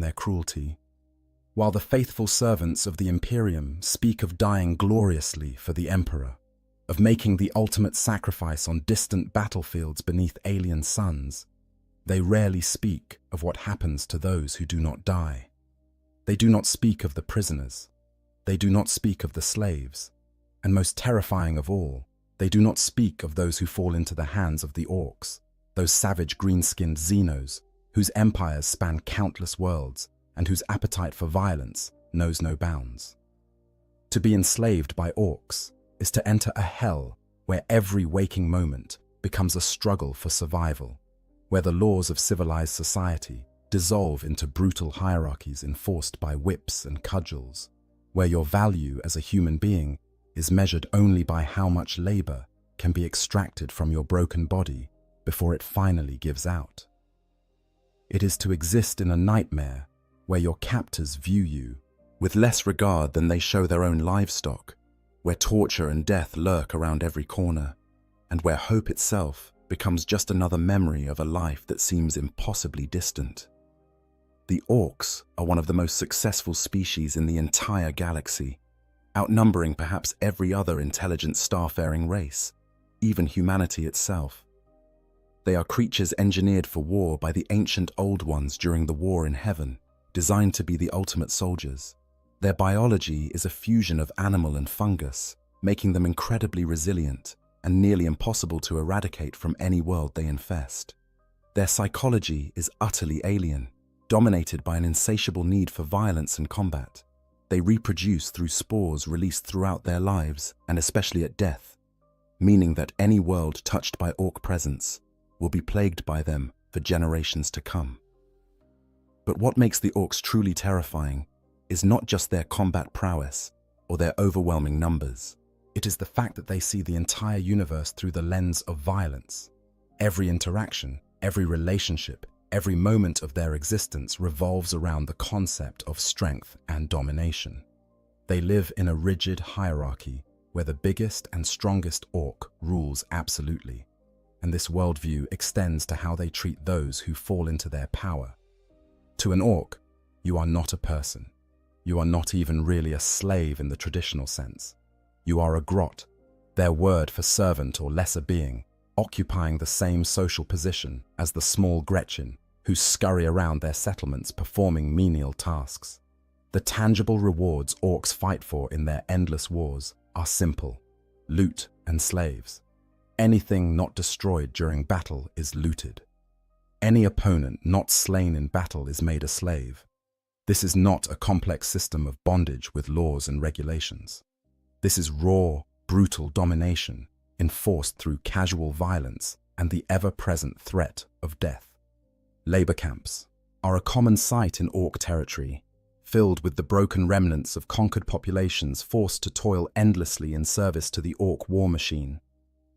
their cruelty, while the faithful servants of the Imperium speak of dying gloriously for the Emperor, of making the ultimate sacrifice on distant battlefields beneath alien suns. They rarely speak of what happens to those who do not die. They do not speak of the prisoners. They do not speak of the slaves. And most terrifying of all, they do not speak of those who fall into the hands of the orcs, those savage green-skinned Xenos, whose empires span countless worlds and whose appetite for violence knows no bounds. To be enslaved by orcs is to enter a hell where every waking moment becomes a struggle for survival, where the laws of civilized society dissolve into brutal hierarchies enforced by whips and cudgels, where your value as a human being is measured only by how much labor can be extracted from your broken body before it finally gives out. It is to exist in a nightmare where your captors view you with less regard than they show their own livestock, where torture and death lurk around every corner, and where hope itself becomes just another memory of a life that seems impossibly distant. The orcs are one of the most successful species in the entire galaxy, outnumbering perhaps every other intelligent starfaring race, even humanity itself. They are creatures engineered for war by the ancient Old Ones during the War in Heaven, designed to be the ultimate soldiers. Their biology is a fusion of animal and fungus, making them incredibly resilient and nearly impossible to eradicate from any world they infest. Their psychology is utterly alien, dominated by an insatiable need for violence and combat. They reproduce through spores released throughout their lives, and especially at death, meaning that any world touched by orc presence will be plagued by them for generations to come. But what makes the orcs truly terrifying is not just their combat prowess or their overwhelming numbers. It is the fact that they see the entire universe through the lens of violence. Every interaction, every relationship, every moment of their existence revolves around the concept of strength and domination. They live in a rigid hierarchy where the biggest and strongest orc rules absolutely, and this worldview extends to how they treat those who fall into their power. To an orc, you are not a person. You are not even really a slave in the traditional sense. You are a grot, their word for servant or lesser being, occupying the same social position as the small Gretchen who scurry around their settlements performing menial tasks. The tangible rewards orcs fight for in their endless wars are simple: loot and slaves. Anything not destroyed during battle is looted. Any opponent not slain in battle is made a slave. This is not a complex system of bondage with laws and regulations. This is raw, brutal domination enforced through casual violence and the ever-present threat of death. Labor camps are a common sight in orc territory, filled with the broken remnants of conquered populations forced to toil endlessly in service to the orc war machine.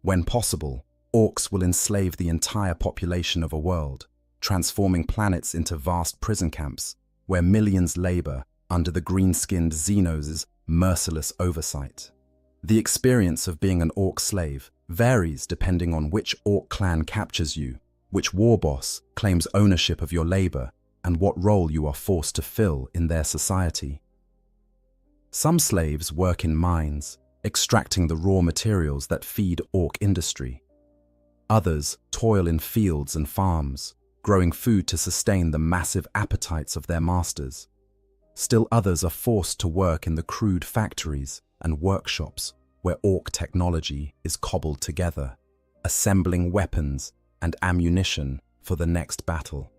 When possible, orcs will enslave the entire population of a world, transforming planets into vast prison camps where millions labor under the green-skinned Xenos' merciless oversight. The experience of being an orc slave varies depending on which orc clan captures you, which war boss claims ownership of your labor, and what role you are forced to fill in their society. Some slaves work in mines, extracting the raw materials that feed orc industry. Others toil in fields and farms, growing food to sustain the massive appetites of their masters. Still others are forced to work in the crude factories and workshops where orc technology is cobbled together, assembling weapons and ammunition for the next battle.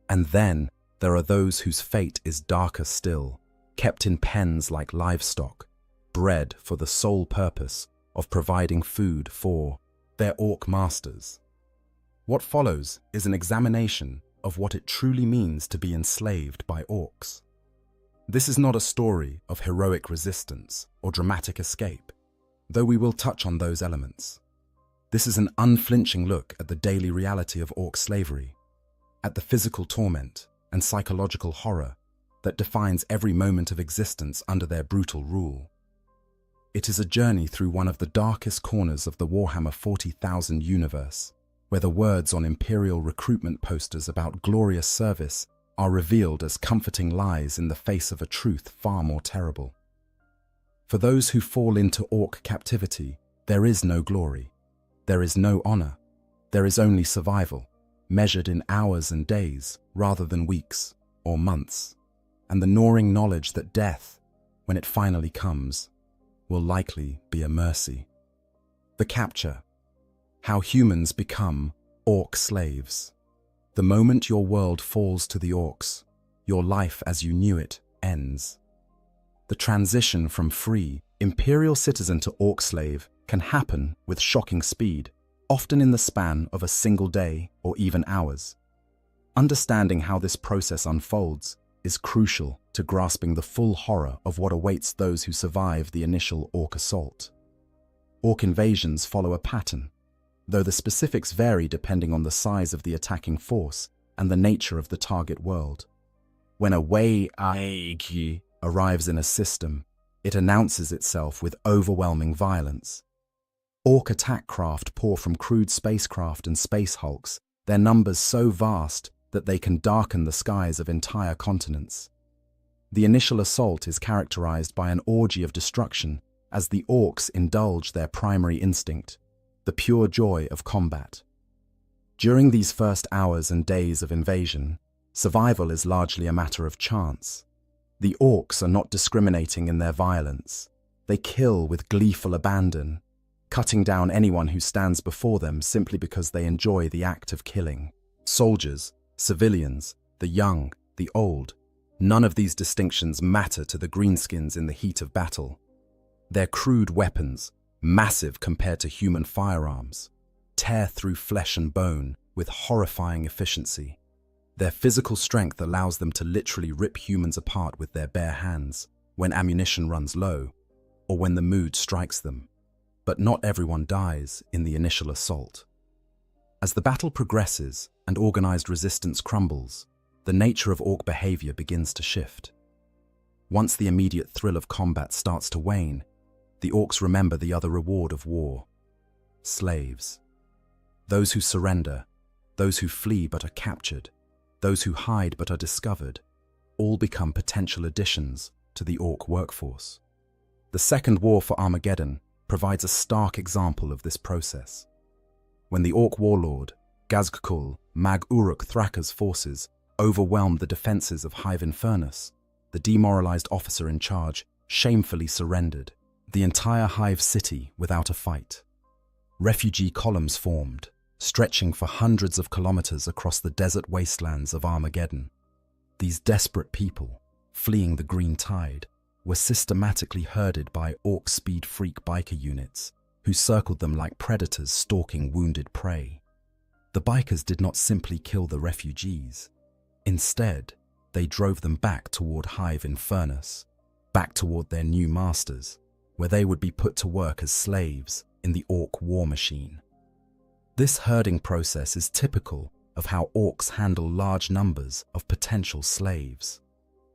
And then there are those whose fate is darker still, kept in pens like livestock, bred for the sole purpose of providing food for their orc masters. What follows is an examination of what it truly means to be enslaved by orcs. This is not a story of heroic resistance or dramatic escape, though we will touch on those elements. This is an unflinching look at the daily reality of orc slavery, at the physical torment and psychological horror that defines every moment of existence under their brutal rule. It is a journey through one of the darkest corners of the Warhammer 40,000 universe, where the words on Imperial recruitment posters about glorious service are revealed as comforting lies in the face of a truth far more terrible. For those who fall into orc captivity, there is no glory, there is no honor, there is only survival, measured in hours and days rather than weeks or months, and the gnawing knowledge that death, when it finally comes, will likely be a mercy. The capture. How humans become orc slaves. The moment your world falls to the orcs, your life as you knew it ends. The transition from free, imperial citizen to orc slave can happen with shocking speed, often in the span of a single day or even hours. Understanding how this process unfolds is crucial to grasping the full horror of what awaits those who survive the initial orc assault. Orc invasions follow a pattern, though the specifics vary depending on the size of the attacking force and the nature of the target world. When a Wei-Aiki arrives in a system, it announces itself with overwhelming violence. Orc attack craft pour from crude spacecraft and space hulks, their numbers so vast that they can darken the skies of entire continents. The initial assault is characterized by an orgy of destruction as the orcs indulge their primary instinct, the pure joy of combat. During these first hours and days of invasion, survival is largely a matter of chance. The orcs are not discriminating in their violence. They kill with gleeful abandon, cutting down anyone who stands before them simply because they enjoy the act of killing. Soldiers, civilians, the young, the old, none of these distinctions matter to the greenskins in the heat of battle. Their crude weapons, massive compared to human firearms, tear through flesh and bone with horrifying efficiency. Their physical strength allows them to literally rip humans apart with their bare hands when ammunition runs low or when the mood strikes them. But not everyone dies in the initial assault. As the battle progresses and organized resistance crumbles, the nature of orc behavior begins to shift. Once the immediate thrill of combat starts to wane, the orcs remember the other reward of war: slaves. Those who surrender, those who flee but are captured, those who hide but are discovered, all become potential additions to the orc workforce. The Second War for Armageddon provides a stark example of this process. When the orc warlord, Gazgkul Mag-Uruk Thraka's forces overwhelmed the defenses of Hive Infernus, the demoralized officer in charge shamefully surrendered the entire Hive city without a fight. Refugee columns formed, stretching for hundreds of kilometers across the desert wastelands of Armageddon. These desperate people, fleeing the green tide, were systematically herded by orc speed freak biker units who circled them like predators stalking wounded prey. The bikers did not simply kill the refugees. Instead, they drove them back toward Hive Infernus, back toward their new masters, where they would be put to work as slaves in the orc war machine. This herding process is typical of how orcs handle large numbers of potential slaves.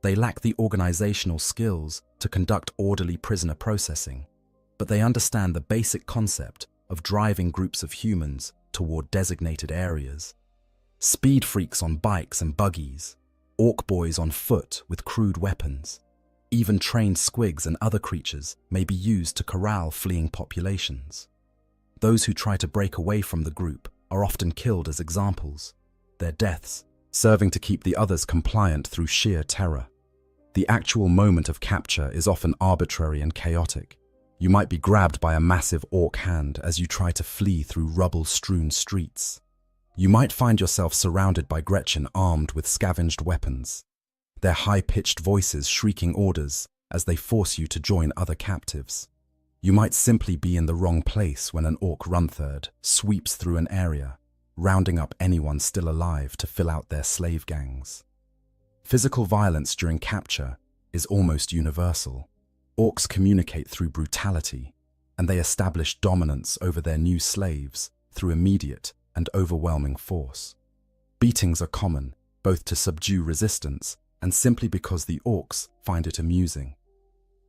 They lack the organizational skills to conduct orderly prisoner processing, but they understand the basic concept of driving groups of humans toward designated areas. Speed freaks on bikes and buggies, orc boys on foot with crude weapons. Even trained squigs and other creatures may be used to corral fleeing populations. Those who try to break away from the group are often killed as examples, their deaths serving to keep the others compliant through sheer terror. The actual moment of capture is often arbitrary and chaotic. You might be grabbed by a massive orc hand as you try to flee through rubble-strewn streets. You might find yourself surrounded by Gretchen armed with scavenged weapons, their high-pitched voices shrieking orders as they force you to join other captives. You might simply be in the wrong place when an orc runtherd sweeps through an area, rounding up anyone still alive to fill out their slave gangs. Physical violence during capture is almost universal. Orcs communicate through brutality, and they establish dominance over their new slaves through immediate and overwhelming force. Beatings are common, both to subdue resistance and simply because the orcs find it amusing.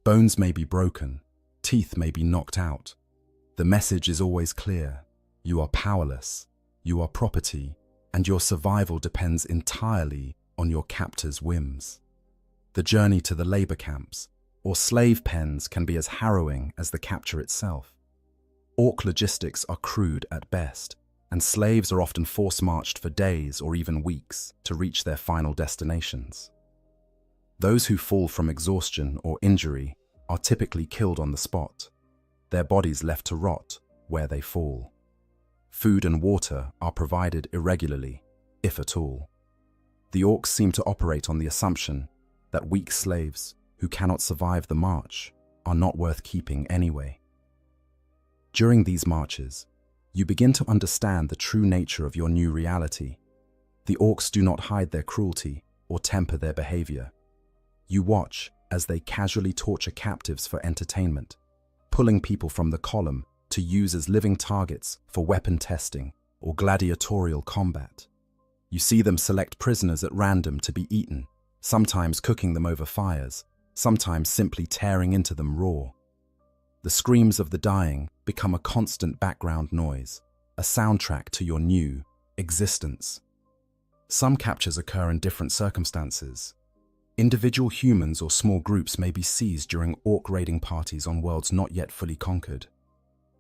Bones may be broken, teeth may be knocked out. The message is always clear: you are powerless, you are property, and your survival depends entirely on your captor's whims. The journey to the labor camps or slave pens can be as harrowing as the capture itself. Orc logistics are crude at best, and slaves are often force-marched for days or even weeks to reach their final destinations. Those who fall from exhaustion or injury are typically killed on the spot, their bodies left to rot where they fall. Food and water are provided irregularly, if at all. The orcs seem to operate on the assumption that weak slaves who cannot survive the march are not worth keeping anyway. During these marches, you begin to understand the true nature of your new reality. The orcs do not hide their cruelty or temper their behavior. You watch as they casually torture captives for entertainment, pulling people from the column to use as living targets for weapon testing or gladiatorial combat. You see them select prisoners at random to be eaten, sometimes cooking them over fires, sometimes simply tearing into them raw. The screams of the dying become a constant background noise, a soundtrack to your new existence. Some captures occur in different circumstances. Individual humans or small groups may be seized during orc raiding parties on worlds not yet fully conquered.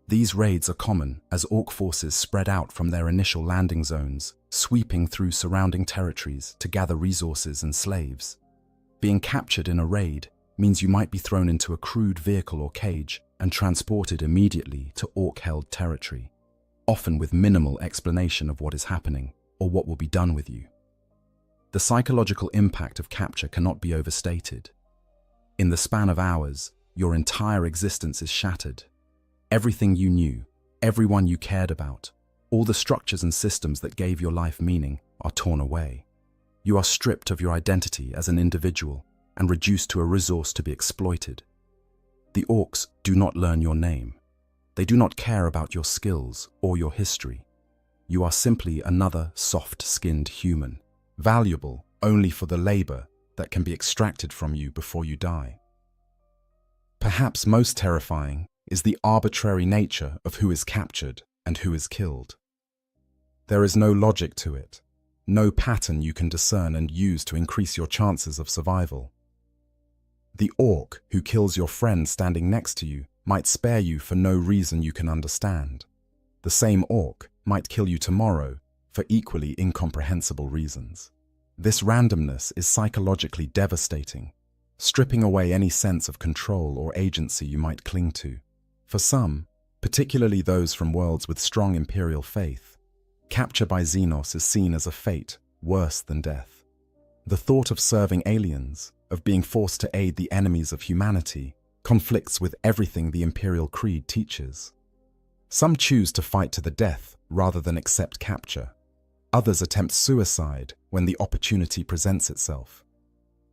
These raids are common as orc forces spread out from their initial landing zones, sweeping through surrounding territories to gather resources and slaves. Being captured in a raid means you might be thrown into a crude vehicle or cage and transported immediately to orc-held territory, often with minimal explanation of what is happening or what will be done with you. The psychological impact of capture cannot be overstated. In the span of hours, your entire existence is shattered. Everything you knew, everyone you cared about, all the structures and systems that gave your life meaning are torn away. You are stripped of your identity as an individual and reduced to a resource to be exploited. The orcs do not learn your name. They do not care about your skills or your history. You are simply another soft-skinned human, valuable only for the labor that can be extracted from you before you die. Perhaps most terrifying is the arbitrary nature of who is captured and who is killed. There is no logic to it, no pattern you can discern and use to increase your chances of survival. The orc who kills your friend standing next to you might spare you for no reason you can understand. The same orc might kill you tomorrow for equally incomprehensible reasons. This randomness is psychologically devastating, stripping away any sense of control or agency you might cling to. For some, particularly those from worlds with strong imperial faith, capture by Xenos is seen as a fate worse than death. The thought of serving aliens, of being forced to aid the enemies of humanity, conflicts with everything the imperial creed teaches. Some choose to fight to the death rather than accept capture. Others attempt suicide when the opportunity presents itself.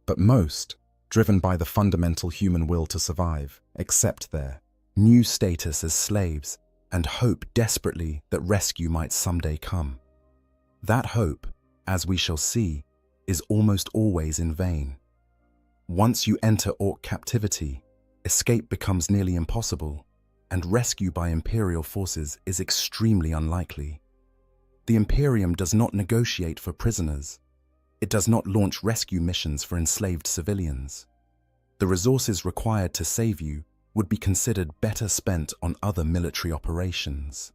But most, driven by the fundamental human will to survive, accept their new status as slaves and hope desperately that rescue might someday come. That hope, as we shall see, is almost always in vain. Once you enter orc captivity, escape becomes nearly impossible, and rescue by Imperial forces is extremely unlikely. The Imperium does not negotiate for prisoners. It does not launch rescue missions for enslaved civilians. The resources required to save you would be considered better spent on other military operations.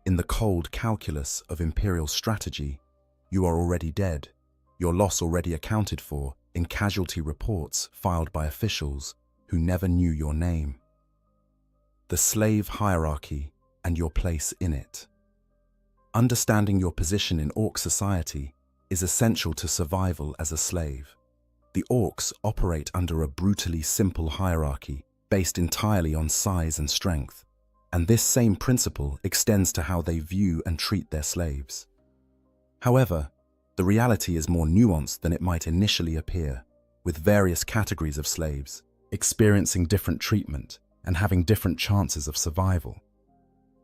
In the cold calculus of Imperial strategy, you are already dead, your loss already accounted for in casualty reports filed by officials who never knew your name. The slave hierarchy and your place in it. Understanding your position in orc society is essential to survival as a slave. The orcs operate under a brutally simple hierarchy based entirely on size and strength, and this same principle extends to how they view and treat their slaves. However, the reality is more nuanced than it might initially appear, with various categories of slaves experiencing different treatment and having different chances of survival.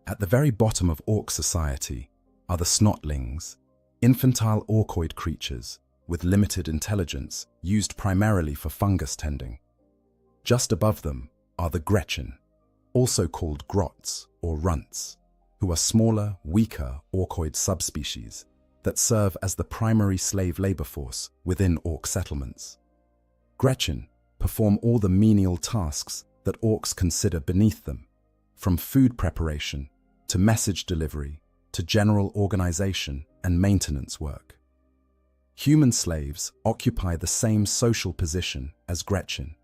At the very bottom of orc society are the snotlings, infantile orcoid creatures with limited intelligence used primarily for fungus tending. Just above them are the Gretchen, also called grots or runts, who are smaller, weaker orcoid subspecies that serve as the primary slave labor force within orc settlements. Gretchen perform all the menial tasks that orcs consider beneath them, from food preparation to message delivery to general organization and maintenance work. Human slaves occupy the same social position as Gretchen.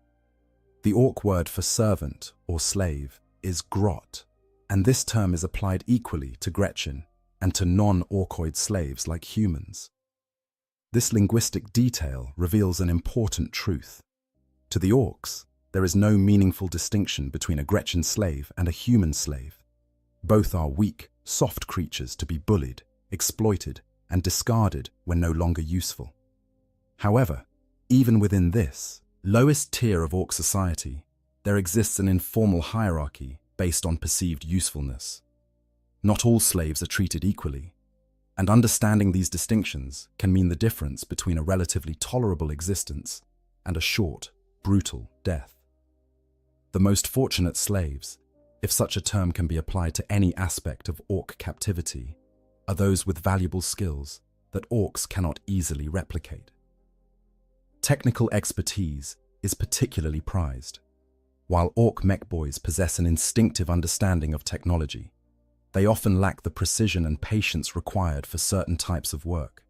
The orc word for servant or slave is grot, and this term is applied equally to Gretchen and to non-orcoid slaves like humans. This linguistic detail reveals an important truth. To the orcs, there is no meaningful distinction between a Gretchen slave and a human slave. Both are weak, soft creatures to be bullied, exploited, and discarded when no longer useful. However, even within this lowest tier of orc society, there exists an informal hierarchy based on perceived usefulness. Not all slaves are treated equally, and understanding these distinctions can mean the difference between a relatively tolerable existence and a short, brutal death. The most fortunate slaves, if such a term can be applied to any aspect of orc captivity, are those with valuable skills that orcs cannot easily replicate. Technical expertise is particularly prized. While orc mech boys possess an instinctive understanding of technology, they often lack the precision and patience required for certain types of work.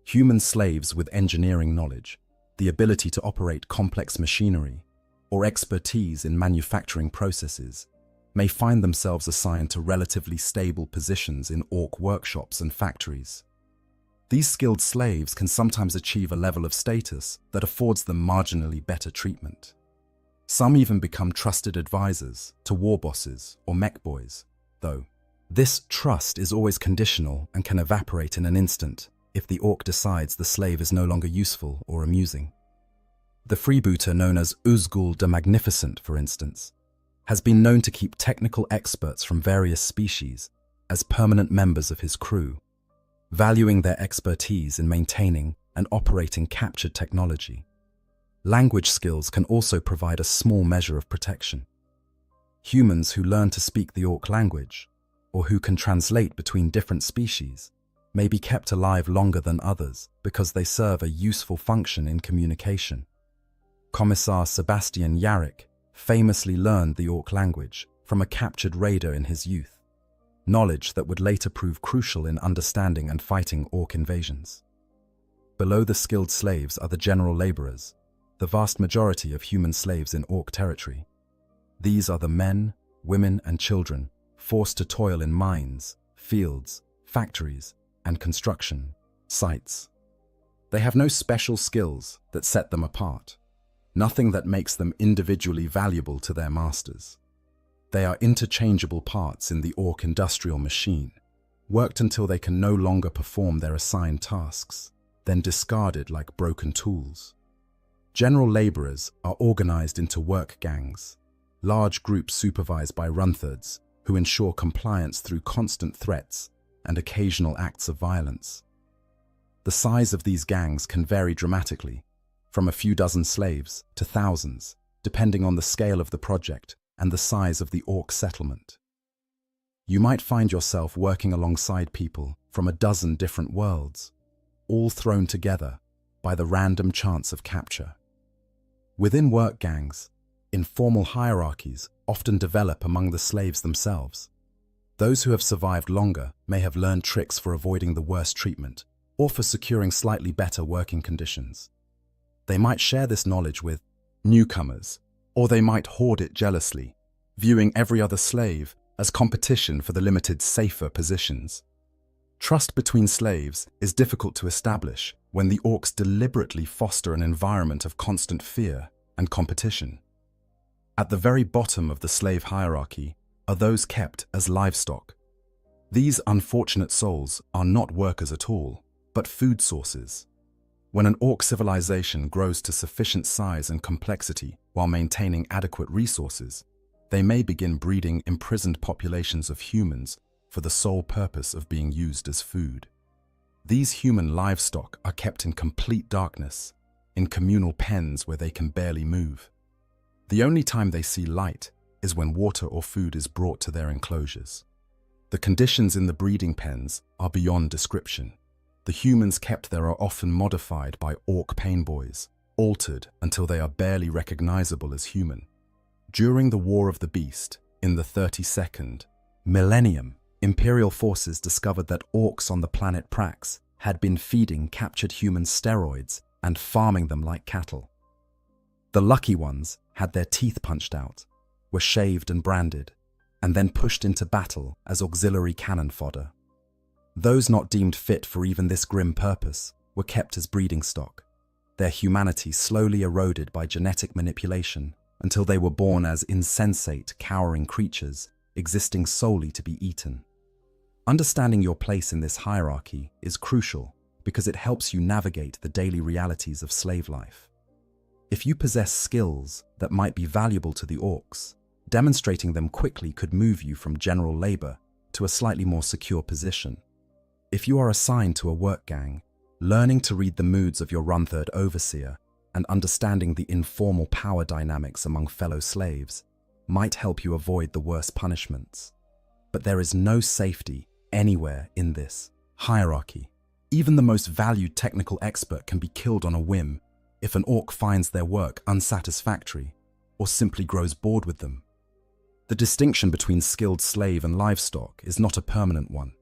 Human slaves with engineering knowledge, the ability to operate complex machinery, or expertise in manufacturing processes may find themselves assigned to relatively stable positions in orc workshops and factories. These skilled slaves can sometimes achieve a level of status that affords them marginally better treatment. Some even become trusted advisors to war bosses or mech boys, though this trust is always conditional and can evaporate in an instant if the orc decides the slave is no longer useful or amusing. The freebooter known as Uzgul the Magnificent, for instance, has been known to keep technical experts from various species as permanent members of his crew, valuing their expertise in maintaining and operating captured technology. Language skills can also provide a small measure of protection. Humans who learn to speak the orc language, or who can translate between different species, may be kept alive longer than others because they serve a useful function in communication. Commissar Sebastian Yarrick famously learned the orc language from a captured raider in his youth, knowledge that would later prove crucial in understanding and fighting orc invasions. Below the skilled slaves are the general laborers, the vast majority of human slaves in orc territory. These are the men, women, and children forced to toil in mines, fields, factories, and construction sites. They have no special skills that set them apart, nothing that makes them individually valuable to their masters. They are interchangeable parts in the orc industrial machine, worked until they can no longer perform their assigned tasks, then discarded like broken tools. General laborers are organized into work gangs, large groups supervised by runthurds who ensure compliance through constant threats and occasional acts of violence. The size of these gangs can vary dramatically, from a few dozen slaves to thousands, depending on the scale of the project and the size of the orc settlement. You might find yourself working alongside people from a dozen different worlds, all thrown together by the random chance of capture. Within work gangs, informal hierarchies often develop among the slaves themselves. Those who have survived longer may have learned tricks for avoiding the worst treatment or for securing slightly better working conditions. They might share this knowledge with newcomers, or they might hoard it jealously, viewing every other slave as competition for the limited safer positions. Trust between slaves is difficult to establish when the orcs deliberately foster an environment of constant fear and competition. At the very bottom of the slave hierarchy are those kept as livestock. These unfortunate souls are not workers at all, but food sources. When an orc civilization grows to sufficient size and complexity while maintaining adequate resources, they may begin breeding imprisoned populations of humans for the sole purpose of being used as food. These human livestock are kept in complete darkness, in communal pens where they can barely move. The only time they see light is when water or food is brought to their enclosures. The conditions in the breeding pens are beyond description. The humans kept there are often modified by orc pain boys, altered until they are barely recognizable as human. During the War of the Beast, in the 32nd millennium, Imperial forces discovered that orcs on the planet Prax had been feeding captured humans steroids and farming them like cattle. The lucky ones had their teeth punched out, were shaved and branded, and then pushed into battle as auxiliary cannon fodder. Those not deemed fit for even this grim purpose were kept as breeding stock, their humanity slowly eroded by genetic manipulation until they were born as insensate, cowering creatures existing solely to be eaten. Understanding your place in this hierarchy is crucial because it helps you navigate the daily realities of slave life. If you possess skills that might be valuable to the orcs, demonstrating them quickly could move you from general labor to a slightly more secure position. If you are assigned to a work gang, learning to read the moods of your run-third overseer and understanding the informal power dynamics among fellow slaves might help you avoid the worst punishments. But there is no safety anywhere in this hierarchy. Even the most valued technical expert can be killed on a whim if an orc finds their work unsatisfactory or simply grows bored with them. The distinction between skilled slave and livestock is not a permanent one.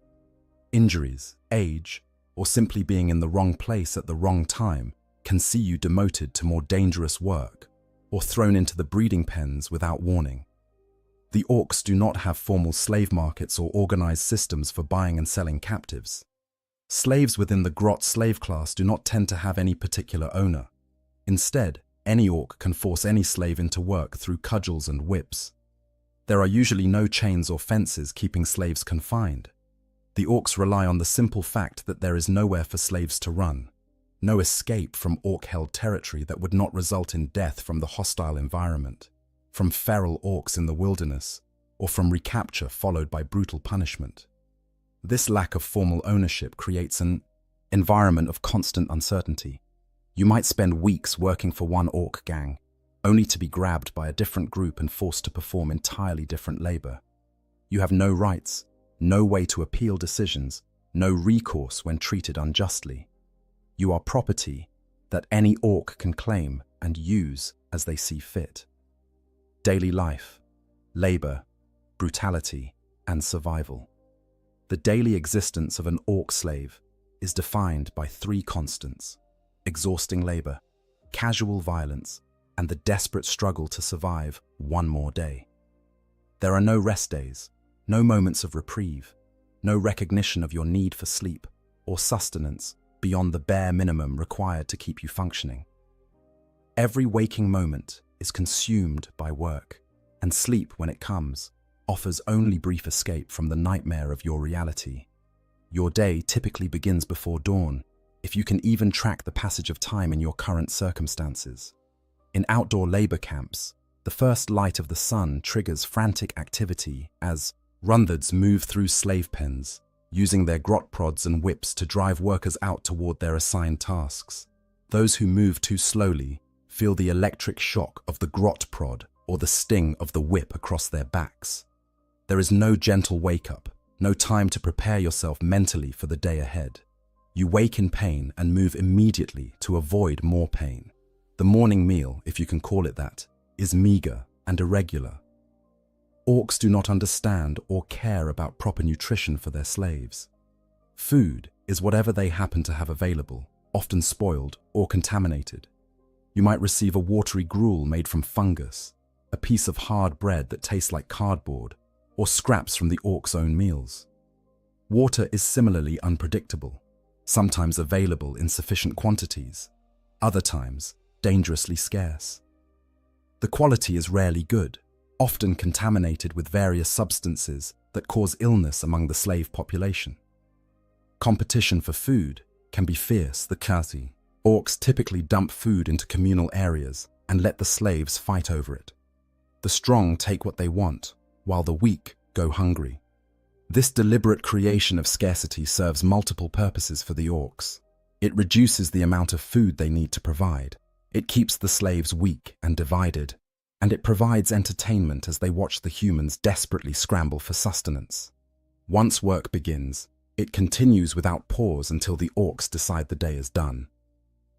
Injuries, age, or simply being in the wrong place at the wrong time can see you demoted to more dangerous work or thrown into the breeding pens without warning. The orcs do not have formal slave markets or organized systems for buying and selling captives. Slaves within the grot slave class do not tend to have any particular owner. Instead, any orc can force any slave into work through cudgels and whips. There are usually no chains or fences keeping slaves confined. The orcs rely on the simple fact that there is nowhere for slaves to run, no escape from orc-held territory that would not result in death from the hostile environment, from feral orcs in the wilderness, or from recapture followed by brutal punishment. This lack of formal ownership creates an environment of constant uncertainty. You might spend weeks working for one orc gang, only to be grabbed by a different group and forced to perform entirely different labor. You have no rights, no way to appeal decisions, no recourse when treated unjustly. You are property that any orc can claim and use as they see fit. Daily life, labor, brutality, and survival. The daily existence of an orc slave is defined by three constants: exhausting labor, casual violence, and the desperate struggle to survive one more day. There are no rest days, no moments of reprieve, no recognition of your need for sleep or sustenance beyond the bare minimum required to keep you functioning. Every waking moment is consumed by work, and sleep, when it comes, offers only brief escape from the nightmare of your reality. Your day typically begins before dawn, if you can even track the passage of time in your current circumstances. In outdoor labor camps, the first light of the sun triggers frantic activity as run-thirds move through slave pens, using their grot prods and whips to drive workers out toward their assigned tasks. Those who move too slowly feel the electric shock of the grot prod or the sting of the whip across their backs. There is no gentle wake-up, no time to prepare yourself mentally for the day ahead. You wake in pain and move immediately to avoid more pain. The morning meal, if you can call it that, is meager and irregular. Orcs do not understand or care about proper nutrition for their slaves. Food is whatever they happen to have available, often spoiled or contaminated. You might receive a watery gruel made from fungus, a piece of hard bread that tastes like cardboard, or scraps from the orc's own meals. Water is similarly unpredictable, sometimes available in sufficient quantities, other times dangerously scarce. The quality is rarely good, often contaminated with various substances that cause illness among the slave population. Competition for food can be fierce. The Kasi orcs typically dump food into communal areas and let the slaves fight over it. The strong take what they want, while the weak go hungry. This deliberate creation of scarcity serves multiple purposes for the orcs. It reduces the amount of food they need to provide. It keeps the slaves weak and divided, and it provides entertainment as they watch the humans desperately scramble for sustenance. Once work begins, It continues without pause until the orcs decide the day is done.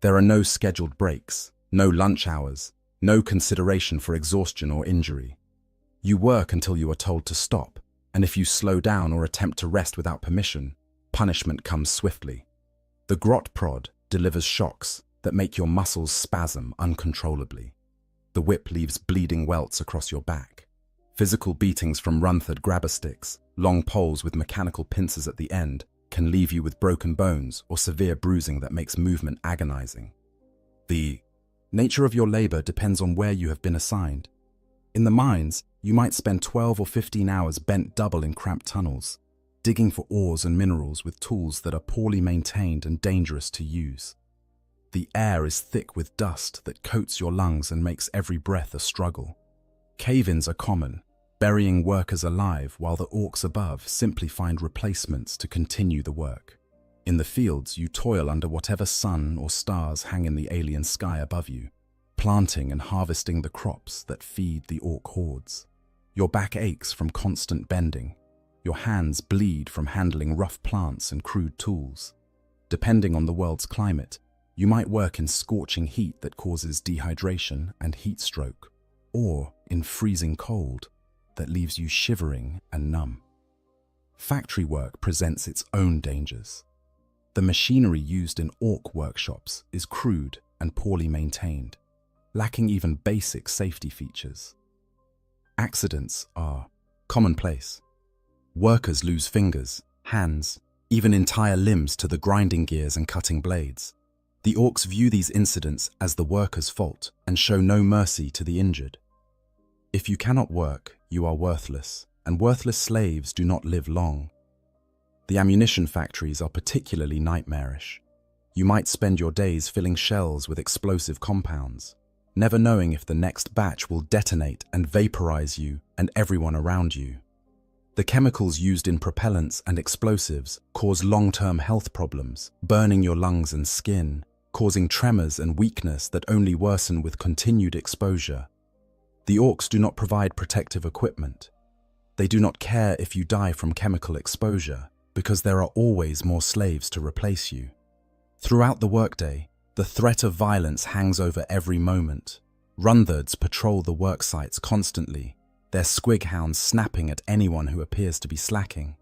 There are no scheduled breaks, no lunch hours, no consideration for exhaustion or injury. You work until you are told to stop, and if you slow down or attempt to rest without permission, punishment comes swiftly. The grot prod delivers shocks that make your muscles spasm uncontrollably. The whip leaves bleeding welts across your back. Physical beatings from Rutherford grabber sticks, long poles with mechanical pincers at the end, can leave you with broken bones or severe bruising that makes movement agonizing. The nature of your labor depends on where you have been assigned. In the mines, you might spend 12 or 15 hours bent double in cramped tunnels, digging for ores and minerals with tools that are poorly maintained and dangerous to use. The air is thick with dust that coats your lungs and makes every breath a struggle. Cave-ins are common, burying workers alive while the orcs above simply find replacements to continue the work. In the fields, you toil under whatever sun or stars hang in the alien sky above you, planting and harvesting the crops that feed the orc hordes. Your back aches from constant bending. Your hands bleed from handling rough plants and crude tools. Depending on the world's climate, you might work in scorching heat that causes dehydration and heat stroke, or in freezing cold that leaves you shivering and numb. Factory work presents its own dangers. The machinery used in orc workshops is crude and poorly maintained, lacking even basic safety features. Accidents are commonplace. Workers lose fingers, hands, even entire limbs to the grinding gears and cutting blades. The orcs view these incidents as the workers' fault and show no mercy to the injured. If you cannot work, you are worthless, and worthless slaves do not live long. The ammunition factories are particularly nightmarish. You might spend your days filling shells with explosive compounds, never knowing if the next batch will detonate and vaporize you and everyone around you. The chemicals used in propellants and explosives cause long-term health problems, burning your lungs and skin, causing tremors and weakness that only worsen with continued exposure. The orcs do not provide protective equipment. They do not care if you die from chemical exposure, because there are always more slaves to replace you. Throughout the workday, the threat of violence hangs over every moment. Rutherfords patrol the work sites constantly, their squig hounds snapping at anyone who appears to be slacking.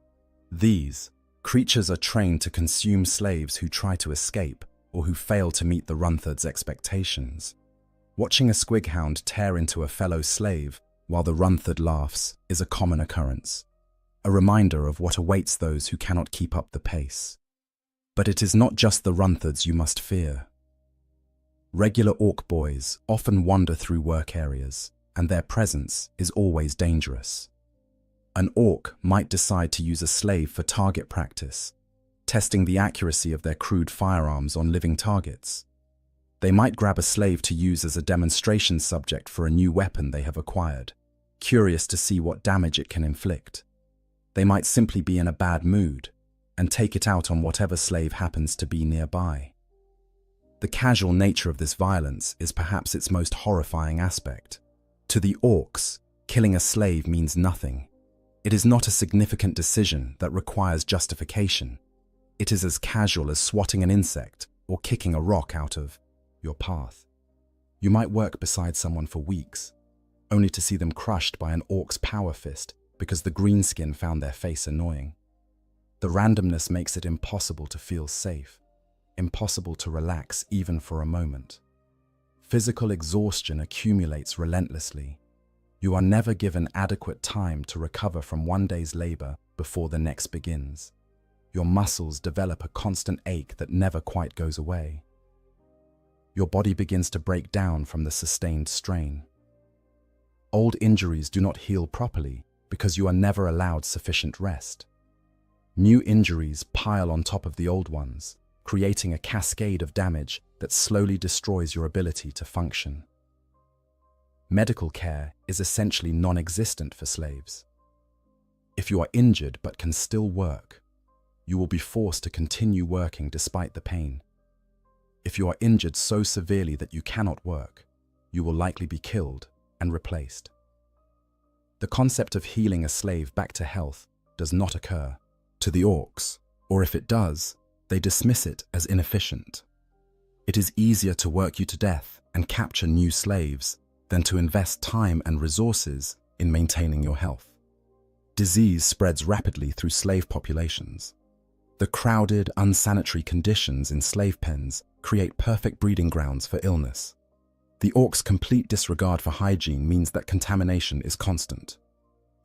These creatures are trained to consume slaves who try to escape or who fail to meet the Rutherford's expectations. Watching a squig hound tear into a fellow slave while the Rutherford laughs is a common occurrence, a reminder of what awaits those who cannot keep up the pace. But it is not just the Rutherfords you must fear. Regular orc boys often wander through work areas, and their presence is always dangerous. An orc might decide to use a slave for target practice, testing the accuracy of their crude firearms on living targets. They might grab a slave to use as a demonstration subject for a new weapon they have acquired, curious to see what damage it can inflict. They might simply be in a bad mood and take it out on whatever slave happens to be nearby. The casual nature of this violence is perhaps its most horrifying aspect. To the orcs, killing a slave means nothing. It is not a significant decision that requires justification. It is as casual as swatting an insect or kicking a rock out of your path. You might work beside someone for weeks, only to see them crushed by an orc's power fist because the greenskin found their face annoying. The randomness makes it impossible to feel safe, impossible to relax even for a moment. Physical exhaustion accumulates relentlessly. You are never given adequate time to recover from one day's labor before the next begins. Your muscles develop a constant ache that never quite goes away. Your body begins to break down from the sustained strain. Old injuries do not heal properly because you are never allowed sufficient rest. New injuries pile on top of the old ones, creating a cascade of damage that slowly destroys your ability to function. Medical care is essentially non-existent for slaves. If you are injured but can still work, you will be forced to continue working despite the pain. If you are injured so severely that you cannot work, you will likely be killed and replaced. The concept of healing a slave back to health does not occur. To the orcs, or if it does, they dismiss it as inefficient. It is easier to work you to death and capture new slaves than to invest time and resources in maintaining your health. Disease spreads rapidly through slave populations. The crowded, unsanitary conditions in slave pens create perfect breeding grounds for illness. The orcs' complete disregard for hygiene means that contamination is constant.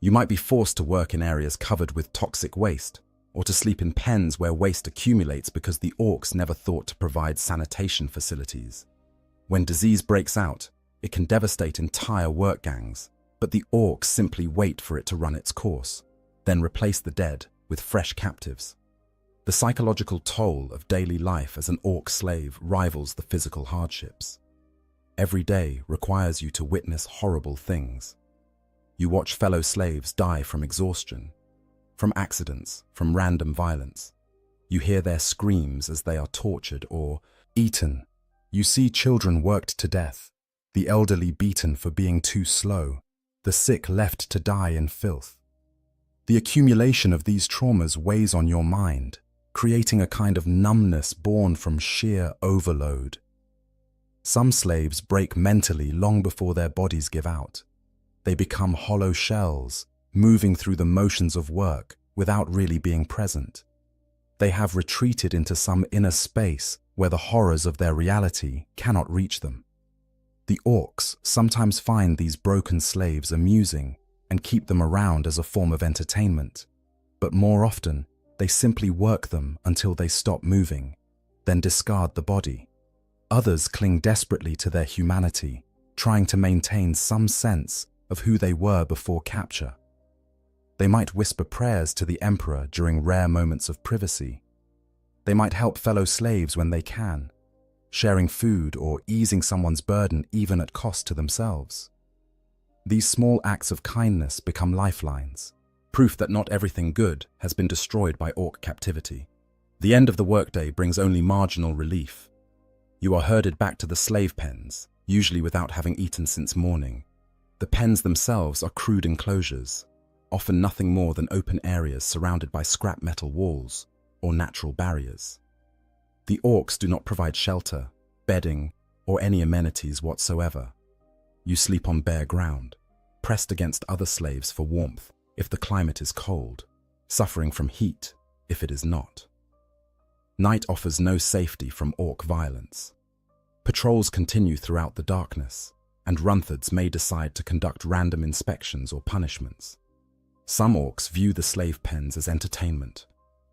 You might be forced to work in areas covered with toxic waste, or to sleep in pens where waste accumulates because the orcs never thought to provide sanitation facilities. When disease breaks out, it can devastate entire work gangs, but the orcs simply wait for it to run its course, then replace the dead with fresh captives. The psychological toll of daily life as an orc slave rivals the physical hardships. Every day requires you to witness horrible things. You watch fellow slaves die from exhaustion, from accidents, from random violence. You hear their screams as they are tortured or eaten. You see children worked to death, the elderly beaten for being too slow, the sick left to die in filth. The accumulation of these traumas weighs on your mind, creating a kind of numbness born from sheer overload. Some slaves break mentally long before their bodies give out. They become hollow shells, moving through the motions of work without really being present. They have retreated into some inner space where the horrors of their reality cannot reach them. The orcs sometimes find these broken slaves amusing and keep them around as a form of entertainment, but more often they simply work them until they stop moving, then discard the body. Others cling desperately to their humanity, trying to maintain some sense of who they were before capture. They might whisper prayers to the emperor during rare moments of privacy. They might help fellow slaves when they can, sharing food or easing someone's burden even at cost to themselves. These small acts of kindness become lifelines, proof that not everything good has been destroyed by orc captivity. The end of the workday brings only marginal relief. You are herded back to the slave pens, usually without having eaten since morning. The pens themselves are crude enclosures, often nothing more than open areas surrounded by scrap metal walls or natural barriers. The orcs do not provide shelter, bedding, or any amenities whatsoever. You sleep on bare ground, pressed against other slaves for warmth if the climate is cold, suffering from heat if it is not. Night offers no safety from orc violence. Patrols continue throughout the darkness, and Runthards may decide to conduct random inspections or punishments. Some orcs view the slave pens as entertainment,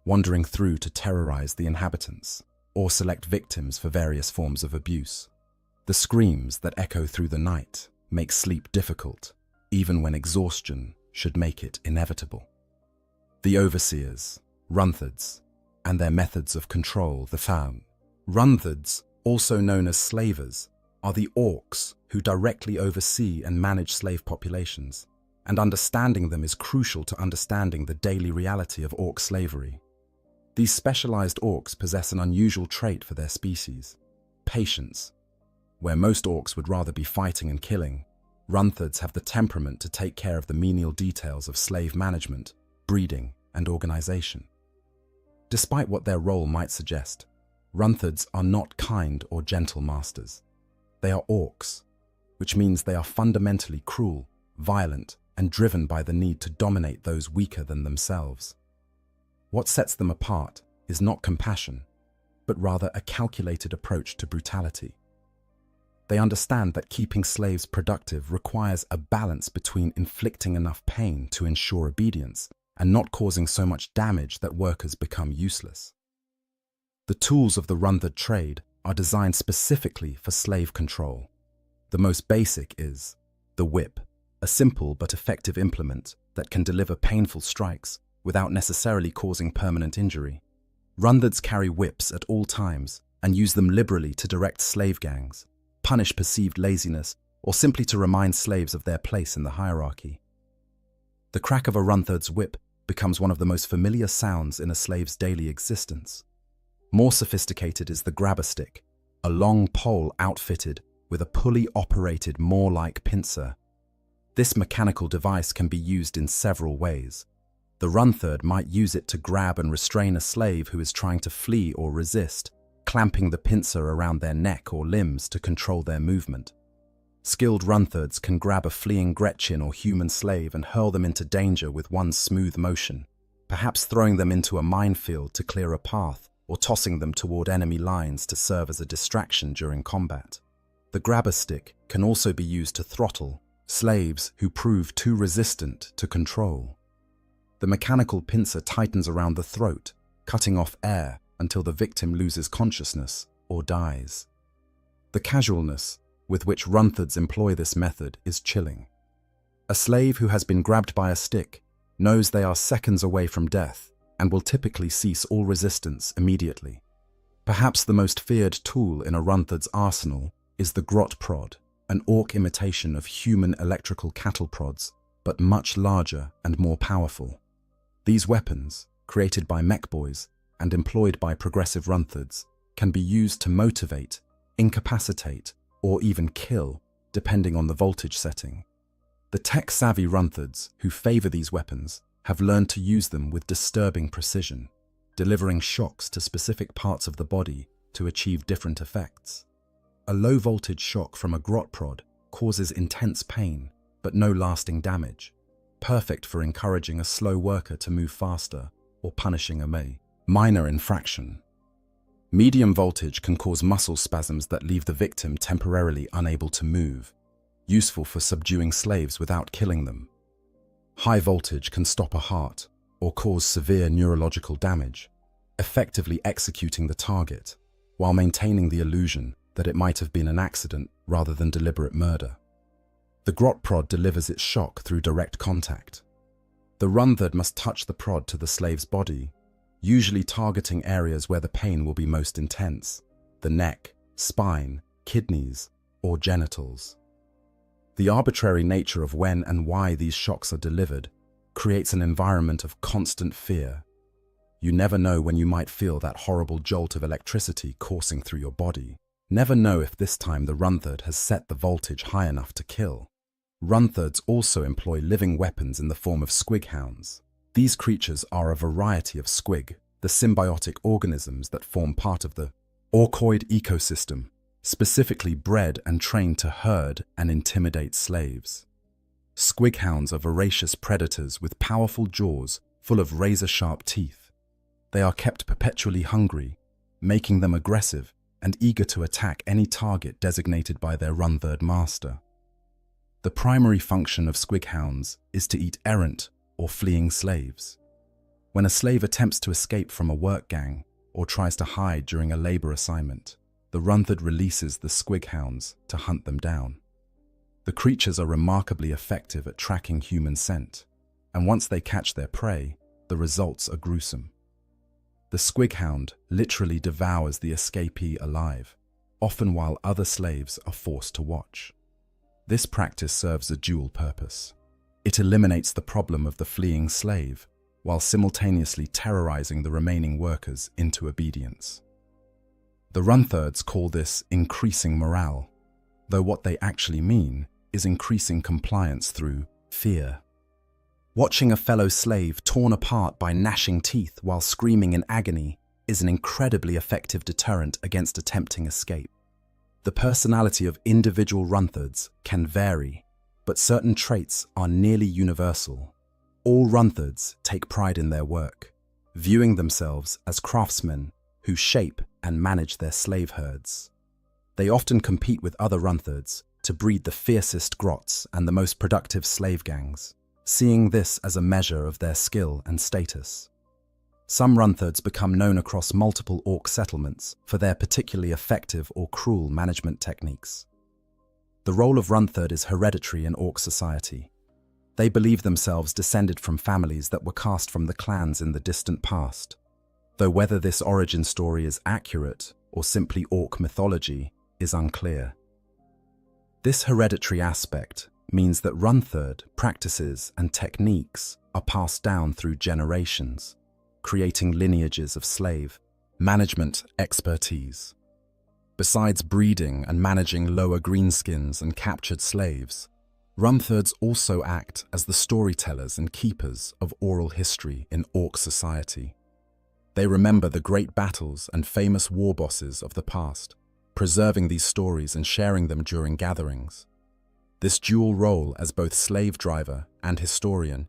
wandering through to terrorize the inhabitants or select victims for various forms of abuse. The screams that echo through the night make sleep difficult, even when exhaustion should make it inevitable. The overseers, Runthards, and their methods of control, the Faun. Runthards, also known as slavers, are the orcs who directly oversee and manage slave populations, and understanding them is crucial to understanding the daily reality of orc slavery. These specialized orcs possess an unusual trait for their species: patience. Where most orcs would rather be fighting and killing, Runthards have the temperament to take care of the menial details of slave management, breeding, and organization. Despite what their role might suggest, Runthards are not kind or gentle masters. They are orcs, which means they are fundamentally cruel, violent, and driven by the need to dominate those weaker than themselves. What sets them apart is not compassion, but rather a calculated approach to brutality. They understand that keeping slaves productive requires a balance between inflicting enough pain to ensure obedience and not causing so much damage that workers become useless. The tools of the Runthard trade are designed specifically for slave control. The most basic is the whip, a simple but effective implement that can deliver painful strikes without necessarily causing permanent injury. Runthards carry whips at all times and use them liberally to direct slave gangs, punish perceived laziness, or simply to remind slaves of their place in the hierarchy. The crack of a Runthard's whip becomes one of the most familiar sounds in a slave's daily existence. More sophisticated is the grabber stick, a long pole outfitted with a pulley-operated Moore-like pincer. This mechanical device can be used in several ways. The Runtherd might use it to grab and restrain a slave who is trying to flee or resist, clamping the pincer around their neck or limbs to control their movement. Skilled Runtherds can grab a fleeing Gretchen or human slave and hurl them into danger with one smooth motion, perhaps throwing them into a minefield to clear a path, or tossing them toward enemy lines to serve as a distraction during combat. The grabber stick can also be used to throttle slaves who prove too resistant to control. The mechanical pincer tightens around the throat, cutting off air until the victim loses consciousness or dies. The casualness with which Runtherds employ this method is chilling. A slave who has been grabbed by a stick knows they are seconds away from death and will typically cease all resistance immediately. Perhaps the most feared tool in a Runtherd's arsenal is the grot prod, an orc imitation of human electrical cattle prods, but much larger and more powerful. These weapons, created by mech boys and employed by progressive Runtherds, can be used to motivate, incapacitate, or even kill, depending on the voltage setting. The tech-savvy Runtherds who favor these weapons have learned to use them with disturbing precision, delivering shocks to specific parts of the body to achieve different effects. A low-voltage shock from a grot prod causes intense pain, but no lasting damage, perfect for encouraging a slow worker to move faster or punishing a minor infraction. Medium voltage can cause muscle spasms that leave the victim temporarily unable to move, useful for subduing slaves without killing them. High voltage can stop a heart or cause severe neurological damage, effectively executing the target while maintaining the illusion that it might have been an accident rather than deliberate murder. The grot prod delivers its shock through direct contact. The Runtherd must touch the prod to the slave's body, usually targeting areas where the pain will be most intense: the neck, spine, kidneys, or genitals. The arbitrary nature of when and why these shocks are delivered creates an environment of constant fear. You never know when you might feel that horrible jolt of electricity coursing through your body. Never know if this time the Runtherd has set the voltage high enough to kill. Runtherds also employ living weapons in the form of squighounds. These creatures are a variety of squig, the symbiotic organisms that form part of the orcoid ecosystem, specifically bred and trained to herd and intimidate slaves. Squighounds are voracious predators with powerful jaws full of razor-sharp teeth. They are kept perpetually hungry, making them aggressive and eager to attack any target designated by their Runtherd master. The primary function of squighounds is to eat errant or fleeing slaves. When a slave attempts to escape from a work gang or tries to hide during a labor assignment, the Runtherd releases the squighounds to hunt them down. The creatures are remarkably effective at tracking human scent, and once they catch their prey, the results are gruesome. The squighound literally devours the escapee alive, often while other slaves are forced to watch. This practice serves a dual purpose. It eliminates the problem of the fleeing slave, while simultaneously terrorizing the remaining workers into obedience. The Runtherds call this increasing morale, though what they actually mean is increasing compliance through fear. Watching a fellow slave torn apart by gnashing teeth while screaming in agony is an incredibly effective deterrent against attempting escape. The personality of individual Runtherds can vary, but certain traits are nearly universal. All Runtherds take pride in their work, viewing themselves as craftsmen who shape and manage their slave herds. They often compete with other Runtherds to breed the fiercest grots and the most productive slave gangs, seeing this as a measure of their skill and status. Some Runtherds become known across multiple orc settlements for their particularly effective or cruel management techniques. The role of Runtherd is hereditary in orc society. They believe themselves descended from families that were cast from the clans in the distant past, though whether this origin story is accurate or simply orc mythology is unclear. This hereditary aspect means that Runtherd practices and techniques are passed down through generations, creating lineages of slave management expertise. Besides breeding and managing lower greenskins and captured slaves, Runthurds also act as the storytellers and keepers of oral history in orc society. They remember the great battles and famous war bosses of the past, preserving these stories and sharing them during gatherings. This dual role as both slave driver and historian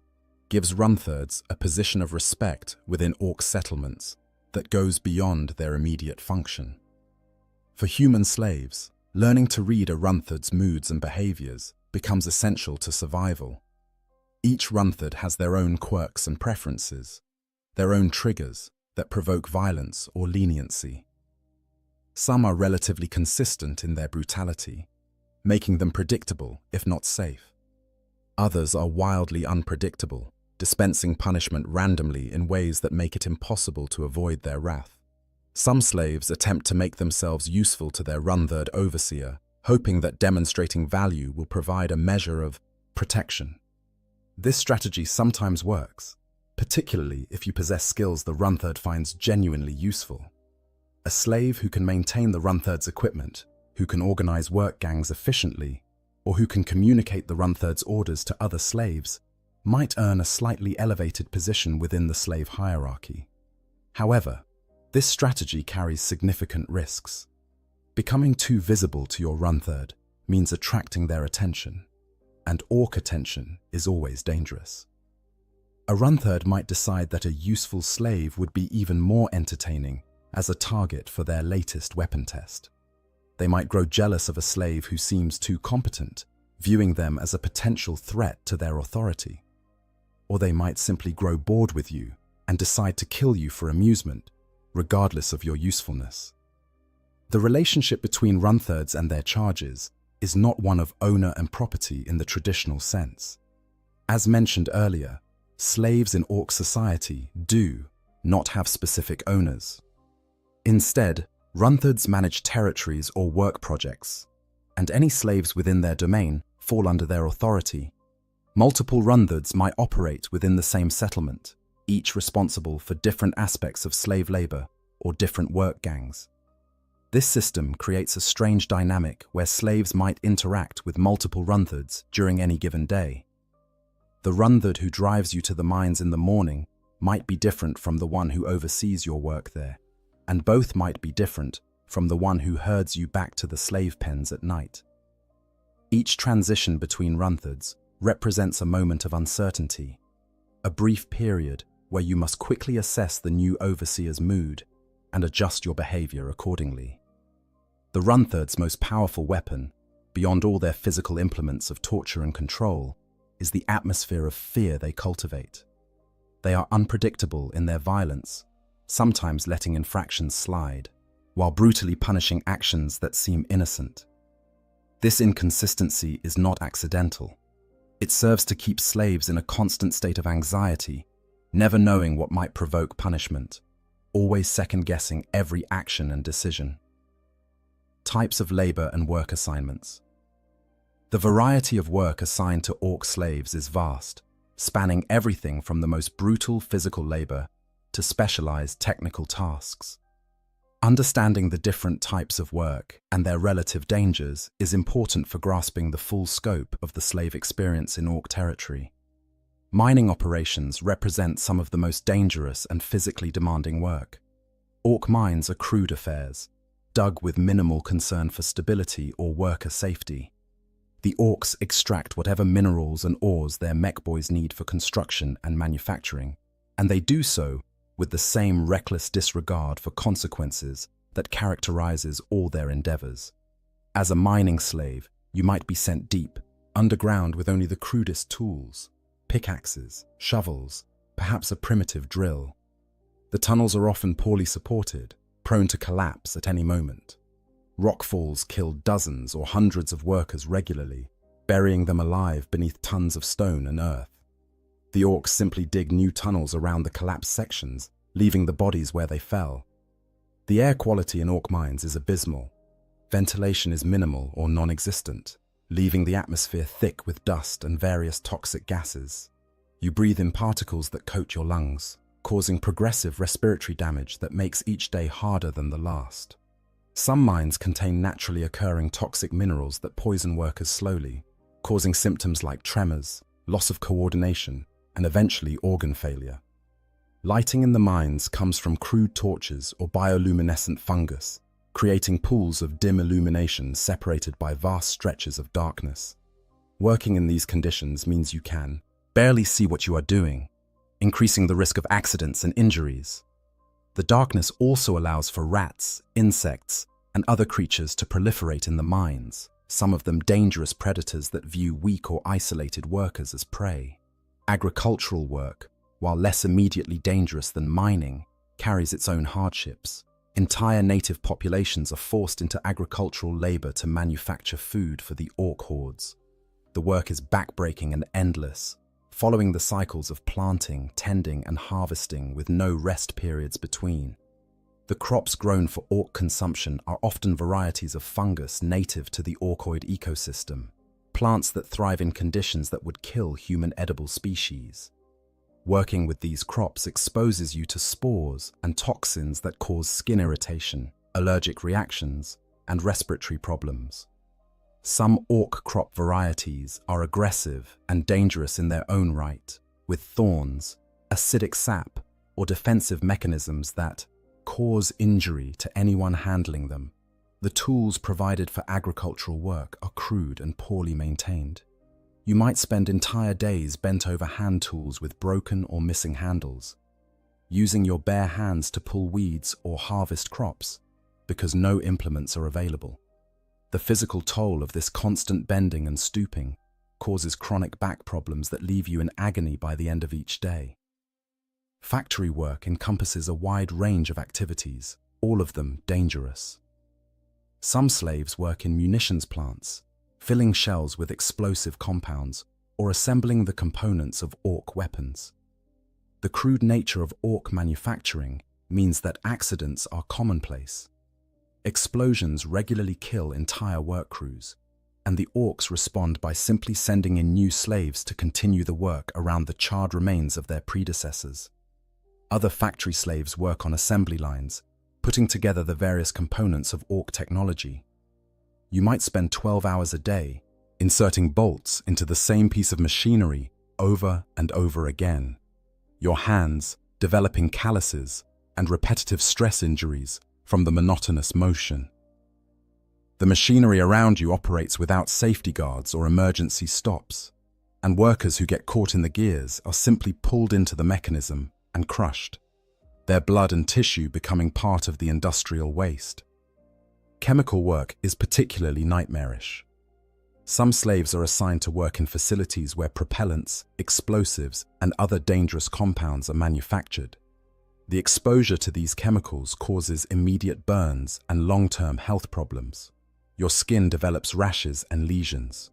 gives Runthurds a position of respect within orc settlements that goes beyond their immediate function. For human slaves, learning to read a Runthurd's moods and behaviors becomes essential to survival. Each Runthurd has their own quirks and preferences, their own triggers that provoke violence or leniency. Some are relatively consistent in their brutality, making them predictable if not safe. Others are wildly unpredictable, dispensing punishment randomly in ways that make it impossible to avoid their wrath. Some slaves attempt to make themselves useful to their Runthurd overseer, hoping that demonstrating value will provide a measure of protection. This strategy sometimes works, particularly if you possess skills the Runthurd finds genuinely useful. A slave who can maintain the Runthurd's equipment, who can organize work gangs efficiently, or who can communicate the Runthurd's orders to other slaves, might earn a slightly elevated position within the slave hierarchy. However, this strategy carries significant risks. Becoming too visible to your Runthurd means attracting their attention, and orc attention is always dangerous. A Runthurd might decide that a useful slave would be even more entertaining as a target for their latest weapon test. They might grow jealous of a slave who seems too competent, viewing them as a potential threat to their authority. Or they might simply grow bored with you and decide to kill you for amusement, regardless of your usefulness. The relationship between Runthurds and their charges is not one of owner and property in the traditional sense. As mentioned earlier, slaves in orc society do not have specific owners. Instead, Runthurds manage territories or work projects, and any slaves within their domain fall under their authority. Multiple Runthurds might operate within the same settlement, each responsible for different aspects of slave labor or different work gangs. This system creates a strange dynamic where slaves might interact with multiple Runthurds during any given day. The Runthurd who drives you to the mines in the morning might be different from the one who oversees your work there, and both might be different from the one who herds you back to the slave pens at night. Each transition between Runthurds represents a moment of uncertainty, a brief period where you must quickly assess the new overseer's mood and adjust your behavior accordingly. The Runthurd's most powerful weapon, beyond all their physical implements of torture and control, is the atmosphere of fear they cultivate. They are unpredictable in their violence, sometimes letting infractions slide, while brutally punishing actions that seem innocent. This inconsistency is not accidental. It serves to keep slaves in a constant state of anxiety, never knowing what might provoke punishment, always second-guessing every action and decision. Types of labor and work assignments. The variety of work assigned to orc slaves is vast, spanning everything from the most brutal physical labor to specialized technical tasks. Understanding the different types of work and their relative dangers is important for grasping the full scope of the slave experience in orc territory. Mining operations represent some of the most dangerous and physically demanding work. Orc mines are crude affairs, dug with minimal concern for stability or worker safety. The orcs extract whatever minerals and ores their mech boys need for construction and manufacturing, and they do so with the same reckless disregard for consequences that characterizes all their endeavors. As a mining slave, you might be sent deep, underground with only the crudest tools, pickaxes, shovels, perhaps a primitive drill. The tunnels are often poorly supported, prone to collapse at any moment. Rockfalls kill dozens or hundreds of workers regularly, burying them alive beneath tons of stone and earth. The orcs simply dig new tunnels around the collapsed sections, leaving the bodies where they fell. The air quality in orc mines is abysmal. Ventilation is minimal or non-existent, leaving the atmosphere thick with dust and various toxic gases. You breathe in particles that coat your lungs, causing progressive respiratory damage that makes each day harder than the last. Some mines contain naturally occurring toxic minerals that poison workers slowly, causing symptoms like tremors, loss of coordination, and eventually organ failure. Lighting in the mines comes from crude torches or bioluminescent fungus, creating pools of dim illumination separated by vast stretches of darkness. Working in these conditions means you can barely see what you are doing, increasing the risk of accidents and injuries. The darkness also allows for rats, insects, and other creatures to proliferate in the mines, some of them dangerous predators that view weak or isolated workers as prey. Agricultural work, while less immediately dangerous than mining, carries its own hardships. Entire native populations are forced into agricultural labor to manufacture food for the orc hordes. The work is backbreaking and endless, following the cycles of planting, tending, and harvesting with no rest periods between. The crops grown for orc consumption are often varieties of fungus native to the orcoid ecosystem, plants that thrive in conditions that would kill human edible species. Working with these crops exposes you to spores and toxins that cause skin irritation, allergic reactions, and respiratory problems. Some orc crop varieties are aggressive and dangerous in their own right, with thorns, acidic sap, or defensive mechanisms that cause injury to anyone handling them. The tools provided for agricultural work are crude and poorly maintained. You might spend entire days bent over hand tools with broken or missing handles, using your bare hands to pull weeds or harvest crops, because no implements are available. The physical toll of this constant bending and stooping causes chronic back problems that leave you in agony by the end of each day. Factory work encompasses a wide range of activities, all of them dangerous. Some slaves work in munitions plants, filling shells with explosive compounds, or assembling the components of orc weapons. The crude nature of orc manufacturing means that accidents are commonplace. Explosions regularly kill entire work crews, and the orcs respond by simply sending in new slaves to continue the work around the charred remains of their predecessors. Other factory slaves work on assembly lines, putting together the various components of orc technology. You might spend 12 hours a day inserting bolts into the same piece of machinery over and over again. Your hands developing calluses and repetitive stress injuries from the monotonous motion. The machinery around you operates without safety guards or emergency stops, and workers who get caught in the gears are simply pulled into the mechanism and crushed, their blood and tissue becoming part of the industrial waste. Chemical work is particularly nightmarish. Some slaves are assigned to work in facilities where propellants, explosives, and other dangerous compounds are manufactured. The exposure to these chemicals causes immediate burns and long-term health problems. Your skin develops rashes and lesions.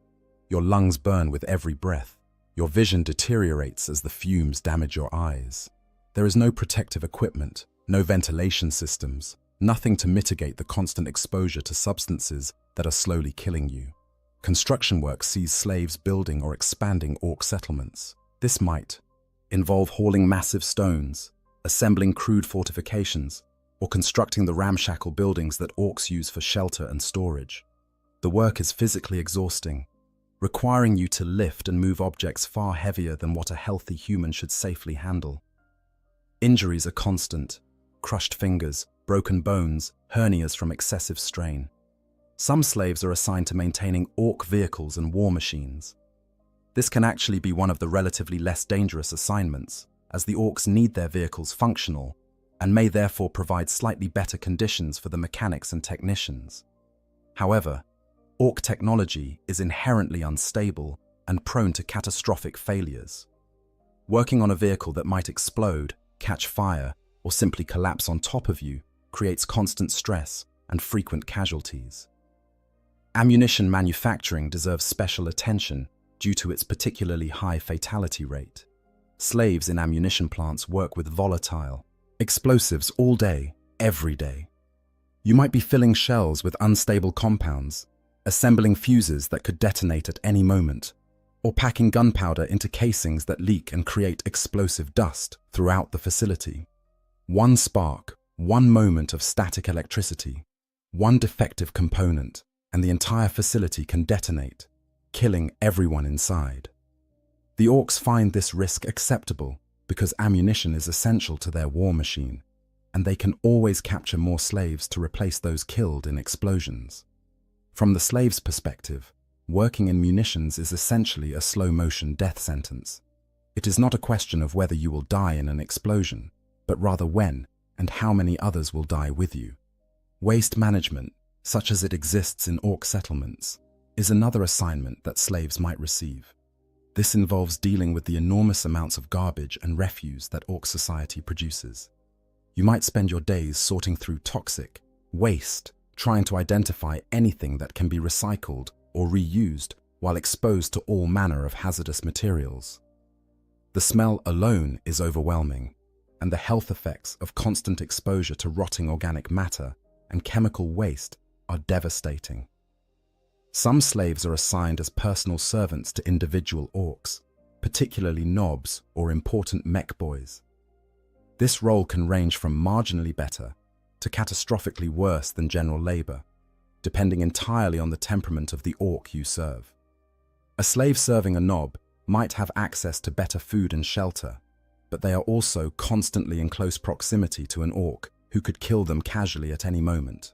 Your lungs burn with every breath. Your vision deteriorates as the fumes damage your eyes. There is no protective equipment, no ventilation systems, nothing to mitigate the constant exposure to substances that are slowly killing you. Construction work sees slaves building or expanding orc settlements. This might involve hauling massive stones, assembling crude fortifications, or constructing the ramshackle buildings that orcs use for shelter and storage. The work is physically exhausting, requiring you to lift and move objects far heavier than what a healthy human should safely handle. Injuries are constant: crushed fingers, broken bones, hernias from excessive strain. Some slaves are assigned to maintaining orc vehicles and war machines. This can actually be one of the relatively less dangerous assignments, as the orcs need their vehicles functional and may therefore provide slightly better conditions for the mechanics and technicians. However, orc technology is inherently unstable and prone to catastrophic failures. Working on a vehicle that might explode, catch fire, or simply collapse on top of you creates constant stress and frequent casualties. Ammunition manufacturing deserves special attention due to its particularly high fatality rate. Slaves in ammunition plants work with volatile explosives all day, every day. You might be filling shells with unstable compounds, assembling fuses that could detonate at any moment, or packing gunpowder into casings that leak and create explosive dust throughout the facility. One spark, one moment of static electricity, one defective component, and the entire facility can detonate. killing everyone inside. The orcs find this risk acceptable because ammunition is essential to their war machine, and they can always capture more slaves to replace those killed in explosions. From the slave's perspective, working in munitions is essentially a slow-motion death sentence. It is not a question of whether you will die in an explosion, but rather when and how many others will die with you. Waste management, such as it exists in orc settlements, is another assignment that slaves might receive. This involves dealing with the enormous amounts of garbage and refuse that orc society produces. You might spend your days sorting through toxic waste, trying to identify anything that can be recycled or reused while exposed to all manner of hazardous materials. The smell alone is overwhelming, and the health effects of constant exposure to rotting organic matter and chemical waste are devastating. Some slaves are assigned as personal servants to individual orcs, particularly knobs or important mech boys. This role can range from marginally better to catastrophically worse than general labor, depending entirely on the temperament of the orc you serve. A slave serving a knob might have access to better food and shelter, but they are also constantly in close proximity to an orc who could kill them casually at any moment.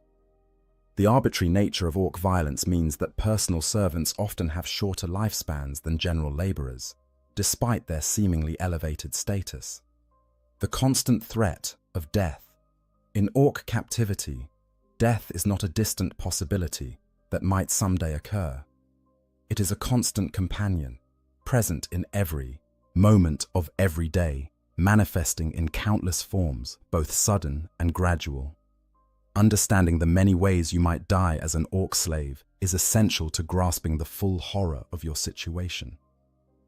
The arbitrary nature of orc violence means that personal servants often have shorter lifespans than general laborers, despite their seemingly elevated status. The constant threat of death. In orc captivity, death is not a distant possibility that might someday occur. It is a constant companion, present in every moment of every day, manifesting in countless forms, both sudden and gradual. Understanding the many ways you might die as an orc slave is essential to grasping the full horror of your situation.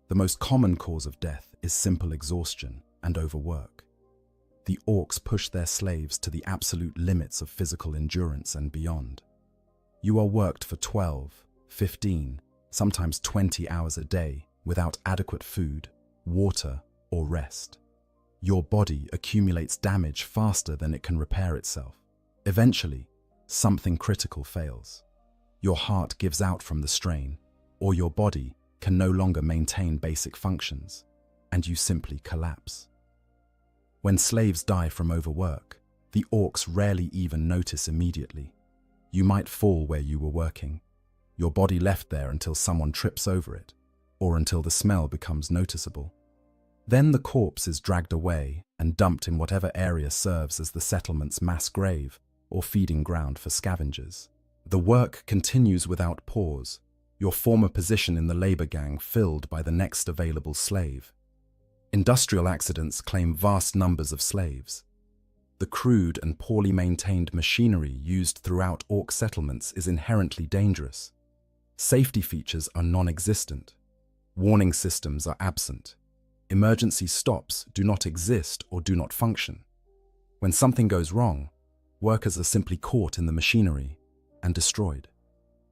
The most common cause of death is simple exhaustion and overwork. The orcs push their slaves to the absolute limits of physical endurance and beyond. You are worked for 12, 15, sometimes 20 hours a day without adequate food, water, or rest. Your body accumulates damage faster than it can repair itself. Eventually, something critical fails. Your heart gives out from the strain, or your body can no longer maintain basic functions, and you simply collapse. When slaves die from overwork, the orcs rarely even notice immediately. You might fall where you were working, your body left there until someone trips over it, or until the smell becomes noticeable. Then the corpse is dragged away and dumped in whatever area serves as the settlement's mass grave or feeding ground for scavengers. The work continues without pause, your former position in the labor gang filled by the next available slave. Industrial accidents claim vast numbers of slaves. The crude and poorly maintained machinery used throughout orc settlements is inherently dangerous. Safety features are non-existent. Warning systems are absent. Emergency stops do not exist or do not function. When something goes wrong, workers are simply caught in the machinery and destroyed.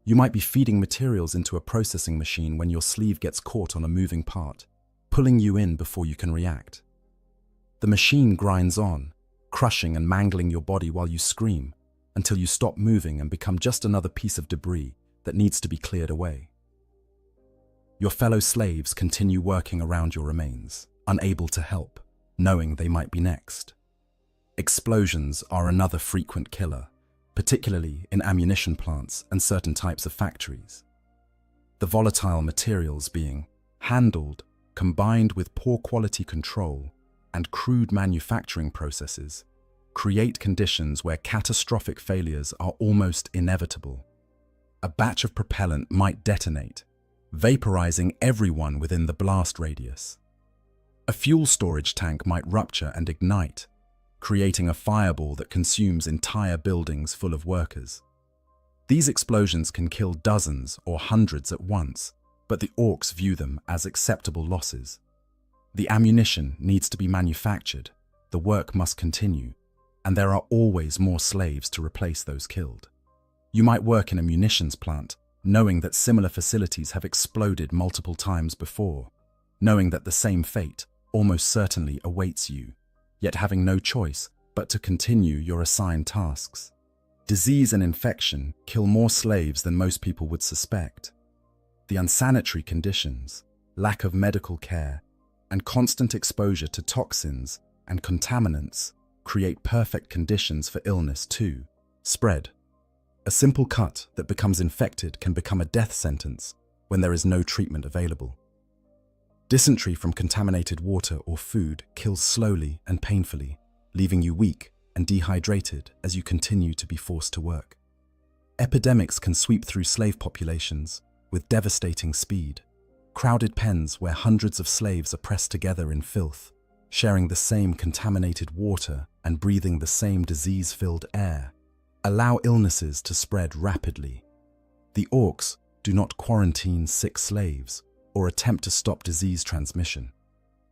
You might be feeding materials into a processing machine when your sleeve gets caught on a moving part, pulling you in before you can react. The machine grinds on, crushing and mangling your body while you scream, until you stop moving and become just another piece of debris that needs to be cleared away. Your fellow slaves continue working around your remains, unable to help, knowing they might be next. Explosions are another frequent killer, particularly in ammunition plants and certain types of factories. The volatile materials being handled, combined with poor quality control and crude manufacturing processes, create conditions where catastrophic failures are almost inevitable. A batch of propellant might detonate, vaporizing everyone within the blast radius. A fuel storage tank might rupture and ignite, creating a fireball that consumes entire buildings full of workers. These explosions can kill dozens or hundreds at once, but the orcs view them as acceptable losses. The ammunition needs to be manufactured, the work must continue, and there are always more slaves to replace those killed. You might work in a munitions plant, knowing that similar facilities have exploded multiple times before, knowing that the same fate almost certainly awaits you, yet having no choice but to continue your assigned tasks. Disease and infection kill more slaves than most people would suspect. The unsanitary conditions, lack of medical care, and constant exposure to toxins and contaminants create perfect conditions for illness to spread. A simple cut that becomes infected can become a death sentence when there is no treatment available. Dysentery from contaminated water or food kills slowly and painfully, leaving you weak and dehydrated as you continue to be forced to work. Epidemics can sweep through slave populations with devastating speed. Crowded pens where hundreds of slaves are pressed together in filth, sharing the same contaminated water and breathing the same disease-filled air, allow illnesses to spread rapidly. The orcs do not quarantine sick slaves or attempt to stop disease transmission.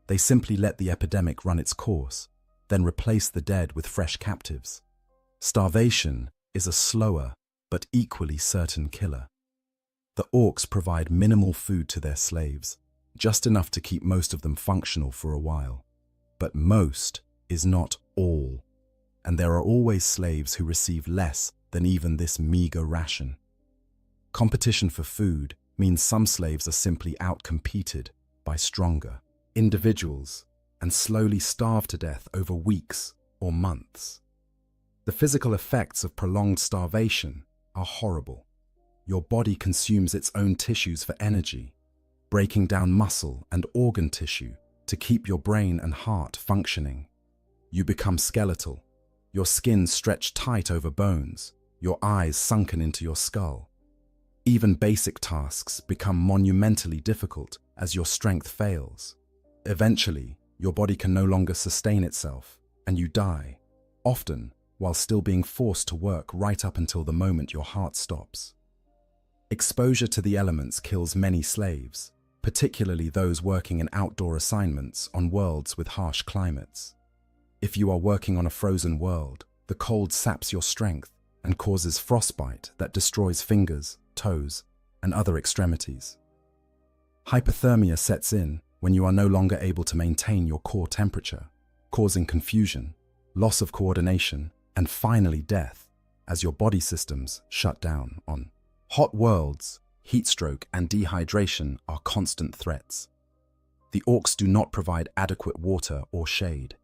They simply let the epidemic run its course, then replace the dead with fresh captives. Starvation is a slower but equally certain killer. The orcs provide minimal food to their slaves, just enough to keep most of them functional for a while. But most is not all, and there are always slaves who receive less than even this meager ration. Competition for food means some slaves are simply outcompeted by stronger individuals and slowly starve to death over weeks or months. The physical effects of prolonged starvation are horrible. Your body consumes its own tissues for energy, breaking down muscle and organ tissue to keep your brain and heart functioning. You become skeletal, your skin stretched tight over bones, your eyes sunken into your skull. Even basic tasks become monumentally difficult as your strength fails. Eventually, your body can no longer sustain itself, and you die, often while still being forced to work right up until the moment your heart stops. Exposure to the elements kills many slaves, particularly those working in outdoor assignments on worlds with harsh climates. If you are working on a frozen world, the cold saps your strength and causes frostbite that destroys fingers, toes, and other extremities. Hypothermia sets in when you are no longer able to maintain your core temperature, causing confusion, loss of coordination, and finally death as your body systems shut down. On hot worlds, heat stroke and dehydration are constant threats. The orcs do not provide adequate water or shade.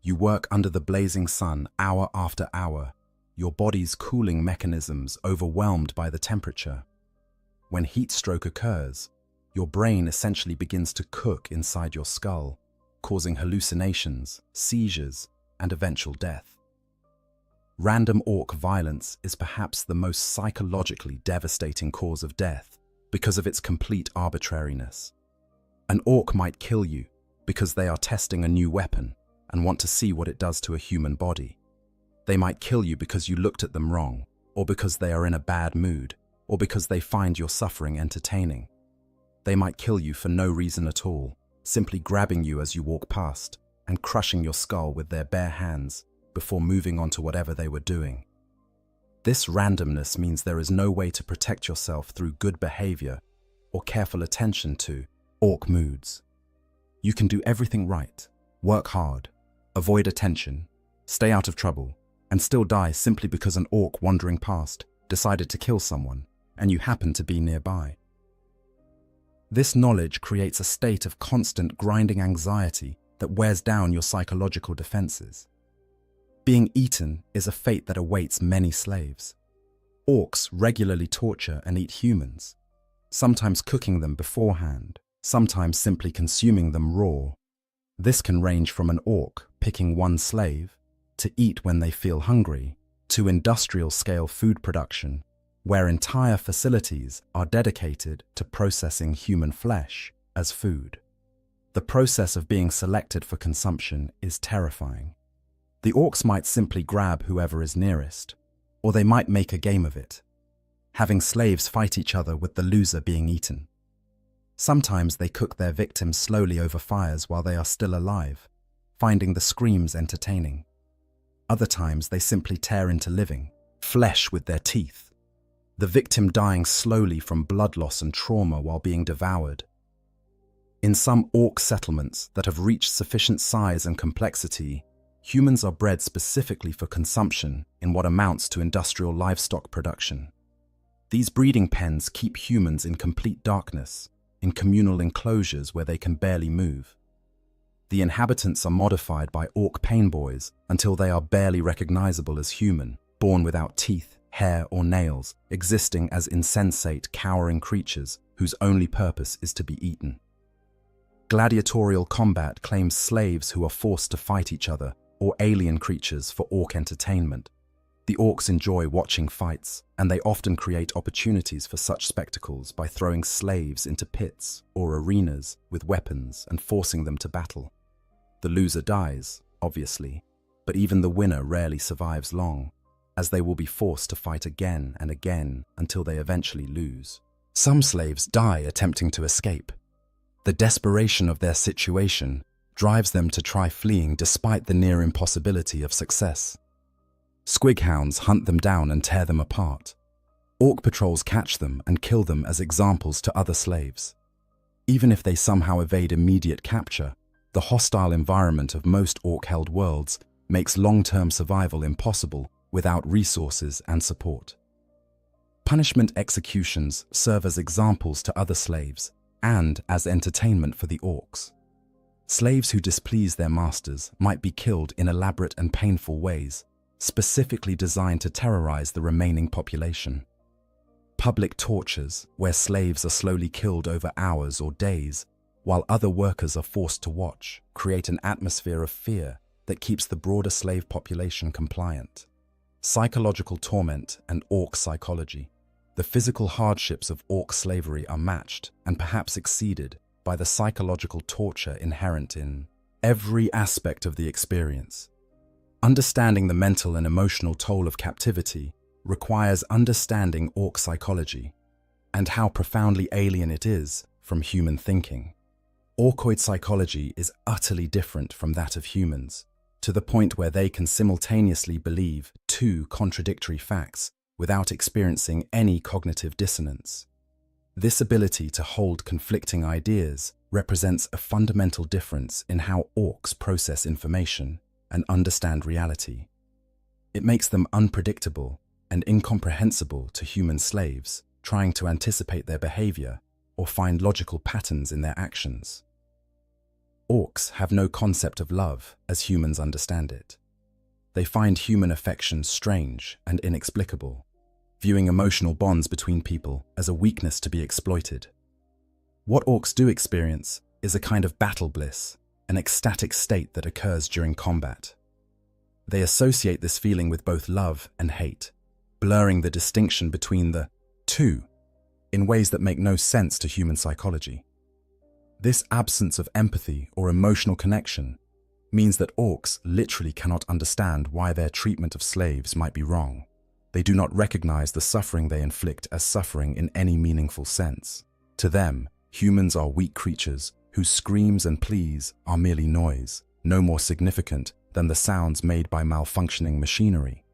You work under the blazing sun hour after hour, your body's cooling mechanisms overwhelmed by the temperature. When heat stroke occurs, your brain essentially begins to cook inside your skull, causing hallucinations, seizures, and eventual death. Random orc violence is perhaps the most psychologically devastating cause of death because of its complete arbitrariness. An orc might kill you because they are testing a new weapon and want to see what it does to a human body. They might kill you because you looked at them wrong, or because they are in a bad mood, or because they find your suffering entertaining. They might kill you for no reason at all, simply grabbing you as you walk past and crushing your skull with their bare hands before moving on to whatever they were doing. This randomness means there is no way to protect yourself through good behavior or careful attention to orc moods. You can do everything right, work hard, avoid attention, stay out of trouble, and still die simply because an orc wandering past decided to kill someone, and you happen to be nearby. This knowledge creates a state of constant grinding anxiety that wears down your psychological defenses. Being eaten is a fate that awaits many slaves. Orcs regularly torture and eat humans, sometimes cooking them beforehand, sometimes simply consuming them raw. This can range from an orc picking one slave to eat when they feel hungry, to industrial-scale food production, where entire facilities are dedicated to processing human flesh as food. The process of being selected for consumption is terrifying. The orcs might simply grab whoever is nearest, or they might make a game of it, having slaves fight each other with the loser being eaten. Sometimes they cook their victims slowly over fires while they are still alive, finding the screams entertaining. Other times they simply tear into living flesh with their teeth, the victim dying slowly from blood loss and trauma while being devoured. In some orc settlements that have reached sufficient size and complexity, humans are bred specifically for consumption in what amounts to industrial livestock production. These breeding pens keep humans in complete darkness, in communal enclosures where they can barely move. The inhabitants are modified by orc pain boys until they are barely recognizable as human, born without teeth, hair, or nails, existing as insensate, cowering creatures whose only purpose is to be eaten. Gladiatorial combat claims slaves who are forced to fight each other or alien creatures for orc entertainment. The orcs enjoy watching fights, and they often create opportunities for such spectacles by throwing slaves into pits or arenas with weapons and forcing them to battle. The loser dies, obviously, but even the winner rarely survives long, as they will be forced to fight again and again until they eventually lose. Some slaves die attempting to escape. The desperation of their situation drives them to try fleeing despite the near impossibility of success. Squighounds hunt them down and tear them apart. Orc patrols catch them and kill them as examples to other slaves. Even if they somehow evade immediate capture, the hostile environment of most orc-held worlds makes long-term survival impossible without resources and support. Punishment executions serve as examples to other slaves and as entertainment for the orcs. Slaves who displease their masters might be killed in elaborate and painful ways, specifically designed to terrorize the remaining population. Public tortures, where slaves are slowly killed over hours or days, while other workers are forced to watch, create an atmosphere of fear that keeps the broader slave population compliant. Psychological torment and orc psychology. The physical hardships of orc slavery are matched, and perhaps exceeded, by the psychological torture inherent in every aspect of the experience. Understanding the mental and emotional toll of captivity requires understanding orc psychology and how profoundly alien it is from human thinking. Orcoid psychology is utterly different from that of humans, to the point where they can simultaneously believe two contradictory facts without experiencing any cognitive dissonance. This ability to hold conflicting ideas represents a fundamental difference in how orcs process information and understand reality. It makes them unpredictable and incomprehensible to human slaves trying to anticipate their behavior or find logical patterns in their actions. Orcs have no concept of love as humans understand it. They find human affection strange and inexplicable, viewing emotional bonds between people as a weakness to be exploited. What orcs do experience is a kind of battle bliss, an ecstatic state that occurs during combat. They associate this feeling with both love and hate, blurring the distinction between the two in ways that make no sense to human psychology. This absence of empathy or emotional connection means that orcs literally cannot understand why their treatment of slaves might be wrong. They do not recognize the suffering they inflict as suffering in any meaningful sense. To them, humans are weak creatures whose screams and pleas are merely noise, no more significant than the sounds made by malfunctioning machinery.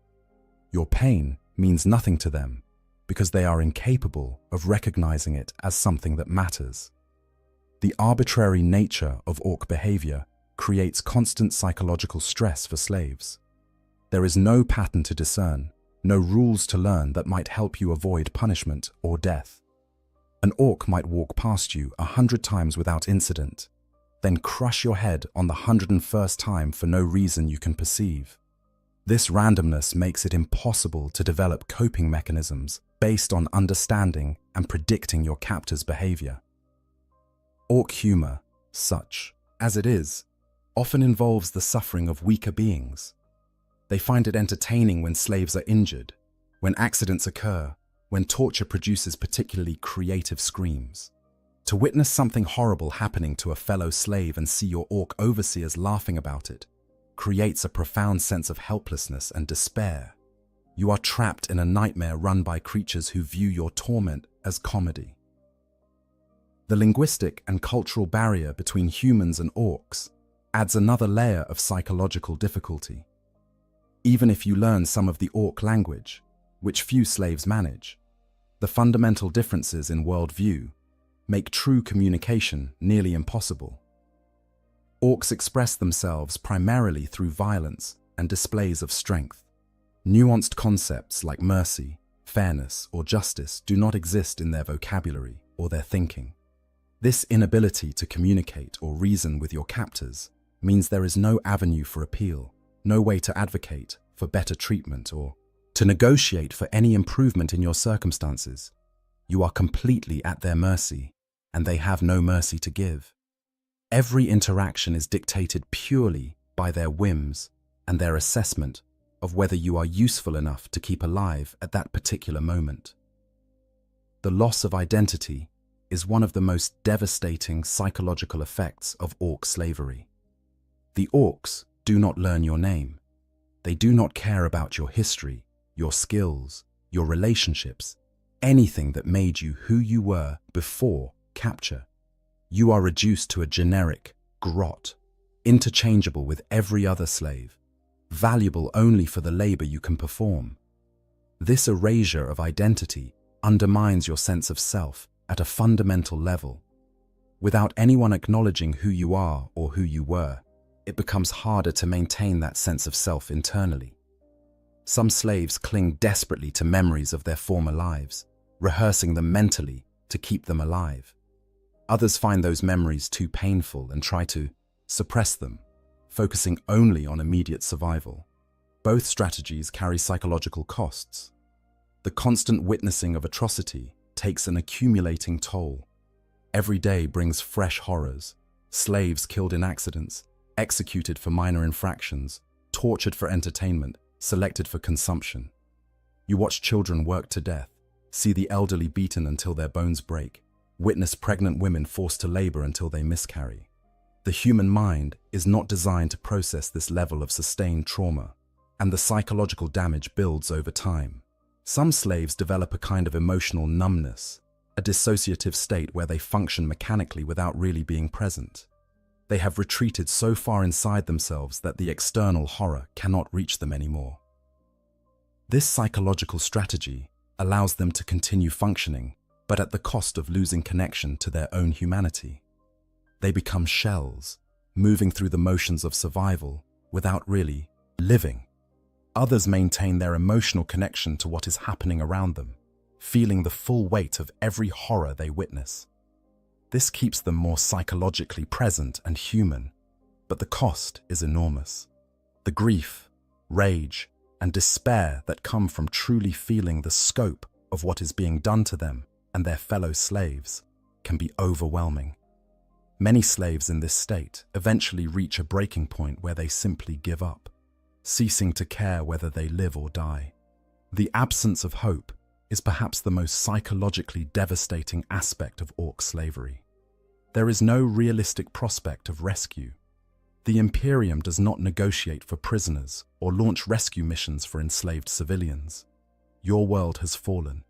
Your pain means nothing to them because they are incapable of recognizing it as something that matters. The arbitrary nature of orc behavior creates constant psychological stress for slaves. There is no pattern to discern, no rules to learn that might help you avoid punishment or death. An orc might walk past you 100 times without incident, then crush your head on the 101st time for no reason you can perceive. This randomness makes it impossible to develop coping mechanisms based on understanding and predicting your captor's behavior. Orc humor, such as it is, often involves the suffering of weaker beings. They find it entertaining when slaves are injured, when accidents occur, when torture produces particularly creative screams. To witness something horrible happening to a fellow slave and see your orc overseers laughing about it creates a profound sense of helplessness and despair. You are trapped in a nightmare run by creatures who view your torment as comedy. The linguistic and cultural barrier between humans and orcs adds another layer of psychological difficulty. Even if you learn some of the orc language, which few slaves manage, the fundamental differences in worldview make true communication nearly impossible. Orcs express themselves primarily through violence and displays of strength. Nuanced concepts like mercy, fairness, or justice do not exist in their vocabulary or their thinking. This inability to communicate or reason with your captors means there is no avenue for appeal, no way to advocate for better treatment or to negotiate for any improvement in your circumstances. You are completely at their mercy, and they have no mercy to give. Every interaction is dictated purely by their whims and their assessment of whether you are useful enough to keep alive at that particular moment. The loss of identity is one of the most devastating psychological effects of orc slavery. The orcs do not learn your name. They do not care about your history, your skills, your relationships, anything that made you who you were before capture. You are reduced to a generic grot, interchangeable with every other slave, valuable only for the labor you can perform. This erasure of identity undermines your sense of self at a fundamental level. Without anyone acknowledging who you are or who you were, it becomes harder to maintain that sense of self internally. Some slaves cling desperately to memories of their former lives, rehearsing them mentally to keep them alive. Others find those memories too painful and try to suppress them, focusing only on immediate survival. Both strategies carry psychological costs. The constant witnessing of atrocity takes an accumulating toll. Every day brings fresh horrors: slaves killed in accidents, executed for minor infractions, tortured for entertainment, selected for consumption. You watch children worked to death, see the elderly beaten until their bones break, witness pregnant women forced to labor until they miscarry. The human mind is not designed to process this level of sustained trauma, and the psychological damage builds over time. Some slaves develop a kind of emotional numbness, a dissociative state where they function mechanically without really being present. They have retreated so far inside themselves that the external horror cannot reach them anymore. This psychological strategy allows them to continue functioning, but at the cost of losing connection to their own humanity. They become shells, moving through the motions of survival without really living. Others maintain their emotional connection to what is happening around them, feeling the full weight of every horror they witness. This keeps them more psychologically present and human, but the cost is enormous. The grief, rage, and despair that come from truly feeling the scope of what is being done to them and their fellow slaves can be overwhelming. Many slaves in this state eventually reach a breaking point where they simply give up, ceasing to care whether they live or die. The absence of hope is perhaps the most psychologically devastating aspect of orc slavery. There is no realistic prospect of rescue. The Imperium does not negotiate for prisoners or launch rescue missions for enslaved civilians. Your world has fallen,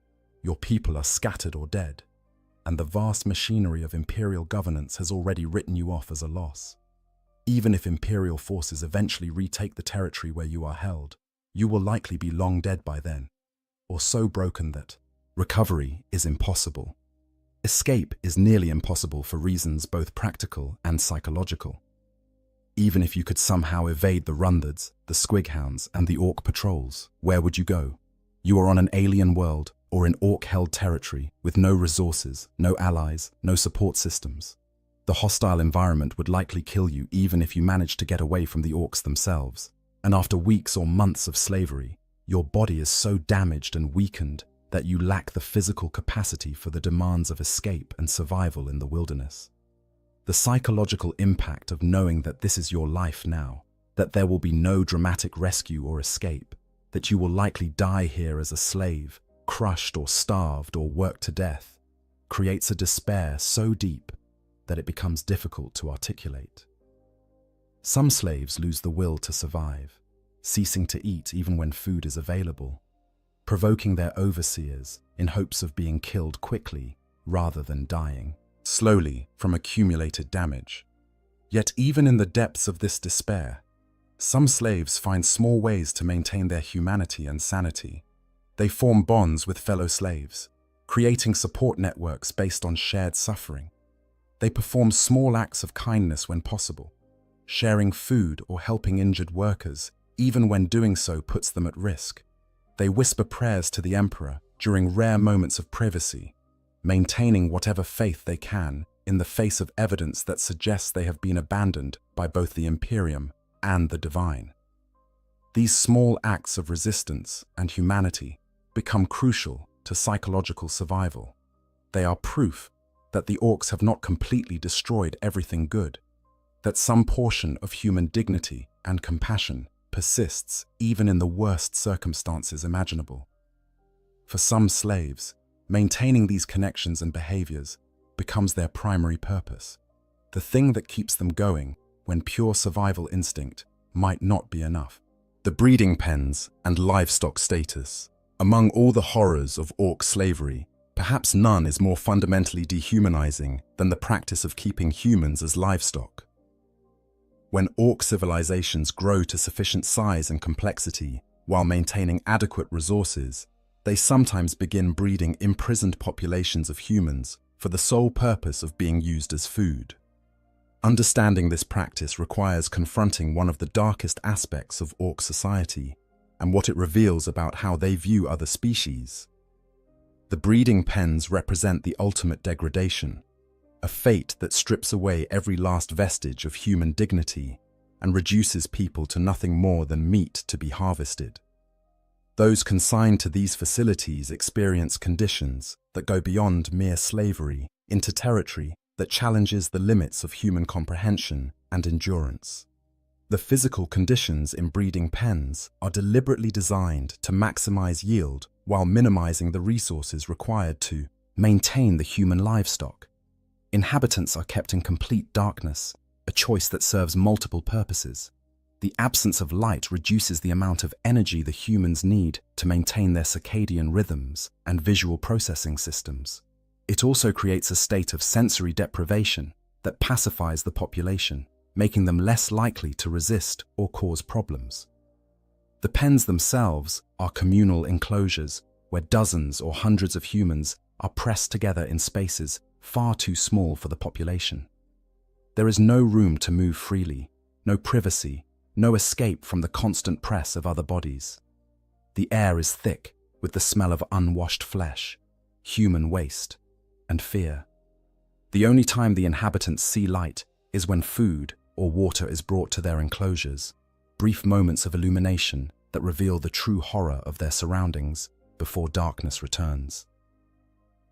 your people are scattered or dead, and the vast machinery of Imperial governance has already written you off as a loss. Even if Imperial forces eventually retake the territory where you are held, you will likely be long dead by then, or so broken that recovery is impossible. Escape is nearly impossible for reasons both practical and psychological. Even if you could somehow evade the Rundhards, the Squighounds, and the Orc patrols, where would you go? You are on an alien world or in Orc-held territory with no resources, no allies, no support systems. The hostile environment would likely kill you even if you managed to get away from the Orcs themselves. And after weeks or months of slavery, your body is so damaged and weakened that you lack the physical capacity for the demands of escape and survival in the wilderness. The psychological impact of knowing that this is your life now, that there will be no dramatic rescue or escape, that you will likely die here as a slave, crushed or starved or worked to death, creates a despair so deep that it becomes difficult to articulate. Some slaves lose the will to survive, ceasing to eat even when food is available, provoking their overseers in hopes of being killed quickly rather than dying slowly from accumulated damage. Yet even in the depths of this despair, some slaves find small ways to maintain their humanity and sanity. They form bonds with fellow slaves, creating support networks based on shared suffering. They perform small acts of kindness when possible, sharing food or helping injured workers, even when doing so puts them at risk. They whisper prayers to the Emperor during rare moments of privacy, maintaining whatever faith they can in the face of evidence that suggests they have been abandoned by both the Imperium and the divine. These small acts of resistance and humanity become crucial to psychological survival. They are proof that the orcs have not completely destroyed everything good, that some portion of human dignity and compassion persists even in the worst circumstances imaginable. For some slaves, maintaining these connections and behaviors becomes their primary purpose, the thing that keeps them going when pure survival instinct might not be enough. The breeding pens and livestock status. Among all the horrors of orc slavery, perhaps none is more fundamentally dehumanizing than the practice of keeping humans as livestock. When orc civilizations grow to sufficient size and complexity while maintaining adequate resources, they sometimes begin breeding imprisoned populations of humans for the sole purpose of being used as food. Understanding this practice requires confronting one of the darkest aspects of orc society and what it reveals about how they view other species. The breeding pens represent the ultimate degradation, a fate that strips away every last vestige of human dignity and reduces people to nothing more than meat to be harvested. Those consigned to these facilities experience conditions that go beyond mere slavery into territory that challenges the limits of human comprehension and endurance. The physical conditions in breeding pens are deliberately designed to maximize yield while minimizing the resources required to maintain the human livestock. Inhabitants are kept in complete darkness, a choice that serves multiple purposes. The absence of light reduces the amount of energy the humans need to maintain their circadian rhythms and visual processing systems. It also creates a state of sensory deprivation that pacifies the population, making them less likely to resist or cause problems. The pens themselves are communal enclosures where dozens or hundreds of humans are pressed together in spaces far too small for the population. There is no room to move freely, no privacy, no escape from the constant press of other bodies. The air is thick with the smell of unwashed flesh, human waste, and fear. The only time the inhabitants see light is when food or water is brought to their enclosures, brief moments of illumination that reveal the true horror of their surroundings before darkness returns.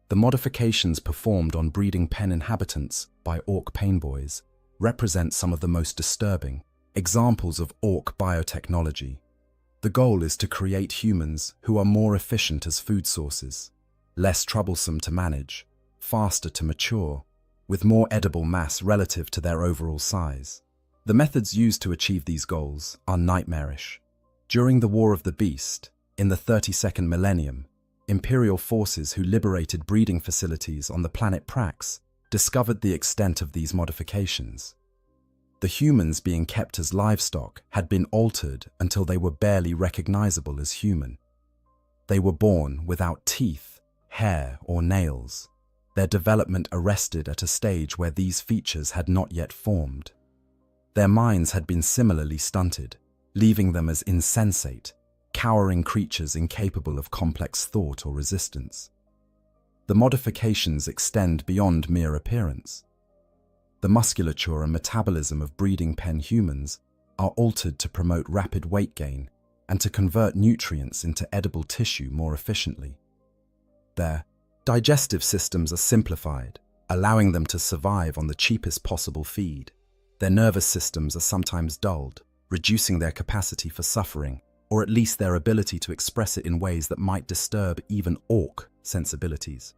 The modifications performed on breeding pen inhabitants by orc painboys represent some of the most disturbing examples of orc biotechnology. The goal is to create humans who are more efficient as food sources, less troublesome to manage, faster to mature, with more edible mass relative to their overall size. The methods used to achieve these goals are nightmarish. During the War of the Beast, in the 32nd millennium, Imperial forces who liberated breeding facilities on the planet Prax discovered the extent of these modifications. The humans being kept as livestock had been altered until they were barely recognizable as human. They were born without teeth, hair, or nails, their development arrested at a stage where these features had not yet formed. Their minds had been similarly stunted, leaving them as insensate, cowering creatures incapable of complex thought or resistance. The modifications extend beyond mere appearance. The musculature and metabolism of breeding pen humans are altered to promote rapid weight gain and to convert nutrients into edible tissue more efficiently. Their digestive systems are simplified, allowing them to survive on the cheapest possible feed. Their nervous systems are sometimes dulled, reducing their capacity for suffering, or at least their ability to express it in ways that might disturb even orc sensibilities.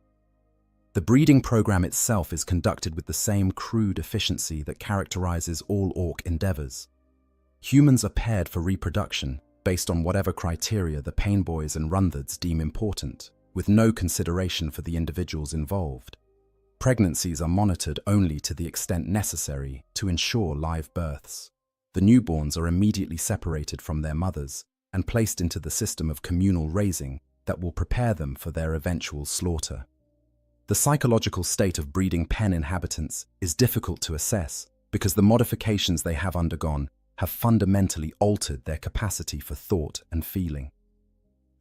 The breeding program itself is conducted with the same crude efficiency that characterizes all orc endeavors. Humans are paired for reproduction based on whatever criteria the painboys and rundhards deem important, with no consideration for the individuals involved. Pregnancies are monitored only to the extent necessary to ensure live births. The newborns are immediately separated from their mothers and placed into the system of communal raising that will prepare them for their eventual slaughter. The psychological state of breeding pen inhabitants is difficult to assess because the modifications they have undergone have fundamentally altered their capacity for thought and feeling.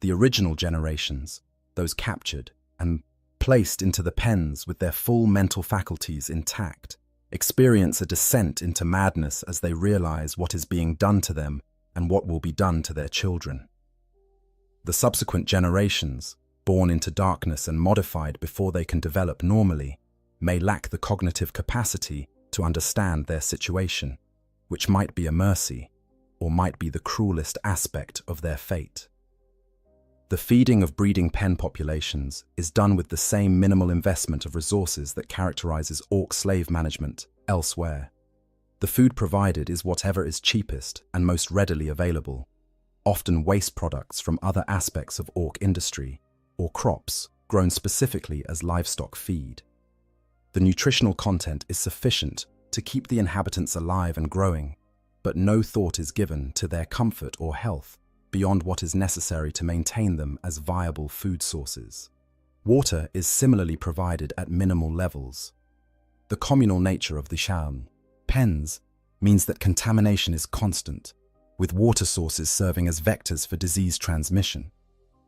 The original generations, those captured and placed into the pens with their full mental faculties intact, experience a descent into madness as they realize what is being done to them and what will be done to their children. The subsequent generations, born into darkness and modified before they can develop normally, may lack the cognitive capacity to understand their situation, which might be a mercy or might be the cruelest aspect of their fate. The feeding of breeding pen populations is done with the same minimal investment of resources that characterizes orc slave management elsewhere. The food provided is whatever is cheapest and most readily available, often waste products from other aspects of orc industry, or crops grown specifically as livestock feed. The nutritional content is sufficient to keep the inhabitants alive and growing, but no thought is given to their comfort or health beyond what is necessary to maintain them as viable food sources. Water is similarly provided at minimal levels. The communal nature of the Shan pens means that contamination is constant, with water sources serving as vectors for disease transmission.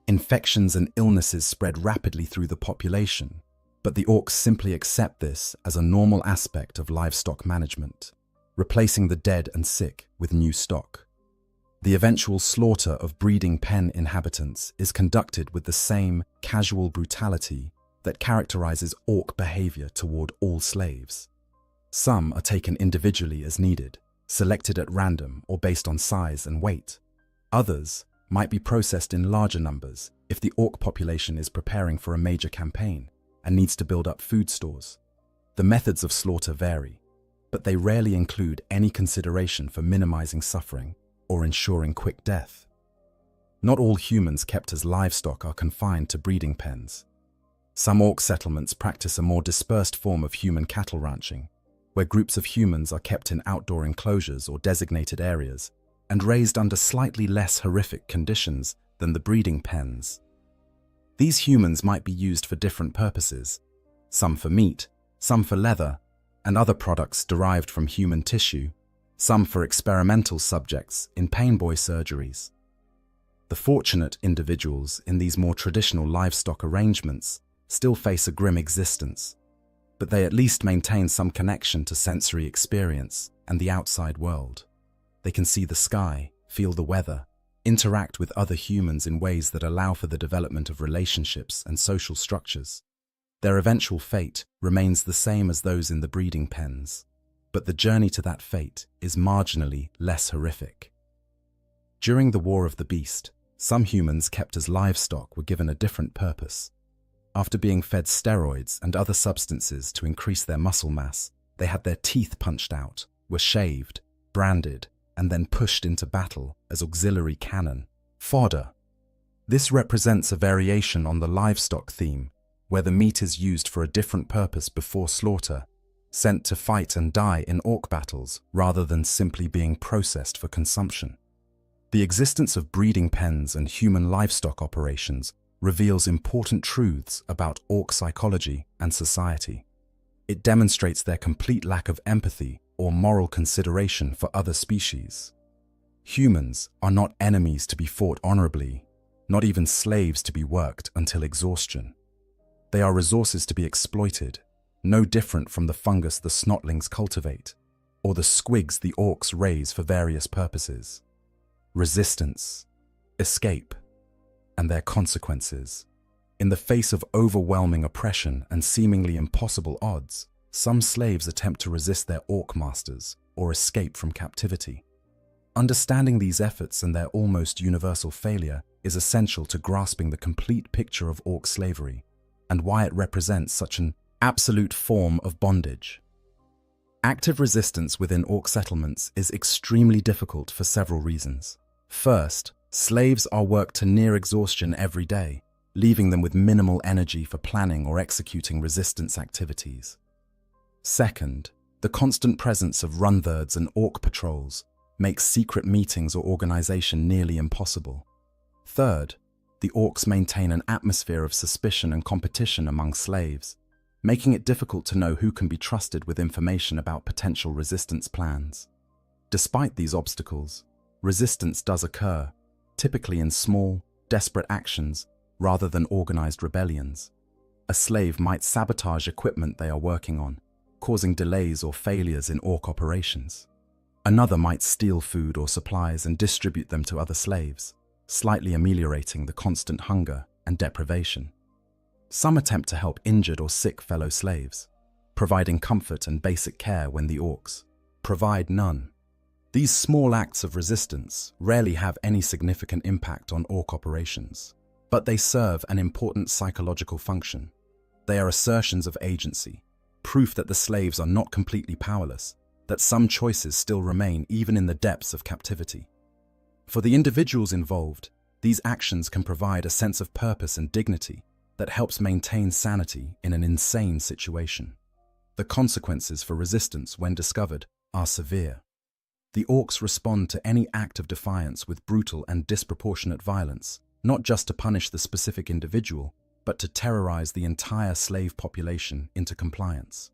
Infections and illnesses spread rapidly through the population, but the orcs simply accept this as a normal aspect of livestock management, replacing the dead and sick with new stock. The eventual slaughter of breeding pen inhabitants is conducted with the same casual brutality that characterizes orc behavior toward all slaves. Some are taken individually as needed, selected at random or based on size and weight. Others might be processed in larger numbers if the orc population is preparing for a major campaign and needs to build up food stores. The methods of slaughter vary, but they rarely include any consideration for minimizing suffering or ensuring quick death. Not all humans kept as livestock are confined to breeding pens. Some orc settlements practice a more dispersed form of human cattle ranching, where groups of humans are kept in outdoor enclosures or designated areas and raised under slightly less horrific conditions than the breeding pens. These humans might be used for different purposes, some for meat, some for leather, and other products derived from human tissue, some for experimental subjects in painboy surgeries. The fortunate individuals in these more traditional livestock arrangements still face a grim existence, but they at least maintain some connection to sensory experience and the outside world. They can see the sky, feel the weather, interact with other humans in ways that allow for the development of relationships and social structures. Their eventual fate remains the same as those in the breeding pens, but the journey to that fate is marginally less horrific. During the War of the Beast, some humans kept as livestock were given a different purpose. After being fed steroids and other substances to increase their muscle mass, they had their teeth punched out, were shaved, branded, and then pushed into battle as auxiliary cannon, fodder. This represents a variation on the livestock theme, where the meat is used for a different purpose before slaughter, sent to fight and die in orc battles rather than simply being processed for consumption. The existence of breeding pens and human livestock operations reveals important truths about orc psychology and society. It demonstrates their complete lack of empathy or moral consideration for other species. Humans are not enemies to be fought honorably, not even slaves to be worked until exhaustion. They are resources to be exploited, no different from the fungus the snotlings cultivate, or the squigs the orcs raise for various purposes. Resistance, escape, and their consequences. In the face of overwhelming oppression and seemingly impossible odds, some slaves attempt to resist their orc masters or escape from captivity. Understanding these efforts and their almost universal failure is essential to grasping the complete picture of orc slavery and why it represents such an absolute form of bondage. Active resistance within orc settlements is extremely difficult for several reasons. First, slaves are worked to near exhaustion every day, leaving them with minimal energy for planning or executing resistance activities. Second, the constant presence of runthirds and orc patrols makes secret meetings or organization nearly impossible. Third, the orcs maintain an atmosphere of suspicion and competition among slaves, making it difficult to know who can be trusted with information about potential resistance plans. Despite these obstacles, resistance does occur, typically in small, desperate actions rather than organized rebellions. A slave might sabotage equipment they are working on, causing delays or failures in orc operations. Another might steal food or supplies and distribute them to other slaves, slightly ameliorating the constant hunger and deprivation. Some attempt to help injured or sick fellow slaves, providing comfort and basic care when the orcs provide none. These small acts of resistance rarely have any significant impact on orc operations, but they serve an important psychological function. They are assertions of agency, proof that the slaves are not completely powerless, that some choices still remain even in the depths of captivity. For the individuals involved, these actions can provide a sense of purpose and dignity that helps maintain sanity in an insane situation. The consequences for resistance, when discovered, are severe. The orcs respond to any act of defiance with brutal and disproportionate violence, not just to punish the specific individual, but to terrorize the entire slave population into compliance.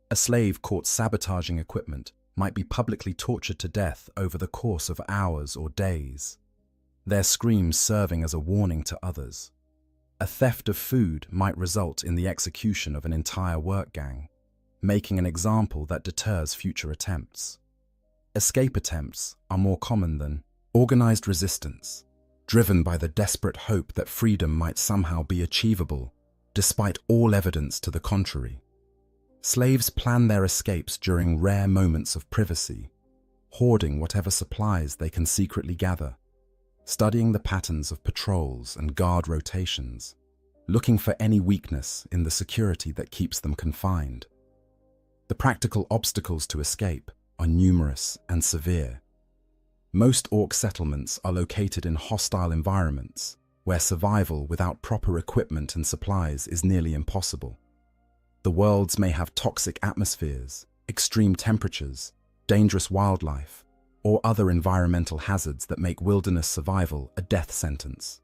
A slave caught sabotaging equipment might be publicly tortured to death over the course of hours or days, their screams serving as a warning to others. A theft of food might result in the execution of an entire work gang, making an example that deters future attempts. Escape attempts are more common than organized resistance, driven by the desperate hope that freedom might somehow be achievable, despite all evidence to the contrary. Slaves plan their escapes during rare moments of privacy, hoarding whatever supplies they can secretly gather, studying the patterns of patrols and guard rotations, looking for any weakness in the security that keeps them confined. The practical obstacles to escape are numerous and severe. Most orc settlements are located in hostile environments, where survival without proper equipment and supplies is nearly impossible. The worlds may have toxic atmospheres, extreme temperatures, dangerous wildlife, or other environmental hazards that make wilderness survival a death sentence.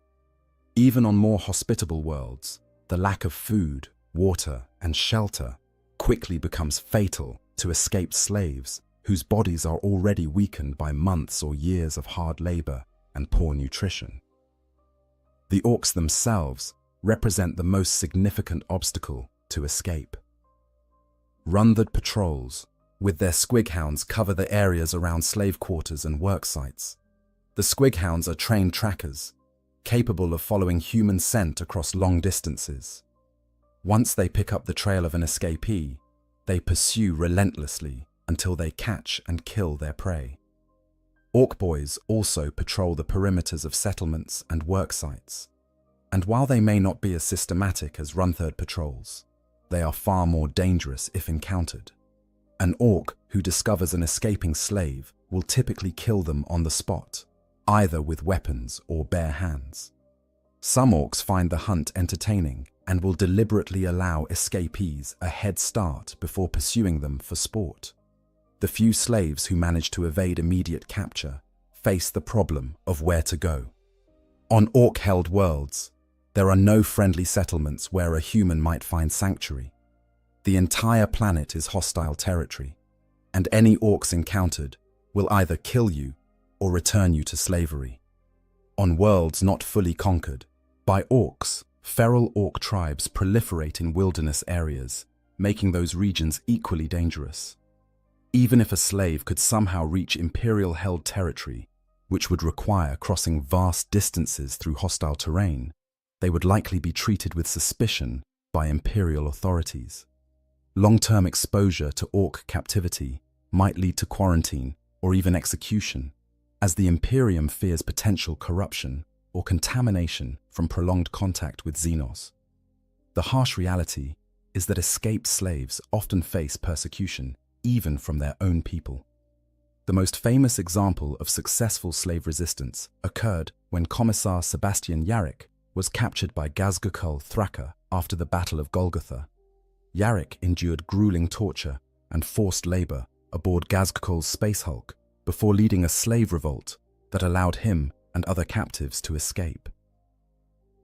Even on more hospitable worlds, the lack of food, water, and shelter quickly becomes fatal to escaped slaves whose bodies are already weakened by months or years of hard labor and poor nutrition. The orcs themselves represent the most significant obstacle to escape. Rundred patrols, with their squighounds, cover the areas around slave quarters and work sites. The squighounds are trained trackers, capable of following human scent across long distances. Once they pick up the trail of an escapee, they pursue relentlessly until they catch and kill their prey. Orc boys also patrol the perimeters of settlements and work sites, and while they may not be as systematic as Rundred patrols, they are far more dangerous if encountered. An orc who discovers an escaping slave will typically kill them on the spot, either with weapons or bare hands. Some orcs find the hunt entertaining and will deliberately allow escapees a head start before pursuing them for sport. The few slaves who manage to evade immediate capture face the problem of where to go. On orc-held worlds, there are no friendly settlements where a human might find sanctuary. The entire planet is hostile territory, and any orcs encountered will either kill you or return you to slavery. On worlds not fully conquered by orcs, feral orc tribes proliferate in wilderness areas, making those regions equally dangerous. Even if a slave could somehow reach Imperial-held territory, which would require crossing vast distances through hostile terrain, they would likely be treated with suspicion by Imperial authorities. Long-term exposure to orc captivity might lead to quarantine or even execution, as the Imperium fears potential corruption or contamination from prolonged contact with Xenos. The harsh reality is that escaped slaves often face persecution, even from their own people. The most famous example of successful slave resistance occurred when Commissar Sebastian Yarrick was captured by Gazgukul Thraka after the Battle of Golgotha. Yarrick endured grueling torture and forced labor aboard Gazgukul's Space Hulk before leading a slave revolt that allowed him and other captives to escape.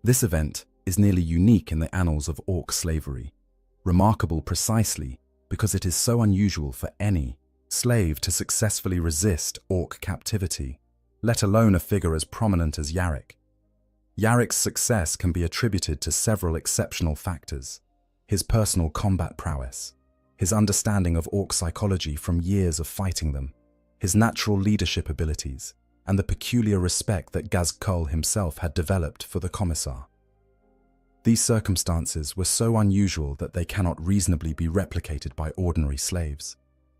This event is nearly unique in the annals of orc slavery, remarkable precisely because it is so unusual for any slave to successfully resist orc captivity, let alone a figure as prominent as Yarrick. Yarrick's success can be attributed to several exceptional factors: his personal combat prowess, his understanding of orc psychology from years of fighting them, his natural leadership abilities, and the peculiar respect that Gazkul himself had developed for the Commissar. These circumstances were so unusual that they cannot reasonably be replicated by ordinary slaves,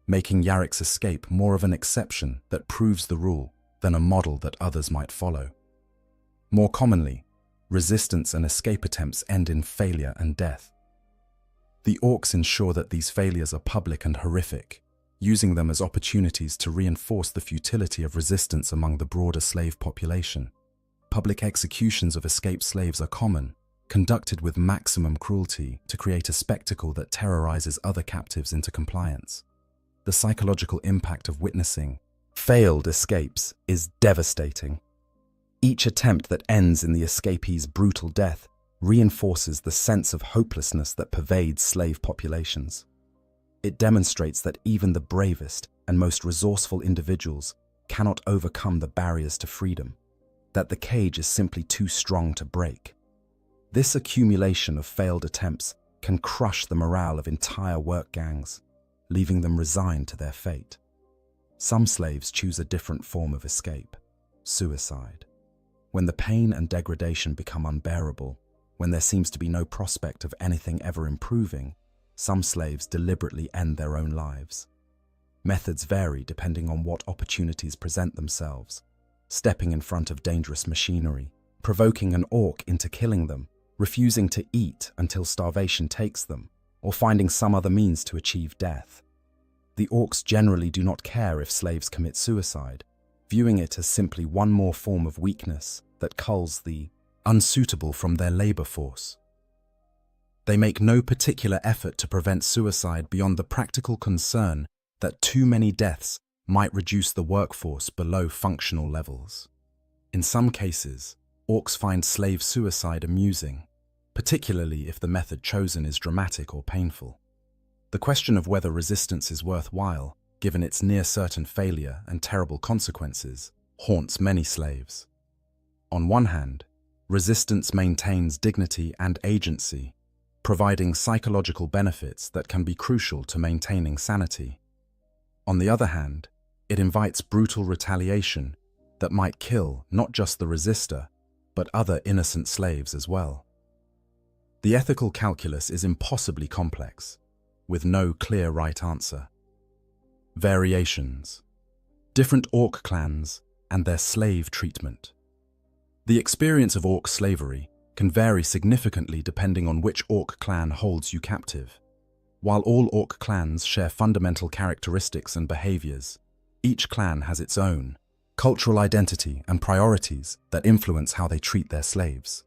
making Yarrick's escape more of an exception that proves the rule than a model that others might follow. More commonly, resistance and escape attempts end in failure and death. The orcs ensure that these failures are public and horrific, using them as opportunities to reinforce the futility of resistance among the broader slave population. Public executions of escaped slaves are common, conducted with maximum cruelty to create a spectacle that terrorizes other captives into compliance. The psychological impact of witnessing failed escapes is devastating. Each attempt that ends in the escapee's brutal death reinforces the sense of hopelessness that pervades slave populations. It demonstrates that even the bravest and most resourceful individuals cannot overcome the barriers to freedom, that the cage is simply too strong to break. This accumulation of failed attempts can crush the morale of entire work gangs, leaving them resigned to their fate. Some slaves choose a different form of escape: suicide. When the pain and degradation become unbearable, when there seems to be no prospect of anything ever improving, some slaves deliberately end their own lives. Methods vary depending on what opportunities present themselves: stepping in front of dangerous machinery, provoking an orc into killing them, refusing to eat until starvation takes them, or finding some other means to achieve death. The orcs generally do not care if slaves commit suicide, viewing it as simply one more form of weakness that culls the unsuitable from their labor force. They make no particular effort to prevent suicide beyond the practical concern that too many deaths might reduce the workforce below functional levels. In some cases, orcs find slave suicide amusing, particularly if the method chosen is dramatic or painful. The question of whether resistance is worthwhile, given its near-certain failure and terrible consequences, haunts many slaves. On one hand, resistance maintains dignity and agency, providing psychological benefits that can be crucial to maintaining sanity. On the other hand, it invites brutal retaliation that might kill not just the resistor, but other innocent slaves as well. The ethical calculus is impossibly complex, with no clear right answer. Variations. Different orc clans and their slave treatment. The experience of orc slavery can vary significantly depending on which orc clan holds you captive. While all orc clans share fundamental characteristics and behaviors, each clan has its own cultural identity and priorities that influence how they treat their slaves.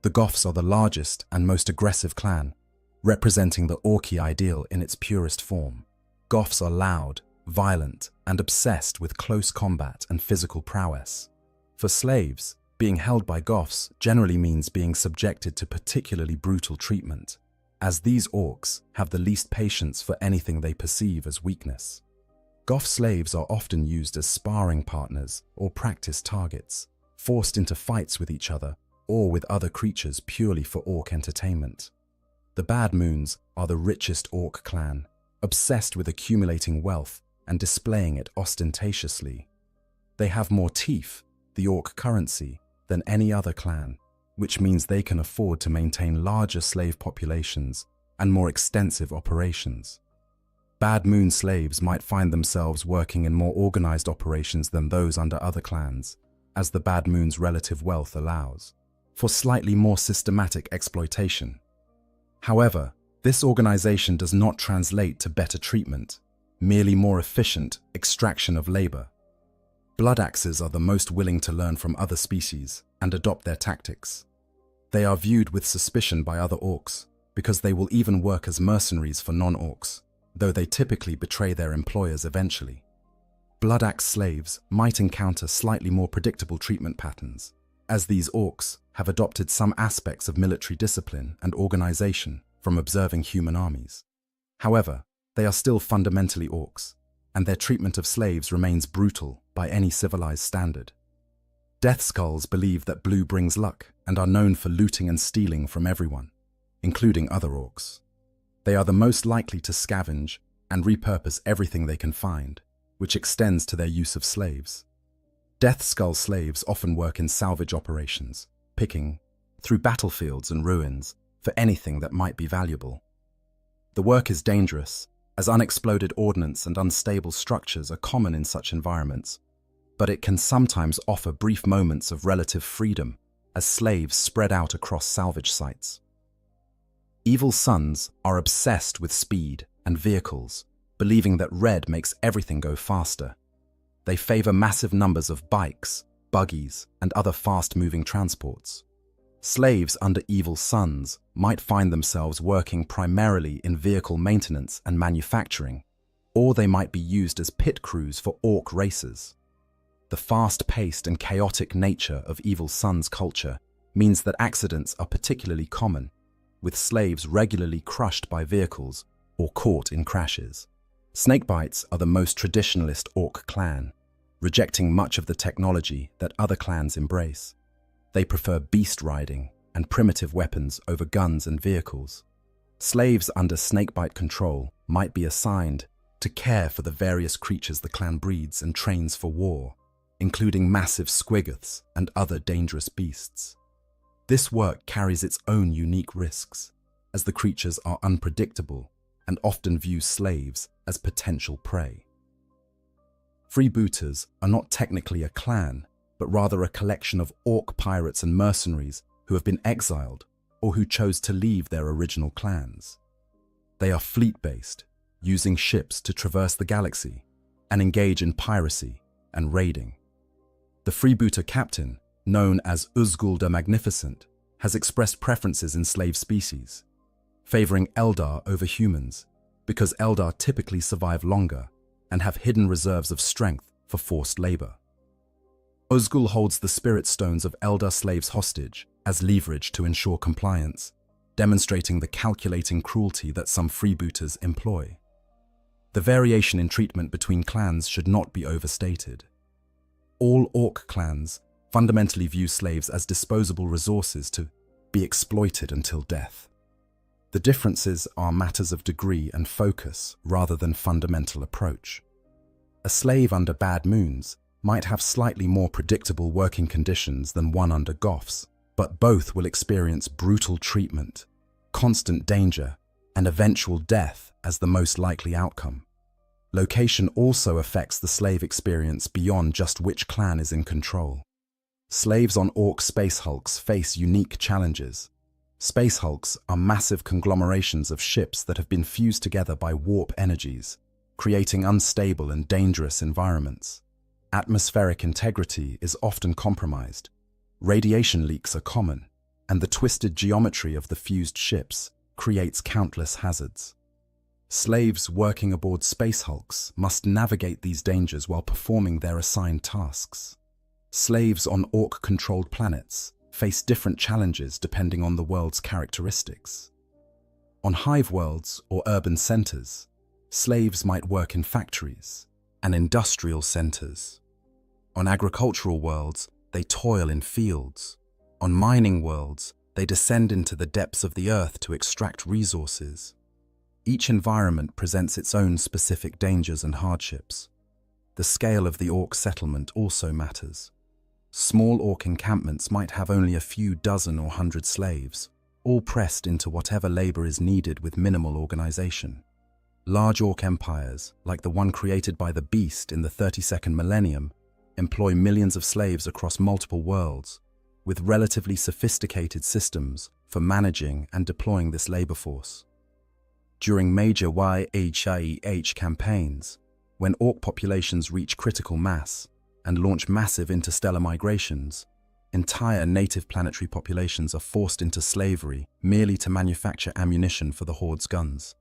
The Goths are the largest and most aggressive clan, representing the Orci ideal in its purest form. Goths are loud, violent, and obsessed with close combat and physical prowess. For slaves, being held by Goths generally means being subjected to particularly brutal treatment, as these orcs have the least patience for anything they perceive as weakness. Goth slaves are often used as sparring partners or practice targets, forced into fights with each other or with other creatures purely for orc entertainment. The Bad Moons are the richest orc clan, obsessed with accumulating wealth and displaying it ostentatiously. They have more teeth, the orc currency, than any other clan, which means they can afford to maintain larger slave populations and more extensive operations. Bad Moon slaves might find themselves working in more organized operations than those under other clans, as the Bad Moon's relative wealth allows, for slightly more systematic exploitation. However, this organization does not translate to better treatment, merely more efficient extraction of labor. Blood axes are the most willing to learn from other species and adopt their tactics. They are viewed with suspicion by other orcs because they will even work as mercenaries for non-orcs, though they typically betray their employers eventually. Blood axe slaves might encounter slightly more predictable treatment patterns, as these orcs have adopted some aspects of military discipline and organization from observing human armies. However, they are still fundamentally orcs, and their treatment of slaves remains brutal by any civilized standard. Death Skulls believe that blue brings luck and are known for looting and stealing from everyone, including other orcs. They are the most likely to scavenge and repurpose everything they can find, which extends to their use of slaves. Death Skull slaves often work in salvage operations, picking through battlefields and ruins for anything that might be valuable. The work is dangerous, as unexploded ordnance and unstable structures are common in such environments, but it can sometimes offer brief moments of relative freedom as slaves spread out across salvage sites. Evil Sons are obsessed with speed and vehicles, believing that red makes everything go faster. They favor massive numbers of bikes, buggies, and other fast-moving transports. Slaves under Evil Sons might find themselves working primarily in vehicle maintenance and manufacturing, or they might be used as pit crews for orc races. The fast-paced and chaotic nature of Evil Sons culture means that accidents are particularly common, with slaves regularly crushed by vehicles or caught in crashes. Snakebites are the most traditionalist orc clan, rejecting much of the technology that other clans embrace. They prefer beast riding and primitive weapons over guns and vehicles. Slaves under Snakebite control might be assigned to care for the various creatures the clan breeds and trains for war, including massive squiggoths and other dangerous beasts. This work carries its own unique risks, as the creatures are unpredictable and often view slaves as potential prey. Freebooters are not technically a clan, but rather a collection of orc pirates and mercenaries who have been exiled or who chose to leave their original clans. They are fleet-based, using ships to traverse the galaxy and engage in piracy and raiding. The freebooter captain, known as Uzgul the Magnificent, has expressed preferences in slave species, favoring Eldar over humans because Eldar typically survive longer and have hidden reserves of strength for forced labor. Uzgul holds the spirit stones of Eldar slaves hostage as leverage to ensure compliance, demonstrating the calculating cruelty that some freebooters employ. The variation in treatment between clans should not be overstated. All orc clans fundamentally view slaves as disposable resources to be exploited until death. The differences are matters of degree and focus rather than fundamental approach. A slave under Bad Moons might have slightly more predictable working conditions than one under Goths, but both will experience brutal treatment, constant danger, and eventual death as the most likely outcome. Location also affects the slave experience beyond just which clan is in control. Slaves on Orc space hulks face unique challenges. Space hulks are massive conglomerations of ships that have been fused together by warp energies, creating unstable and dangerous environments. Atmospheric integrity is often compromised. Radiation leaks are common, and the twisted geometry of the fused ships creates countless hazards. Slaves working aboard space hulks must navigate these dangers while performing their assigned tasks. Slaves on Orc-controlled planets face different challenges depending on the world's characteristics. On hive worlds or urban centers, slaves might work in factories and industrial centers. On agricultural worlds, they toil in fields. On mining worlds, they descend into the depths of the earth to extract resources. Each environment presents its own specific dangers and hardships. The scale of the Orc settlement also matters. Small Orc encampments might have only a few dozen or 100 slaves, all pressed into whatever labor is needed with minimal organization. Large Orc empires, like the one created by the Beast in the 32nd millennium, employ millions of slaves across multiple worlds, with relatively sophisticated systems for managing and deploying this labor force. During major YHIEH campaigns, when Orc populations reach critical mass and launch massive interstellar migrations, entire native planetary populations are forced into slavery merely to manufacture ammunition for the Horde's guns.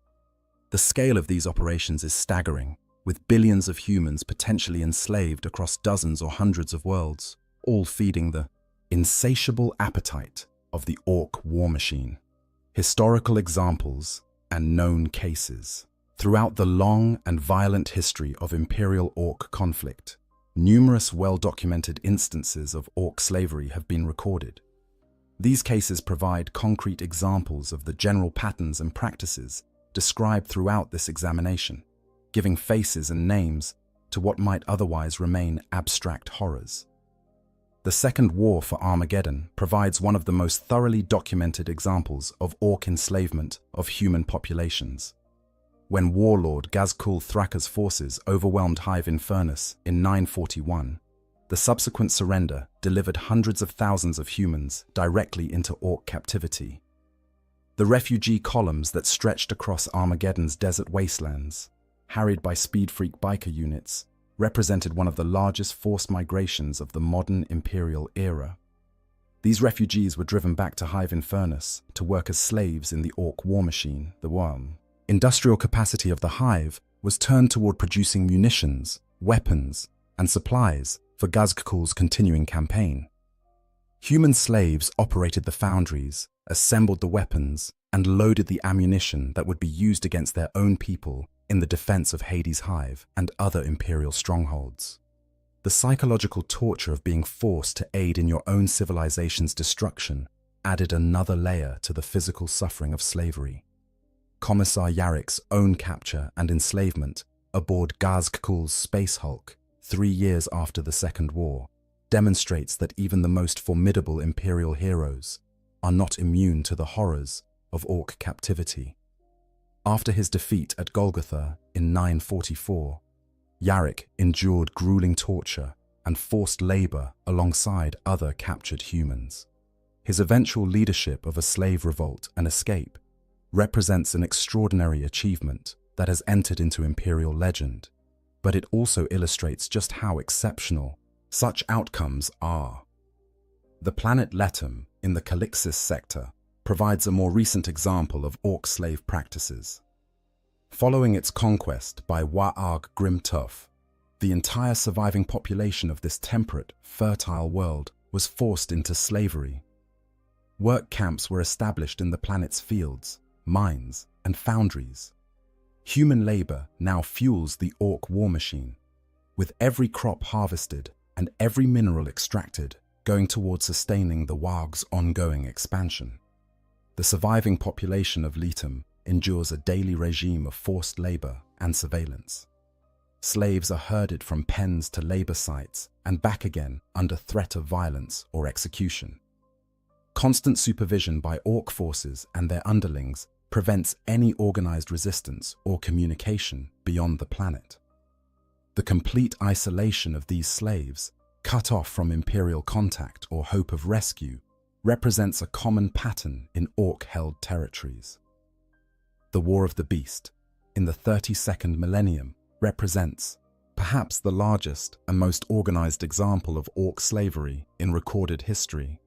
The scale of these operations is staggering, with billions of humans potentially enslaved across dozens or hundreds of worlds, all feeding the insatiable appetite of the Orc war machine. Historical examples and known cases. Throughout the long and violent history of Imperial Orc conflict, Numerous well-documented instances of orc slavery have been recorded. These cases provide concrete examples of the general patterns and practices described throughout this examination, giving faces and names to what might otherwise remain abstract horrors. The Second War for Armageddon provides one of the most thoroughly documented examples of orc enslavement of human populations. When warlord Ghazghkull Thraka's forces overwhelmed Hive Infernus in 941, the subsequent surrender delivered hundreds of thousands of humans directly into orc captivity. The refugee columns that stretched across Armageddon's desert wastelands, harried by Speed Freak biker units, represented one of the largest forced migrations of the modern imperial era. These refugees were driven back to Hive Infernus to work as slaves in the orc war machine, the Worm. Industrial capacity of the Hive was turned toward producing munitions, weapons, and supplies for Ghazghkull's continuing campaign. Human slaves operated the foundries, assembled the weapons, and loaded the ammunition that would be used against their own people in the defense of Hades' Hive and other imperial strongholds. The psychological torture of being forced to aid in your own civilization's destruction added another layer to the physical suffering of slavery. Commissar Yarrick's own capture and enslavement aboard Ghazghkull's Space Hulk 3 years after the Second War demonstrates that even the most formidable imperial heroes are not immune to the horrors of orc captivity. After his defeat at Golgotha in 944, Yarrick endured grueling torture and forced labor alongside other captured humans. His eventual leadership of a slave revolt and escape represents an extraordinary achievement that has entered into imperial legend, but it also illustrates just how exceptional such outcomes are. The planet Letum in the Calixis sector provides a more recent example of orc slave practices. Following its conquest by Wa'arg Grimtuf, the entire surviving population of this temperate, fertile world was forced into slavery. Work camps were established in the planet's fields, mines, and foundries. Human labor now fuels the orc war machine, with every crop harvested and every mineral extracted going towards sustaining the Warg's ongoing expansion. The surviving population of Letum endures a daily regime of forced labor and surveillance. Slaves are herded from pens to labor sites and back again under threat of violence or execution. Constant supervision by orc forces and their underlings prevents any organized resistance or communication beyond the planet. The complete isolation of these slaves, cut off from imperial contact or hope of rescue, represents a common pattern in orc-held territories. The War of the Beast, in the 32nd millennium, represents perhaps the largest and most organized example of orc slavery in recorded history.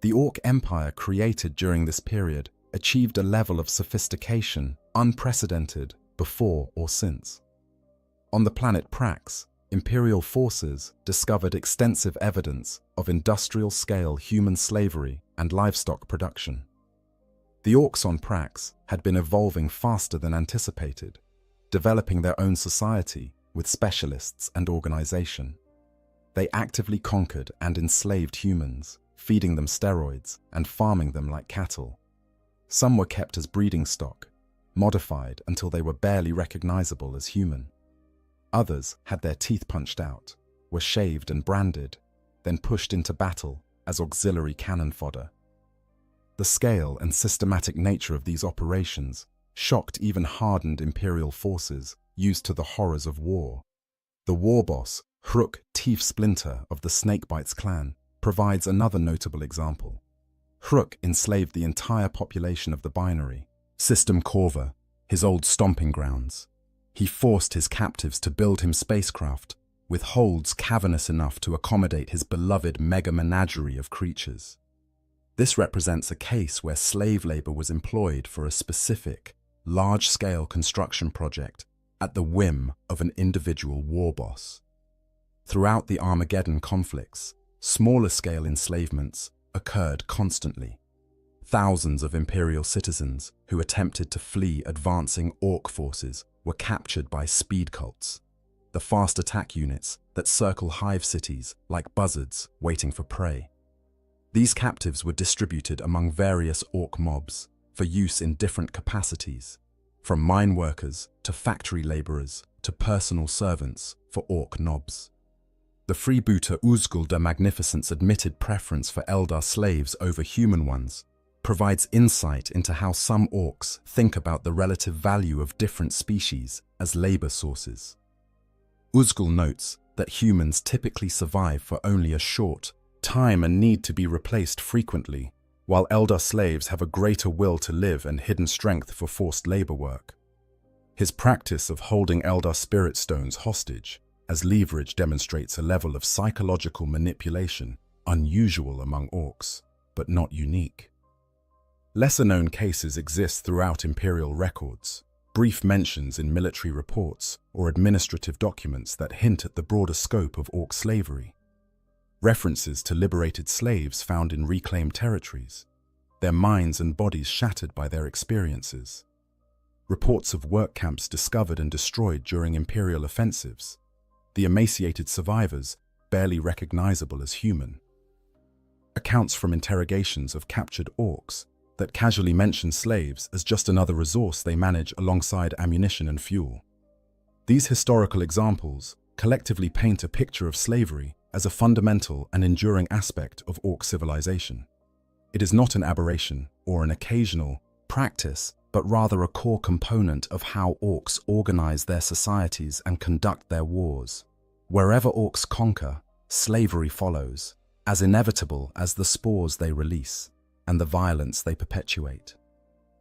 The Orc Empire created during this period achieved a level of sophistication unprecedented before or since. On the planet Prax, imperial forces discovered extensive evidence of industrial-scale human slavery and livestock production. The orcs on Prax had been evolving faster than anticipated, developing their own society with specialists and organization. They actively conquered and enslaved humans, feeding them steroids and farming them like cattle. Some were kept as breeding stock, modified until they were barely recognizable as human. Others had their teeth punched out, were shaved and branded, then pushed into battle as auxiliary cannon fodder. The scale and systematic nature of these operations shocked even hardened imperial forces used to the horrors of war. The war boss, Hruk Teef Splinter of the Snakebites clan, provides another notable example. Hruk enslaved the entire population of the binary, System Corva, his old stomping grounds. He forced his captives to build him spacecraft, with holds cavernous enough to accommodate his beloved mega menagerie of creatures. This represents a case where slave labor was employed for a specific, large-scale construction project at the whim of an individual war boss. Throughout the Armageddon conflicts, smaller-scale enslavements occurred constantly. Thousands of imperial citizens who attempted to flee advancing orc forces were captured by speed cults. the fast attack units that circle hive cities like buzzards waiting for prey. These captives were distributed among various orc mobs for use in different capacities, from mine workers to factory laborers to personal servants for orc nobs. The freebooter Uzgul the Magnificent's admitted preference for Eldar slaves over human ones provides insight into how some orcs think about the relative value of different species as labor sources. Uzgul notes that humans typically survive for only a short time and need to be replaced frequently, while Eldar slaves have a greater will to live and hidden strength for forced labor work. His practice of holding Eldar spirit stones hostage as leverage demonstrates a level of psychological manipulation unusual among orcs, but not unique. Lesser-known cases exist throughout imperial records, brief mentions in military reports or administrative documents that hint at the broader scope of orc slavery. References to liberated slaves found in reclaimed territories, their minds and bodies shattered by their experiences. Reports of work camps discovered and destroyed during imperial offensives, the emaciated survivors barely recognizable as human. Accounts from interrogations of captured orcs that casually mention slaves as just another resource they manage alongside ammunition and fuel. These historical examples collectively paint a picture of slavery as a fundamental and enduring aspect of orc civilization. It is not an aberration or an occasional practice, but rather a core component of how orcs organize their societies and conduct their wars. Wherever orcs conquer, slavery follows, as inevitable as the spores they release and the violence they perpetuate.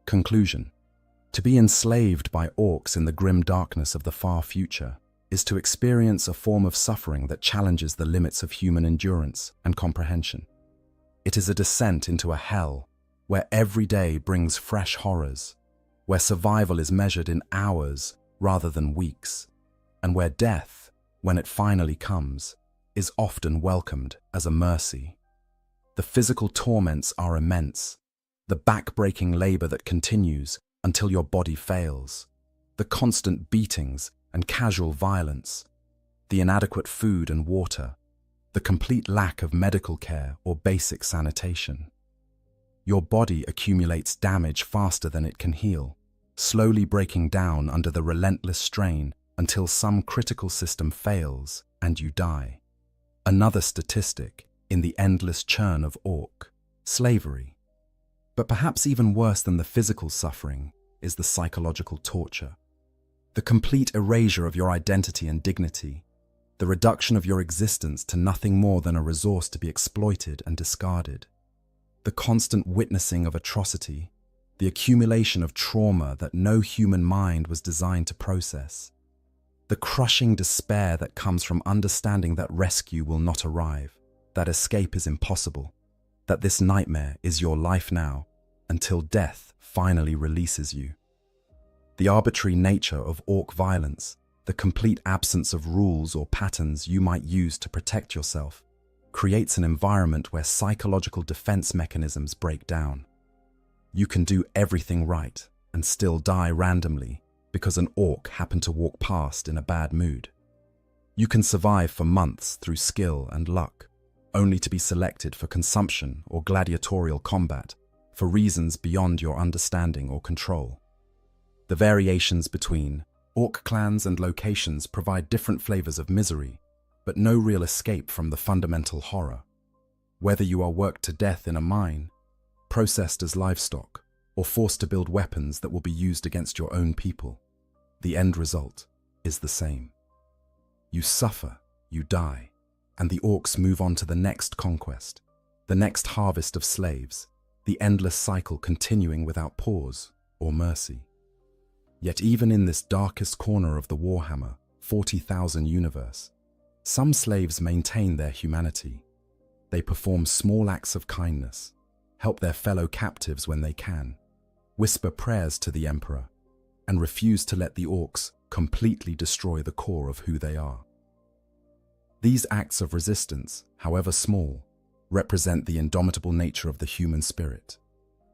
Conclusion: to be enslaved by orcs in the grim darkness of the far future is to experience a form of suffering that challenges the limits of human endurance and comprehension. It is a descent into a hell where every day brings fresh horrors, where survival is measured in hours rather than weeks, and where death, when it finally comes, is often welcomed as a mercy. The physical torments are immense, the back-breaking labor that continues until your body fails, the constant beatings and casual violence, the inadequate food and water, the complete lack of medical care or basic sanitation. Your body accumulates damage faster than it can heal, slowly breaking down under the relentless strain until some critical system fails and you die. Another statistic in the endless churn of orc slavery. But perhaps even worse than the physical suffering is the psychological torture. The complete erasure of your identity and dignity, the reduction of your existence to nothing more than a resource to be exploited and discarded. The constant witnessing of atrocity, the accumulation of trauma that no human mind was designed to process. The crushing despair that comes from understanding that rescue will not arrive, that escape is impossible, that this nightmare is your life now until death finally releases you. The arbitrary nature of orc violence, the complete absence of rules or patterns you might use to protect yourself, creates an environment where psychological defense mechanisms break down. You can do everything right and still die randomly because an orc happened to walk past in a bad mood. You can survive for months through skill and luck, only to be selected for consumption or gladiatorial combat for reasons beyond your understanding or control. The variations between orc clans and locations provide different flavors of misery, but no real escape from the fundamental horror. Whether you are worked to death in a mine, processed as livestock, or forced to build weapons that will be used against your own people, the end result is the same. You suffer, you die, and the orcs move on to the next conquest, the next harvest of slaves, the endless cycle continuing without pause or mercy. Yet even in this darkest corner of the Warhammer 40,000 universe, some slaves maintain their humanity. They perform small acts of kindness, help their fellow captives when they can, whisper prayers to the Emperor, and refuse to let the orcs completely destroy the core of who they are. These acts of resistance, however small, represent the indomitable nature of the human spirit,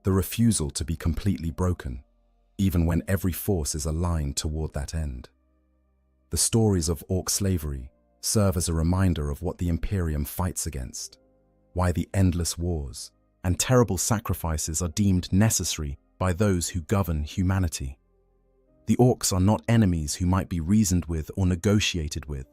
the refusal to be completely broken, even when every force is aligned toward that end. The stories of orc slavery serve as a reminder of what the Imperium fights against, why the endless wars and terrible sacrifices are deemed necessary by those who govern humanity. The orcs are not enemies who might be reasoned with or negotiated with.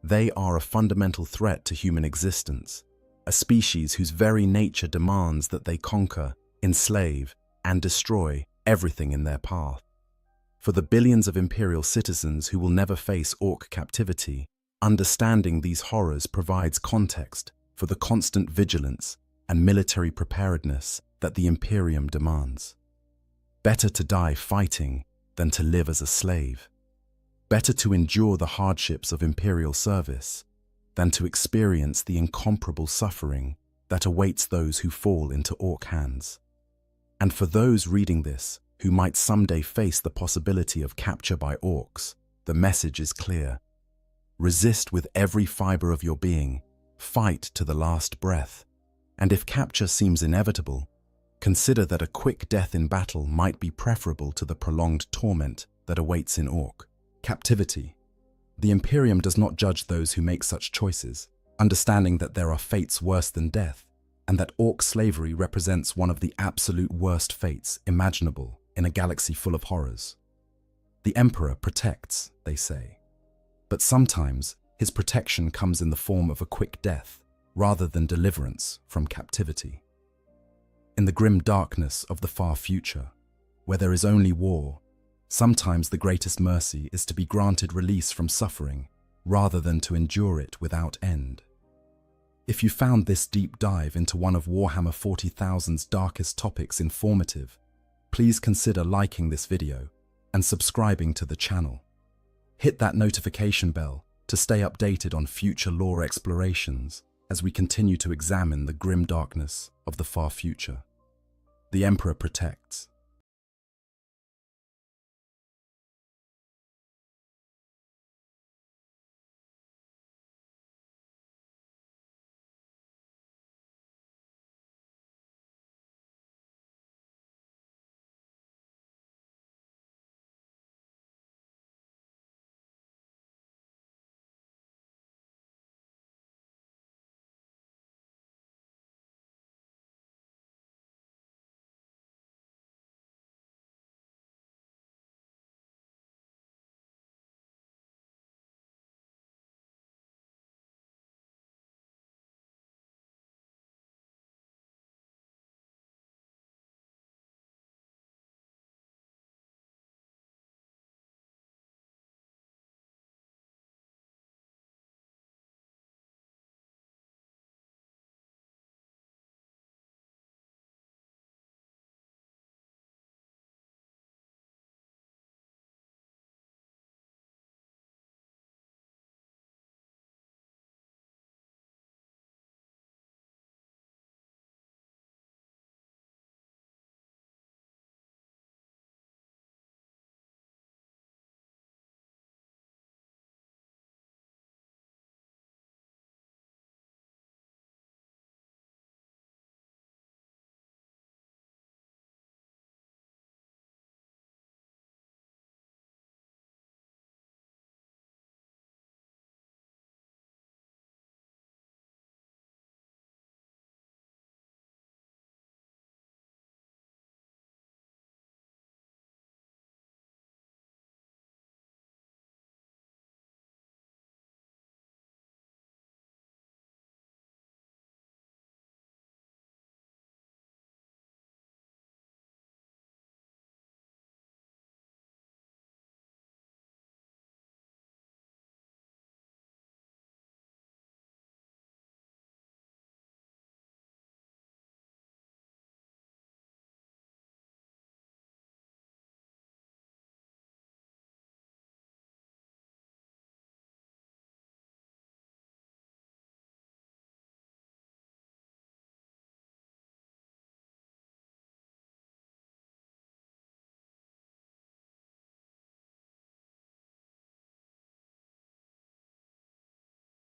They are a fundamental threat to human existence, a species whose very nature demands that they conquer, enslave, and destroy everything in their path. For the billions of Imperial citizens who will never face orc captivity, understanding these horrors provides context for the constant vigilance and military preparedness that the Imperium demands. Better to die fighting than to live as a slave. Better to endure the hardships of Imperial service than to experience the incomparable suffering that awaits those who fall into orc hands. And for those reading this who might someday face the possibility of capture by orcs, the message is clear. Resist with every fiber of your being, fight to the last breath, and if capture seems inevitable, consider that a quick death in battle might be preferable to the prolonged torment that awaits in orc captivity. The Imperium does not judge those who make such choices, understanding that there are fates worse than death, and that orc slavery represents one of the absolute worst fates imaginable in a galaxy full of horrors. The Emperor protects, they say, but sometimes his protection comes in the form of a quick death rather than deliverance from captivity. In the grim darkness of the far future, where there is only war, sometimes the greatest mercy is to be granted release from suffering rather than to endure it without end. If you found this deep dive into one of Warhammer 40,000's darkest topics informative, please consider liking this video and subscribing to the channel. Hit that notification bell to stay updated on future lore explorations as we continue to examine the grim darkness of the far future. The Emperor protects.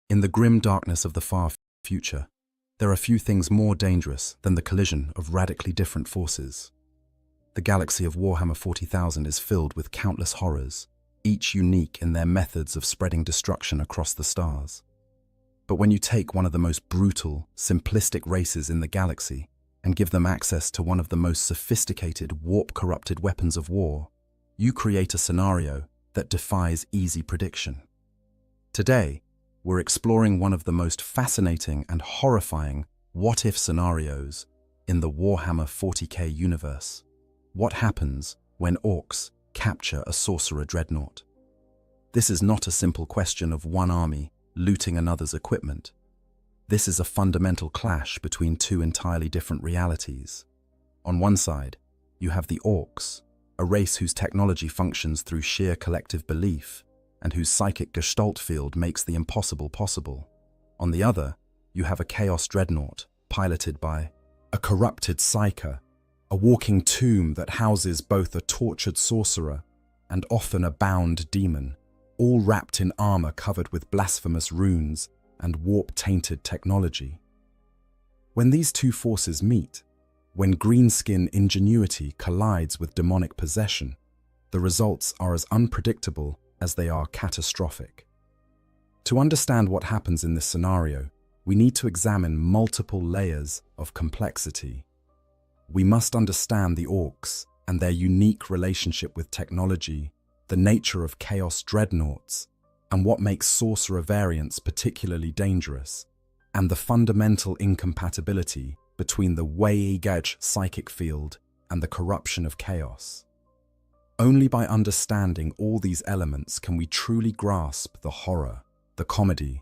In the grim darkness of the far future, there are few things more dangerous than the collision of radically different forces. The galaxy of Warhammer 40,000 is filled with countless horrors, each unique in their methods of spreading destruction across the stars. But when you take one of the most brutal, simplistic races in the galaxy and give them access to one of the most sophisticated, warp-corrupted weapons of war, you create a scenario that defies easy prediction. Today, we're exploring one of the most fascinating and horrifying what-if scenarios in the Warhammer 40k universe. What happens when orcs capture a sorcerer dreadnought? This is not a simple question of one army looting another's equipment. This is a fundamental clash between two entirely different realities. On one side, you have the orcs, a race whose technology functions through sheer collective belief and whose psychic gestalt field makes the impossible possible. On the other, you have a chaos dreadnought piloted by a corrupted psyker, a walking tomb that houses both a tortured sorcerer and often a bound demon, all wrapped in armor covered with blasphemous runes and warp-tainted technology. When these two forces meet, when greenskin ingenuity collides with demonic possession, the results are as unpredictable as they are catastrophic. To understand what happens in this scenario, we need to examine multiple layers of complexity. We must understand the orcs and their unique relationship with technology, the nature of chaos dreadnoughts, and what makes sorcerer variants particularly dangerous, and the fundamental incompatibility between the Weigach psychic field and the corruption of chaos. Only by understanding all these elements can we truly grasp the horror, the comedy,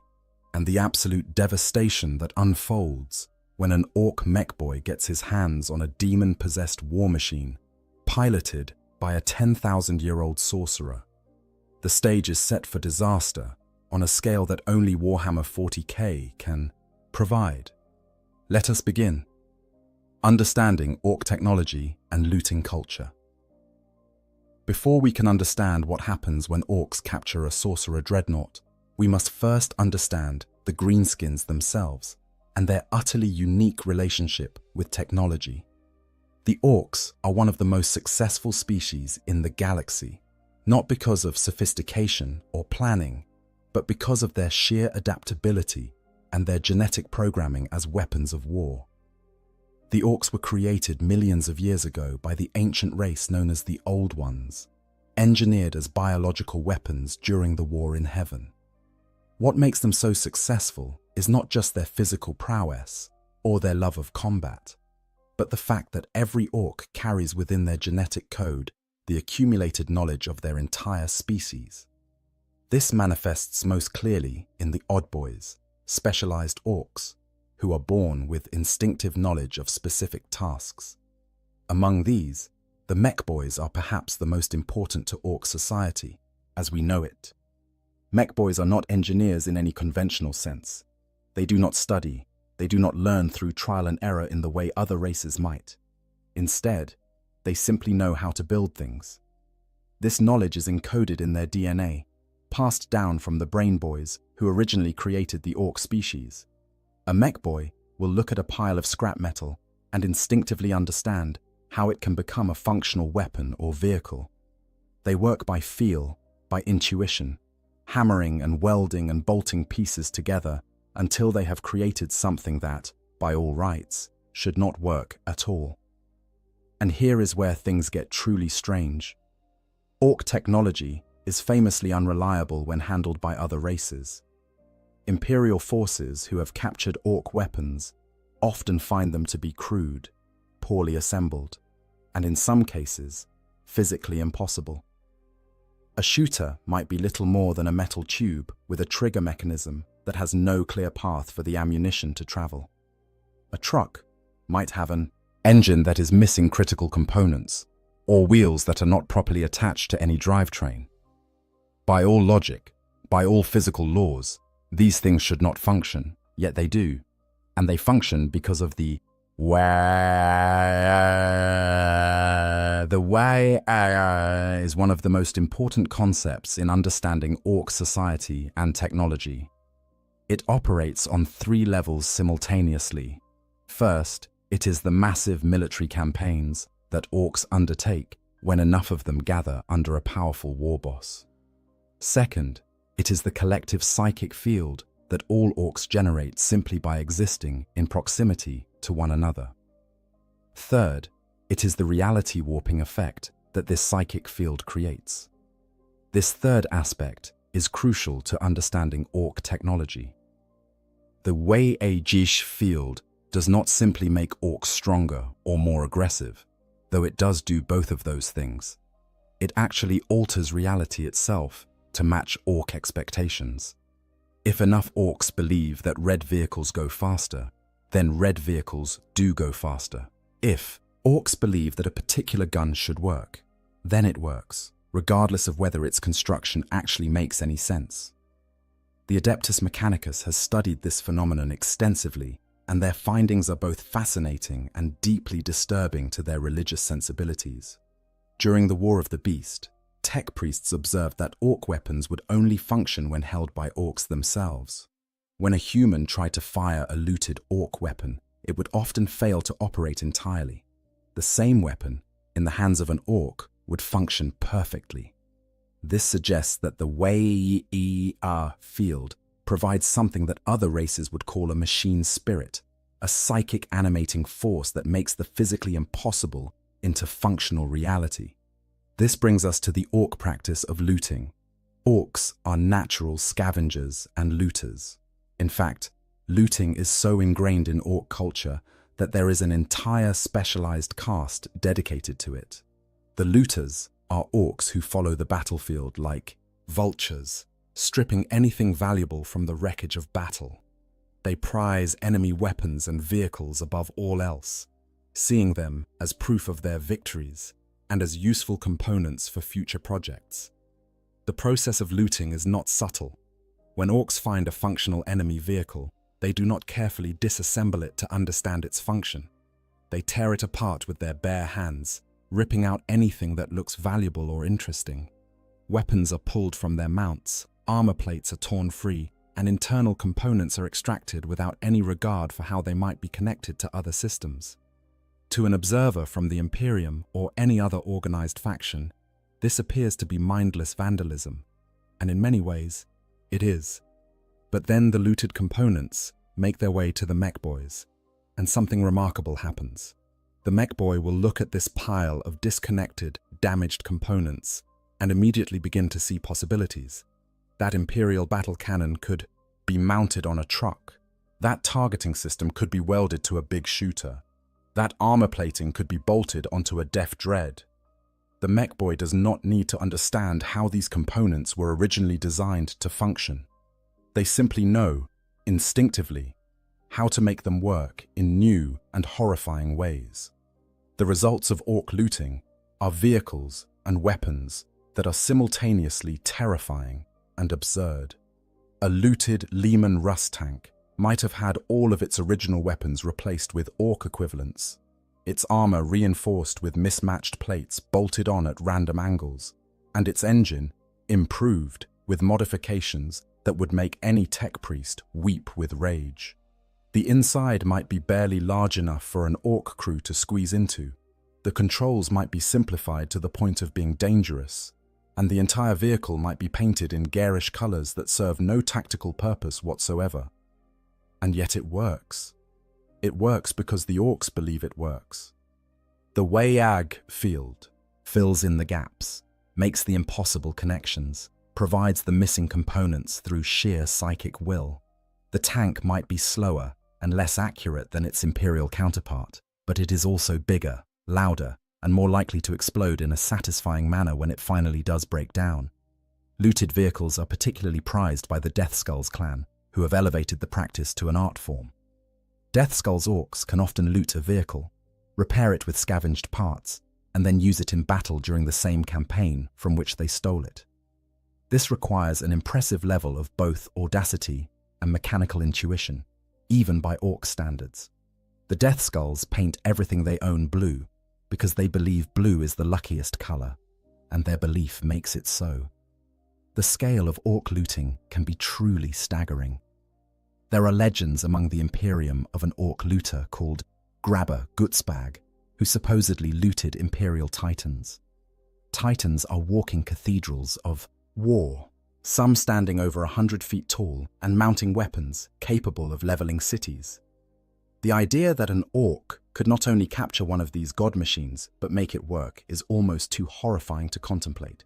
and the absolute devastation that unfolds when an orc mechboy gets his hands on a demon-possessed war machine, piloted by a 10,000-year-old sorcerer. The stage is set for disaster on a scale that only Warhammer 40k can provide. Let us begin. Understanding orc technology and looting culture. Before we can understand what happens when orcs capture a sorcerer dreadnought, we must first understand the greenskins themselves and their utterly unique relationship with technology. The orcs are one of the most successful species in the galaxy, not because of sophistication or planning, but because of their sheer adaptability and their genetic programming as weapons of war. The orcs were created millions of years ago by the ancient race known as the Old Ones, engineered as biological weapons during the war in heaven. What makes them so successful is not just their physical prowess or their love of combat, but the fact that every orc carries within their genetic code the accumulated knowledge of their entire species. This manifests most clearly in the Odd Boys, specialized orcs, who are born with instinctive knowledge of specific tasks. Among these, the mech boys are perhaps the most important to orc society, as we know it. Mech boys are not engineers in any conventional sense. They do not study, they do not learn through trial and error in the way other races might. Instead, they simply know how to build things. This knowledge is encoded in their DNA, passed down from the brain boys who originally created the orc species. A mech boy will look at a pile of scrap metal and instinctively understand how it can become a functional weapon or vehicle. They work by feel, by intuition, hammering and welding and bolting pieces together until they have created something that, by all rights, should not work at all. And here is where things get truly strange. Orc technology is famously unreliable when handled by other races. Imperial forces who have captured orc weapons often find them to be crude, poorly assembled, and in some cases, physically impossible. A shooter might be little more than a metal tube with a trigger mechanism that has no clear path for the ammunition to travel. A truck might have an engine that is missing critical components, or wheels that are not properly attached to any drivetrain. By all logic, by all physical laws, these things should not function, yet they do. And they function because of the way. The way is one of the most important concepts in understanding orc society and technology. It operates on 3 levels simultaneously. First, it is the massive military campaigns that orcs undertake when enough of them gather under a powerful war boss. Second, it is the collective psychic field that all orcs generate simply by existing in proximity to one another. Third, it is the reality warping effect that this psychic field creates. This third aspect is crucial to understanding orc technology. The Wei-Jish field does not simply make orcs stronger or more aggressive, though it does do both of those things. It actually alters reality itself to match orc expectations. If enough orcs believe that red vehicles go faster, then red vehicles do go faster. If orcs believe that a particular gun should work, then it works, regardless of whether its construction actually makes any sense. The Adeptus Mechanicus has studied this phenomenon extensively, and their findings are both fascinating and deeply disturbing to their religious sensibilities. During the War of the Beast, tech priests observed that orc weapons would only function when held by orcs themselves. When a human tried to fire a looted orc weapon, it would often fail to operate entirely. The same weapon, in the hands of an orc, would function perfectly. This suggests that the Wei-Er field provides something that other races would call a machine spirit, a psychic animating force that makes the physically impossible into functional reality. This brings us to the orc practice of looting. Orcs are natural scavengers and looters. In fact, looting is so ingrained in orc culture that there is an entire specialized caste dedicated to it. The looters are orcs who follow the battlefield like vultures, stripping anything valuable from the wreckage of battle. They prize enemy weapons and vehicles above all else, seeing them as proof of their victories and as useful components for future projects. The process of looting is not subtle. When orcs find a functional enemy vehicle, they do not carefully disassemble it to understand its function. They tear it apart with their bare hands, ripping out anything that looks valuable or interesting. Weapons are pulled from their mounts, armor plates are torn free, and internal components are extracted without any regard for how they might be connected to other systems. To an observer from the Imperium or any other organized faction, this appears to be mindless vandalism, and in many ways, it is. But then the looted components make their way to the mech boys, and something remarkable happens. The mech boy will look at this pile of disconnected, damaged components and immediately begin to see possibilities. That Imperial battle cannon could be mounted on a truck. That targeting system could be welded to a big shooter. That armor plating could be bolted onto a def dread. The mech boy does not need to understand how these components were originally designed to function. They simply know, instinctively, how to make them work in new and horrifying ways. The results of orc looting are vehicles and weapons that are simultaneously terrifying and absurd. A looted Lehman Russ tank might have had all of its original weapons replaced with orc equivalents, its armor reinforced with mismatched plates bolted on at random angles, and its engine improved with modifications that would make any tech priest weep with rage. The inside might be barely large enough for an orc crew to squeeze into. The controls might be simplified to the point of being dangerous, and the entire vehicle might be painted in garish colors that serve no tactical purpose whatsoever. And yet it works. It works because the orcs believe it works. The Wei-Ag field fills in the gaps, makes the impossible connections, provides the missing components through sheer psychic will. The tank might be slower and less accurate than its Imperial counterpart, but it is also bigger, louder, and more likely to explode in a satisfying manner when it finally does break down. Looted vehicles are particularly prized by the Death Skulls clan, who have elevated the practice to an art form. Death Skulls orcs can often loot a vehicle, repair it with scavenged parts, and then use it in battle during the same campaign from which they stole it. This requires an impressive level of both audacity and mechanical intuition, even by orc standards. The Death Skulls paint everything they own blue because they believe blue is the luckiest color, and their belief makes it so. The scale of orc looting can be truly staggering. There are legends among the Imperium of an orc looter called Grabber Gutzbag, who supposedly looted Imperial titans. Titans are walking cathedrals of war, some standing over 100 feet tall and mounting weapons capable of leveling cities. The idea that an orc could not only capture one of these god machines but make it work is almost too horrifying to contemplate.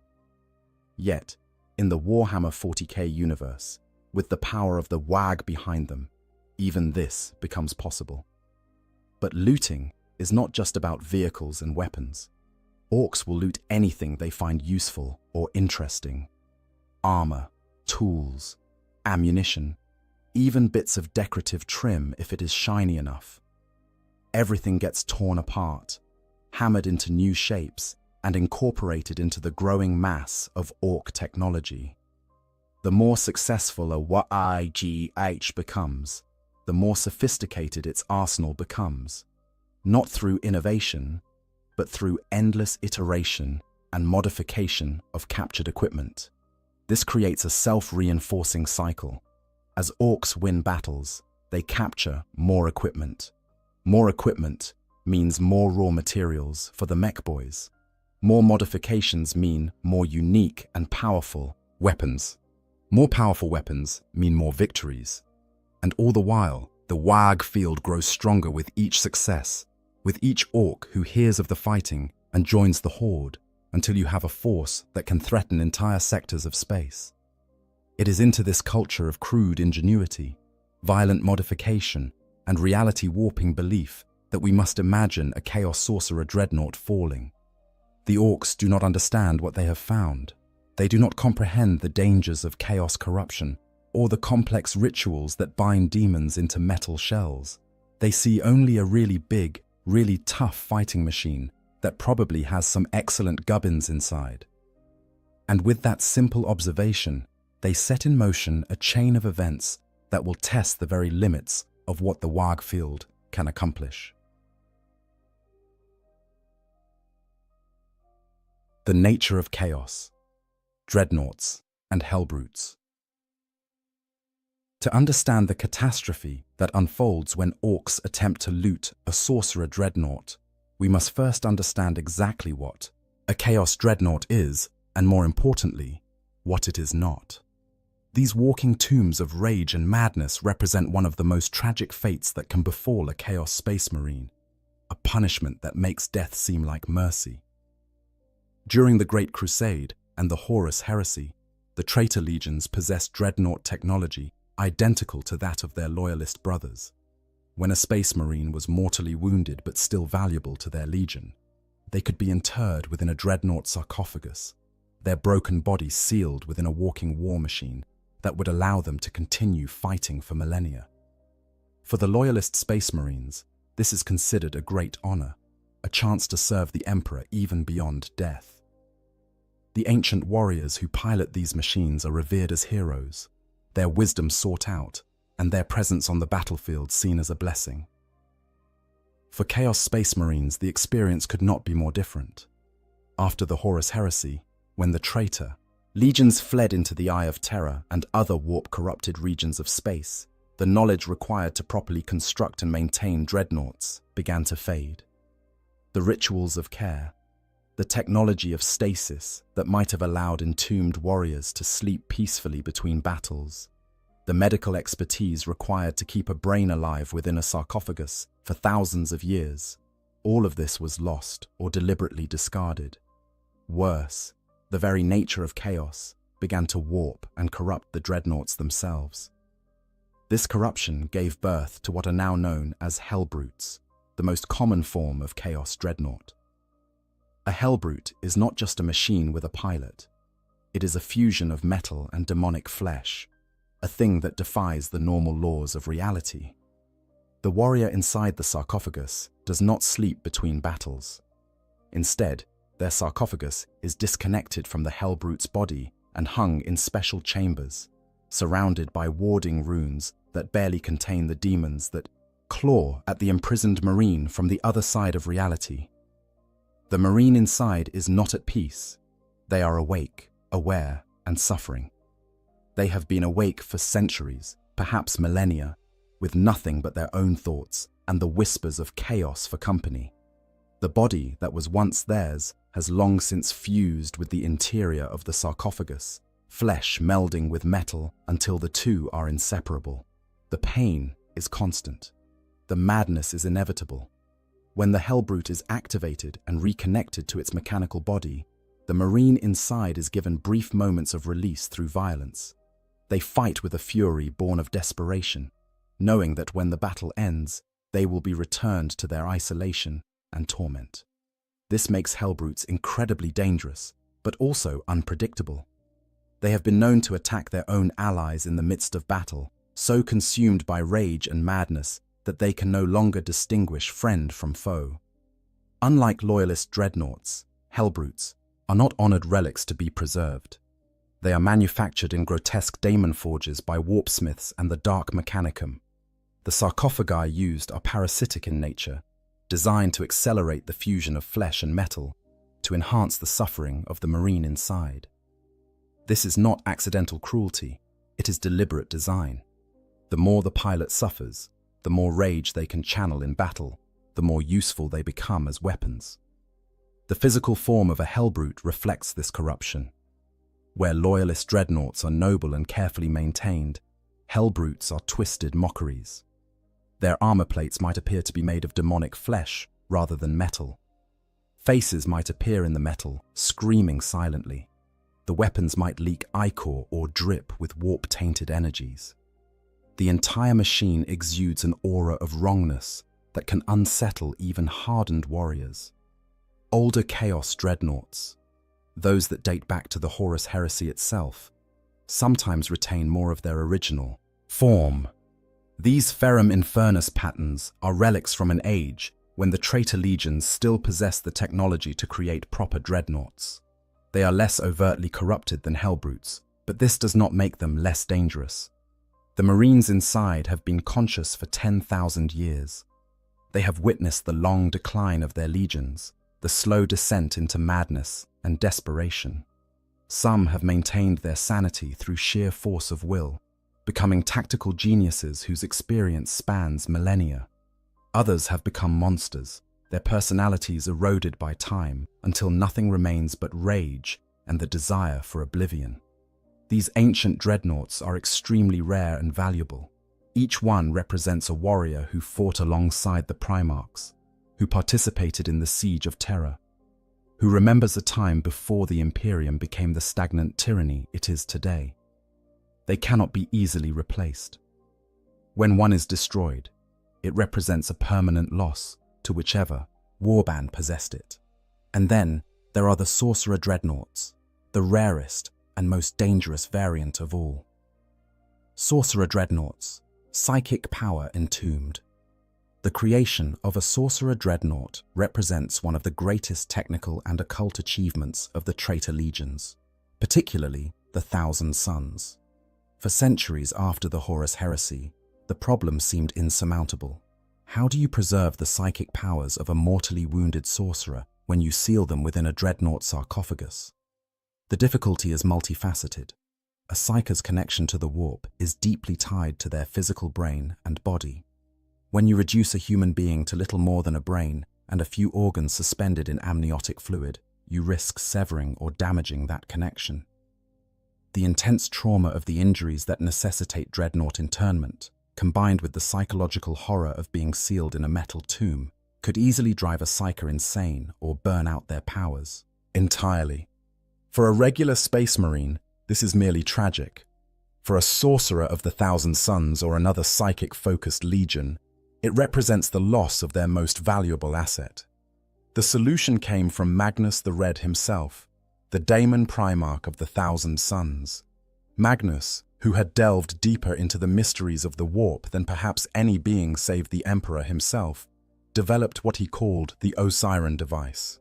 Yet, in the Warhammer 40k universe, with the power of the WAG behind them, even this becomes possible. But looting is not just about vehicles and weapons. Orcs will loot anything they find useful or interesting. Armor, tools, ammunition, even bits of decorative trim if it is shiny enough. Everything gets torn apart, hammered into new shapes, and incorporated into the growing mass of orc technology. The more successful a WAGH becomes, the more sophisticated its arsenal becomes, not through innovation, but through endless iteration and modification of captured equipment. This creates a self-reinforcing cycle. As orcs win battles, they capture more equipment. More equipment means more raw materials for the mech boys. More modifications mean more unique and powerful weapons. More powerful weapons mean more victories. And all the while, the WAG field grows stronger with each success, with each orc who hears of the fighting and joins the horde, until you have a force that can threaten entire sectors of space. It is into this culture of crude ingenuity, violent modification, and reality-warping belief that we must imagine a Chaos Sorcerer dreadnought falling. The orcs do not understand what they have found. They do not comprehend the dangers of chaos corruption or the complex rituals that bind demons into metal shells. They see only a really big, really tough fighting machine that probably has some excellent gubbins inside. And with that simple observation, they set in motion a chain of events that will test the very limits of what the WAG field can accomplish. The nature of chaos, dreadnoughts, and hellbrutes. To understand the catastrophe that unfolds when orcs attempt to loot a sorcerer dreadnought, we must first understand exactly what a chaos dreadnought is, and more importantly, what it is not. These walking tombs of rage and madness represent one of the most tragic fates that can befall a Chaos Space Marine, a punishment that makes death seem like mercy. During the Great Crusade and the Horus Heresy, the traitor legions possessed dreadnought technology identical to that of their loyalist brothers. When a space marine was mortally wounded but still valuable to their legion, they could be interred within a dreadnought sarcophagus, their broken bodies sealed within a walking war machine that would allow them to continue fighting for millennia. For the loyalist space marines, this is considered a great honor, a chance to serve the Emperor even beyond death. The ancient warriors who pilot these machines are revered as heroes, their wisdom sought out, and their presence on the battlefield seen as a blessing. For Chaos Space Marines, the experience could not be more different. After the Horus Heresy, when the traitor, legions fled into the Eye of Terror and other warp-corrupted regions of space, the knowledge required to properly construct and maintain dreadnoughts began to fade. The rituals of care, the technology of stasis that might have allowed entombed warriors to sleep peacefully between battles, the medical expertise required to keep a brain alive within a sarcophagus for thousands of years, all of this was lost or deliberately discarded. Worse, the very nature of chaos began to warp and corrupt the dreadnoughts themselves. This corruption gave birth to what are now known as hellbrutes, the most common form of chaos dreadnought. A hellbrute is not just a machine with a pilot. It is a fusion of metal and demonic flesh, a thing that defies the normal laws of reality. The warrior inside the sarcophagus does not sleep between battles. Instead, their sarcophagus is disconnected from the hellbrute's body and hung in special chambers, surrounded by warding runes that barely contain the demons that claw at the imprisoned marine from the other side of reality. The marine inside is not at peace. They are awake, aware, and suffering. They have been awake for centuries, perhaps millennia, with nothing but their own thoughts and the whispers of chaos for company. The body that was once theirs has long since fused with the interior of the sarcophagus, flesh melding with metal until the two are inseparable. The pain is constant. The madness is inevitable. When the Hellbrute is activated and reconnected to its mechanical body, the Marine inside is given brief moments of release through violence. They fight with a fury born of desperation, knowing that when the battle ends, they will be returned to their isolation and torment. This makes Hellbrutes incredibly dangerous, but also unpredictable. They have been known to attack their own allies in the midst of battle, so consumed by rage and madness that they can no longer distinguish friend from foe. Unlike loyalist dreadnoughts, Hellbrutes are not honored relics to be preserved. They are manufactured in grotesque daemon forges by warpsmiths and the Dark Mechanicum. The sarcophagi used are parasitic in nature, designed to accelerate the fusion of flesh and metal to enhance the suffering of the Marine inside. This is not accidental cruelty, it is deliberate design. The more the pilot suffers, the more rage they can channel in battle, the more useful they become as weapons. The physical form of a Hellbrute reflects this corruption. Where loyalist dreadnoughts are noble and carefully maintained, Hellbrutes are twisted mockeries. Their armor plates might appear to be made of demonic flesh rather than metal. Faces might appear in the metal, screaming silently. The weapons might leak ichor or drip with warp-tainted energies. The entire machine exudes an aura of wrongness that can unsettle even hardened warriors. Older Chaos dreadnoughts, those that date back to the Horus Heresy itself, sometimes retain more of their original form. These Ferrum Infernus patterns are relics from an age when the traitor legions still possessed the technology to create proper dreadnoughts. They are less overtly corrupted than Hellbrutes, but this does not make them less dangerous. The Marines inside have been conscious for 10,000 years. They have witnessed the long decline of their legions, the slow descent into madness and desperation. Some have maintained their sanity through sheer force of will, becoming tactical geniuses whose experience spans millennia. Others have become monsters, their personalities eroded by time until nothing remains but rage and the desire for oblivion. These ancient dreadnoughts are extremely rare and valuable. Each one represents a warrior who fought alongside the Primarchs, who participated in the Siege of Terror, who remembers a time before the Imperium became the stagnant tyranny it is today. They cannot be easily replaced. When one is destroyed, it represents a permanent loss to whichever warband possessed it. And then there are the Sorcerer Dreadnoughts, the rarest and most dangerous variant of all. Sorcerer Dreadnoughts, psychic power entombed. The creation of a Sorcerer Dreadnought represents one of the greatest technical and occult achievements of the traitor legions, particularly the Thousand Suns. For centuries after the Horus Heresy, the problem seemed insurmountable. How do you preserve the psychic powers of a mortally wounded sorcerer when you seal them within a dreadnought sarcophagus? The difficulty is multifaceted. A psyker's connection to the warp is deeply tied to their physical brain and body. When you reduce a human being to little more than a brain and a few organs suspended in amniotic fluid, you risk severing or damaging that connection. The intense trauma of the injuries that necessitate dreadnought internment, combined with the psychological horror of being sealed in a metal tomb, could easily drive a psyker insane or burn out their powers entirely. For a regular space marine, this is merely tragic. For a sorcerer of the Thousand Suns or another psychic-focused legion, it represents the loss of their most valuable asset. The solution came from Magnus the Red himself, the Daemon Primarch of the Thousand Suns. Magnus, who had delved deeper into the mysteries of the warp than perhaps any being save the Emperor himself, developed what he called the Osiren device.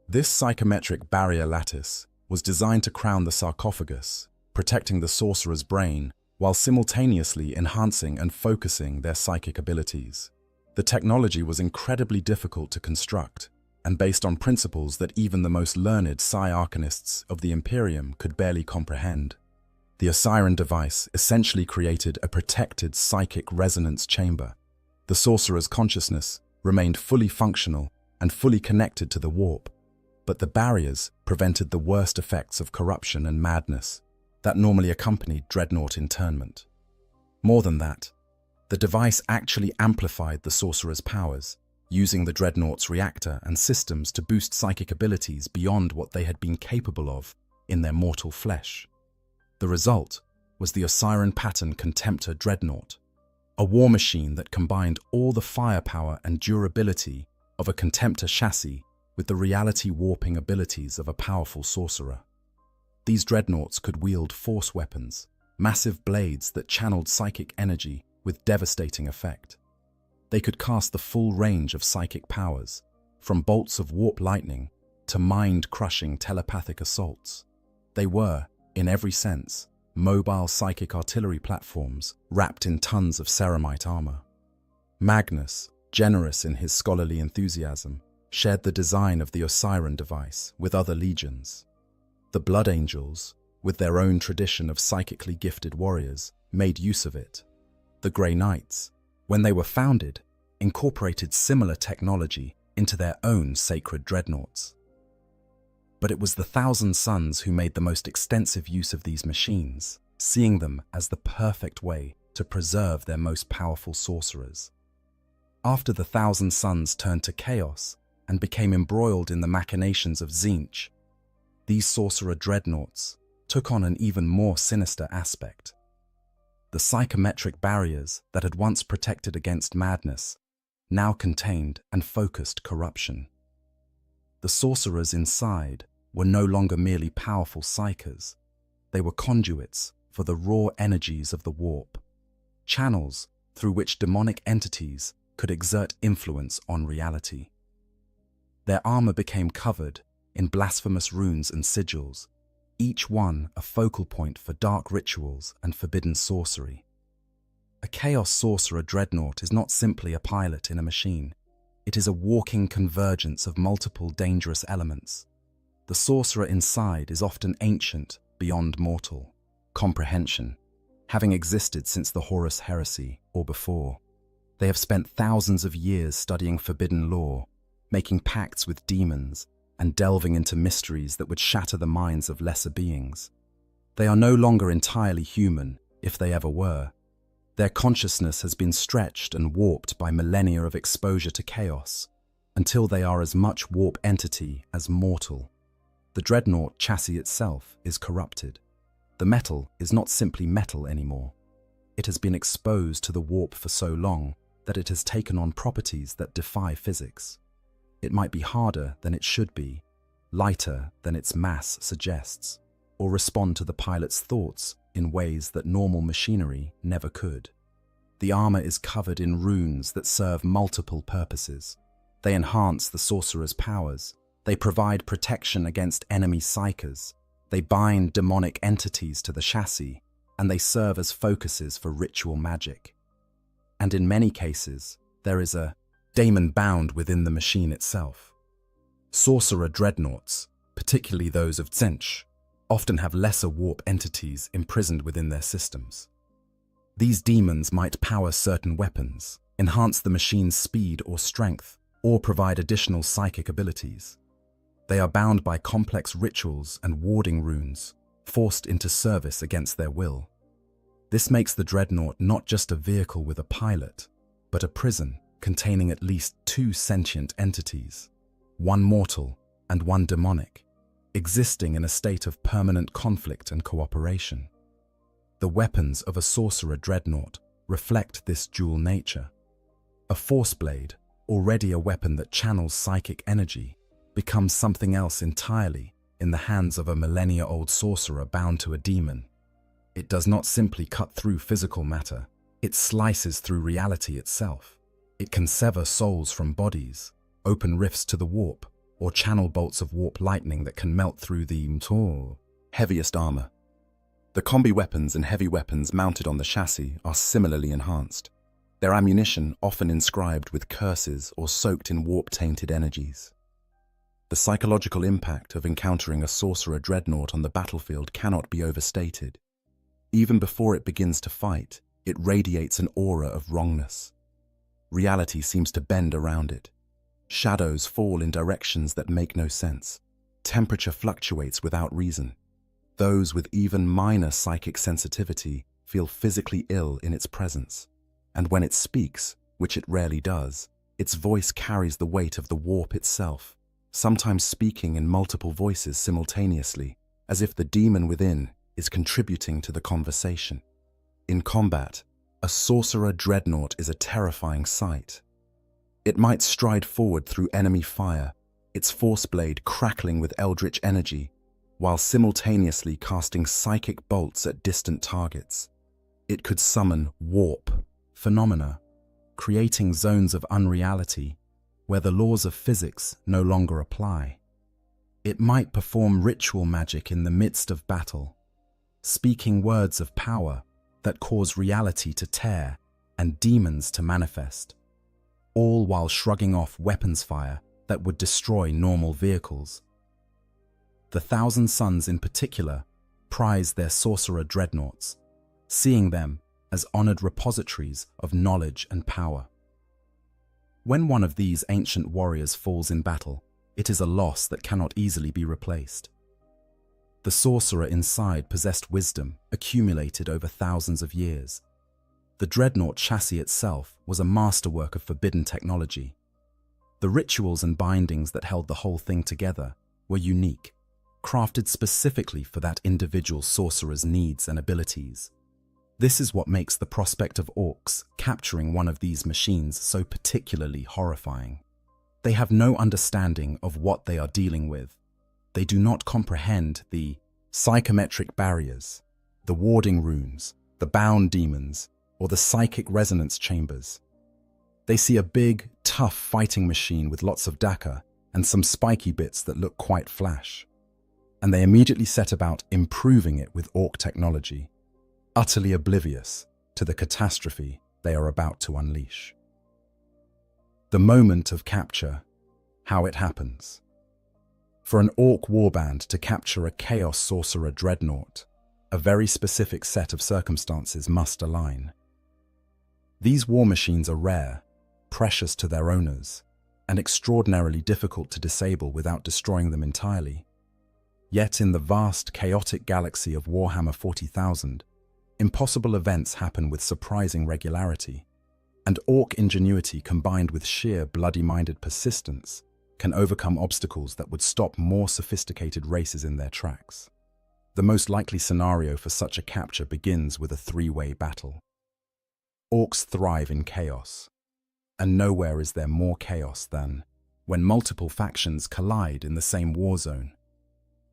This psychometric barrier lattice was designed to crown the sarcophagus, protecting the sorcerer's brain while simultaneously enhancing and focusing their psychic abilities. The technology was incredibly difficult to construct and based on principles that even the most learned psi-arcanists of the Imperium could barely comprehend. The Osiren device essentially created a protected psychic resonance chamber. The sorcerer's consciousness remained fully functional and fully connected to the warp, but the barriers prevented the worst effects of corruption and madness. that normally accompanied dreadnought internment. More than that, the device actually amplified the sorcerer's powers, using the dreadnought's reactor and systems to boost psychic abilities beyond what they had been capable of in their mortal flesh. The result was the Osiren Pattern Contemptor Dreadnought, a war machine that combined all the firepower and durability of a Contemptor chassis with the reality-warping abilities of a powerful sorcerer. These dreadnoughts could wield force weapons, massive blades that channeled psychic energy with devastating effect. They could cast the full range of psychic powers, from bolts of warp lightning to mind-crushing telepathic assaults. They were, in every sense, mobile psychic artillery platforms wrapped in tons of ceramite armor. Magnus, generous in his scholarly enthusiasm, shared the design of the Osiren device with other legions. The Blood Angels, with their own tradition of psychically gifted warriors, made use of it. The Grey Knights, when they were founded, incorporated similar technology into their own sacred dreadnoughts. But it was the Thousand Sons who made the most extensive use of these machines, seeing them as the perfect way to preserve their most powerful sorcerers. After the Thousand Sons turned to chaos and became embroiled in the machinations of Tzeentch, these sorcerer dreadnoughts took on an even more sinister aspect. The psychometric barriers that had once protected against madness now contained and focused corruption. The sorcerers inside were no longer merely powerful psychers. They were conduits for the raw energies of the warp, channels through which demonic entities could exert influence on reality. Their armor became covered in blasphemous runes and sigils, each one a focal point for dark rituals and forbidden sorcery. A Chaos Sorcerer dreadnought is not simply a pilot in a machine. It is a walking convergence of multiple dangerous elements. The sorcerer inside is often ancient beyond mortal comprehension, having existed since the Horus Heresy or before. They have spent thousands of years studying forbidden lore, making pacts with demons, and delving into mysteries that would shatter the minds of lesser beings. They are no longer entirely human, if they ever were. Their consciousness has been stretched and warped by millennia of exposure to chaos, until they are as much warp entity as mortal. The dreadnought chassis itself is corrupted. The metal is not simply metal anymore. It has been exposed to the warp for so long that it has taken on properties that defy physics. It might be harder than it should be, lighter than its mass suggests, or respond to the pilot's thoughts in ways that normal machinery never could. The armor is covered in runes that serve multiple purposes. They enhance the sorcerer's powers. They provide protection against enemy psychers. They bind demonic entities to the chassis, and they serve as focuses for ritual magic. And in many cases, there is a daemon bound within the machine itself. Sorcerer dreadnoughts, particularly those of Tzeentch, often have lesser warp entities imprisoned within their systems. These demons might power certain weapons, enhance the machine's speed or strength, or provide additional psychic abilities. They are bound by complex rituals and warding runes, forced into service against their will. This makes the dreadnought not just a vehicle with a pilot, but a prison containing at least two sentient entities, one mortal and one demonic, existing in a state of permanent conflict and cooperation. The weapons of a sorcerer dreadnought reflect this dual nature. A force blade, already a weapon that channels psychic energy, becomes something else entirely in the hands of a millennia-old sorcerer bound to a demon. It does not simply cut through physical matter, it slices through reality itself. It can sever souls from bodies, open rifts to the warp, or channel bolts of warp lightning that can melt through the heaviest armor. The combi weapons and heavy weapons mounted on the chassis are similarly enhanced, their ammunition often inscribed with curses or soaked in warp-tainted energies. The psychological impact of encountering a sorcerer dreadnought on the battlefield cannot be overstated. Even before it begins to fight, it radiates an aura of wrongness. Reality seems to bend around it. Shadows fall in directions that make no sense. Temperature fluctuates without reason. Those with even minor psychic sensitivity feel physically ill in its presence. And when it speaks, which it rarely does, its voice carries the weight of the warp itself, sometimes speaking in multiple voices simultaneously, as if the demon within is contributing to the conversation. In combat, a sorcerer dreadnought is a terrifying sight. It might stride forward through enemy fire, its force blade crackling with eldritch energy, while simultaneously casting psychic bolts at distant targets. It could summon warp phenomena, creating zones of unreality where the laws of physics no longer apply. It might perform ritual magic in the midst of battle, speaking words of power that cause reality to tear and demons to manifest, all while shrugging off weapons fire that would destroy normal vehicles. The Thousand Sons in particular prize their sorcerer dreadnoughts, seeing them as honored repositories of knowledge and power. When one of these ancient warriors falls in battle, it is a loss that cannot easily be replaced. The sorcerer inside possessed wisdom accumulated over thousands of years. The dreadnought chassis itself was a masterwork of forbidden technology. The rituals and bindings that held the whole thing together were unique, crafted specifically for that individual sorcerer's needs and abilities. This is what makes the prospect of orcs capturing one of these machines so particularly horrifying. They have no understanding of what they are dealing with. They do not comprehend the psychometric barriers, the warding runes, the bound demons, or the psychic resonance chambers. They see a big, tough fighting machine with lots of dakka and some spiky bits that look quite flash. And they immediately set about improving it with orc technology, utterly oblivious to the catastrophe they are about to unleash. The moment of capture, how it happens. For an orc warband to capture a chaos sorcerer dreadnought, a very specific set of circumstances must align. These war machines are rare, precious to their owners, and extraordinarily difficult to disable without destroying them entirely. Yet in the vast, chaotic galaxy of Warhammer 40,000, impossible events happen with surprising regularity, and orc ingenuity combined with sheer bloody-minded persistence can overcome obstacles that would stop more sophisticated races in their tracks. The most likely scenario for such a capture begins with a three-way battle. Orcs thrive in chaos, and nowhere is there more chaos than when multiple factions collide in the same war zone.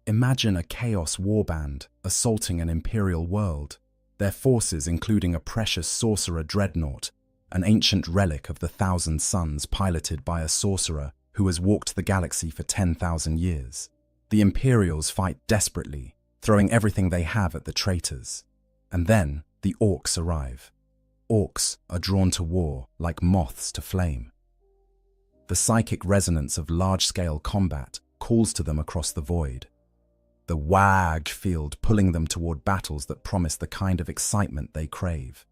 Imagine a chaos warband assaulting an imperial world, their forces including a precious sorcerer dreadnought, an ancient relic of the Thousand Sons piloted by a sorcerer who has walked the galaxy for 10,000 years. The Imperials fight desperately, throwing everything they have at the traitors. And then the orcs arrive. Orcs are drawn to war like moths to flame. The psychic resonance of large-scale combat calls to them across the void, the wag field pulling them toward battles that promise the kind of excitement they crave.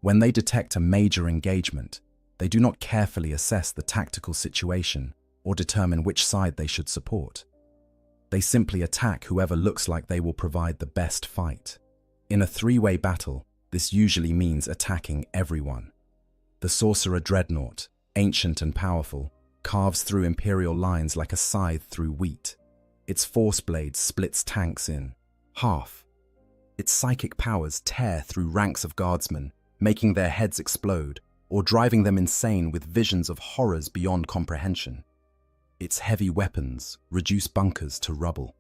When they detect a major engagement, they do not carefully assess the tactical situation or determine which side they should support. They simply attack whoever looks like they will provide the best fight. In a three-way battle, this usually means attacking everyone. The sorcerer dreadnought, ancient and powerful, carves through Imperial lines like a scythe through wheat. Its force blade splits tanks in half. Its psychic powers tear through ranks of guardsmen, making their heads explode or driving them insane with visions of horrors beyond comprehension. Its heavy weapons reduce bunkers to rubble.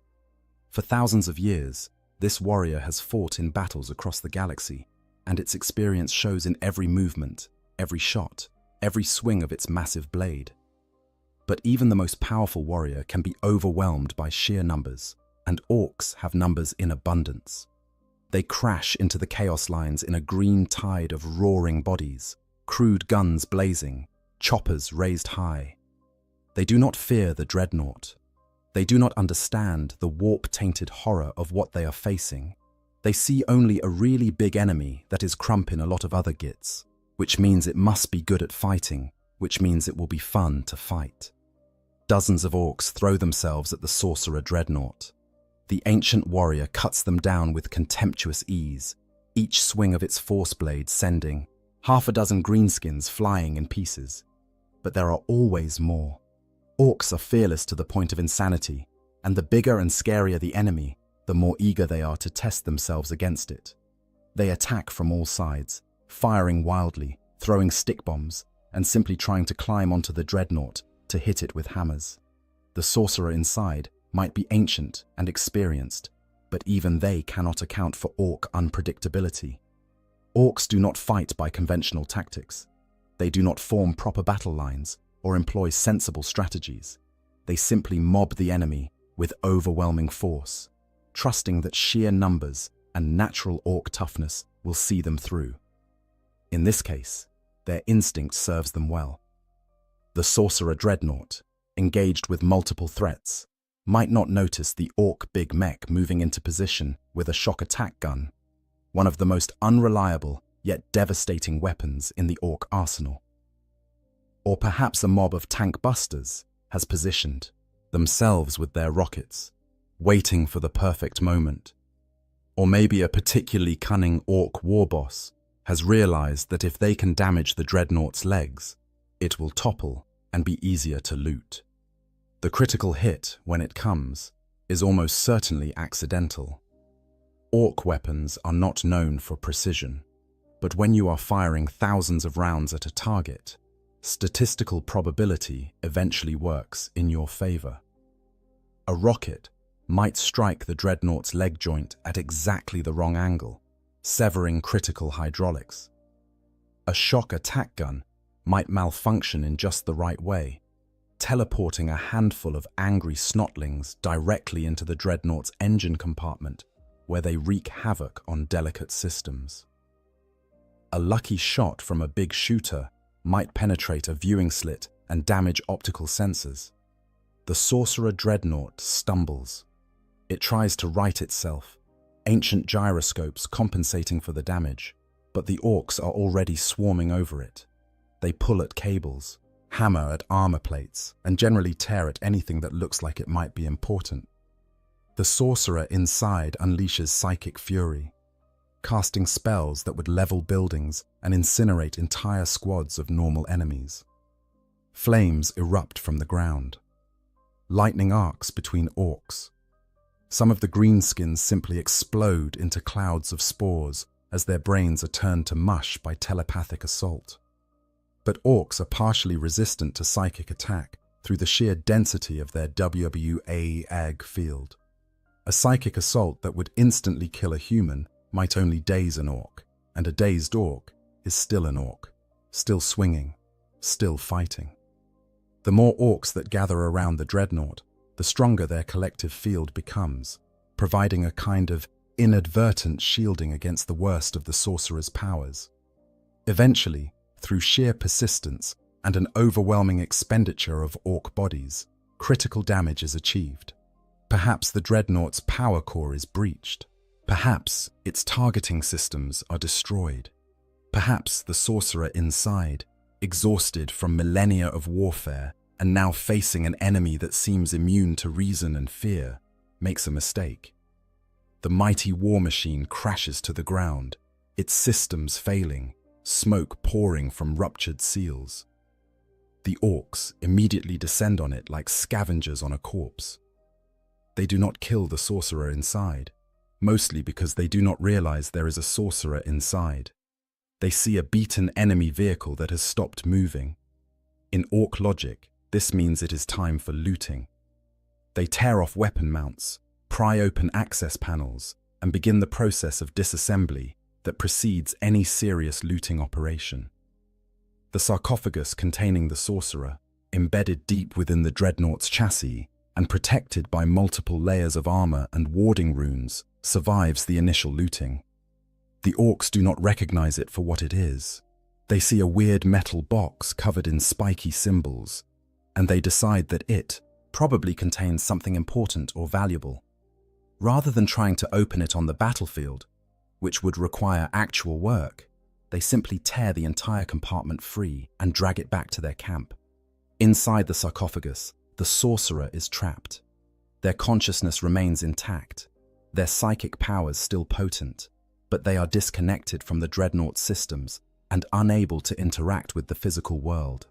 For thousands of years, this warrior has fought in battles across the galaxy, and its experience shows in every movement, every shot, every swing of its massive blade. But even the most powerful warrior can be overwhelmed by sheer numbers, and orcs have numbers in abundance. They crash into the chaos lines in a green tide of roaring bodies, crude guns blazing, choppers raised high. They do not fear the dreadnought. They do not understand the warp-tainted horror of what they are facing. They see only a really big enemy that is crumping a lot of other gits, which means it must be good at fighting, which means it will be fun to fight. Dozens of orcs throw themselves at the sorcerer dreadnought. The ancient warrior cuts them down with contemptuous ease, each swing of its force blade sending half a dozen greenskins flying in pieces. But there are always more. Orcs are fearless to the point of insanity, and the bigger and scarier the enemy, the more eager they are to test themselves against it. They attack from all sides, firing wildly, throwing stick bombs, and simply trying to climb onto the dreadnought to hit it with hammers. The sorcerer inside might be ancient and experienced, but even they cannot account for orc unpredictability. Orcs do not fight by conventional tactics. They do not form proper battle lines or employ sensible strategies. They simply mob the enemy with overwhelming force, trusting that sheer numbers and natural orc toughness will see them through. In this case, their instinct serves them well. The sorcerer dreadnought, engaged with multiple threats, might not notice the orc big mech moving into position with a shock attack gun, one of the most unreliable yet devastating weapons in the orc arsenal. Or perhaps a mob of tank busters has positioned themselves with their rockets, waiting for the perfect moment. Or maybe a particularly cunning orc war boss has realized that if they can damage the dreadnought's legs, it will topple and be easier to loot. The critical hit, when it comes, is almost certainly accidental. Orc weapons are not known for precision, but when you are firing thousands of rounds at a target, statistical probability eventually works in your favor. A rocket might strike the dreadnought's leg joint at exactly the wrong angle, severing critical hydraulics. A shock attack gun might malfunction in just the right way, teleporting a handful of angry snotlings directly into the dreadnought's engine compartment, where they wreak havoc on delicate systems. A lucky shot from a big shooter might penetrate a viewing slit and damage optical sensors. The sorcerer dreadnought stumbles. It tries to right itself, ancient gyroscopes compensating for the damage, but the orcs are already swarming over it. They pull at cables, hammer at armor plates, and generally tear at anything that looks like it might be important. The sorcerer inside unleashes psychic fury, casting spells that would level buildings and incinerate entire squads of normal enemies. Flames erupt from the ground. Lightning arcs between orcs. Some of the greenskins simply explode into clouds of spores as their brains are turned to mush by telepathic assault. But orcs are partially resistant to psychic attack through the sheer density of their WWA-AG field. A psychic assault that would instantly kill a human might only daze an orc, and a dazed orc is still an orc, still swinging, still fighting. The more orcs that gather around the dreadnought, the stronger their collective field becomes, providing a kind of inadvertent shielding against the worst of the sorcerer's powers. Eventually, through sheer persistence and an overwhelming expenditure of orc bodies, critical damage is achieved. Perhaps the dreadnought's power core is breached. Perhaps its targeting systems are destroyed. Perhaps the sorcerer inside, exhausted from millennia of warfare and now facing an enemy that seems immune to reason and fear, makes a mistake. The mighty war machine crashes to the ground, its systems failing, smoke pouring from ruptured seals. The orcs immediately descend on it like scavengers on a corpse. They do not kill the sorcerer inside, mostly because they do not realize there is a sorcerer inside. They see a beaten enemy vehicle that has stopped moving. In orc logic, this means it is time for looting. They tear off weapon mounts, pry open access panels, and begin the process of disassembly that precedes any serious looting operation. The sarcophagus containing the sorcerer, embedded deep within the dreadnought's chassis and protected by multiple layers of armor and warding runes, survives the initial looting. The orcs do not recognize it for what it is. They see a weird metal box covered in spiky symbols, and they decide that it probably contains something important or valuable. Rather than trying to open it on the battlefield, which would require actual work, they simply tear the entire compartment free and drag it back to their camp. Inside the sarcophagus, the sorcerer is trapped. Their consciousness remains intact, their psychic powers still potent, but they are disconnected from the dreadnought systems and unable to interact with the physical world.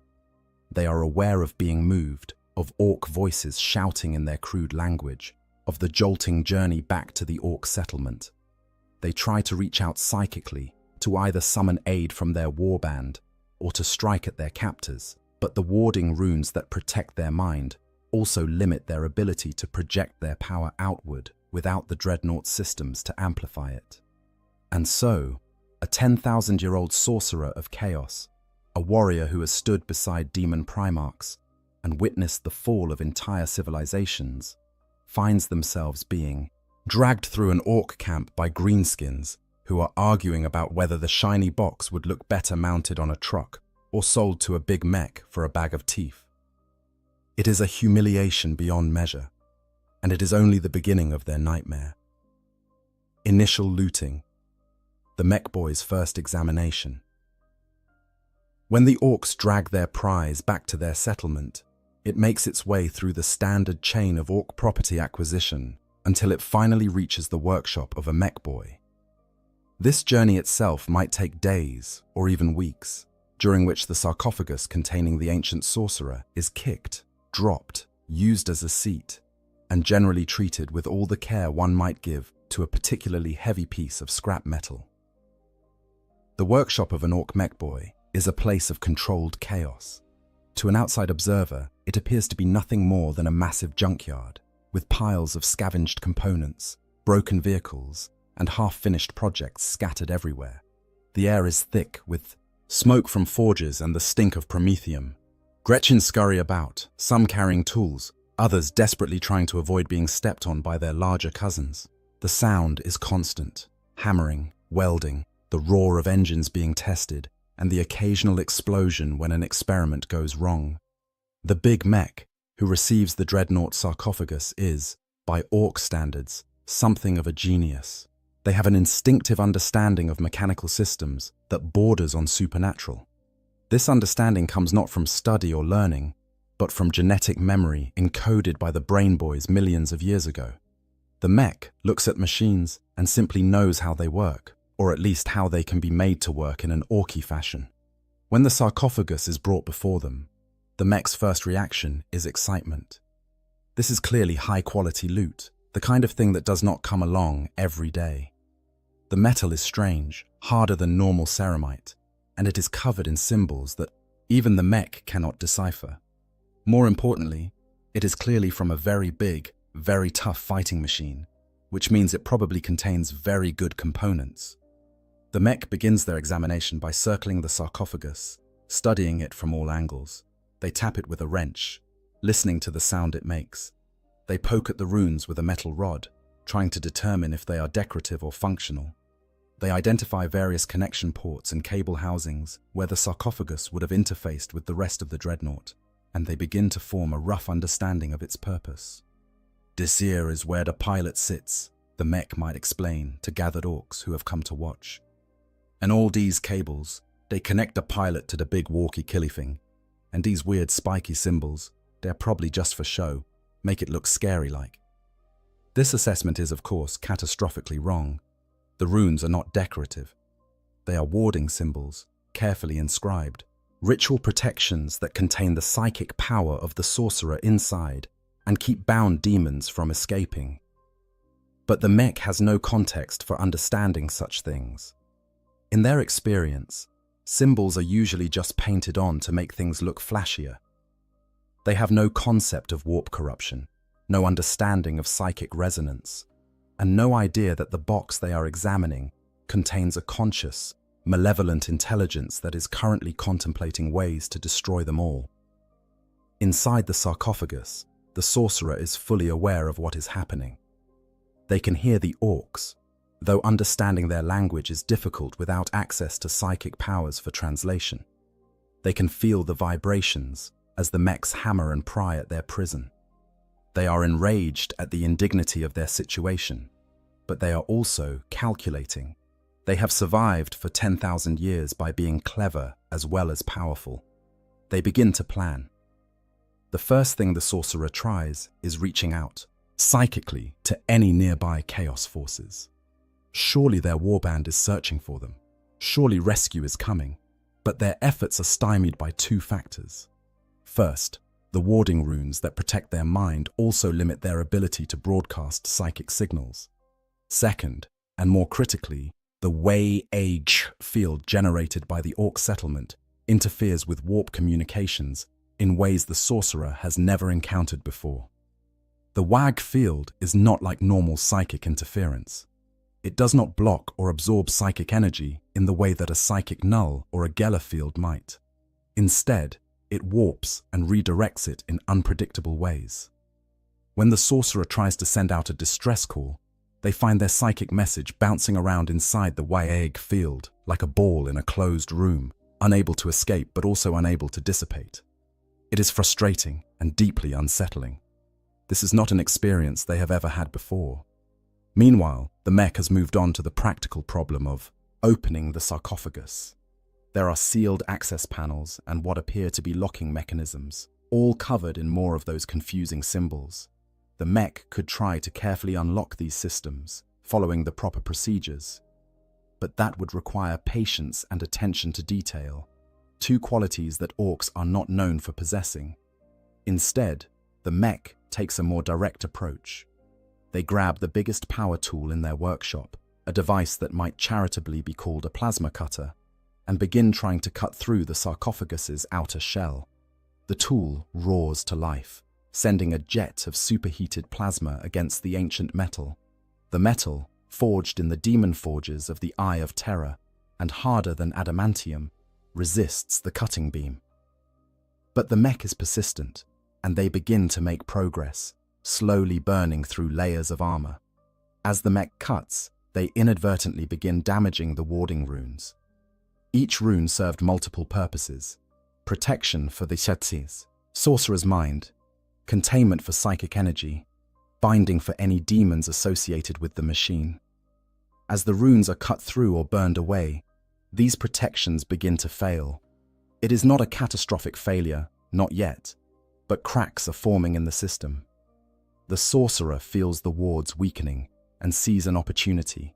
They are aware of being moved, of orc voices shouting in their crude language, of the jolting journey back to the orc settlement. They try to reach out psychically, to either summon aid from their warband or to strike at their captors, but the warding runes that protect their mind also limit their ability to project their power outward without the dreadnought systems to amplify it. And so, a 10,000-year-old sorcerer of chaos, a warrior who has stood beside demon primarchs and witnessed the fall of entire civilizations, finds themselves being dragged through an orc camp by greenskins who are arguing about whether the shiny box would look better mounted on a truck or sold to a big mech for a bag of teeth. It is a humiliation beyond measure, and it is only the beginning of their nightmare. Initial looting. The mech boys' first examination. When the orcs drag their prize back to their settlement, it makes its way through the standard chain of orc property acquisition until it finally reaches the workshop of a mech boy. This journey itself might take days or even weeks, during which the sarcophagus containing the ancient sorcerer is kicked, dropped, used as a seat, and generally treated with all the care one might give to a particularly heavy piece of scrap metal. The workshop of an orc mech boy is a place of controlled chaos. To an outside observer, it appears to be nothing more than a massive junkyard, with piles of scavenged components, broken vehicles, and half-finished projects scattered everywhere. The air is thick with smoke from forges and the stink of promethium. Gretchens scurry about, some carrying tools, others desperately trying to avoid being stepped on by their larger cousins. The sound is constant, hammering, welding, the roar of engines being tested, and the occasional explosion when an experiment goes wrong. The big mech, who receives the dreadnought sarcophagus, is, by orc standards, something of a genius. They have an instinctive understanding of mechanical systems that borders on supernatural. This understanding comes not from study or learning, but from genetic memory encoded by the brain boys millions of years ago. The mech looks at machines and simply knows how they work, or at least how they can be made to work in an orky fashion. When the sarcophagus is brought before them, the mech's first reaction is excitement. This is clearly high-quality loot, the kind of thing that does not come along every day. The metal is strange, harder than normal ceramite, and it is covered in symbols that even the mech cannot decipher. More importantly, it is clearly from a very big, very tough fighting machine, which means it probably contains very good components. The mech begins their examination by circling the sarcophagus, studying it from all angles. They tap it with a wrench, listening to the sound it makes. They poke at the runes with a metal rod, trying to determine if they are decorative or functional. They identify various connection ports and cable housings where the sarcophagus would have interfaced with the rest of the dreadnought, and they begin to form a rough understanding of its purpose. "This here is where the pilot sits," the mech might explain to gathered orcs who have come to watch. "And all these cables, they connect the pilot to the big walkie-killy thing. And these weird spiky symbols, they're probably just for show, make it look scary-like." This assessment is, of course, catastrophically wrong. The runes are not decorative. They are warding symbols, carefully inscribed, ritual protections that contain the psychic power of the sorcerer inside and keep bound demons from escaping. But the mech has no context for understanding such things. In their experience, symbols are usually just painted on to make things look flashier. They have no concept of warp corruption, no understanding of psychic resonance, and no idea that the box they are examining contains a conscious, malevolent intelligence that is currently contemplating ways to destroy them all. Inside the sarcophagus, the sorcerer is fully aware of what is happening. They can hear the orcs, though understanding their language is difficult without access to psychic powers for translation. They can feel the vibrations as the mechs hammer and pry at their prison. They are enraged at the indignity of their situation, but they are also calculating. They have survived for 10,000 years by being clever as well as powerful. They begin to plan. The first thing the sorcerer tries is reaching out, psychically to any nearby chaos forces. Surely their warband is searching for them. Surely rescue is coming. But their efforts are stymied by two factors. First, the warding runes that protect their mind also limit their ability to broadcast psychic signals. Second, and more critically, the Way-Age field generated by the Orc settlement interferes with warp communications in ways the sorcerer has never encountered before. The WAG field is not like normal psychic interference. It does not block or absorb psychic energy in the way that a psychic null or a Geller field might. Instead, it warps and redirects it in unpredictable ways. When the sorcerer tries to send out a distress call, they find their psychic message bouncing around inside the WAG field like a ball in a closed room, unable to escape but also unable to dissipate. It is frustrating and deeply unsettling. This is not an experience they have ever had before. Meanwhile, the mech has moved on to the practical problem of opening the sarcophagus. There are sealed access panels and what appear to be locking mechanisms, all covered in more of those confusing symbols. The mech could try to carefully unlock these systems, following the proper procedures. But that would require patience and attention to detail, two qualities that orcs are not known for possessing. Instead, the mech takes a more direct approach. They grab the biggest power tool in their workshop, a device that might charitably be called a plasma cutter, and begin trying to cut through the sarcophagus's outer shell. The tool roars to life, sending a jet of superheated plasma against the ancient metal. The metal, forged in the demon forges of the Eye of Terror, and harder than adamantium, resists the cutting beam. But the mech is persistent, and they begin to make progress, slowly burning through layers of armor. As the mech cuts, they inadvertently begin damaging the warding runes. Each rune served multiple purposes: protection for the Shetsis, sorcerer's mind; containment for psychic energy; binding for any demons associated with the machine. As the runes are cut through or burned away, these protections begin to fail. It is not a catastrophic failure, not yet, but cracks are forming in the system. The sorcerer feels the wards weakening and sees an opportunity.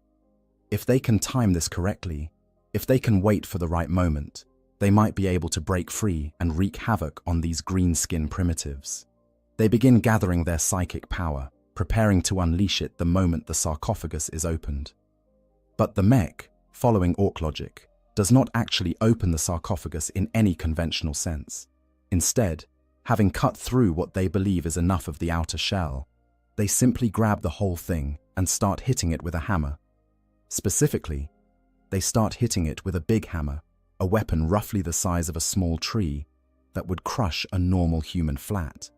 If they can time this correctly, if they can wait for the right moment, they might be able to break free and wreak havoc on these green-skin primitives. They begin gathering their psychic power, preparing to unleash it the moment the sarcophagus is opened. But the mech, following orc logic, does not actually open the sarcophagus in any conventional sense. Instead, having cut through what they believe is enough of the outer shell, they simply grab the whole thing and start hitting it with a hammer. Specifically, they start hitting it with a big hammer, a weapon roughly the size of a small tree that would crush a normal human flat.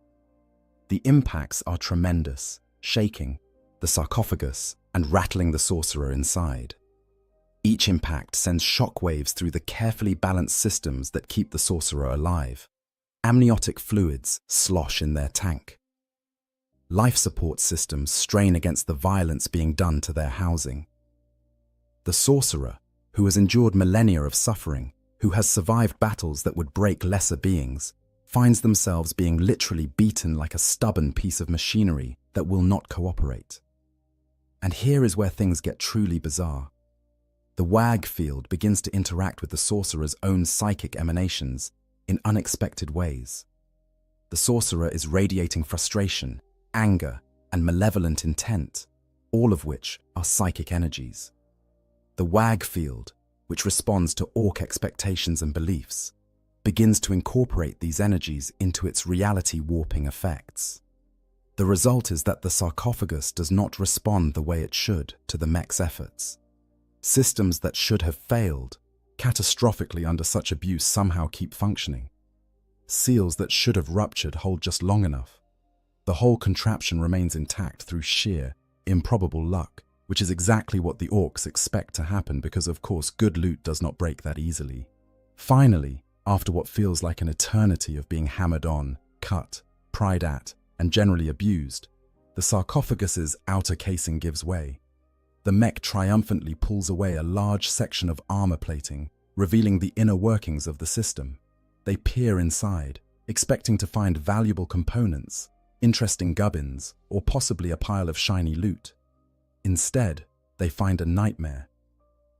The impacts are tremendous, shaking the sarcophagus and rattling the sorcerer inside. Each impact sends shockwaves through the carefully balanced systems that keep the sorcerer alive. Amniotic fluids slosh in their tank. Life support systems strain against the violence being done to their housing. The sorcerer, who has endured millennia of suffering, who has survived battles that would break lesser beings, finds themselves being literally beaten like a stubborn piece of machinery that will not cooperate. And here is where things get truly bizarre. The WAG field begins to interact with the sorcerer's own psychic emanations in unexpected ways. The sorcerer is radiating frustration, anger, and malevolent intent, all of which are psychic energies. The WAG field, which responds to orc expectations and beliefs, begins to incorporate these energies into its reality-warping effects. The result is that the sarcophagus does not respond the way it should to the mech's efforts. Systems that should have failed catastrophically under such abuse somehow keep functioning. Seals that should have ruptured hold just long enough. The whole contraption remains intact through sheer, improbable luck, which is exactly what the orcs expect to happen because, of course, good loot does not break that easily. Finally, after what feels like an eternity of being hammered on, cut, pried at, and generally abused, the sarcophagus's outer casing gives way. The mech triumphantly pulls away a large section of armor plating, revealing the inner workings of the system. They peer inside, expecting to find valuable components, interesting gubbins, or possibly a pile of shiny loot. Instead, they find a nightmare.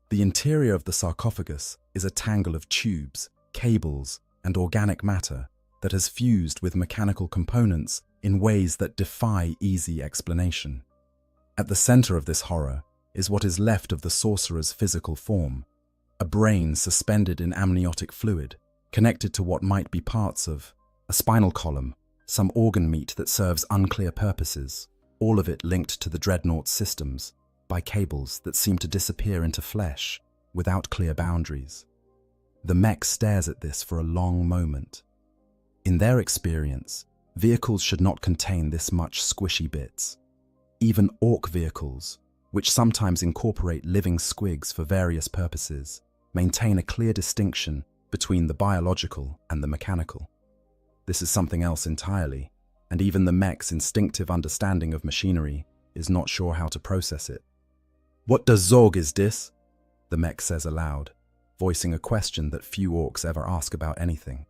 The interior of the sarcophagus is a tangle of tubes, cables, and organic matter that has fused with mechanical components in ways that defy easy explanation. At the center of this horror is what is left of the sorcerer's physical form, a brain suspended in amniotic fluid, connected to what might be parts of a spinal column, some organ meat that serves unclear purposes, all of it linked to the dreadnought's systems by cables that seem to disappear into flesh without clear boundaries. The mech stares at this for a long moment. In their experience, vehicles should not contain this much squishy bits. Even orc vehicles, which sometimes incorporate living squigs for various purposes, maintain a clear distinction between the biological and the mechanical. This is something else entirely, and even the mech's instinctive understanding of machinery is not sure how to process it. "What does Zog is this?" the mech says aloud, voicing a question that few orcs ever ask about anything.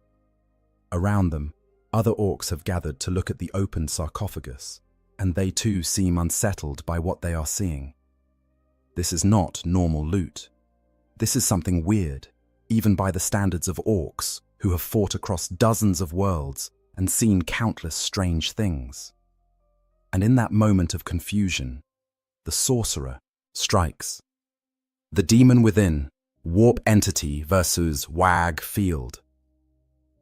Around them, other orcs have gathered to look at the open sarcophagus, and they too seem unsettled by what they are seeing. This is not normal loot. This is something weird, even by the standards of orcs who have fought across dozens of worlds and seen countless strange things. And in that moment of confusion, the sorcerer strikes. The demon within, warp entity versus wag field.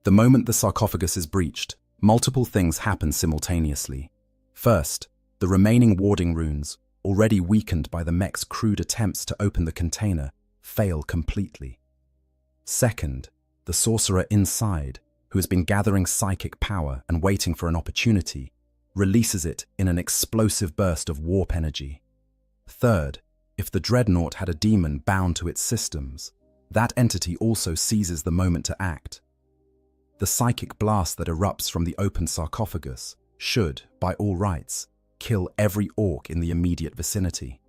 The moment the sarcophagus is breached, multiple things happen simultaneously. First, the remaining warding runes, already weakened by the mech's crude attempts to open the container, fail completely. Second, the sorcerer inside, who has been gathering psychic power and waiting for an opportunity, releases it in an explosive burst of warp energy. Third, if the dreadnought had a demon bound to its systems, that entity also seizes the moment to act. The psychic blast that erupts from the open sarcophagus should, by all rights, kill every orc in the immediate vicinity.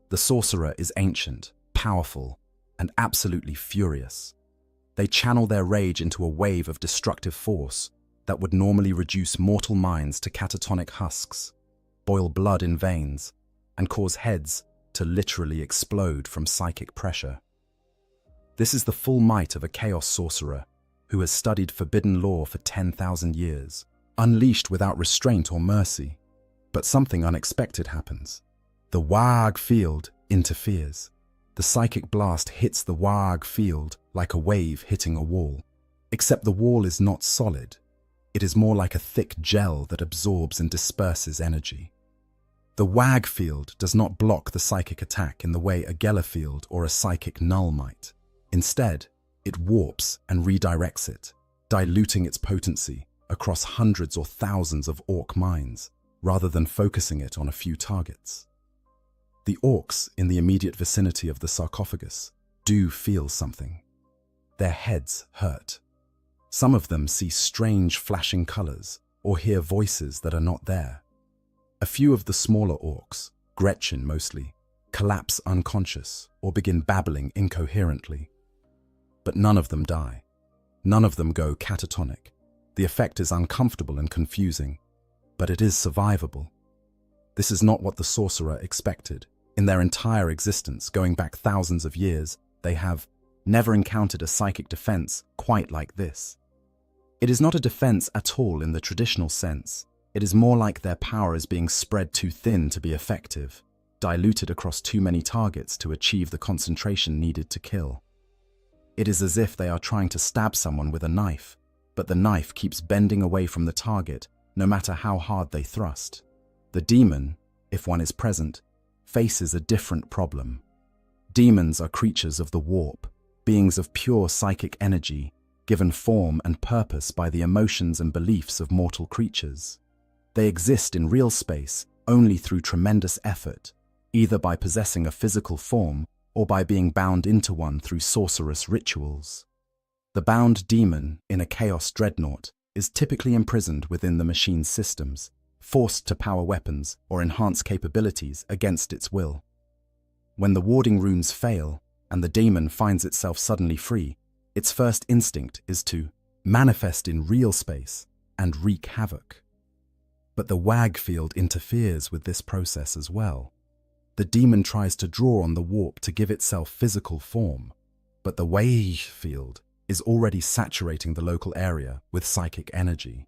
The sorcerer is ancient, powerful, and absolutely furious. They channel their rage into a wave of destructive force that would normally reduce mortal minds to catatonic husks, boil blood in veins, and cause heads to literally explode from psychic pressure. This is the full might of a chaos sorcerer who has studied forbidden lore for 10,000 years, unleashed without restraint or mercy. But something unexpected happens. The Wag field interferes. The psychic blast hits the Wag field like a wave hitting a wall. Except the wall is not solid. It is more like a thick gel that absorbs and disperses energy. The Wag field does not block the psychic attack in the way a Geller field or a psychic null might. Instead, it warps and redirects it, diluting its potency across hundreds or thousands of orc minds, rather than focusing it on a few targets. The orcs in the immediate vicinity of the sarcophagus do feel something. Their heads hurt. Some of them see strange flashing colors or hear voices that are not there. A few of the smaller orcs, Gretchen mostly, collapse unconscious or begin babbling incoherently. But none of them die. None of them go catatonic. The effect is uncomfortable and confusing, but it is survivable. This is not what the sorcerer expected. In their entire existence, going back thousands of years, they have never encountered a psychic defense quite like this. It is not a defense at all in the traditional sense. It is more like their power is being spread too thin to be effective, diluted across too many targets to achieve the concentration needed to kill. It is as if they are trying to stab someone with a knife, but the knife keeps bending away from the target no matter how hard they thrust. The demon, if one is present, faces a different problem. Demons are creatures of the warp, beings of pure psychic energy, given form and purpose by the emotions and beliefs of mortal creatures. They exist in real space only through tremendous effort, either by possessing a physical form or by being bound into one through sorcerous rituals. The bound demon in a chaos dreadnought is typically imprisoned within the machine's systems, forced to power weapons or enhance capabilities against its will. When the warding runes fail and the demon finds itself suddenly free, its first instinct is to manifest in real space and wreak havoc. But the WAG field interferes with this process as well. The demon tries to draw on the warp to give itself physical form, but the WAG field is already saturating the local area with psychic energy.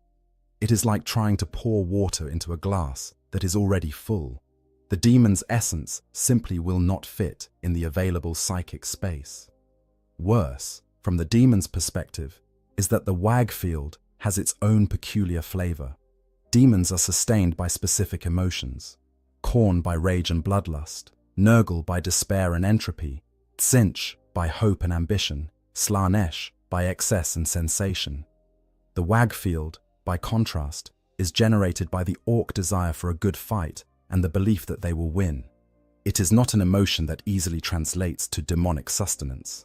It is like trying to pour water into a glass that is already full. The demon's essence simply will not fit in the available psychic space. Worse, from the demon's perspective, is that the WAG field has its own peculiar flavor. Demons are sustained by specific emotions. Khorne by rage and bloodlust, Nurgle by despair and entropy, Tzeentch by hope and ambition, Slaanesh by excess and sensation. The WAG field, by contrast, is generated by the orc desire for a good fight and the belief that they will win. It is not an emotion that easily translates to demonic sustenance.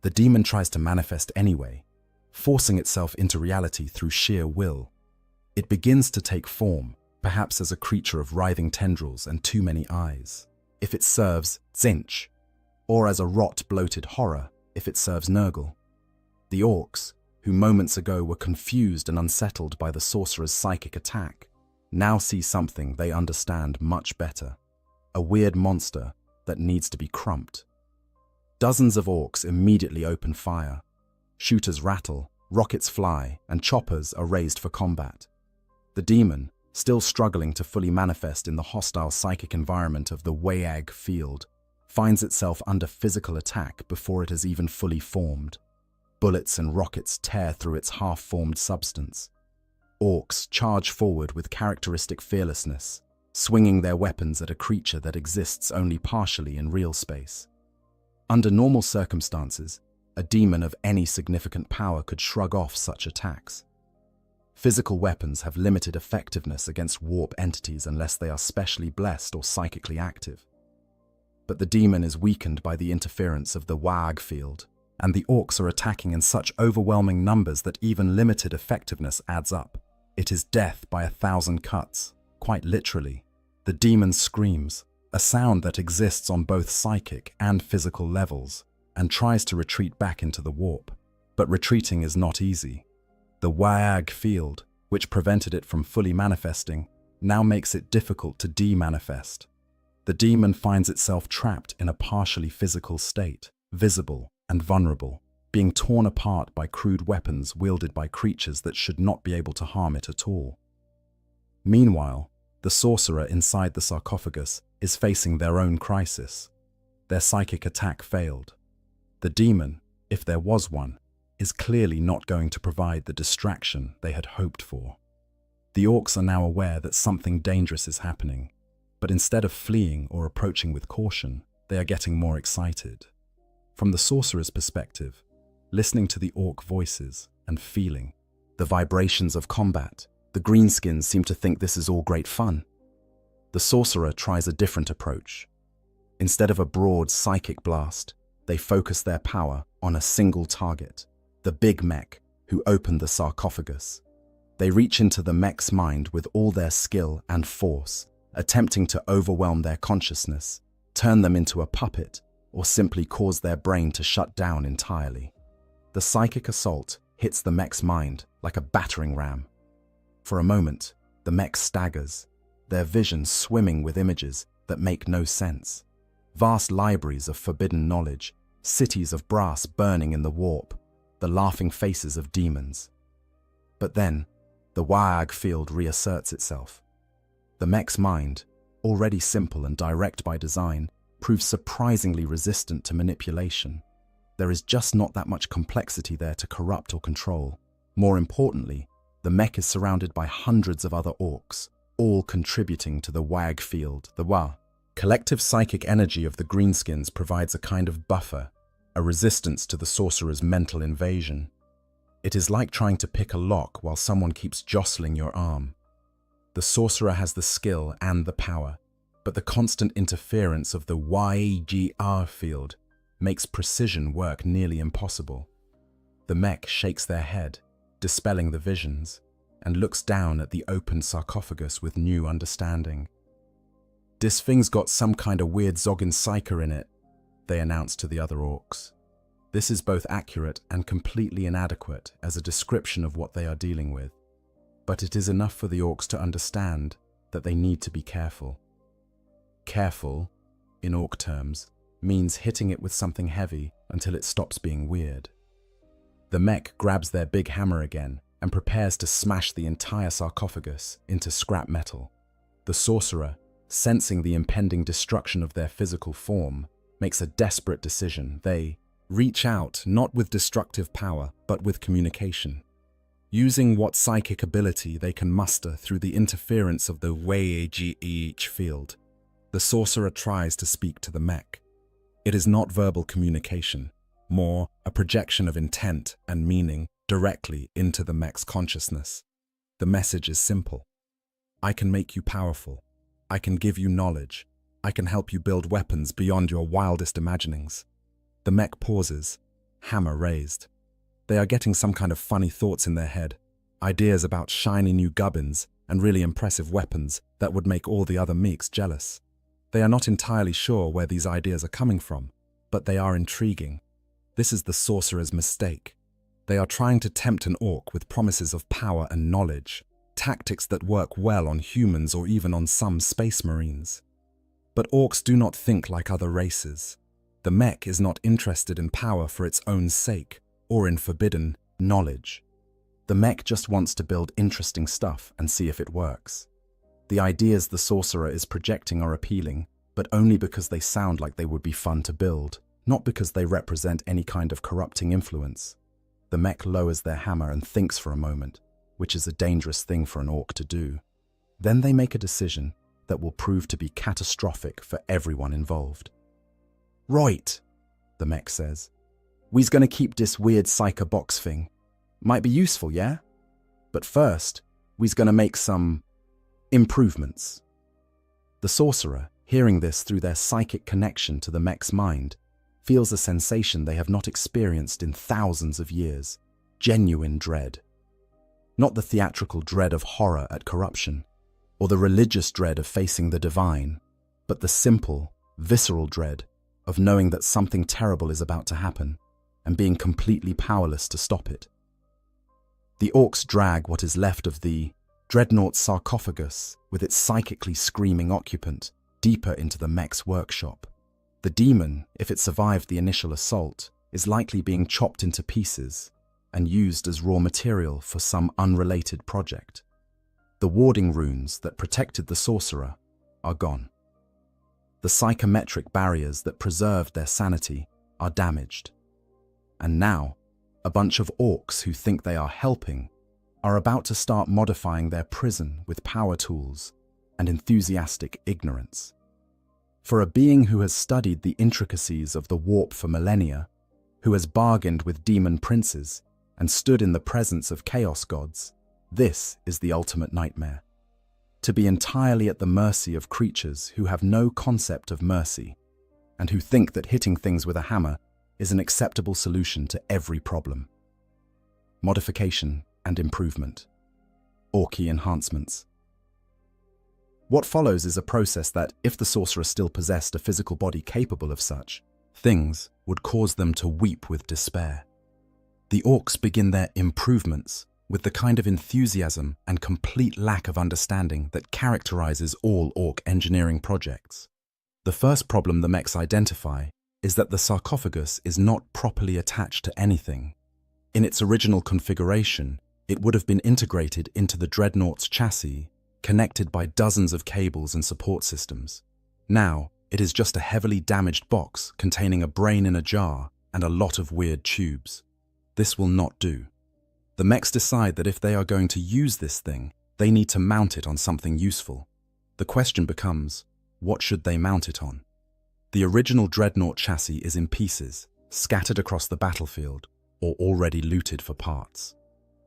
The demon tries to manifest anyway, forcing itself into reality through sheer will. It begins to take form, perhaps as a creature of writhing tendrils and too many eyes, if it serves Tzeentch, or as a rot bloated horror, if it serves Nurgle. The orcs, who moments ago were confused and unsettled by the sorcerer's psychic attack, now see something they understand much better, a weird monster that needs to be crumped. Dozens of orcs immediately open fire. Shooters rattle, rockets fly, and choppers are raised for combat. The demon, still struggling to fully manifest in the hostile psychic environment of the WAG field, finds itself under physical attack before it has even fully formed. Bullets and rockets tear through its half-formed substance. Orcs charge forward with characteristic fearlessness, swinging their weapons at a creature that exists only partially in real space. Under normal circumstances, a demon of any significant power could shrug off such attacks. Physical weapons have limited effectiveness against warp entities unless they are specially blessed or psychically active. But the demon is weakened by the interference of the WAG field, and the orcs are attacking in such overwhelming numbers that even limited effectiveness adds up. It is death by 1,000 cuts, quite literally. The demon screams, a sound that exists on both psychic and physical levels, and tries to retreat back into the warp. But retreating is not easy. The WAG field, which prevented it from fully manifesting, now makes it difficult to de-manifest. The demon finds itself trapped in a partially physical state, visible and vulnerable, being torn apart by crude weapons wielded by creatures that should not be able to harm it at all. Meanwhile, the sorcerer inside the sarcophagus is facing their own crisis. Their psychic attack failed. The demon, if there was one, is clearly not going to provide the distraction they had hoped for. The orcs are now aware that something dangerous is happening, but instead of fleeing or approaching with caution, they are getting more excited. From the sorcerer's perspective, listening to the orc voices and feeling the vibrations of combat, the greenskins seem to think this is all great fun. The sorcerer tries a different approach. Instead of a broad psychic blast, they focus their power on a single target, the big mech who opened the sarcophagus. They reach into the mech's mind with all their skill and force, attempting to overwhelm their consciousness, turn them into a puppet, or simply cause their brain to shut down entirely. The psychic assault hits the mech's mind like a battering ram. For a moment, the mech staggers, their vision swimming with images that make no sense. Vast libraries of forbidden knowledge, cities of brass burning in the warp, the laughing faces of demons. But then, the WAG field reasserts itself. The mech's mind, already simple and direct by design, proves surprisingly resistant to manipulation. There is just not that much complexity there to corrupt or control. More importantly, the mech is surrounded by hundreds of other orcs, all contributing to the WAG field, the WA. Collective psychic energy of the greenskins provides a kind of buffer, a resistance to the sorcerer's mental invasion. It is like trying to pick a lock while someone keeps jostling your arm. The sorcerer has the skill and the power, but the constant interference of the WAG field makes precision work nearly impossible. The mech shakes their head, dispelling the visions, and looks down at the open sarcophagus with new understanding. "This thing's got some kind of weird zoggin psyker in it," they announced to the other orcs. This is both accurate and completely inadequate as a description of what they are dealing with. but it is enough for the orcs to understand that they need to be careful. Careful, in orc terms, means hitting it with something heavy until it stops being weird. The mech grabs their big hammer again and prepares to smash the entire sarcophagus into scrap metal. The sorcerer, sensing the impending destruction of their physical form, makes a desperate decision. They reach out not with destructive power, but with communication. Using what psychic ability they can muster through the interference of the Wei-G-H field, the sorcerer tries to speak to the mech. It is not verbal communication, more a projection of intent and meaning directly into the mech's consciousness. The message is simple. I can make you powerful. I can give you knowledge. I can help you build weapons beyond your wildest imaginings. The mech pauses, hammer raised. They are getting some kind of funny thoughts in their head, ideas about shiny new gubbins and really impressive weapons that would make all the other mechs jealous. They are not entirely sure where these ideas are coming from, but they are intriguing. This is the sorcerer's mistake. They are trying to tempt an orc with promises of power and knowledge, tactics that work well on humans or even on some space marines. But orcs do not think like other races. The mech is not interested in power for its own sake, or in forbidden knowledge. The mech just wants to build interesting stuff and see if it works. The ideas the sorcerer is projecting are appealing, but only because they sound like they would be fun to build, not because they represent any kind of corrupting influence. The mech lowers their hammer and thinks for a moment, which is a dangerous thing for an orc to do. Then they make a decision that will prove to be catastrophic for everyone involved. "Right," the mech says. "We's gonna keep this weird psycho box thing. Might be useful, yeah? But first, we's gonna make some improvements." The sorcerer, hearing this through their psychic connection to the mech's mind, feels a sensation they have not experienced in thousands of years, genuine dread. Not the theatrical dread of horror at corruption, or the religious dread of facing the divine, but the simple, visceral dread of knowing that something terrible is about to happen and being completely powerless to stop it. The orcs drag what is left of the dreadnought sarcophagus with its psychically screaming occupant deeper into the mech's workshop. The demon, if it survived the initial assault, is likely being chopped into pieces and used as raw material for some unrelated project. The warding runes that protected the sorcerer are gone. The psychometric barriers that preserved their sanity are damaged. And now, a bunch of orcs who think they are helping are about to start modifying their prison with power tools and enthusiastic ignorance. For a being who has studied the intricacies of the warp for millennia, who has bargained with demon princes and stood in the presence of chaos gods, this is the ultimate nightmare. To be entirely at the mercy of creatures who have no concept of mercy and who think that hitting things with a hammer is an acceptable solution to every problem. Modification and improvement. Orky enhancements. What follows is a process that, if the sorcerer still possessed a physical body capable of such things, would cause them to weep with despair. The orcs begin their improvements with the kind of enthusiasm and complete lack of understanding that characterizes all orc engineering projects. The first problem the mechs identify is that the sarcophagus is not properly attached to anything. In its original configuration, it would have been integrated into the dreadnought's chassis, connected by dozens of cables and support systems. Now, it is just a heavily damaged box containing a brain in a jar and a lot of weird tubes. This will not do. The mechs decide that if they are going to use this thing, they need to mount it on something useful. The question becomes, what should they mount it on? The original dreadnought chassis is in pieces, scattered across the battlefield, or already looted for parts.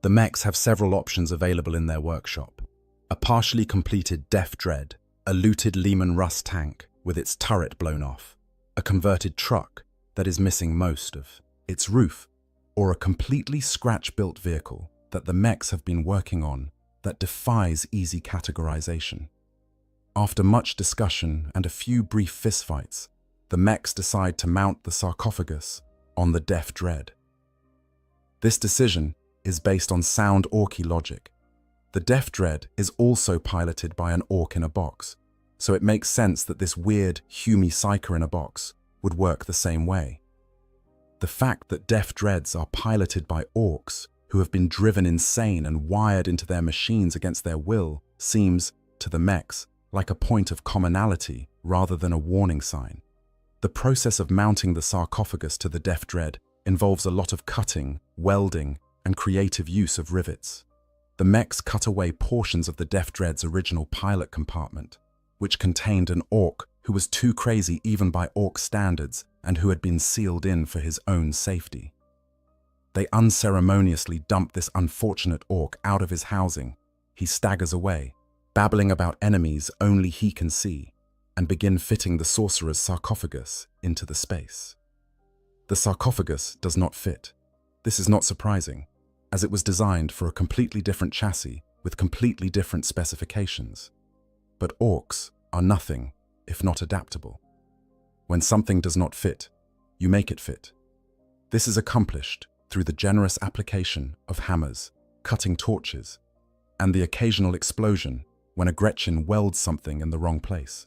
The mechs have several options available in their workshop. A partially completed Def Dread, a looted Lehman Russ tank with its turret blown off, a converted truck that is missing most of its roof, or a completely scratch-built vehicle that the mechs have been working on that defies easy categorization. After much discussion and a few brief fistfights, the mechs decide to mount the sarcophagus on the Def Dread. This decision is based on sound orky logic. The Death Dread is also piloted by an orc in a box, so it makes sense that this weird, hummy psyker in a box would work the same way. The fact that Death Dreads are piloted by orcs who have been driven insane and wired into their machines against their will seems, to the mechs, like a point of commonality rather than a warning sign. The process of mounting the sarcophagus to the Death Dread involves a lot of cutting, welding, and creative use of rivets. The mechs cut away portions of the Death Dread's original pilot compartment, which contained an orc who was too crazy even by orc standards and who had been sealed in for his own safety. They unceremoniously dump this unfortunate orc out of his housing. He staggers away, babbling about enemies only he can see, and begin fitting the sorcerer's sarcophagus into the space. The sarcophagus does not fit. This is not surprising, as it was designed for a completely different chassis with completely different specifications. But orcs are nothing if not adaptable. When something does not fit, you make it fit. This is accomplished through the generous application of hammers, cutting torches, and the occasional explosion when a Gretchen welds something in the wrong place.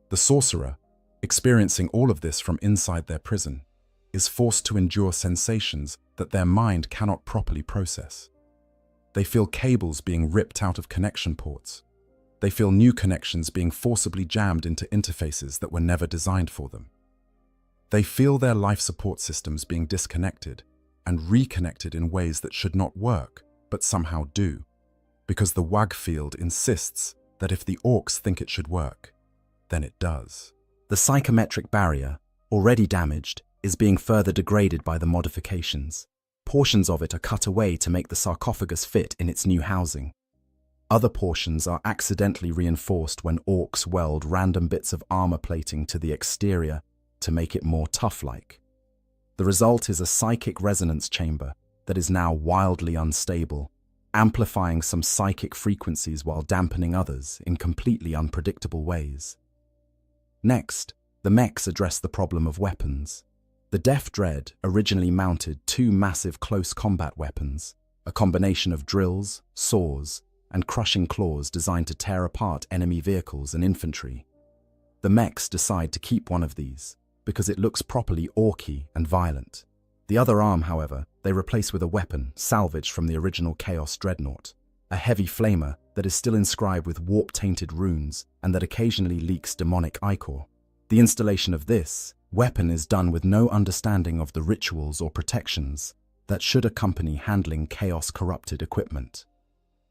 The sorcerer, experiencing all of this from inside their prison, is forced to endure sensations that their mind cannot properly process. They feel cables being ripped out of connection ports. They feel new connections being forcibly jammed into interfaces that were never designed for them. They feel their life support systems being disconnected and reconnected in ways that should not work, but somehow do, because the WAG field insists that if the orcs think it should work, then it does. The psychometric barrier, already damaged, is being further degraded by the modifications. Portions of it are cut away to make the sarcophagus fit in its new housing. Other portions are accidentally reinforced when orcs weld random bits of armor plating to the exterior to make it more tough-like. The result is a psychic resonance chamber that is now wildly unstable, amplifying some psychic frequencies while dampening others in completely unpredictable ways. Next, the mechs address the problem of weapons. The Death Dread originally mounted two massive close combat weapons, a combination of drills, saws, and crushing claws designed to tear apart enemy vehicles and infantry. The mechs decide to keep one of these, because it looks properly orky and violent. The other arm, however, they replace with a weapon salvaged from the original Chaos Dreadnought, a heavy flamer that is still inscribed with warp-tainted runes and that occasionally leaks demonic ichor. The installation of this weapon is done with no understanding of the rituals or protections that should accompany handling chaos-corrupted equipment.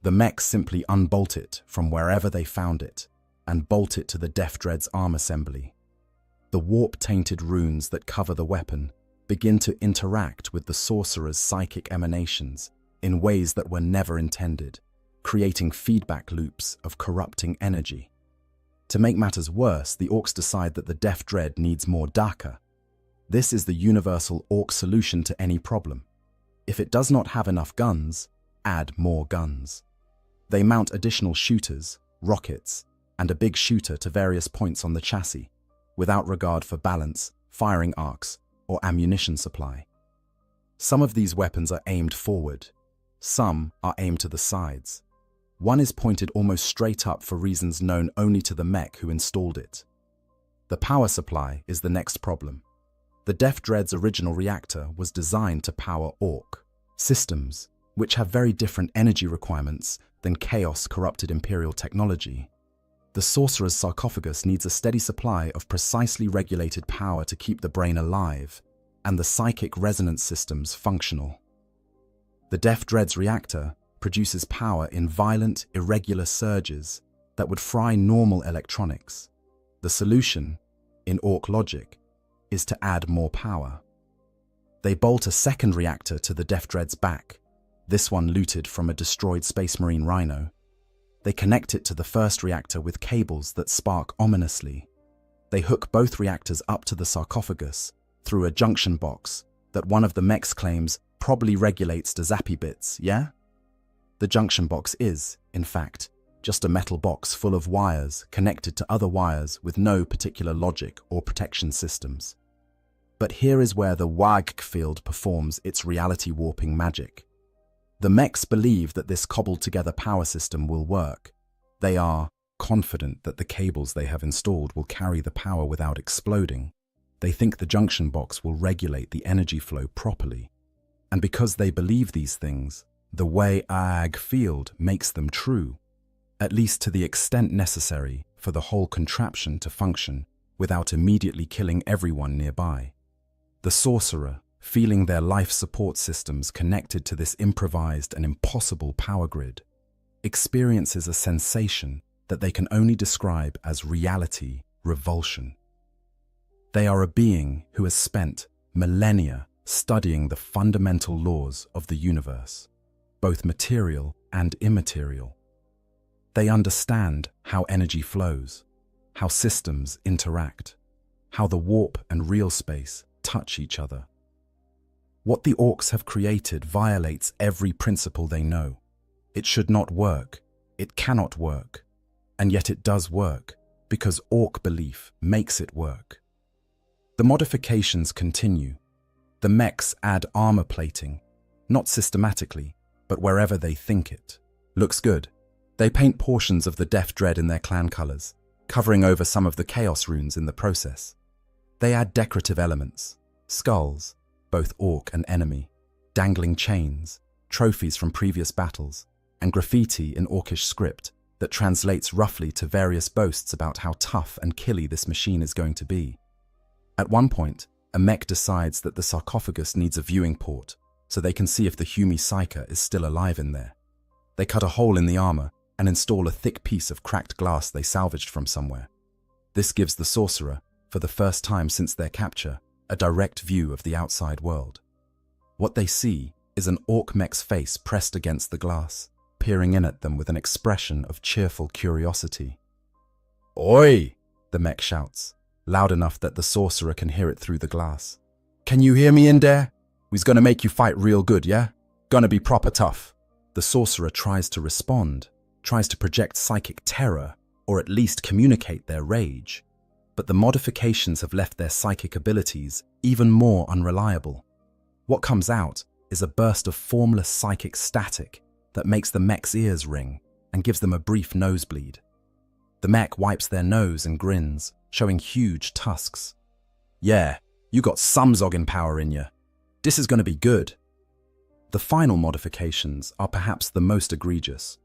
The mechs simply unbolt it from wherever they found it and bolt it to the Death Dread's arm assembly. The warp-tainted runes that cover the weapon begin to interact with the sorcerer's psychic emanations in ways that were never intended, creating feedback loops of corrupting energy. To make matters worse, the orcs decide that the Death Dread needs more Daka. This is the universal orc solution to any problem. If it does not have enough guns, add more guns. They mount additional shooters, rockets, and a big shooter to various points on the chassis, without regard for balance, firing arcs, or ammunition supply. Some of these weapons are aimed forward. Some are aimed to the sides. One is pointed almost straight up for reasons known only to the mech who installed it. The power supply is the next problem. The Death Dread's original reactor was designed to power orc systems, which have very different energy requirements than chaos-corrupted Imperial technology. The sorcerer's sarcophagus needs a steady supply of precisely regulated power to keep the brain alive and the psychic resonance systems functional. The Death Dread's reactor produces power in violent, irregular surges that would fry normal electronics. The solution, in orc logic, is to add more power. They bolt a second reactor to the Death Dread's back, this one looted from a destroyed Space Marine Rhino. They connect it to the first reactor with cables that spark ominously. They hook both reactors up to the sarcophagus through a junction box that one of the mechs claims probably regulates the zappy bits, yeah? The junction box is, in fact, just a metal box full of wires connected to other wires with no particular logic or protection systems. But here is where the WAG field performs its reality warping magic. The mechs believe that this cobbled-together power system will work. They are confident that the cables they have installed will carry the power without exploding. They think the junction box will regulate the energy flow properly. And because they believe these things, the Warhammer field makes them true, at least to the extent necessary for the whole contraption to function without immediately killing everyone nearby. The sorcerer, feeling their life support systems connected to this improvised and impossible power grid, experiences a sensation that they can only describe as reality revulsion. They are a being who has spent millennia studying the fundamental laws of the universe, both material and immaterial. They understand how energy flows, how systems interact, how the warp and real space touch each other. What the orcs have created violates every principle they know. It should not work, it cannot work, and yet it does work because orc belief makes it work. The modifications continue. The mechs add armor plating, not systematically, but wherever they think it. Looks good. They paint portions of the Death Dread in their clan colors, covering over some of the Chaos runes in the process. They add decorative elements, skulls, both orc and enemy, dangling chains, trophies from previous battles, and graffiti in orcish script that translates roughly to various boasts about how tough and killy this machine is going to be. At one point, a mech decides that the sarcophagus needs a viewing port so they can see if the Humi Psyker is still alive in there. They cut a hole in the armor and install a thick piece of cracked glass they salvaged from somewhere. This gives the sorcerer, for the first time since their capture, a direct view of the outside world. What they see is an orc mech's face pressed against the glass, peering in at them with an expression of cheerful curiosity. "Oi!" the mech shouts, loud enough that the sorcerer can hear it through the glass. "Can you hear me in there? We's gonna make you fight real good, yeah? Gonna be proper tough." The sorcerer tries to respond, tries to project psychic terror, or at least communicate their rage. But the modifications have left their psychic abilities even more unreliable. What comes out is a burst of formless psychic static that makes the mech's ears ring and gives them a brief nosebleed. The mech wipes their nose and grins, showing huge tusks. "Yeah, you got some zogging power in you. This is gonna be good." The final modifications are perhaps the most egregious.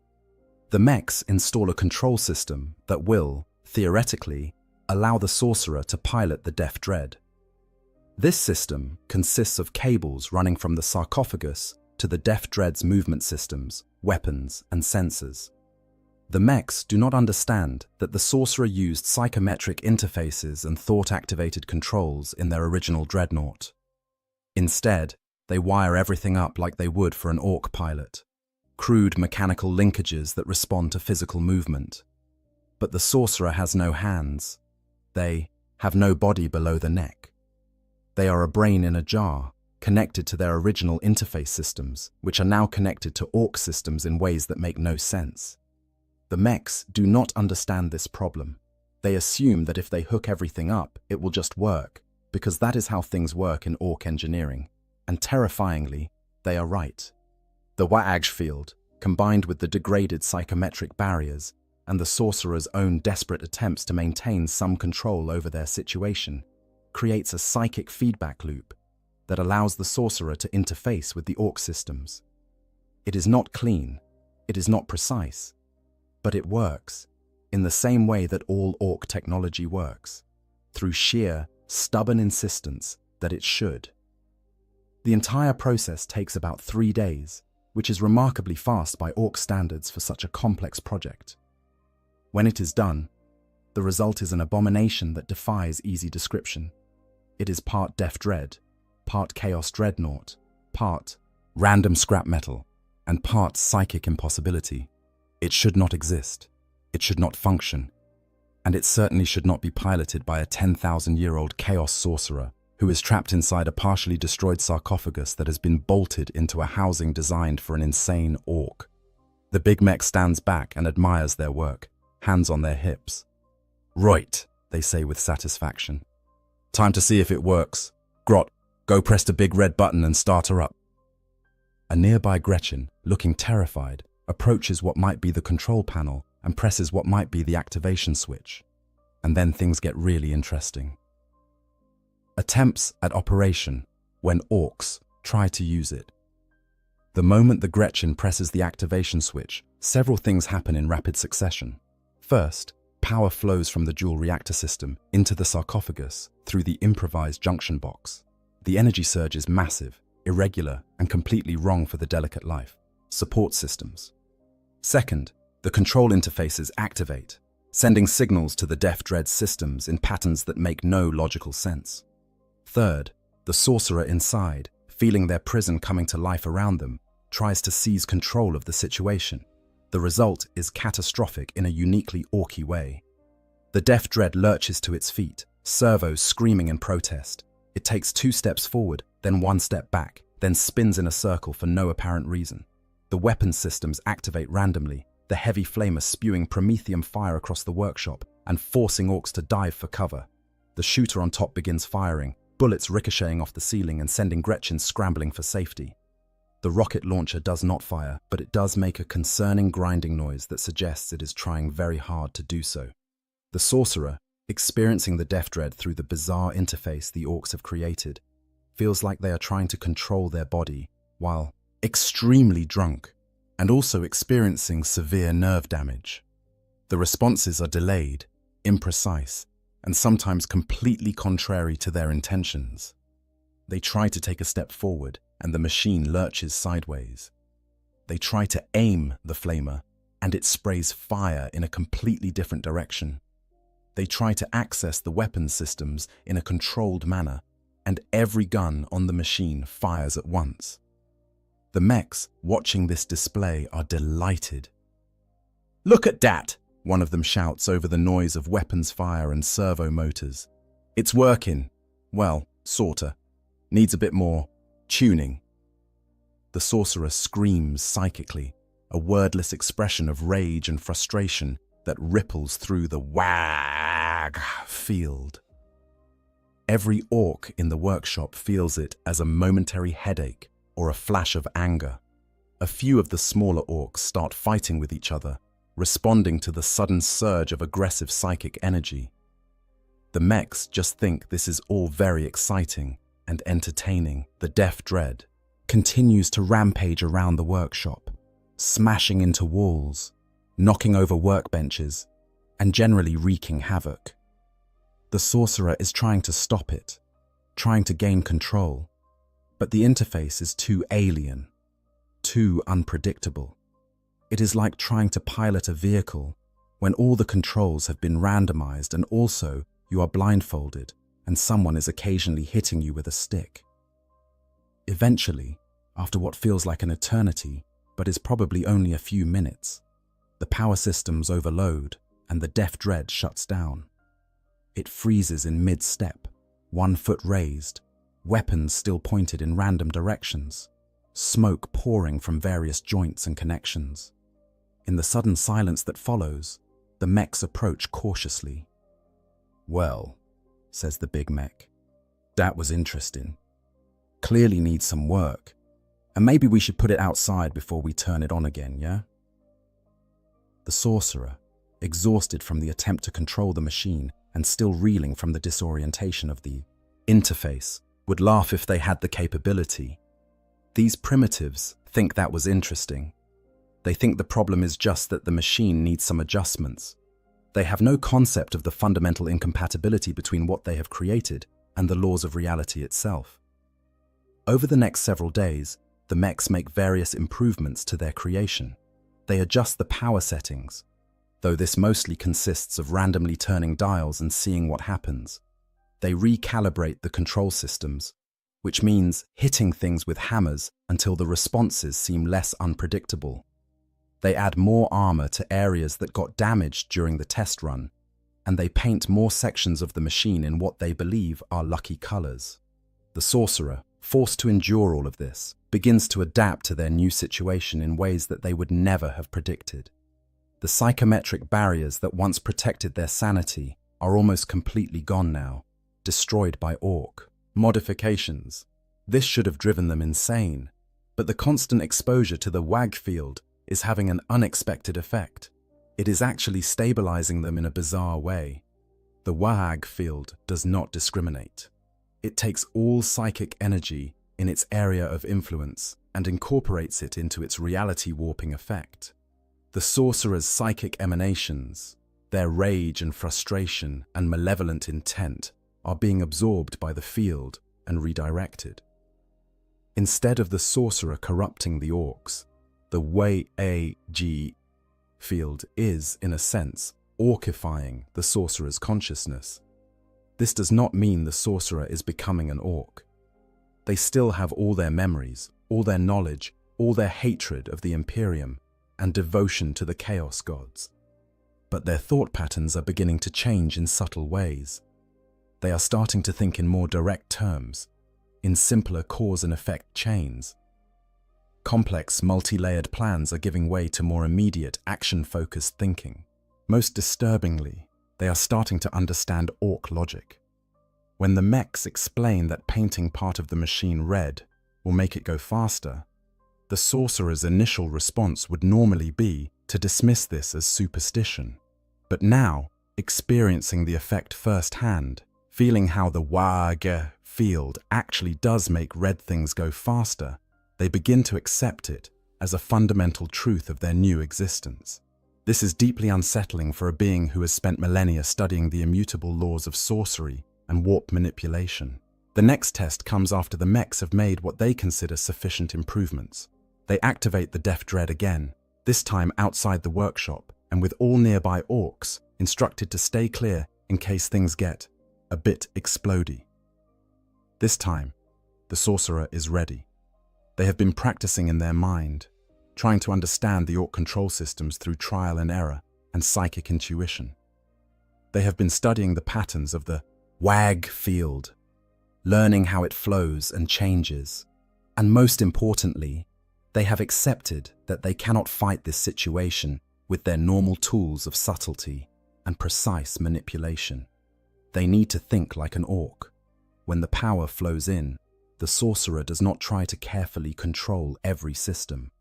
The mechs install a control system that will, theoretically, allow the sorcerer to pilot the Death Dread. This system consists of cables running from the sarcophagus to the Death Dread's movement systems, weapons, and sensors. The mechs do not understand that the sorcerer used psychometric interfaces and thought-activated controls in their original dreadnought. Instead, they wire everything up like they would for an orc pilot, crude mechanical linkages that respond to physical movement. But the sorcerer has no hands. They have no body below the neck. They are a brain in a jar, connected to their original interface systems, which are now connected to orc systems in ways that make no sense. The mechs do not understand this problem. They assume that if they hook everything up, it will just work, because that is how things work in orc engineering. And terrifyingly, they are right. The Warhammer field, combined with the degraded psychometric barriers, and the sorcerer's own desperate attempts to maintain some control over their situation, creates a psychic feedback loop that allows the sorcerer to interface with the orc systems. It is not clean, it is not precise, but it works, in the same way that all orc technology works, through sheer, stubborn insistence that it should. The entire process takes about 3 days, which is remarkably fast by orc standards for such a complex project. When it is done, the result is an abomination that defies easy description. It is part Death Dread, part Chaos Dreadnought, part random scrap metal, and part psychic impossibility. It should not exist, it should not function, and it certainly should not be piloted by a 10,000-year-old chaos sorcerer who is trapped inside a partially destroyed sarcophagus that has been bolted into a housing designed for an insane orc. The big mech stands back and admires their work, hands on their hips. "Right," they say with satisfaction. "Time to see if it works. Grot, go press the big red button and start her up." A nearby Gretchen, looking terrified, approaches what might be the control panel and presses what might be the activation switch. And then things get really interesting. Attempts at operation when orcs try to use it. The moment the Gretchen presses the activation switch, several things happen in rapid succession. First, power flows from the dual reactor system into the sarcophagus through the improvised junction box. The energy surge is massive, irregular, and completely wrong for the delicate life. Support systems. Second, the control interfaces activate, sending signals to the Death Dread systems in patterns that make no logical sense. Third, the sorcerer inside, feeling their prison coming to life around them, tries to seize control of the situation. The result is catastrophic in a uniquely orky way. The Death Dread lurches to its feet, servos screaming in protest. It takes 2 steps forward, then 1 step back, then spins in a circle for no apparent reason. The weapon systems activate randomly, the heavy flamer spewing promethium fire across the workshop and forcing orcs to dive for cover. The shooter on top begins firing, bullets ricocheting off the ceiling and sending Gretchen scrambling for safety. The rocket launcher does not fire, but it does make a concerning grinding noise that suggests it is trying very hard to do so. The sorcerer, experiencing the Death Dread through the bizarre interface the orcs have created, feels like they are trying to control their body while extremely drunk and also experiencing severe nerve damage. The responses are delayed, imprecise, and sometimes completely contrary to their intentions. They try to take a step forward, and the machine lurches sideways. They try to aim the flamer, and it sprays fire in a completely different direction. They try to access the weapons systems in a controlled manner, and every gun on the machine fires at once. The mechs watching this display are delighted. "Look at that!" one of them shouts over the noise of weapons fire and servo motors. "It's working. Well, sorta. Needs a bit more tuning." The sorcerer screams psychically, a wordless expression of rage and frustration that ripples through the wag field. Every orc in the workshop feels it as a momentary headache or a flash of anger. A few of the smaller orcs start fighting with each other, responding to the sudden surge of aggressive psychic energy. The mechs just think this is all very exciting and entertaining. The Death Dread continues to rampage around the workshop, smashing into walls, knocking over workbenches, and generally wreaking havoc. The sorcerer is trying to stop it, trying to gain control, but the interface is too alien, too unpredictable. It is like trying to pilot a vehicle when all the controls have been randomized and also you are blindfolded and someone is occasionally hitting you with a stick. Eventually, after what feels like an eternity, but is probably only a few minutes, the power systems overload and the Death Dread shuts down. It freezes in mid-step, 1 foot raised, weapons still pointed in random directions, smoke pouring from various joints and connections. In the sudden silence that follows, the mechs approach cautiously. "Well," says the big mech, "that was interesting. Clearly needs some work. And maybe we should put it outside before we turn it on again, yeah?" The sorcerer, exhausted from the attempt to control the machine and still reeling from the disorientation of the interface, would laugh if they had the capability. These primitives think that was interesting. They think the problem is just that the machine needs some adjustments. They have no concept of the fundamental incompatibility between what they have created and the laws of reality itself. Over the next several days, the mechs make various improvements to their creation. They adjust the power settings, though this mostly consists of randomly turning dials and seeing what happens. They recalibrate the control systems, which means hitting things with hammers until the responses seem less unpredictable. They add more armor to areas that got damaged during the test run, and they paint more sections of the machine in what they believe are lucky colors. The sorcerer, forced to endure all of this, begins to adapt to their new situation in ways that they would never have predicted. The psychometric barriers that once protected their sanity are almost completely gone now, destroyed by orc modifications. This should have driven them insane. But the constant exposure to the WAG field is having an unexpected effect. It is actually stabilizing them in a bizarre way. The WAG field does not discriminate. It takes all psychic energy in its area of influence and incorporates it into its reality warping effect. The sorcerer's psychic emanations, their rage and frustration and malevolent intent, are being absorbed by the field and redirected. Instead of the sorcerer corrupting the orcs, the WAG field is, in a sense, orcifying the sorcerer's consciousness. This does not mean the sorcerer is becoming an orc. They still have all their memories, all their knowledge, all their hatred of the Imperium, and devotion to the Chaos Gods. But their thought patterns are beginning to change in subtle ways. They are starting to think in more direct terms, in simpler cause and effect chains. Complex, multi-layered plans are giving way to more immediate, action-focused thinking. Most disturbingly, they are starting to understand orc logic. When the mechs explain that painting part of the machine red will make it go faster, the sorcerer's initial response would normally be to dismiss this as superstition. But now, experiencing the effect firsthand, feeling how the WAG field actually does make red things go faster, they begin to accept it as a fundamental truth of their new existence. This is deeply unsettling for a being who has spent millennia studying the immutable laws of sorcery and warp manipulation. The next test comes after the mechs have made what they consider sufficient improvements. They activate the Death Dread again, this time outside the workshop, and with all nearby orcs instructed to stay clear in case things get a bit explodey. This time, the sorcerer is ready. They have been practicing in their mind, trying to understand the orc control systems through trial and error and psychic intuition. They have been studying the patterns of the WAG field, learning how it flows and changes, and most importantly, they have accepted that they cannot fight this situation with their normal tools of subtlety and precise manipulation. They need to think like an orc. When the power flows in, the sorcerer does not try to carefully control every system.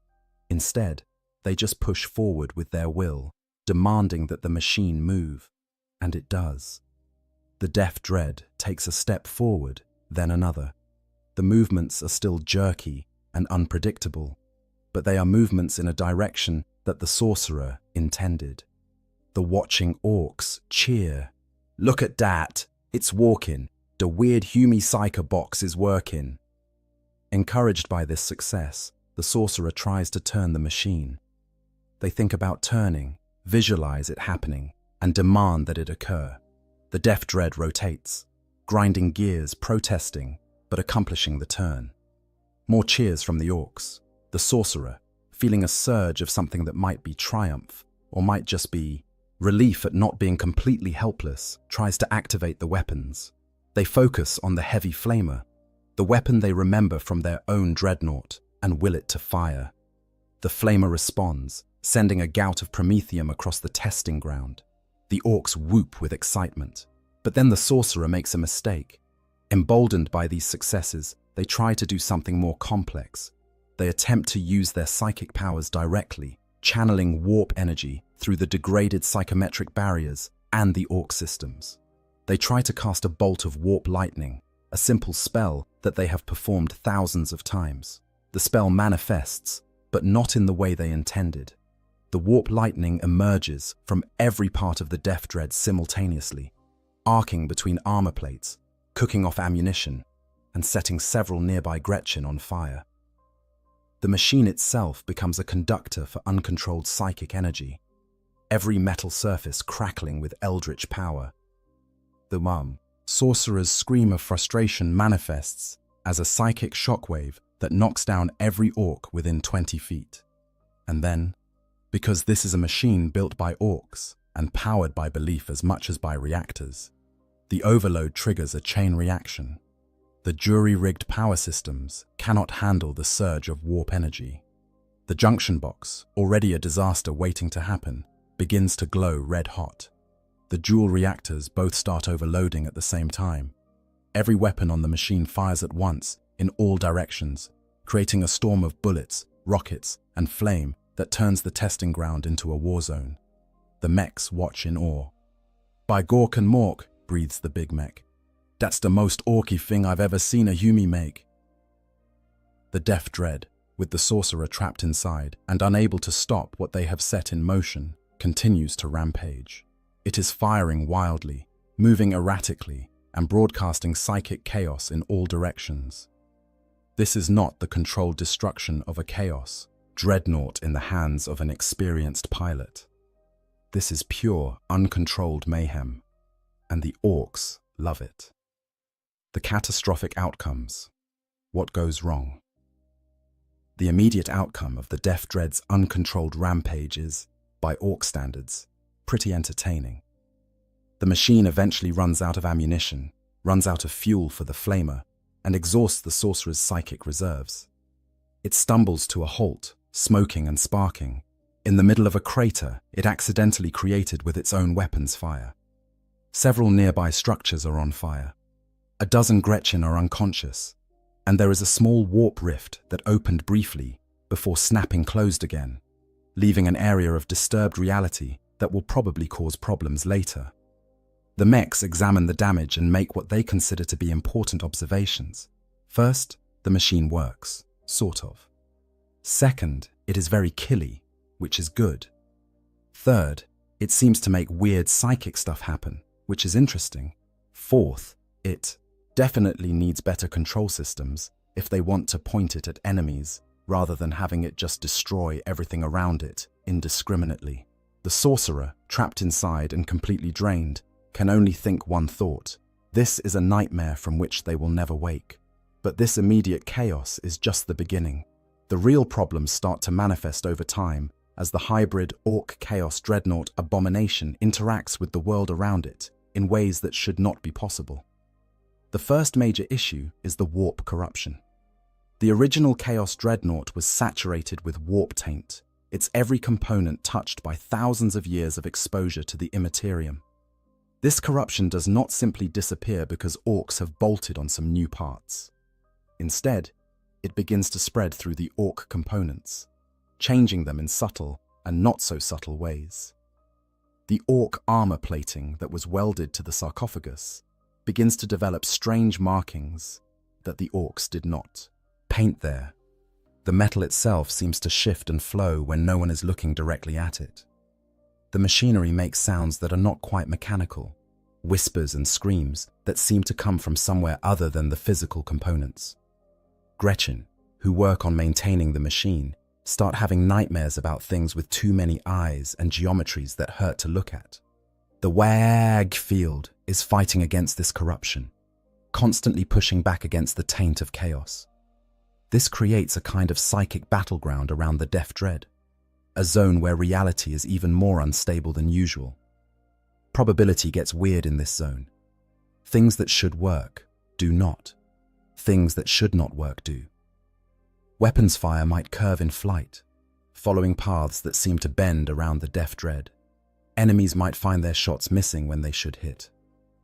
Instead, they just push forward with their will, demanding that the machine move, and it does. The Death Dread takes a step forward, then another. The movements are still jerky and unpredictable, but they are movements in a direction that the sorcerer intended. The watching orcs cheer. "Look at that, it's walking. The weird Humy Psyker box is working." Encouraged by this success, the sorcerer tries to turn the machine. They think about turning, visualize it happening, and demand that it occur. The Death Dread rotates, grinding gears, protesting, but accomplishing the turn. More cheers from the orcs. The sorcerer, feeling a surge of something that might be triumph, or might just be relief at not being completely helpless, tries to activate the weapons. They focus on the heavy flamer, the weapon they remember from their own dreadnought, and will it to fire. The flamer responds, sending a gout of promethium across the testing ground. The orcs whoop with excitement. But then the sorcerer makes a mistake. Emboldened by these successes, they try to do something more complex. They attempt to use their psychic powers directly, channeling warp energy through the degraded psychometric barriers and the orc systems. They try to cast a bolt of warp lightning, a simple spell that they have performed thousands of times. The spell manifests, but not in the way they intended. The warp lightning emerges from every part of the Death Dread simultaneously, arcing between armor plates, cooking off ammunition, and setting several nearby Gretchen on fire. The machine itself becomes a conductor for uncontrolled psychic energy, every metal surface crackling with eldritch power. The sorcerer's scream of frustration manifests as a psychic shockwave that knocks down every orc within 20 feet. And then, because this is a machine built by orcs and powered by belief as much as by reactors, the overload triggers a chain reaction. The jury-rigged power systems cannot handle the surge of warp energy. The junction box, already a disaster waiting to happen, begins to glow red-hot. The dual reactors both start overloading at the same time. Every weapon on the machine fires at once, in all directions, creating a storm of bullets, rockets, and flame that turns the testing ground into a war zone. The mechs watch in awe. "By Gork and Mork," breathes the big mech. "That's the most orky thing I've ever seen a humie make." The Death Dread, with the sorcerer trapped inside and unable to stop what they have set in motion, continues to rampage. It is firing wildly, moving erratically, and broadcasting psychic chaos in all directions. This is not the controlled destruction of a chaos dreadnought in the hands of an experienced pilot. This is pure, uncontrolled mayhem, and the orcs love it. The catastrophic outcomes. What goes wrong? The immediate outcome of the Death Dread's uncontrolled rampage is, by orc standards, pretty entertaining. The machine eventually runs out of ammunition, runs out of fuel for the flamer, and exhausts the sorcerer's psychic reserves. It stumbles to a halt, smoking and sparking, in the middle of a crater it accidentally created with its own weapons fire. Several nearby structures are on fire. A dozen Gretchen are unconscious, and there is a small warp rift that opened briefly before snapping closed again, leaving an area of disturbed reality that will probably cause problems later. The mechs examine the damage and make what they consider to be important observations. First, the machine works, sort of. Second, it is very killy, which is good. Third, it seems to make weird psychic stuff happen, which is interesting. Fourth, it definitely needs better control systems if they want to point it at enemies rather than having it just destroy everything around it indiscriminately. The sorcerer, trapped inside and completely drained, can only think one thought. This is a nightmare from which they will never wake. But this immediate chaos is just the beginning. The real problems start to manifest over time as the hybrid orc chaos dreadnought abomination interacts with the world around it in ways that should not be possible. The first major issue is the warp corruption. The original chaos dreadnought was saturated with warp taint, its every component touched by thousands of years of exposure to the immaterium. This corruption does not simply disappear because orcs have bolted on some new parts. Instead, it begins to spread through the orc components, changing them in subtle and not so subtle ways. The orc armor plating that was welded to the sarcophagus begins to develop strange markings that the orcs did not paint there. The metal itself seems to shift and flow when no one is looking directly at it. The machinery makes sounds that are not quite mechanical, whispers and screams that seem to come from somewhere other than the physical components. Gretchen, who work on maintaining the machine, start having nightmares about things with too many eyes and geometries that hurt to look at. The WAG field is fighting against this corruption, constantly pushing back against the taint of chaos. This creates a kind of psychic battleground around the Death Dread, a zone where reality is even more unstable than usual. Probability gets weird in this zone. Things that should work do not. Things that should not work do. Weapons fire might curve in flight, following paths that seem to bend around the Death Dread. Enemies might find their shots missing when they should hit,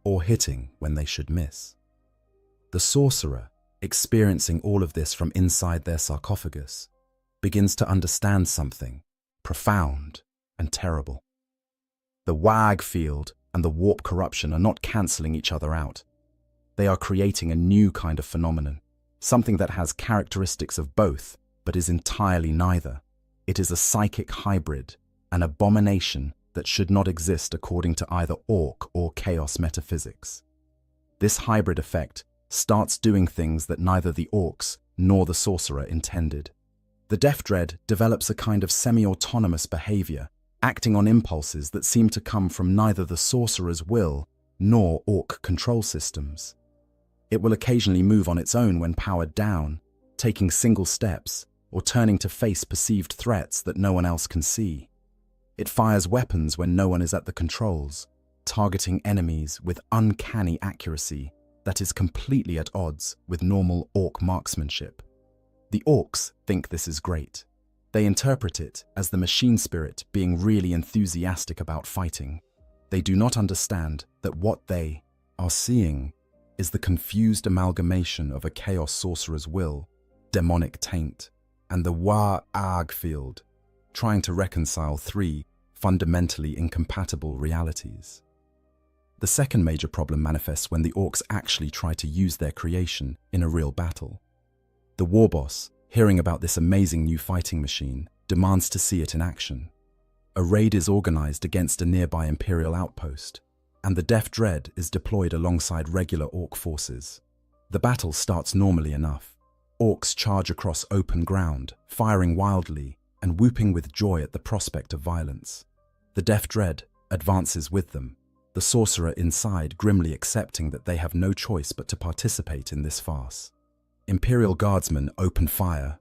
or hitting when they should miss. The sorcerer, experiencing all of this from inside their sarcophagus, begins to understand something profound and terrible. The WAG field and the warp corruption are not cancelling each other out. They are creating a new kind of phenomenon, something that has characteristics of both, but is entirely neither. It is a psychic hybrid, an abomination that should not exist according to either orc or chaos metaphysics. This hybrid effect starts doing things that neither the orcs nor the sorcerer intended. The Death Dread develops a kind of semi-autonomous behavior, acting on impulses that seem to come from neither the sorcerer's will nor orc control systems. It will occasionally move on its own when powered down, taking single steps or turning to face perceived threats that no one else can see. It fires weapons when no one is at the controls, targeting enemies with uncanny accuracy that is completely at odds with normal orc marksmanship. The orcs think this is great. They interpret it as the machine spirit being really enthusiastic about fighting. They do not understand that what they are seeing is the confused amalgamation of a chaos sorcerer's will demonic taint, and the Warhammer field, trying to reconcile three fundamentally incompatible realities. The second major problem manifests when the orcs actually try to use their creation in a real battle. The war boss, hearing about this amazing new fighting machine, demands to see it in action. A raid is organized against a nearby Imperial outpost, and the Death Dread is deployed alongside regular orc forces. The battle starts normally enough. Orcs charge across open ground, firing wildly and whooping with joy at the prospect of violence. The Death Dread advances with them, the sorcerer inside grimly accepting that they have no choice but to participate in this farce. Imperial guardsmen open fire,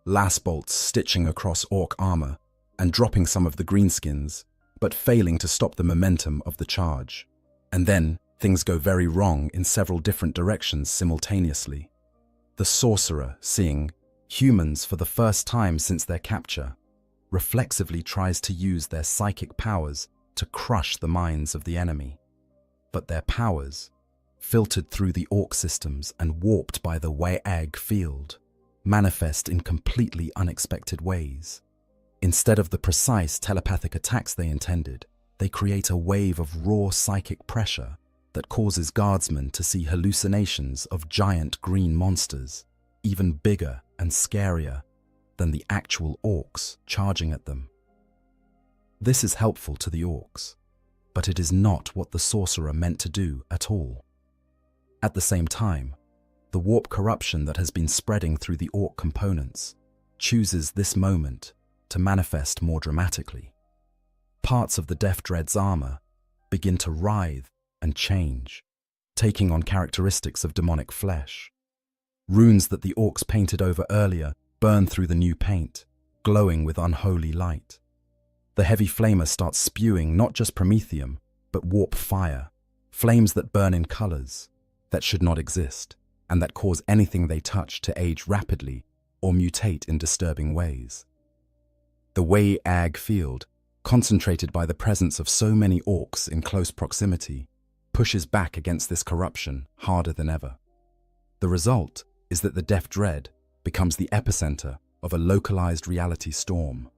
lass bolts stitching across orc armor and dropping some of the greenskins, but failing to stop the momentum of the charge. And then things go very wrong in several different directions simultaneously. The sorcerer, seeing humans for the first time since their capture, reflexively tries to use their psychic powers to crush the minds of the enemy. But their powers, filtered through the orc systems and warped by the Warhammer field, manifest in completely unexpected ways. Instead of the precise telepathic attacks they intended, they create a wave of raw psychic pressure that causes guardsmen to see hallucinations of giant green monsters, even bigger and scarier than the actual orcs charging at them. This is helpful to the orcs, but it is not what the sorcerer meant to do at all. At the same time, the warp corruption that has been spreading through the orc components chooses this moment to manifest more dramatically. Parts of the Death Dread's armor begin to writhe and change, taking on characteristics of demonic flesh. Runes that the orcs painted over earlier burn through the new paint, glowing with unholy light. The heavy flamer starts spewing not just promethium, but warp fire, flames that burn in colors that should not exist, and that cause anything they touch to age rapidly or mutate in disturbing ways. The Warhammer field, concentrated by the presence of so many orcs in close proximity, pushes back against this corruption harder than ever. The result is that the Death Dread becomes the epicenter of a localized reality storm.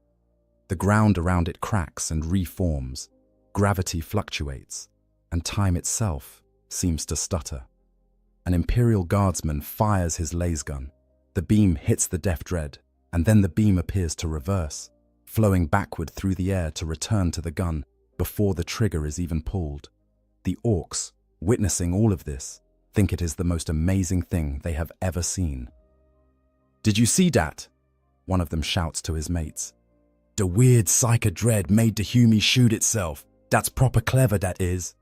The ground around it cracks and reforms, gravity fluctuates, and time itself seems to stutter. An Imperial guardsman fires his laser gun. The beam hits the Death Dread, and then the beam appears to reverse, flowing backward through the air to return to the gun before the trigger is even pulled. The orcs, witnessing all of this, think it is the most amazing thing they have ever seen. "Did you see that?" one of them shouts to his mates. "The weird Psycho Dread made the Humie shoot itself. That's proper clever, that is."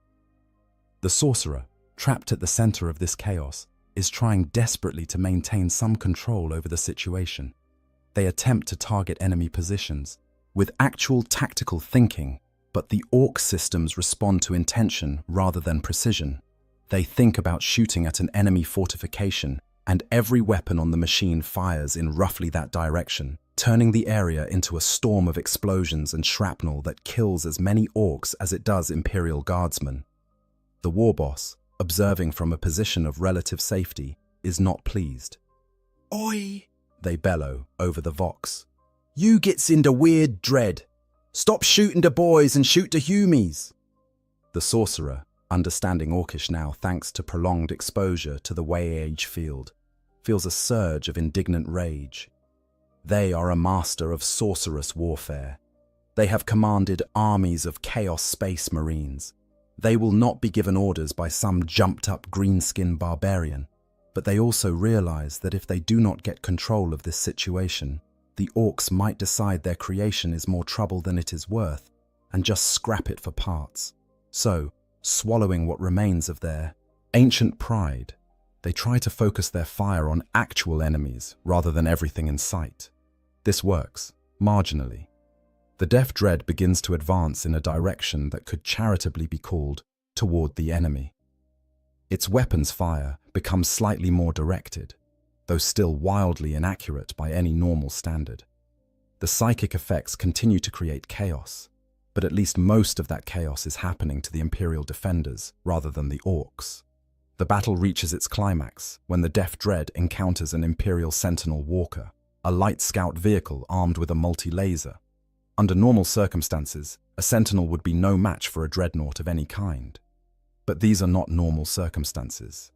The sorcerer, trapped at the center of this chaos, is trying desperately to maintain some control over the situation. They attempt to target enemy positions with actual tactical thinking, but the orc systems respond to intention rather than precision. They think about shooting at an enemy fortification, and every weapon on the machine fires in roughly that direction, turning the area into a storm of explosions and shrapnel that kills as many orcs as it does Imperial guardsmen. The war boss, observing from a position of relative safety, is not pleased. "Oi!" they bellow over the vox. "You gets in the weird dread. Stop shooting the boys and shoot the humies." The sorcerer, understanding Orcish now thanks to prolonged exposure to the Warhammer field, feels a surge of indignant rage. They are a master of sorcerous warfare. They have commanded armies of Chaos Space Marines. They will not be given orders by some jumped-up greenskin barbarian, but they also realize that if they do not get control of this situation, the orcs might decide their creation is more trouble than it is worth and just scrap it for parts. So, swallowing what remains of their ancient pride, they try to focus their fire on actual enemies rather than everything in sight. This works, marginally. The Death Dread begins to advance in a direction that could charitably be called toward the enemy. Its weapons fire becomes slightly more directed, though still wildly inaccurate by any normal standard. The psychic effects continue to create chaos, but at least most of that chaos is happening to the Imperial defenders rather than the orcs. The battle reaches its climax when the Death Dread encounters an Imperial Sentinel Walker, a light scout vehicle armed with a multi-laser. Under normal circumstances, a Sentinel would be no match for a dreadnought of any kind. But these are not normal circumstances.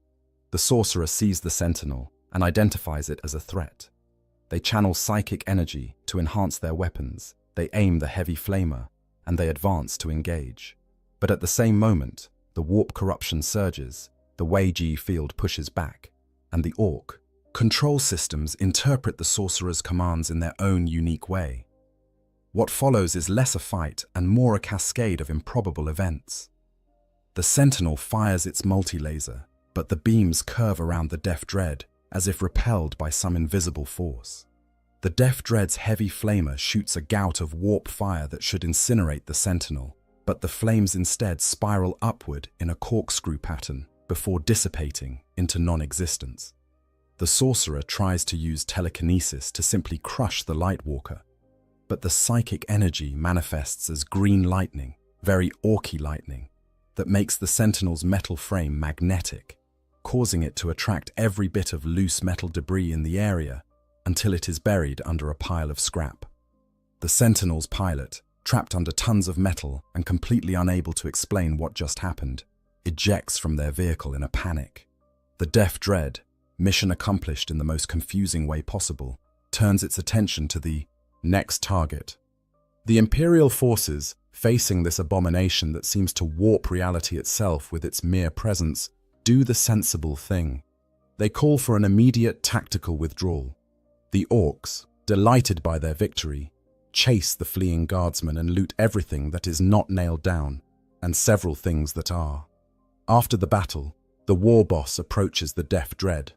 The sorcerer sees the Sentinel and identifies it as a threat. They channel psychic energy to enhance their weapons, they aim the heavy flamer, and they advance to engage. But at the same moment, the warp corruption surges, the Wei-Ji field pushes back, and the Orc control systems interpret the sorcerer's commands in their own unique way. What follows is less a fight and more a cascade of improbable events. The Sentinel fires its multi-laser, but the beams curve around the Death Dread as if repelled by some invisible force. The Death Dread's heavy flamer shoots a gout of warp fire that should incinerate the Sentinel, but the flames instead spiral upward in a corkscrew pattern before dissipating into non-existence. The sorcerer tries to use telekinesis to simply crush the Lightwalker, but the psychic energy manifests as green lightning, very orky lightning, that makes the Sentinel's metal frame magnetic, causing it to attract every bit of loose metal debris in the area until it is buried under a pile of scrap. The Sentinel's pilot, trapped under tons of metal and completely unable to explain what just happened, ejects from their vehicle in a panic. The Death Dread, mission accomplished in the most confusing way possible, turns its attention to the next target. The Imperial forces, facing this abomination that seems to warp reality itself with its mere presence, do the sensible thing. They call for an immediate tactical withdrawal. The Orcs, delighted by their victory, chase the fleeing guardsmen and loot everything that is not nailed down, and several things that are. After the battle, the war boss approaches the Death Dread.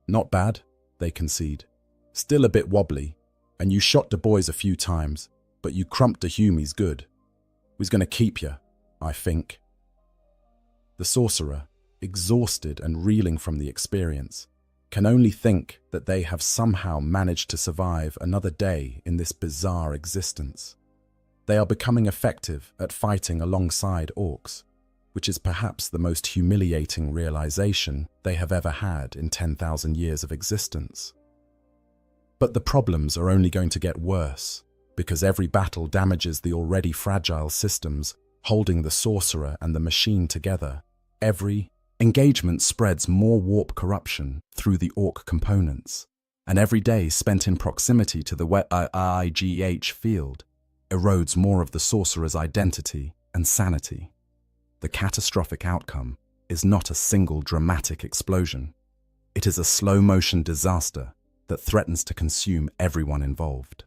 Not bad, they concede. Still a bit wobbly, and you shot the boys a few times, but you crumped the Humies good. We's gonna keep ya, I think. The sorcerer, exhausted and reeling from the experience, can only think that they have somehow managed to survive another day in this bizarre existence. They are becoming effective at fighting alongside Orcs, which is perhaps the most humiliating realization they have ever had in 10,000 years of existence. But the problems are only going to get worse, because every battle damages the already fragile systems holding the sorcerer and the machine together. Every engagement spreads more warp corruption through the Orc components, and every day spent in proximity to the Wei-Ji field erodes more of the sorcerer's identity and sanity. The catastrophic outcome is not a single dramatic explosion. It is a slow-motion disaster that threatens to consume everyone involved.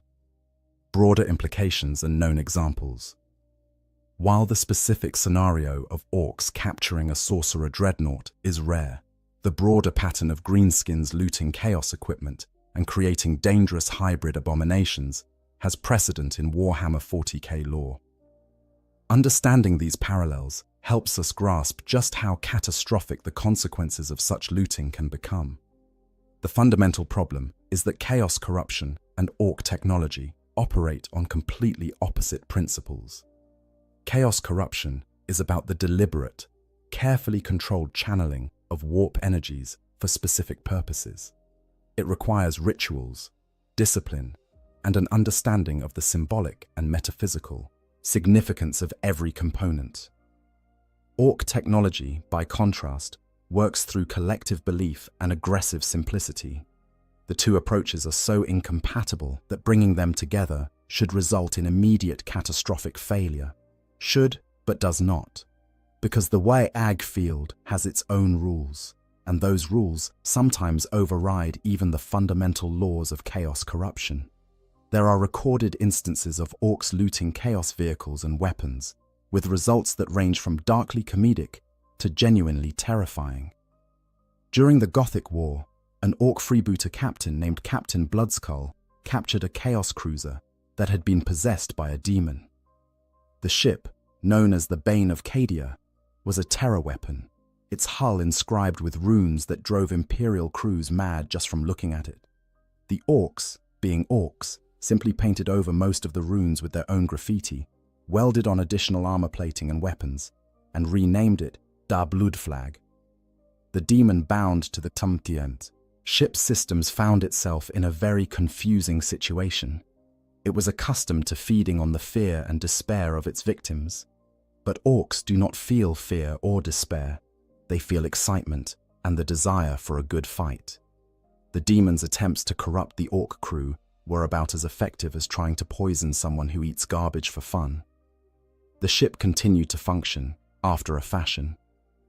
Broader implications and known examples. While the specific scenario of Orcs capturing a sorcerer dreadnought is rare, the broader pattern of greenskins looting chaos equipment and creating dangerous hybrid abominations has precedent in Warhammer 40k lore. Understanding these parallels helps us grasp just how catastrophic the consequences of such looting can become. The fundamental problem is that chaos corruption and Orc technology operate on completely opposite principles. Chaos corruption is about the deliberate, carefully controlled channeling of warp energies for specific purposes. It requires rituals, discipline, and an understanding of the symbolic and metaphysical significance of every component. Orc technology, by contrast, works through collective belief and aggressive simplicity. The two approaches are so incompatible that bringing them together should result in immediate catastrophic failure. Should, but does not. Because the Wei-Ag field has its own rules, and those rules sometimes override even the fundamental laws of chaos corruption. There are recorded instances of Orcs looting chaos vehicles and weapons, with results that range from darkly comedic to genuinely terrifying. During the Gothic War, an Orc freebooter captain named Captain Bloodskull captured a chaos cruiser that had been possessed by a demon. The ship, known as the Bane of Cadia, was a terror weapon, its hull inscribed with runes that drove Imperial crews mad just from looking at it. The Orcs, being Orcs, simply painted over most of the runes with their own graffiti, welded on additional armor plating and weapons, and renamed it Da Bloodflag. the demon bound to the Tumtient. Ship systems found itself in a very confusing situation. It was accustomed to feeding on the fear and despair of its victims. But orcs do not feel fear or despair. They feel excitement and the desire for a good fight. The demon's attempts to corrupt the orc crew were about as effective as trying to poison someone who eats garbage for fun. The ship continued to function, after a fashion.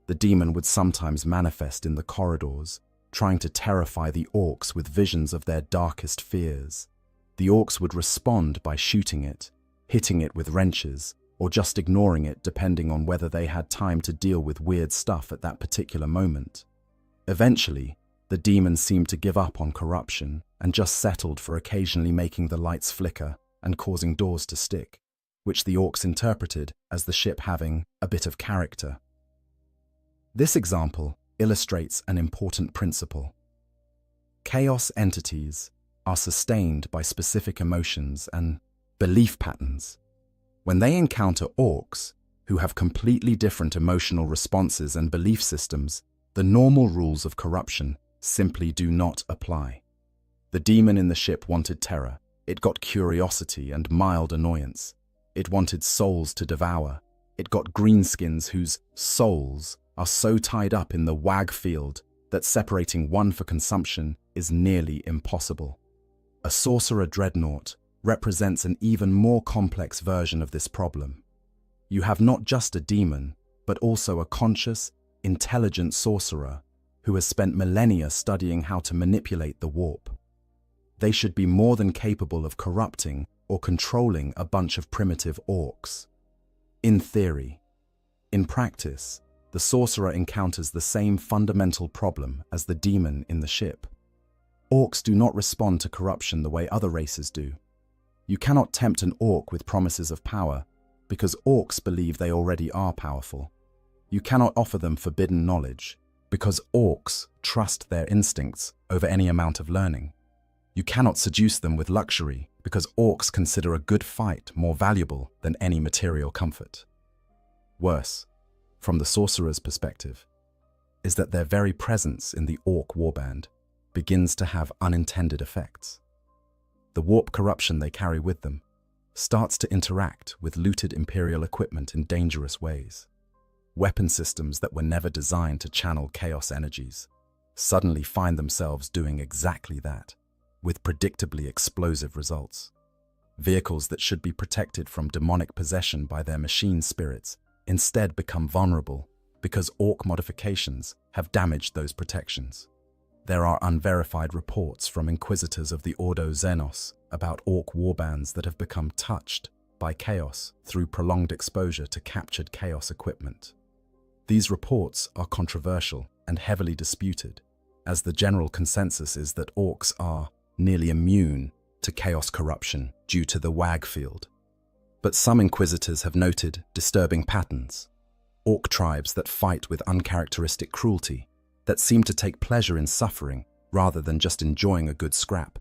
The demon would sometimes manifest in the corridors, trying to terrify the orcs with visions of their darkest fears. The orcs would respond by shooting it, hitting it with wrenches, or just ignoring it depending on whether they had time to deal with weird stuff at that particular moment. Eventually, the demon seemed to give up on corruption and just settled for occasionally making the lights flicker and causing doors to stick, which the orcs interpreted as the ship having a bit of character. This example illustrates an important principle. Chaos entities are sustained by specific emotions and belief patterns. When they encounter orcs, who have completely different emotional responses and belief systems, the normal rules of corruption simply do not apply. The demon in the ship wanted terror. It got curiosity and mild annoyance. It wanted souls to devour. It got greenskins whose souls are so tied up in the wag field that separating one for consumption is nearly impossible. A sorcerer dreadnought represents an even more complex version of this problem. You have not just a demon, but also a conscious, intelligent sorcerer who has spent millennia studying how to manipulate the warp. They should be more than capable of corrupting or controlling a bunch of primitive orcs. In theory. In practice, the sorcerer encounters the same fundamental problem as the demon in the ship. Orcs do not respond to corruption the way other races do. You cannot tempt an orc with promises of power, because orcs believe they already are powerful. You cannot offer them forbidden knowledge, because orcs trust their instincts over any amount of learning. You cannot seduce them with luxury, because orcs consider a good fight more valuable than any material comfort. Worse, from the sorcerer's perspective, is that their very presence in the orc warband begins to have unintended effects. The warp corruption they carry with them starts to interact with looted Imperial equipment in dangerous ways. Weapon systems that were never designed to channel chaos energies suddenly find themselves doing exactly that, with predictably explosive results. Vehicles that should be protected from demonic possession by their machine spirits instead become vulnerable because orc modifications have damaged those protections. There are unverified reports from inquisitors of the Ordo Xenos about orc warbands that have become touched by chaos through prolonged exposure to captured chaos equipment. These reports are controversial and heavily disputed, as the general consensus is that orcs are nearly immune to chaos corruption due to the wag field. But some inquisitors have noted disturbing patterns. Orc tribes that fight with uncharacteristic cruelty, that seem to take pleasure in suffering rather than just enjoying a good scrap,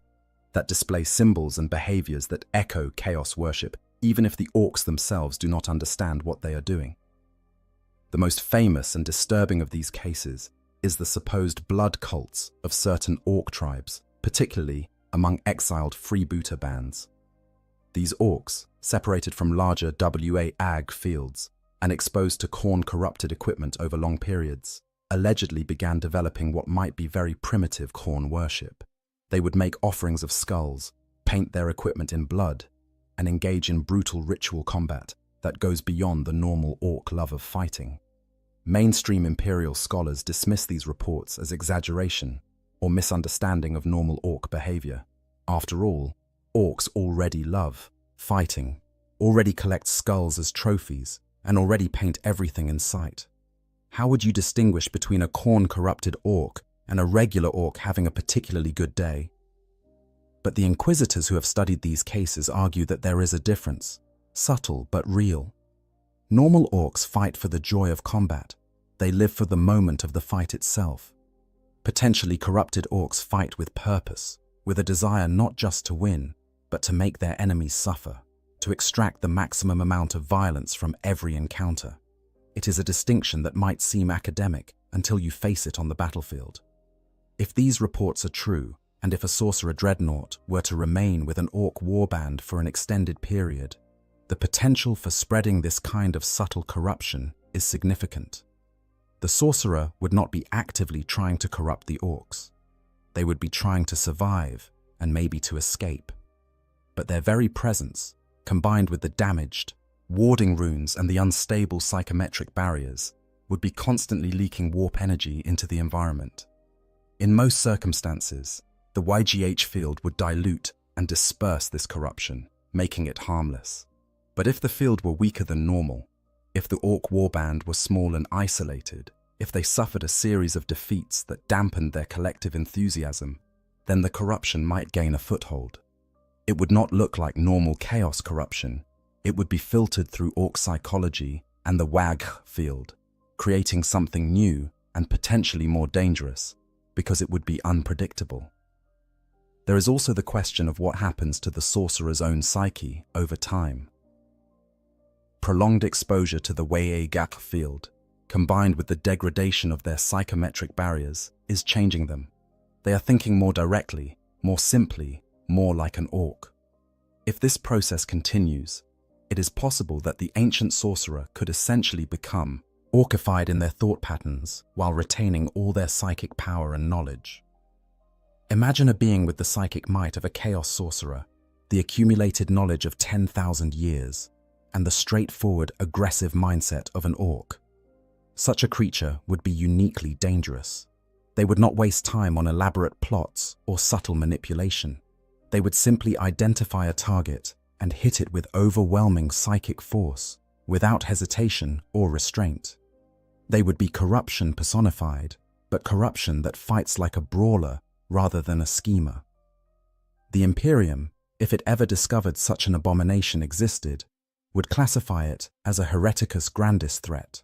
that display symbols and behaviors that echo chaos worship, even if the orcs themselves do not understand what they are doing. The most famous and disturbing of these cases is the supposed blood cults of certain orc tribes, particularly among exiled freebooter bands. These orcs, separated from larger WA-AG fields and exposed to Khorne-corrupted equipment over long periods, allegedly began developing what might be very primitive Khorne worship. They would make offerings of skulls, paint their equipment in blood, and engage in brutal ritual combat that goes beyond the normal orc love of fighting. Mainstream Imperial scholars dismiss these reports as exaggeration or misunderstanding of normal orc behavior. After all, orcs already love fighting, already collect skulls as trophies, and already paint everything in sight. How would you distinguish between a Khorne-corrupted orc and a regular orc having a particularly good day? But the inquisitors who have studied these cases argue that there is a difference, subtle but real. Normal orcs fight for the joy of combat. They live for the moment of the fight itself. Potentially corrupted orcs fight with purpose, with a desire not just to win, but to make their enemies suffer, to extract the maximum amount of violence from every encounter. It is a distinction that might seem academic until you face it on the battlefield. If these reports are true, and if a sorcerer dreadnought were to remain with an orc warband for an extended period, the potential for spreading this kind of subtle corruption is significant. The sorcerer would not be actively trying to corrupt the orcs. They would be trying to survive and maybe to escape. But their very presence, combined with the damaged, warding runes and the unstable psychometric barriers, would be constantly leaking warp energy into the environment. In most circumstances, the YGH field would dilute and disperse this corruption, making it harmless. But if the field were weaker than normal, if the orc warband was small and isolated, if they suffered a series of defeats that dampened their collective enthusiasm, then the corruption might gain a foothold. It would not look like normal chaos corruption. It would be filtered through orc psychology and the WAG field, creating something new and potentially more dangerous, because it would be unpredictable. There is also the question of what happens to the sorcerer's own psyche over time. Prolonged exposure to the WAG field, combined with the degradation of their psychometric barriers, is changing them. They are thinking more directly, more simply, more like an orc. If this process continues, it is possible that the ancient sorcerer could essentially become orcified in their thought patterns while retaining all their psychic power and knowledge. Imagine a being with the psychic might of a chaos sorcerer, the accumulated knowledge of 10,000 years, and the straightforward, aggressive mindset of an orc. Such a creature would be uniquely dangerous. They would not waste time on elaborate plots or subtle manipulation. They would simply identify a target and hit it with overwhelming psychic force, without hesitation or restraint. They would be corruption personified, but corruption that fights like a brawler rather than a schemer. The Imperium, if it ever discovered such an abomination existed, would classify it as a hereticus grandis threat,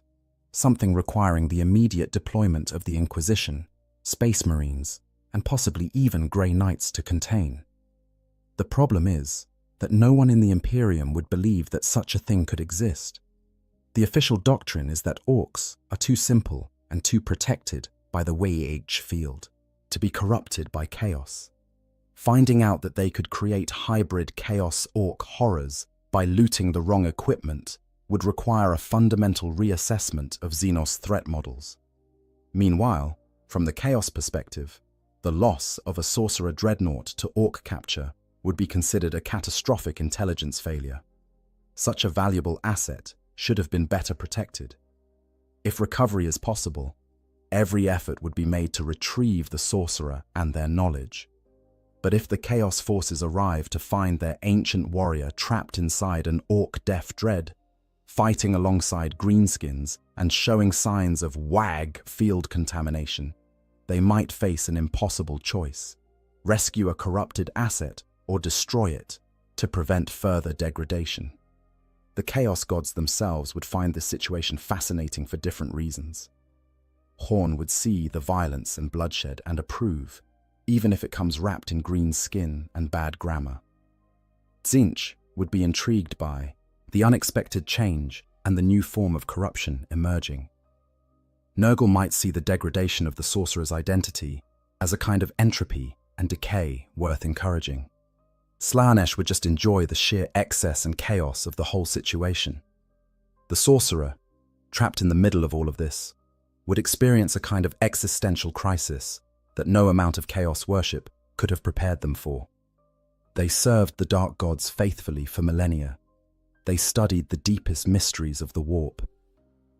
something requiring the immediate deployment of the Inquisition, Space Marines, and possibly even Grey Knights to contain. The problem is that no one in the Imperium would believe that such a thing could exist. The official doctrine is that orcs are too simple and too protected by the WAH field to be corrupted by chaos. Finding out that they could create hybrid chaos orc horrors by looting the wrong equipment would require a fundamental reassessment of Xenos threat models. Meanwhile, from the chaos perspective, the loss of a sorcerer dreadnought to orc capture would be considered a catastrophic intelligence failure. Such a valuable asset should have been better protected. If recovery is possible, every effort would be made to retrieve the sorcerer and their knowledge. But if the Chaos forces arrive to find their ancient warrior trapped inside an orc deaf dread, fighting alongside greenskins and showing signs of WAG field contamination, they might face an impossible choice: rescue a corrupted asset or destroy it to prevent further degradation. The Chaos gods themselves would find this situation fascinating for different reasons. Horn would see the violence and bloodshed and approve, even if it comes wrapped in green skin and bad grammar. Tzeentch would be intrigued by the unexpected change and the new form of corruption emerging. Nurgle might see the degradation of the sorcerer's identity as a kind of entropy and decay worth encouraging. Slaanesh would just enjoy the sheer excess and chaos of the whole situation. The sorcerer, trapped in the middle of all of this, would experience a kind of existential crisis that no amount of chaos worship could have prepared them for. They served the dark gods faithfully for millennia. They studied the deepest mysteries of the warp.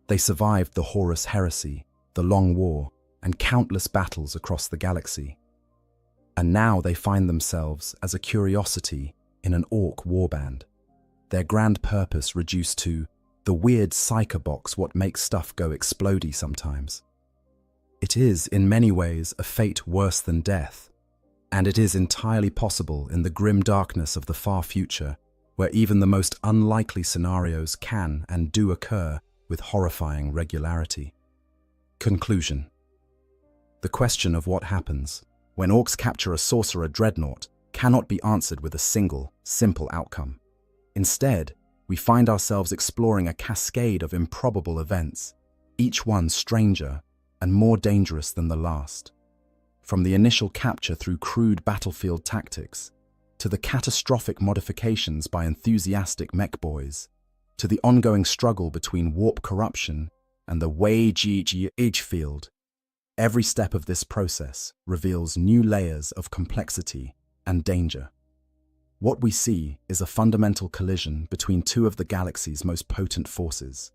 They survived the Horus heresy, the Long War, and countless battles across the galaxy. And now they find themselves as a curiosity in an orc warband, their grand purpose reduced to the weird psycho box what makes stuff go explodey sometimes. It is, in many ways, a fate worse than death, and it is entirely possible in the grim darkness of the far future, where even the most unlikely scenarios can and do occur with horrifying regularity. Conclusion. The question of what happens when orcs capture a sorcerer dreadnought cannot be answered with a single, simple outcome. Instead, we find ourselves exploring a cascade of improbable events, each one stranger and more dangerous than the last. From the initial capture through crude battlefield tactics, to the catastrophic modifications by enthusiastic mech boys, to the ongoing struggle between warp corruption and the wage field, every step of this process reveals new layers of complexity and danger. What we see is a fundamental collision between two of the galaxy's most potent forces: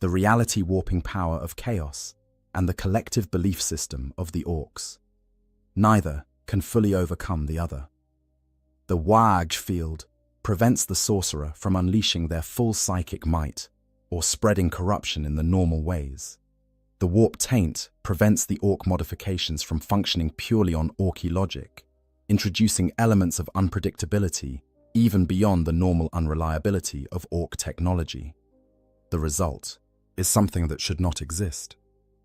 the reality-warping power of chaos and the collective belief system of the Orcs. Neither can fully overcome the other. The wage field prevents the sorcerer from unleashing their full psychic might or spreading corruption in the normal ways. The warp taint prevents the Orc modifications from functioning purely on Orcy logic, introducing elements of unpredictability even beyond the normal unreliability of Orc technology. The result is something that should not exist: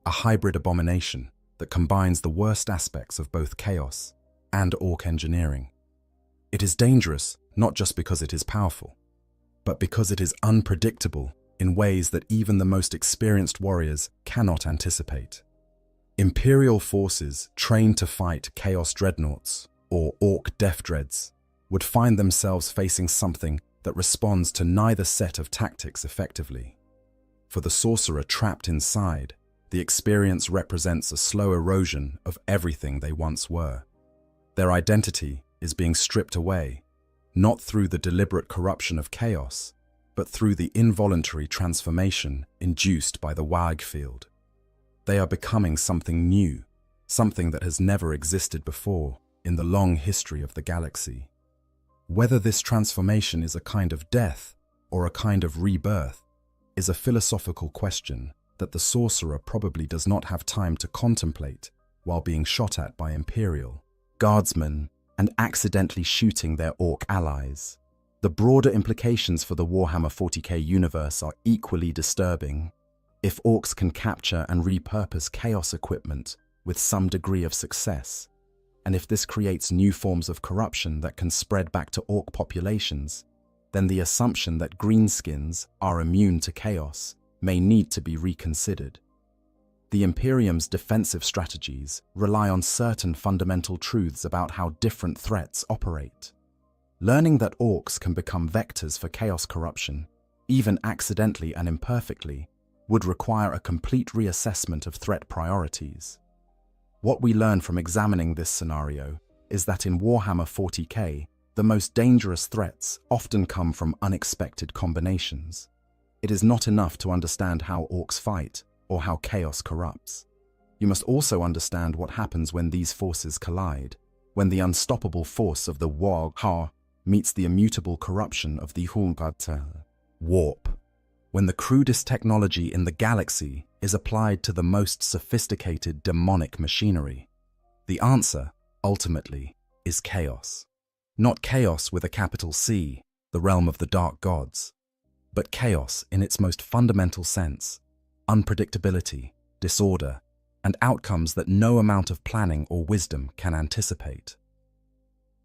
a hybrid abomination that combines the worst aspects of both chaos and Orc engineering. It is dangerous not just because it is powerful, but because it is unpredictable in ways that even the most experienced warriors cannot anticipate. Imperial forces trained to fight Chaos Dreadnoughts, or Orc Death Dreads, would find themselves facing something that responds to neither set of tactics effectively. For the sorcerer trapped inside, the experience represents a slow erosion of everything they once were. Their identity is being stripped away, not through the deliberate corruption of chaos, but through the involuntary transformation induced by the wage field. They are becoming something new, something that has never existed before in the long history of the galaxy. Whether this transformation is a kind of death or a kind of rebirth is a philosophical question that the sorcerer probably does not have time to contemplate while being shot at by Imperial guardsmen and accidentally shooting their Orc allies. The broader implications for the Warhammer 40k universe are equally disturbing. If Orcs can capture and repurpose chaos equipment with some degree of success, and if this creates new forms of corruption that can spread back to Orc populations, then the assumption that greenskins are immune to chaos may need to be reconsidered. The Imperium's defensive strategies rely on certain fundamental truths about how different threats operate. Learning that Orcs can become vectors for chaos corruption, even accidentally and imperfectly, would require a complete reassessment of threat priorities. What we learn from examining this scenario is that in Warhammer 40k, the most dangerous threats often come from unexpected combinations. It is not enough to understand how Orcs fight or how chaos corrupts. You must also understand what happens when these forces collide, when the unstoppable force of the Warhammer meets the immutable corruption of the warp. When the crudest technology in the galaxy is applied to the most sophisticated demonic machinery. The answer, ultimately, is chaos. Not chaos with a capital C, the realm of the dark gods, but chaos in its most fundamental sense: unpredictability, disorder, and outcomes that no amount of planning or wisdom can anticipate.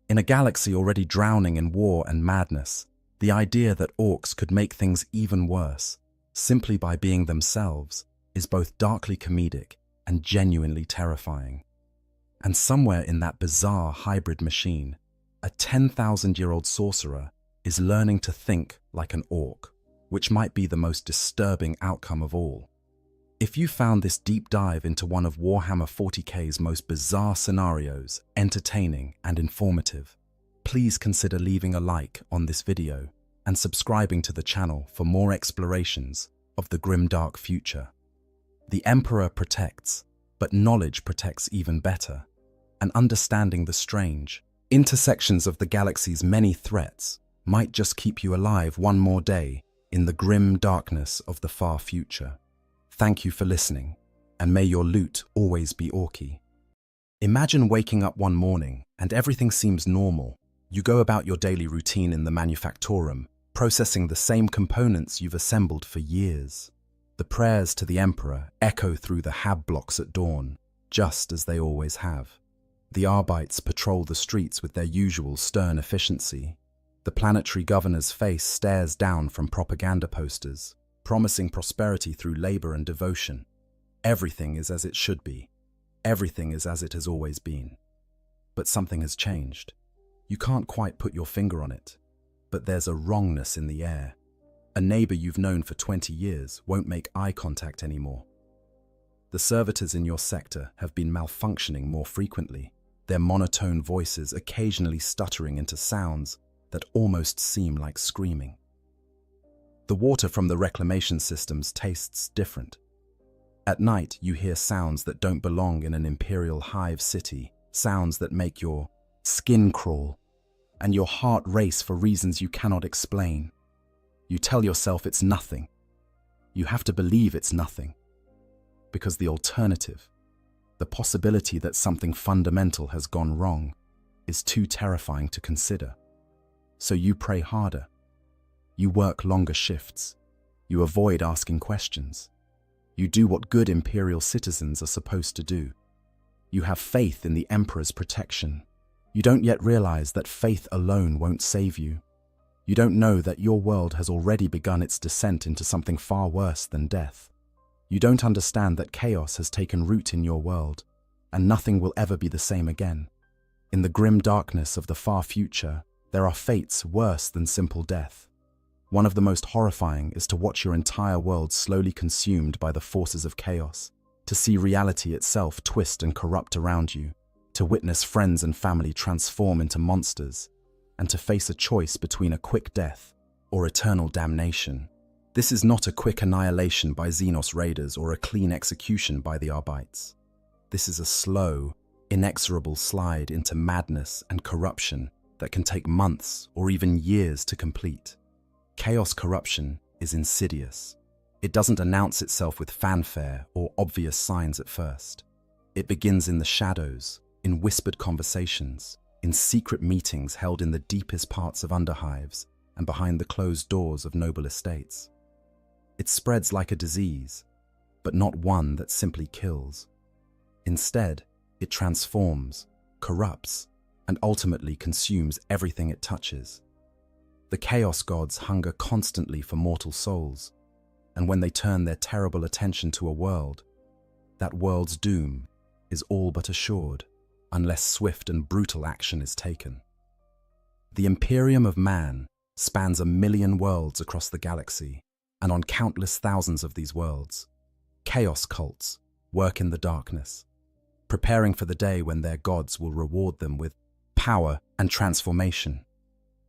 In a galaxy already drowning in war and madness, the idea that Orcs could make things even worse, simply by being themselves, is both darkly comedic and genuinely terrifying. And somewhere in that bizarre hybrid machine, a 10,000-year-old sorcerer is learning to think like an Orc, which might be the most disturbing outcome of all. If you found this deep dive into one of Warhammer 40k's most bizarre scenarios entertaining and informative, please consider leaving a like on this video and subscribing to the channel for more explorations of the grimdark future. The Emperor protects, but knowledge protects even better, and understanding the strange intersections of the galaxy's many threats might just keep you alive one more day in the grim darkness of the far future. Thank you for listening, and may your loot always be Orky. Imagine waking up one morning and everything seems normal. You go about your daily routine in the manufactorum, processing the same components you've assembled for years. The prayers to the Emperor echo through the hab blocks at dawn, just as they always have. The Arbites patrol the streets with their usual stern efficiency. The planetary governor's face stares down from propaganda posters, promising prosperity through labor and devotion. Everything is as it should be. Everything is as it has always been. But something has changed. You can't quite put your finger on it, but there's a wrongness in the air. A neighbor you've known for 20 years won't make eye contact anymore. The servitors in your sector have been malfunctioning more frequently, their monotone voices occasionally stuttering into sounds that almost seem like screaming. The water from the reclamation systems tastes different. At night, you hear sounds that don't belong in an imperial hive city, sounds that make your skin crawl and your heart race for reasons you cannot explain. You tell yourself it's nothing. You have to believe it's nothing. Because the alternative, the possibility that something fundamental has gone wrong, is too terrifying to consider. So you pray harder. You work longer shifts. You avoid asking questions. You do what good imperial citizens are supposed to do. You have faith in the Emperor's protection. You don't yet realize that faith alone won't save you. You don't know that your world has already begun its descent into something far worse than death. You don't understand that chaos has taken root in your world, and nothing will ever be the same again. In the grim darkness of the far future, there are fates worse than simple death. One of the most horrifying is to watch your entire world slowly consumed by the forces of chaos, to see reality itself twist and corrupt around you, to witness friends and family transform into monsters, and to face a choice between a quick death or eternal damnation. This is not a quick annihilation by Xenos raiders or a clean execution by the Arbites. This is a slow, inexorable slide into madness and corruption that can take months or even years to complete. Chaos corruption is insidious. It doesn't announce itself with fanfare or obvious signs at first. It begins in the shadows, in whispered conversations, in secret meetings held in the deepest parts of underhives and behind the closed doors of noble estates. It spreads like a disease, but not one that simply kills. Instead, it transforms, corrupts, and ultimately consumes everything it touches. The Chaos Gods hunger constantly for mortal souls, and when they turn their terrible attention to a world, that world's doom is all but assured, unless swift and brutal action is taken. The Imperium of Man spans 1,000,000 worlds across the galaxy, and on countless thousands of these worlds, chaos cults work in the darkness, preparing for the day when their gods will reward them with power and transformation.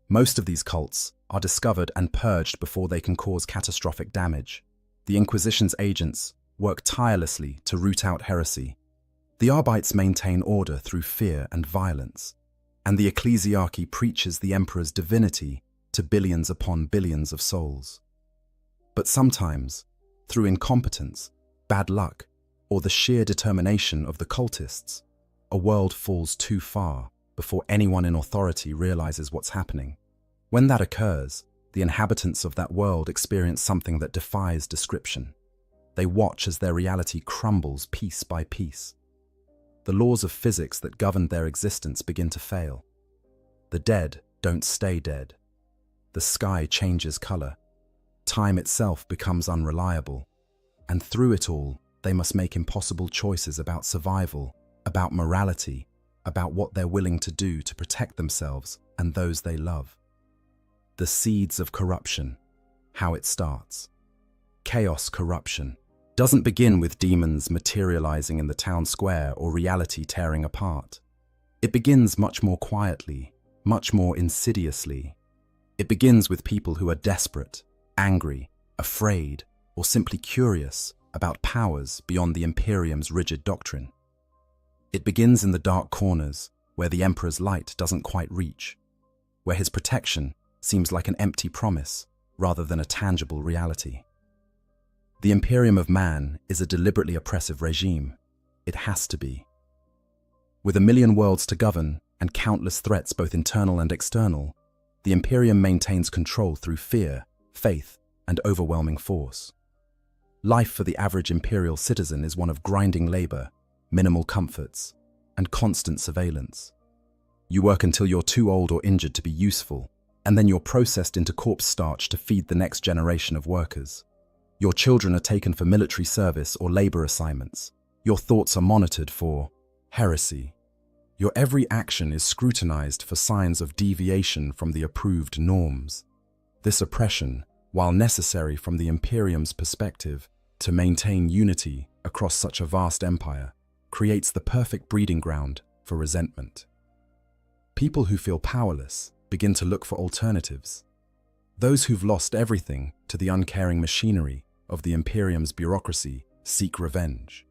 Most of these cults are discovered and purged before they can cause catastrophic damage. The Inquisition's agents work tirelessly to root out heresy. The Arbites maintain order through fear and violence, and the ecclesiarchy preaches the Emperor's divinity to billions upon billions of souls. But sometimes, through incompetence, bad luck, or the sheer determination of the cultists, a world falls too far before anyone in authority realizes what's happening. When that occurs, the inhabitants of that world experience something that defies description. They watch as their reality crumbles piece by piece. The laws of physics that govern their existence begin to fail. The dead don't stay dead. The sky changes color. Time itself becomes unreliable. And through it all, they must make impossible choices about survival, about morality, about what they're willing to do to protect themselves and those they love. The seeds of corruption, how it starts. Chaos corruption doesn't begin with demons materializing in the town square or reality tearing apart. It begins much more quietly, much more insidiously. It begins with people who are desperate, angry, afraid, or simply curious about powers beyond the Imperium's rigid doctrine. It begins in the dark corners where the Emperor's light doesn't quite reach, where his protection seems like an empty promise rather than a tangible reality. The Imperium of Man is a deliberately oppressive regime. It has to be. With 1,000,000 worlds to govern and countless threats both internal and external, the Imperium maintains control through fear, faith, and overwhelming force. Life for the average Imperial citizen is one of grinding labor, minimal comforts, and constant surveillance. You work until you're too old or injured to be useful, and then you're processed into corpse starch to feed the next generation of workers. Your children are taken for military service or labor assignments. Your thoughts are monitored for heresy. Your every action is scrutinized for signs of deviation from the approved norms. This oppression, while necessary from the Imperium's perspective to maintain unity across such a vast empire, creates the perfect breeding ground for resentment. People who feel powerless begin to look for alternatives. Those who've lost everything to the uncaring machinery of the Imperium's bureaucracy seek revenge.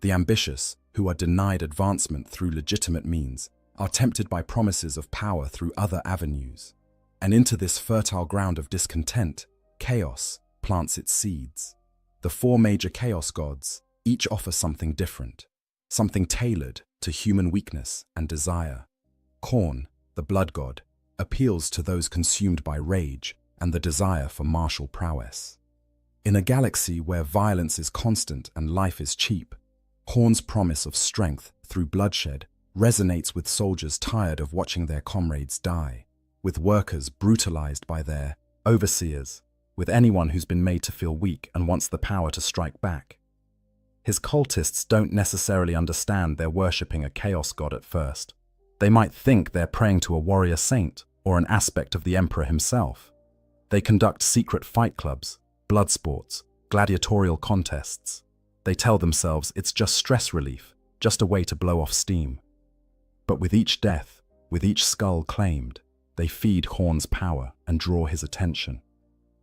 The ambitious, who are denied advancement through legitimate means, are tempted by promises of power through other avenues. And into this fertile ground of discontent, chaos plants its seeds. The four major chaos gods each offer something different, something tailored to human weakness and desire. Khorne, the blood god, appeals to those consumed by rage and the desire for martial prowess. In a galaxy where violence is constant and life is cheap, Khorne's promise of strength through bloodshed resonates with soldiers tired of watching their comrades die, with workers brutalized by their overseers, with anyone who's been made to feel weak and wants the power to strike back. His cultists don't necessarily understand they're worshipping a chaos god at first. They might think they're praying to a warrior saint or an aspect of the emperor himself. They conduct secret fight clubs, blood sports, gladiatorial contests. They tell themselves it's just stress relief, just a way to blow off steam. But with each death, with each skull claimed, they feed Khorne's power and draw his attention.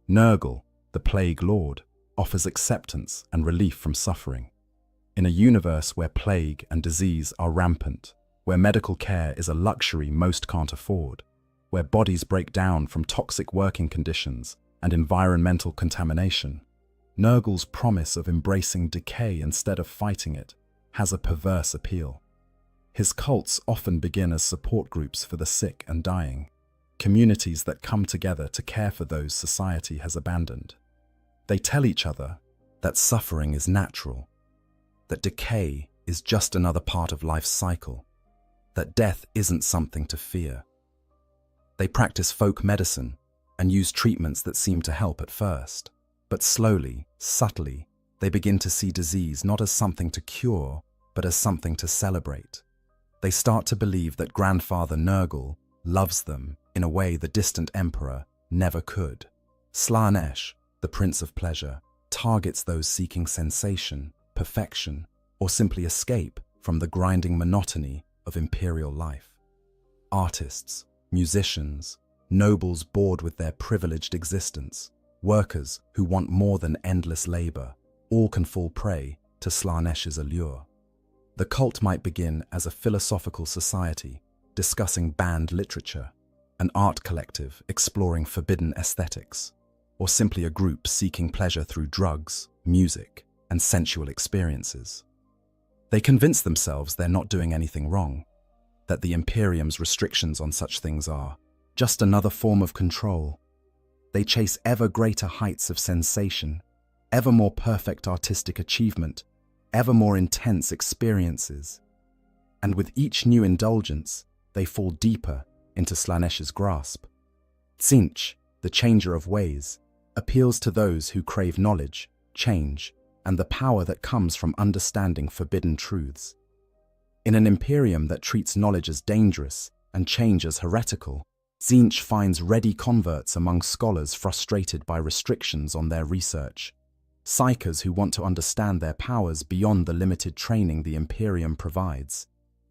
Nurgle, the Plague Lord, offers acceptance and relief from suffering. In a universe where plague and disease are rampant, where medical care is a luxury most can't afford, where bodies break down from toxic working conditions and environmental contamination, Nurgle's promise of embracing decay instead of fighting it has a perverse appeal. His cults often begin as support groups for the sick and dying, communities that come together to care for those society has abandoned. They tell each other that suffering is natural, that decay is just another part of life's cycle, that death isn't something to fear. They practice folk medicine and use treatments that seem to help at first, but slowly, subtly, they begin to see disease not as something to cure, but as something to celebrate. They start to believe that Grandfather Nurgle loves them in a way the distant emperor never could. Slaanesh, the Prince of Pleasure, targets those seeking sensation, perfection, or simply escape from the grinding monotony of imperial life. Artists, musicians, nobles bored with their privileged existence, workers who want more than endless labor, all can fall prey to Slaanesh's allure. The cult might begin as a philosophical society discussing banned literature, an art collective exploring forbidden aesthetics, or simply a group seeking pleasure through drugs, music, and sensual experiences. They convince themselves they're not doing anything wrong, that the Imperium's restrictions on such things are just another form of control. They chase ever greater heights of sensation, ever more perfect artistic achievement, ever more intense experiences. And with each new indulgence, they fall deeper into Slaanesh's grasp. Tzeentch, the changer of ways, appeals to those who crave knowledge, change, and the power that comes from understanding forbidden truths. In an Imperium that treats knowledge as dangerous and change as heretical, Tzeentch finds ready converts among scholars frustrated by restrictions on their research, psychers who want to understand their powers beyond the limited training the Imperium provides,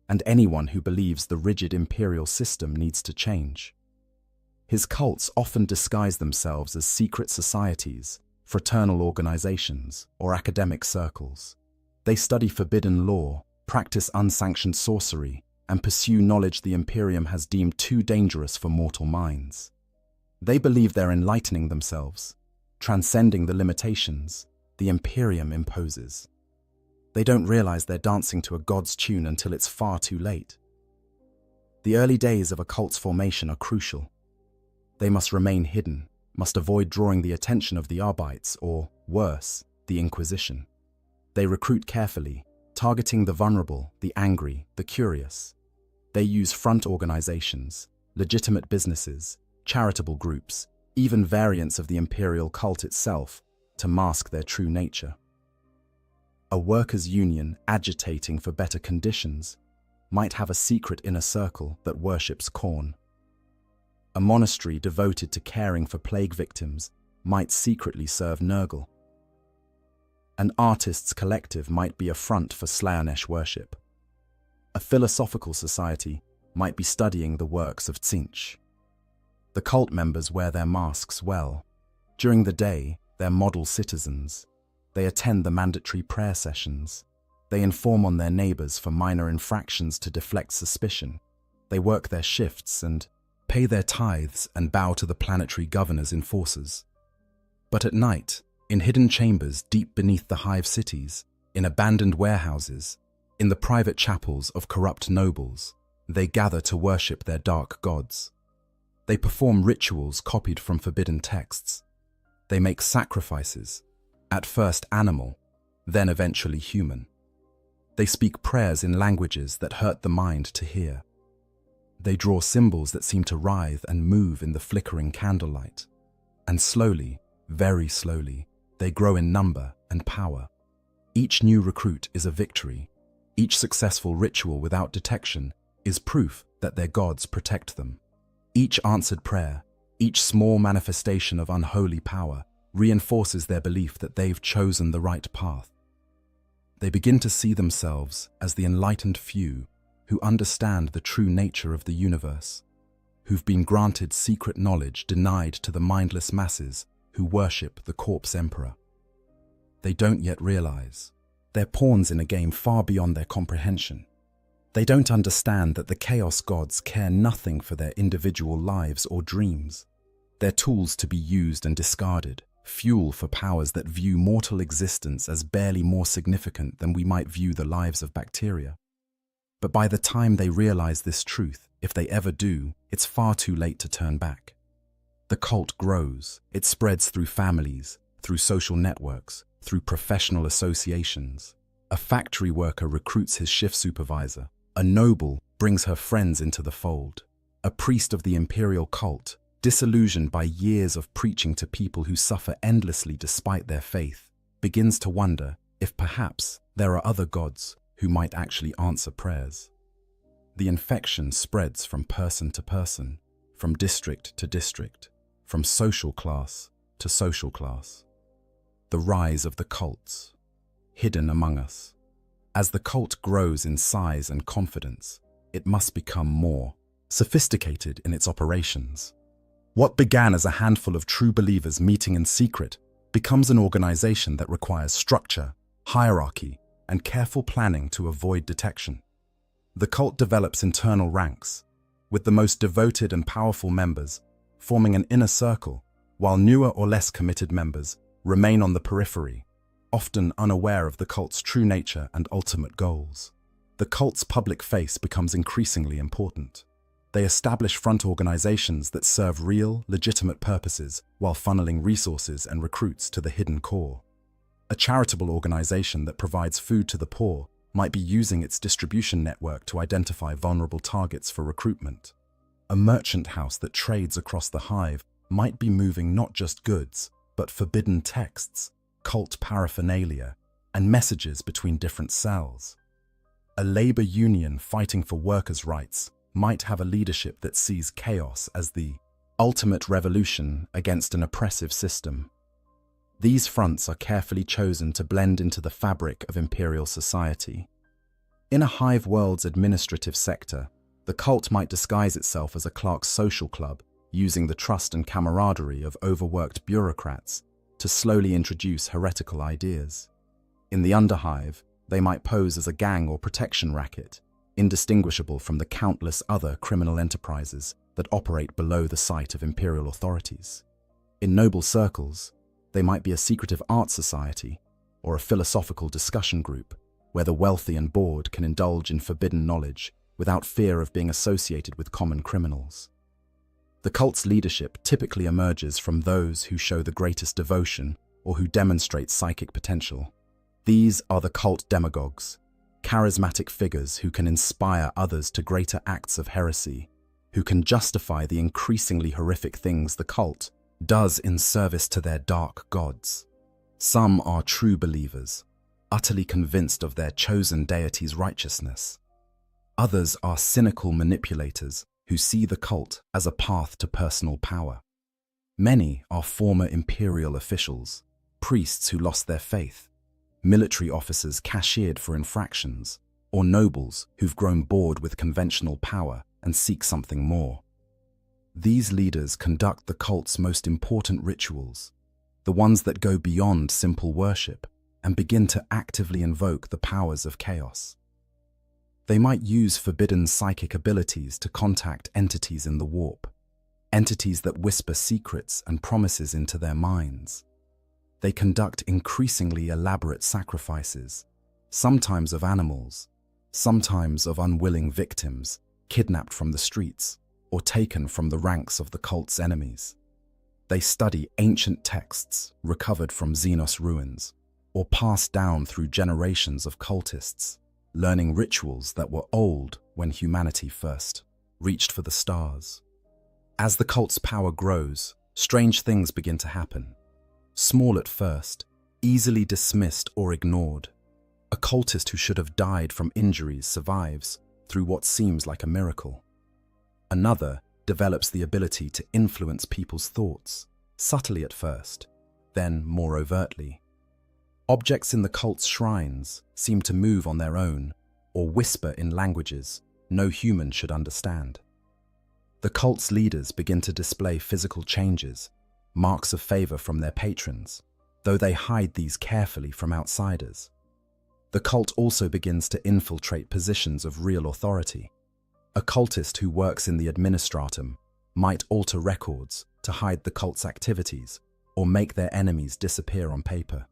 and anyone who believes the rigid imperial system needs to change. His cults often disguise themselves as secret societies, fraternal organizations, or academic circles. They study forbidden law, practice unsanctioned sorcery, and pursue knowledge the Imperium has deemed too dangerous for mortal minds. They believe they're enlightening themselves, transcending the limitations the Imperium imposes. They don't realize they're dancing to a god's tune until it's far too late. The early days of a cult's formation are crucial. They must remain hidden, must avoid drawing the attention of the Arbites or, worse, the Inquisition. They recruit carefully, targeting the vulnerable, the angry, the curious. They use front organizations, legitimate businesses, charitable groups, even variants of the imperial cult itself, to mask their true nature. A workers' union agitating for better conditions might have a secret inner circle that worships corn. A monastery devoted to caring for plague victims might secretly serve Nurgle. An artists' collective might be a front for Slanesh worship. A philosophical society might be studying the works of Tzeentch. The cult members wear their masks well. During the day, they're model citizens. They attend the mandatory prayer sessions. They inform on their neighbors for minor infractions to deflect suspicion. They work their shifts and pay their tithes and bow to the planetary governors' enforcers. But at night, in hidden chambers deep beneath the hive cities, in abandoned warehouses, in the private chapels of corrupt nobles, they gather to worship their dark gods. They perform rituals copied from forbidden texts. They make sacrifices, at first animal, then eventually human. They speak prayers in languages that hurt the mind to hear. They draw symbols that seem to writhe and move in the flickering candlelight. And slowly, very slowly, they grow in number and power. Each new recruit is a victory. Each successful ritual without detection is proof that their gods protect them. Each answered prayer, each small manifestation of unholy power, reinforces their belief that they've chosen the right path. They begin to see themselves as the enlightened few who understand the true nature of the universe, who've been granted secret knowledge denied to the mindless masses who worship the corpse emperor. They don't yet realize they're pawns in a game far beyond their comprehension. They don't understand that the Chaos Gods care nothing for their individual lives or dreams. They're tools to be used and discarded, fuel for powers that view mortal existence as barely more significant than we might view the lives of bacteria. But by the time they realize this truth, if they ever do, it's far too late to turn back. The cult grows. It spreads through families, through social networks, through professional associations. A factory worker recruits his shift supervisor. A noble brings her friends into the fold. A priest of the imperial cult, disillusioned by years of preaching to people who suffer endlessly despite their faith, begins to wonder if perhaps there are other gods who might actually answer prayers. The infection spreads from person to person, from district to district, from social class to social class. The rise of the cults, hidden among us. As the cult grows in size and confidence, it must become more sophisticated in its operations. What began as a handful of true believers meeting in secret becomes an organization that requires structure, hierarchy, and careful planning to avoid detection. The cult develops internal ranks, with the most devoted and powerful members forming an inner circle, while newer or less committed members remain on the periphery, often unaware of the cult's true nature and ultimate goals. The cult's public face becomes increasingly important. They establish front organizations that serve real, legitimate purposes while funneling resources and recruits to the hidden core. A charitable organization that provides food to the poor might be using its distribution network to identify vulnerable targets for recruitment. A merchant house that trades across the hive might be moving not just goods, but forbidden texts, cult paraphernalia, and messages between different cells. A labor union fighting for workers' rights might have a leadership that sees chaos as the ultimate revolution against an oppressive system. These fronts are carefully chosen to blend into the fabric of imperial society. In a hive world's administrative sector, the cult might disguise itself as a clerk's social club, using the trust and camaraderie of overworked bureaucrats to slowly introduce heretical ideas. In the underhive, they might pose as a gang or protection racket, indistinguishable from the countless other criminal enterprises that operate below the sight of imperial authorities. In noble circles, they might be a secretive art society or a philosophical discussion group where the wealthy and bored can indulge in forbidden knowledge without fear of being associated with common criminals. The cult's leadership typically emerges from those who show the greatest devotion or who demonstrate psychic potential. These are the cult demagogues, charismatic figures who can inspire others to greater acts of heresy. who can justify the increasingly horrific things the cult does in service to their dark gods. Some are true believers, utterly convinced of their chosen deity's righteousness. Others are cynical manipulators who see the cult as a path to personal power. Many are former imperial officials, priests who lost their faith, military officers cashiered for infractions, or nobles who've grown bored with conventional power and seek something more. These leaders conduct the cult's most important rituals, the ones that go beyond simple worship and begin to actively invoke the powers of chaos. They might use forbidden psychic abilities to contact entities in the warp, entities that whisper secrets and promises into their minds. They conduct increasingly elaborate sacrifices, sometimes of animals, sometimes of unwilling victims kidnapped from the streets or taken from the ranks of the cult's enemies. They study ancient texts recovered from Xenos ruins or passed down through generations of cultists, learning rituals that were old when humanity first reached for the stars. As the cult's power grows, strange things begin to happen. Small at first, easily dismissed or ignored. A cultist who should have died from injuries survives through what seems like a miracle. Another develops the ability to influence people's thoughts, subtly at first, then more overtly. Objects in the cult's shrines seem to move on their own or whisper in languages no human should understand. The cult's leaders begin to display physical changes, marks of favor from their patrons, though they hide these carefully from outsiders. The cult also begins to infiltrate positions of real authority. A cultist who works in the administratum might alter records to hide the cult's activities or make their enemies disappear on paper.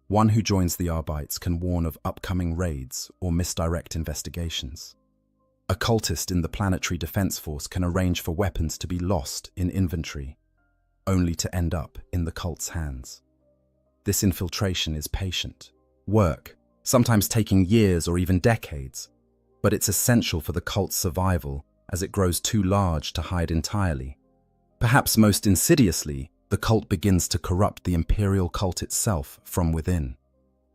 One who joins the Arbites can warn of upcoming raids or misdirect investigations. A cultist in the Planetary Defense Force can arrange for weapons to be lost in inventory, only to end up in the cult's hands. This infiltration is patient work, sometimes taking years or even decades, but it's essential for the cult's survival as it grows too large to hide entirely. Perhaps most insidiously, the cult begins to corrupt the imperial cult itself from within.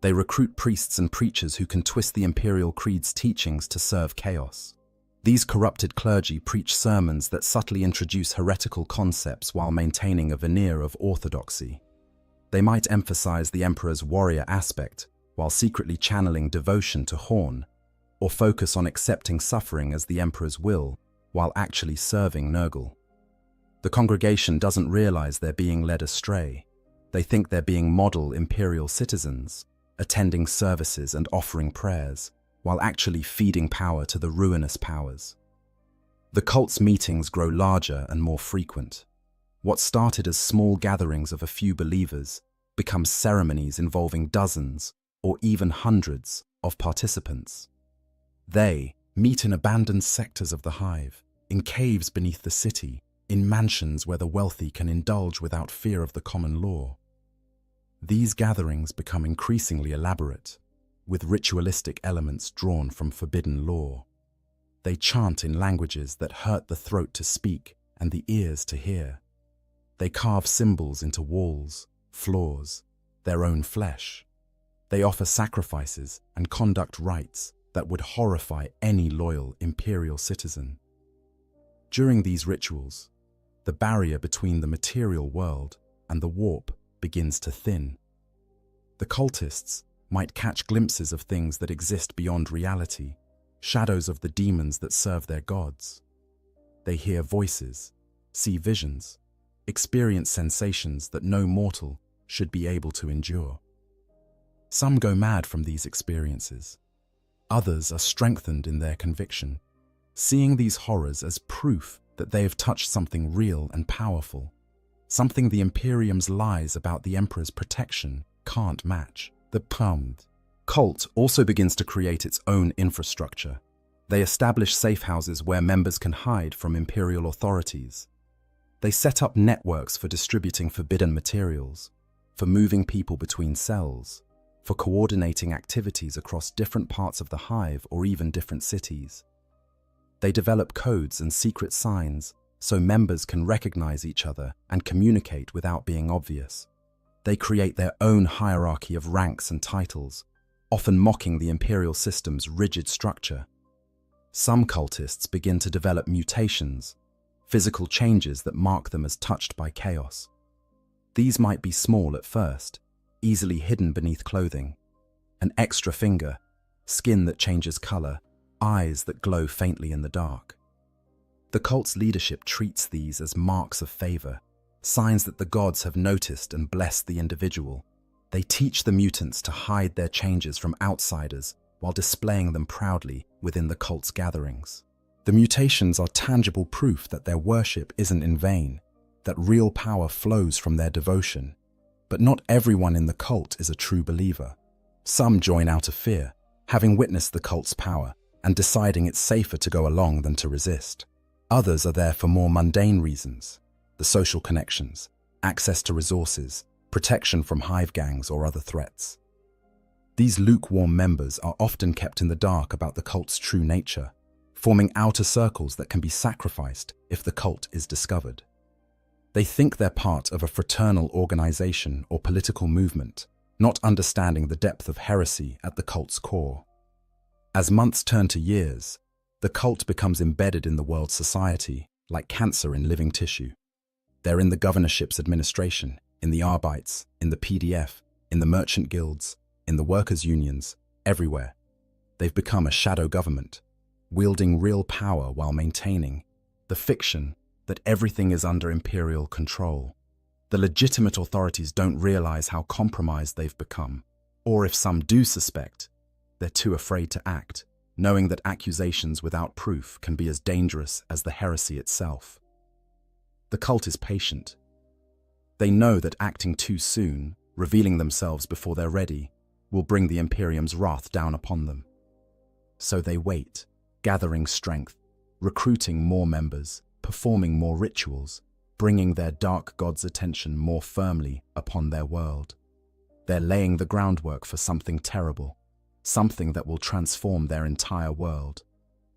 They recruit priests and preachers who can twist the imperial creed's teachings to serve chaos. These corrupted clergy preach sermons that subtly introduce heretical concepts while maintaining a veneer of orthodoxy. They might emphasize the emperor's warrior aspect while secretly channeling devotion to Horn, or focus on accepting suffering as the emperor's will while actually serving Nurgle. The congregation doesn't realize they're being led astray. They think they're being model imperial citizens, attending services and offering prayers, while actually feeding power to the ruinous powers. The cult's meetings grow larger and more frequent. What started as small gatherings of a few believers becomes ceremonies involving dozens or even hundreds of participants. They meet in abandoned sectors of the hive, in caves beneath the city, in mansions where the wealthy can indulge without fear of the common law. These gatherings become increasingly elaborate, with ritualistic elements drawn from forbidden lore. They chant in languages that hurt the throat to speak and the ears to hear. They carve symbols into walls, floors, their own flesh. They offer sacrifices and conduct rites that would horrify any loyal imperial citizen. During these rituals, the barrier between the material world and the warp begins to thin. The cultists might catch glimpses of things that exist beyond reality, shadows of the demons that serve their gods. They hear voices, see visions, experience sensations that no mortal should be able to endure. Some go mad from these experiences. Others are strengthened in their conviction, seeing these horrors as proof that they have touched something real and powerful, something the Imperium's lies about the Emperor's protection can't match. The cult also begins to create its own infrastructure. They establish safe houses where members can hide from Imperial authorities. They set up networks for distributing forbidden materials, for moving people between cells, for coordinating activities across different parts of the hive or even different cities. They develop codes and secret signs so members can recognize each other and communicate without being obvious. They create their own hierarchy of ranks and titles, often mocking the imperial system's rigid structure. Some cultists begin to develop mutations, physical changes that mark them as touched by chaos. These might be small at first, easily hidden beneath clothing. An extra finger, skin that changes color, eyes that glow faintly in the dark. The cult's leadership treats these as marks of favor, signs that the gods have noticed and blessed the individual. They teach the mutants to hide their changes from outsiders while displaying them proudly within the cult's gatherings. The mutations are tangible proof that their worship isn't in vain, that real power flows from their devotion. But not everyone in the cult is a true believer. Some join out of fear, having witnessed the cult's power and deciding it's safer to go along than to resist. Others are there for more mundane reasons: the social connections, access to resources, protection from hive gangs or other threats. These lukewarm members are often kept in the dark about the cult's true nature, forming outer circles that can be sacrificed if the cult is discovered. They think they're part of a fraternal organization or political movement, not understanding the depth of heresy at the cult's core. As months turn to years, the cult becomes embedded in the world's society, like cancer in living tissue. They're in the governorship's administration, in the Arbeits, in the PDF, in the merchant guilds, in the workers' unions, everywhere. They've become a shadow government, wielding real power while maintaining the fiction that everything is under imperial control. The legitimate authorities don't realize how compromised they've become, or if some do suspect, they're too afraid to act, knowing that accusations without proof can be as dangerous as the heresy itself. The cult is patient. They know that acting too soon, revealing themselves before they're ready, will bring the Imperium's wrath down upon them. So they wait, gathering strength, recruiting more members, performing more rituals, bringing their dark god's attention more firmly upon their world. They're laying the groundwork for something terrible, something that will transform their entire world.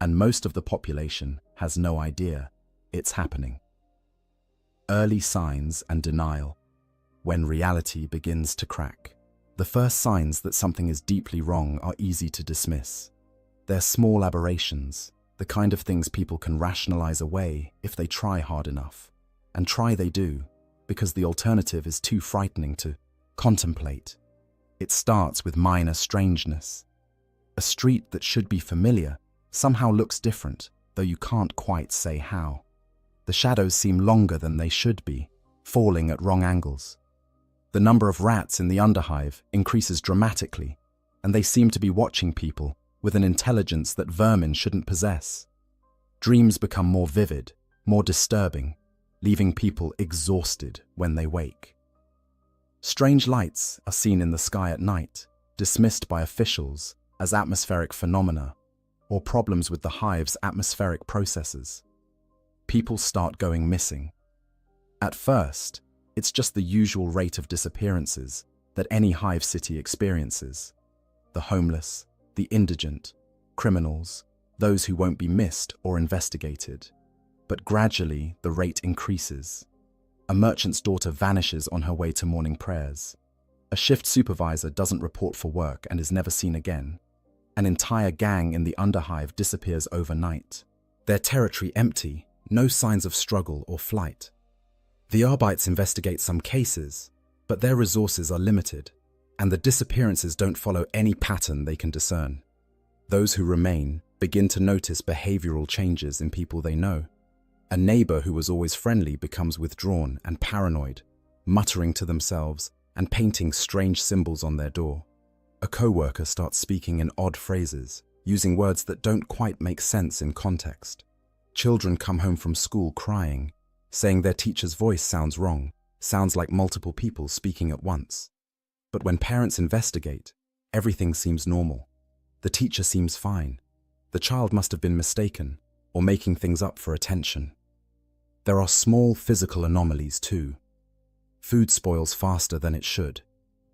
And most of the population has no idea it's happening. Early signs and denial. When reality begins to crack. The first signs that something is deeply wrong are easy to dismiss. They're small aberrations, the kind of things people can rationalize away if they try hard enough. And try they do, because the alternative is too frightening to contemplate. It starts with minor strangeness. A street that should be familiar somehow looks different, though you can't quite say how. The shadows seem longer than they should be, falling at wrong angles. The number of rats in the underhive increases dramatically, and they seem to be watching people with an intelligence that vermin shouldn't possess. Dreams become more vivid, more disturbing, leaving people exhausted when they wake. Strange lights are seen in the sky at night, dismissed by officials as atmospheric phenomena or problems with the hive's atmospheric processes. People start going missing. At first, it's just the usual rate of disappearances that any hive city experiences. The homeless, the indigent, criminals, those who won't be missed or investigated. But gradually, the rate increases. A merchant's daughter vanishes on her way to morning prayers. A shift supervisor doesn't report for work and is never seen again. An entire gang in the underhive disappears overnight. Their territory empty, no signs of struggle or flight. The Arbeits investigate some cases, but their resources are limited, and the disappearances don't follow any pattern they can discern. Those who remain begin to notice behavioral changes in people they know. A neighbor who was always friendly becomes withdrawn and paranoid, muttering to themselves and painting strange symbols on their door. A co-worker starts speaking in odd phrases, using words that don't quite make sense in context. Children come home from school crying, saying their teacher's voice sounds wrong, sounds like multiple people speaking at once. But when parents investigate, everything seems normal. The teacher seems fine. The child must have been mistaken or making things up for attention. There are small physical anomalies too. Food spoils faster than it should,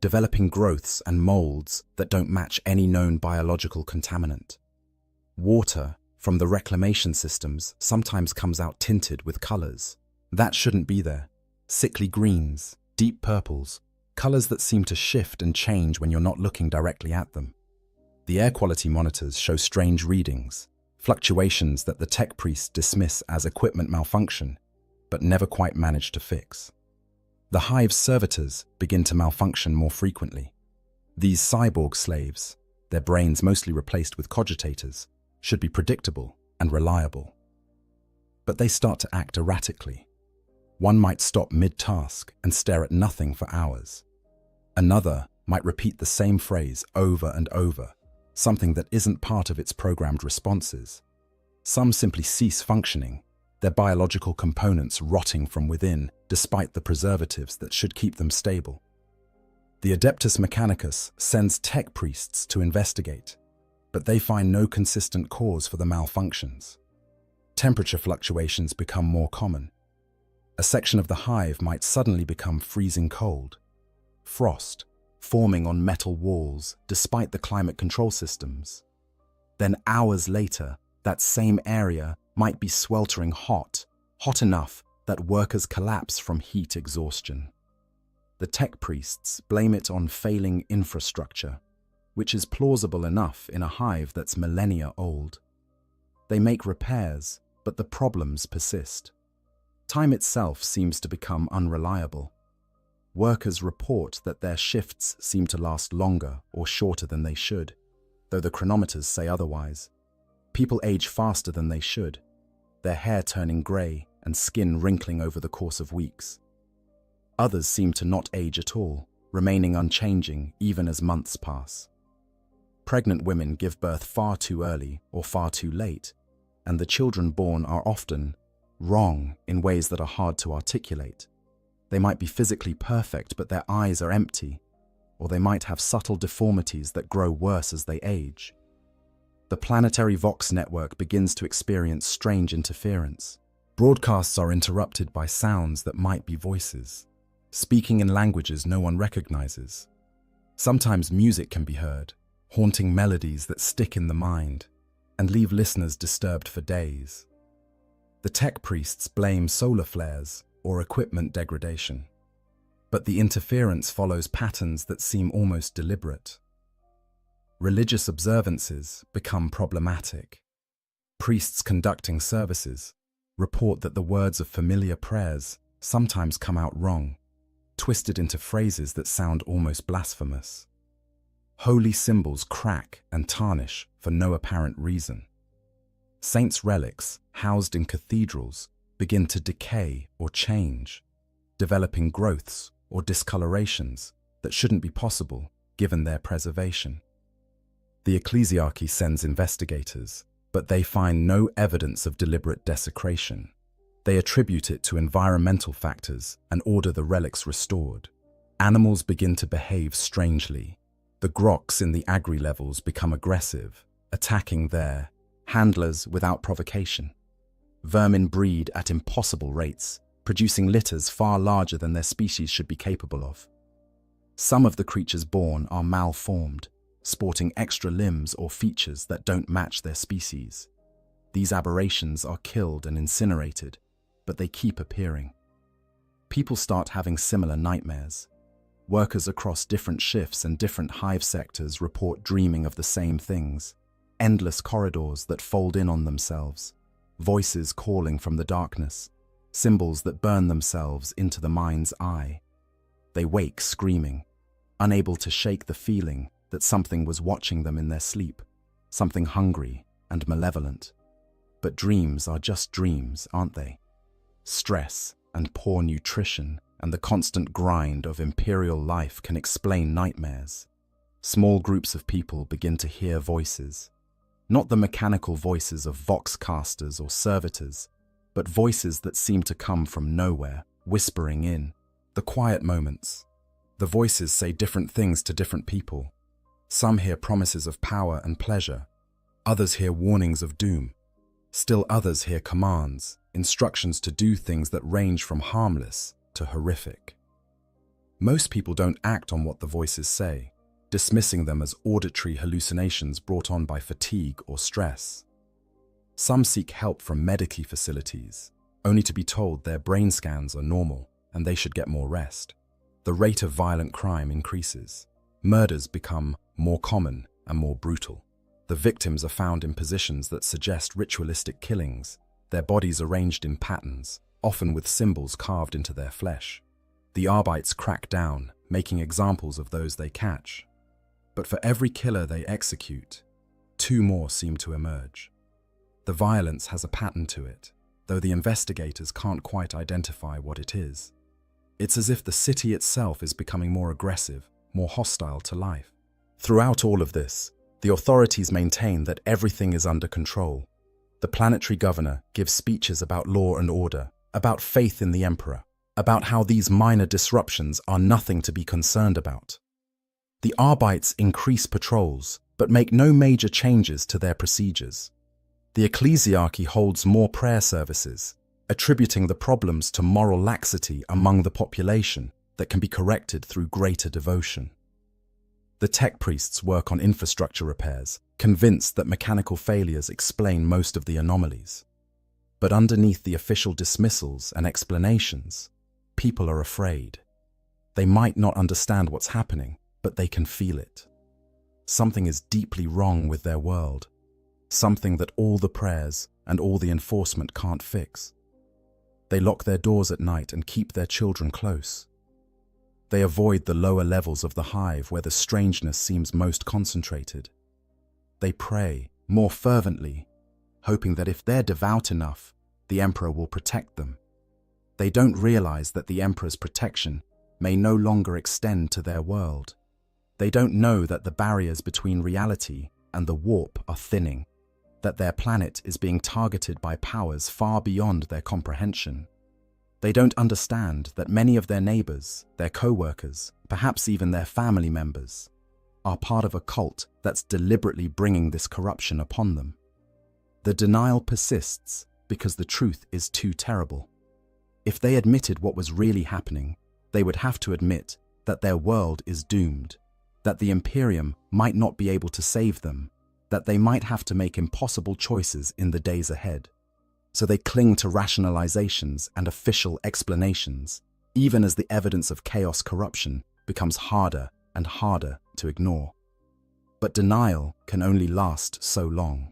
developing growths and molds that don't match any known biological contaminant. Water from the reclamation systems sometimes comes out tinted with colors. That shouldn't be there. Sickly greens, deep purples, colors that seem to shift and change when you're not looking directly at them. The air quality monitors show strange readings, fluctuations that the tech priests dismiss as equipment malfunction, but never quite manage to fix. The hive's servitors begin to malfunction more frequently. These cyborg slaves, their brains mostly replaced with cogitators, should be predictable and reliable. But they start to act erratically. One might stop mid-task and stare at nothing for hours. Another might repeat the same phrase over and over, something that isn't part of its programmed responses. Some simply cease functioning, their biological components rotting from within despite the preservatives that should keep them stable. The Adeptus Mechanicus sends tech priests to investigate, but they find no consistent cause for the malfunctions. Temperature fluctuations become more common. A section of the hive might suddenly become freezing cold. Frost, forming on metal walls despite the climate control systems. Then hours later, that same area might be sweltering hot, hot enough that workers collapse from heat exhaustion. The tech priests blame it on failing infrastructure, which is plausible enough in a hive that's millennia old. They make repairs, but the problems persist. Time itself seems to become unreliable. Workers report that their shifts seem to last longer or shorter than they should, though the chronometers say otherwise. People age faster than they should, their hair turning grey and skin wrinkling over the course of weeks. Others seem to not age at all, remaining unchanging even as months pass. Pregnant women give birth far too early or far too late, and the children born are often wrong in ways that are hard to articulate. They might be physically perfect, but their eyes are empty, or they might have subtle deformities that grow worse as they age. The planetary Vox network begins to experience strange interference. Broadcasts are interrupted by sounds that might be voices, speaking in languages no one recognizes. Sometimes music can be heard, haunting melodies that stick in the mind and leave listeners disturbed for days. The tech priests blame solar flares or equipment degradation, but the interference follows patterns that seem almost deliberate. Religious observances become problematic. Priests conducting services report that the words of familiar prayers sometimes come out wrong, twisted into phrases that sound almost blasphemous. Holy symbols crack and tarnish for no apparent reason. Saints' relics, housed in cathedrals, begin to decay or change, developing growths or discolorations that shouldn't be possible given their preservation. The ecclesiarchy sends investigators, but they find no evidence of deliberate desecration. They attribute it to environmental factors and order the relics restored. Animals begin to behave strangely. The groks in the agri levels become aggressive, attacking their handlers without provocation. Vermin breed at impossible rates, producing litters far larger than their species should be capable of. Some of the creatures born are malformed, sporting extra limbs or features that don't match their species. These aberrations are killed and incinerated, but they keep appearing. People start having similar nightmares. Workers across different shifts and different hive sectors report dreaming of the same things. Endless corridors that fold in on themselves, voices calling from the darkness, symbols that burn themselves into the mind's eye. They wake screaming, unable to shake the feeling that something was watching them in their sleep, something hungry and malevolent. But dreams are just dreams, aren't they? Stress and poor nutrition and the constant grind of imperial life can explain nightmares. Small groups of people begin to hear voices. Not the mechanical voices of voxcasters or servitors, but voices that seem to come from nowhere, whispering in. The quiet moments. The voices say different things to different people. Some hear promises of power and pleasure. Others hear warnings of doom. Still others hear commands, instructions to do things that range from harmless to horrific. Most people don't act on what the voices say, dismissing them as auditory hallucinations brought on by fatigue or stress. Some seek help from medical facilities, only to be told their brain scans are normal and they should get more rest. The rate of violent crime increases. Murders become more common and more brutal. The victims are found in positions that suggest ritualistic killings, their bodies arranged in patterns, often with symbols carved into their flesh. The Arbites crack down, making examples of those they catch. But for every killer they execute, 2 more seem to emerge. The violence has a pattern to it, though the investigators can't quite identify what it is. It's as if the city itself is becoming more aggressive, more hostile to life. Throughout all of this, the authorities maintain that everything is under control. The planetary governor gives speeches about law and order, about faith in the emperor, about how these minor disruptions are nothing to be concerned about. The Arbites increase patrols, but make no major changes to their procedures. The ecclesiarchy holds more prayer services, attributing the problems to moral laxity among the population that can be corrected through greater devotion. The tech priests work on infrastructure repairs, convinced that mechanical failures explain most of the anomalies. But underneath the official dismissals and explanations, people are afraid. They might not understand what's happening, but they can feel it. Something is deeply wrong with their world, something that all the prayers and all the enforcement can't fix. They lock their doors at night and keep their children close. They avoid the lower levels of the hive where the strangeness seems most concentrated. They pray more fervently, hoping that if they're devout enough, the emperor will protect them. They don't realize that the emperor's protection may no longer extend to their world. They don't know that the barriers between reality and the warp are thinning, that their planet is being targeted by powers far beyond their comprehension. They don't understand that many of their neighbors, their co-workers, perhaps even their family members, are part of a cult that's deliberately bringing this corruption upon them. The denial persists because the truth is too terrible. If they admitted what was really happening, they would have to admit that their world is doomed, that the Imperium might not be able to save them, that they might have to make impossible choices in the days ahead. So they cling to rationalizations and official explanations, even as the evidence of chaos corruption becomes harder and harder to ignore. But denial can only last so long.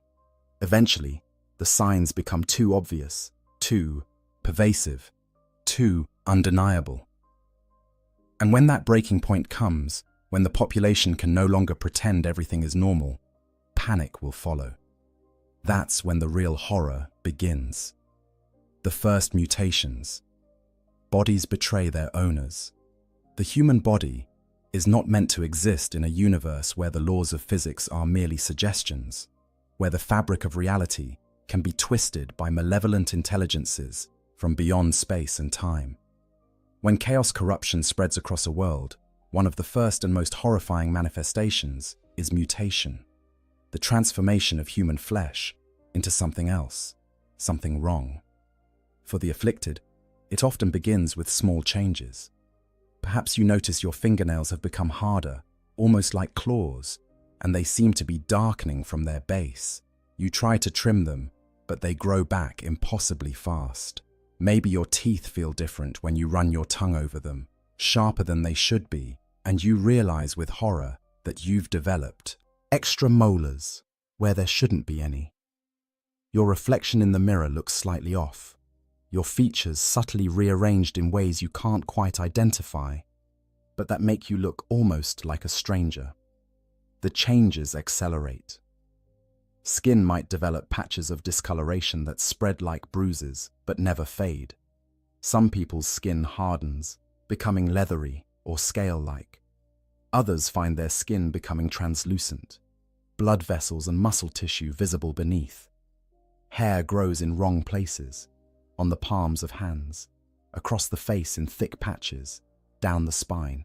Eventually, the signs become too obvious, too pervasive, too undeniable. And when that breaking point comes, when the population can no longer pretend everything is normal, panic will follow. That's when the real horror begins. The first mutations. Bodies betray their owners. The human body is not meant to exist in a universe where the laws of physics are merely suggestions, where the fabric of reality can be twisted by malevolent intelligences from beyond space and time. When chaos corruption spreads across a world, one of the first and most horrifying manifestations is mutation, the transformation of human flesh into something else, something wrong. For the afflicted, it often begins with small changes. Perhaps you notice your fingernails have become harder, almost like claws, and they seem to be darkening from their base. You try to trim them, but they grow back impossibly fast. Maybe your teeth feel different when you run your tongue over them, sharper than they should be, and you realize with horror that you've developed extra molars where there shouldn't be any. Your reflection in the mirror looks slightly off, your features subtly rearranged in ways you can't quite identify, but that make you look almost like a stranger. The changes accelerate. Skin might develop patches of discoloration that spread like bruises but never fade. Some people's skin hardens, becoming leathery or scale-like. Others find their skin becoming translucent, blood vessels and muscle tissue visible beneath. Hair grows in wrong places, on the palms of hands, across the face in thick patches, down the spine.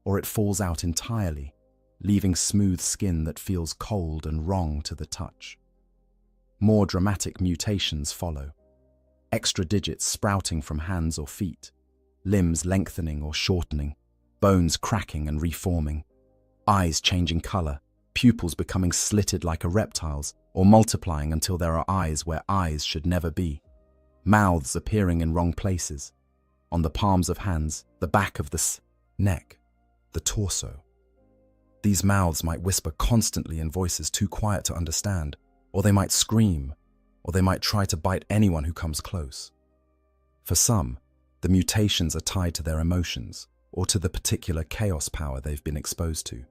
Or it falls out entirely, leaving smooth skin that feels cold and wrong to the touch. More dramatic mutations follow. Extra digits sprouting from hands or feet, limbs lengthening or shortening, bones cracking and reforming, eyes changing color, pupils becoming slitted like a reptile's, or multiplying until there are eyes where eyes should never be, mouths appearing in wrong places, on the palms of hands, the back of the neck, the torso. These mouths might whisper constantly in voices too quiet to understand, or they might scream, or they might try to bite anyone who comes close. For some, the mutations are tied to their emotions or to the particular chaos power they've been exposed to.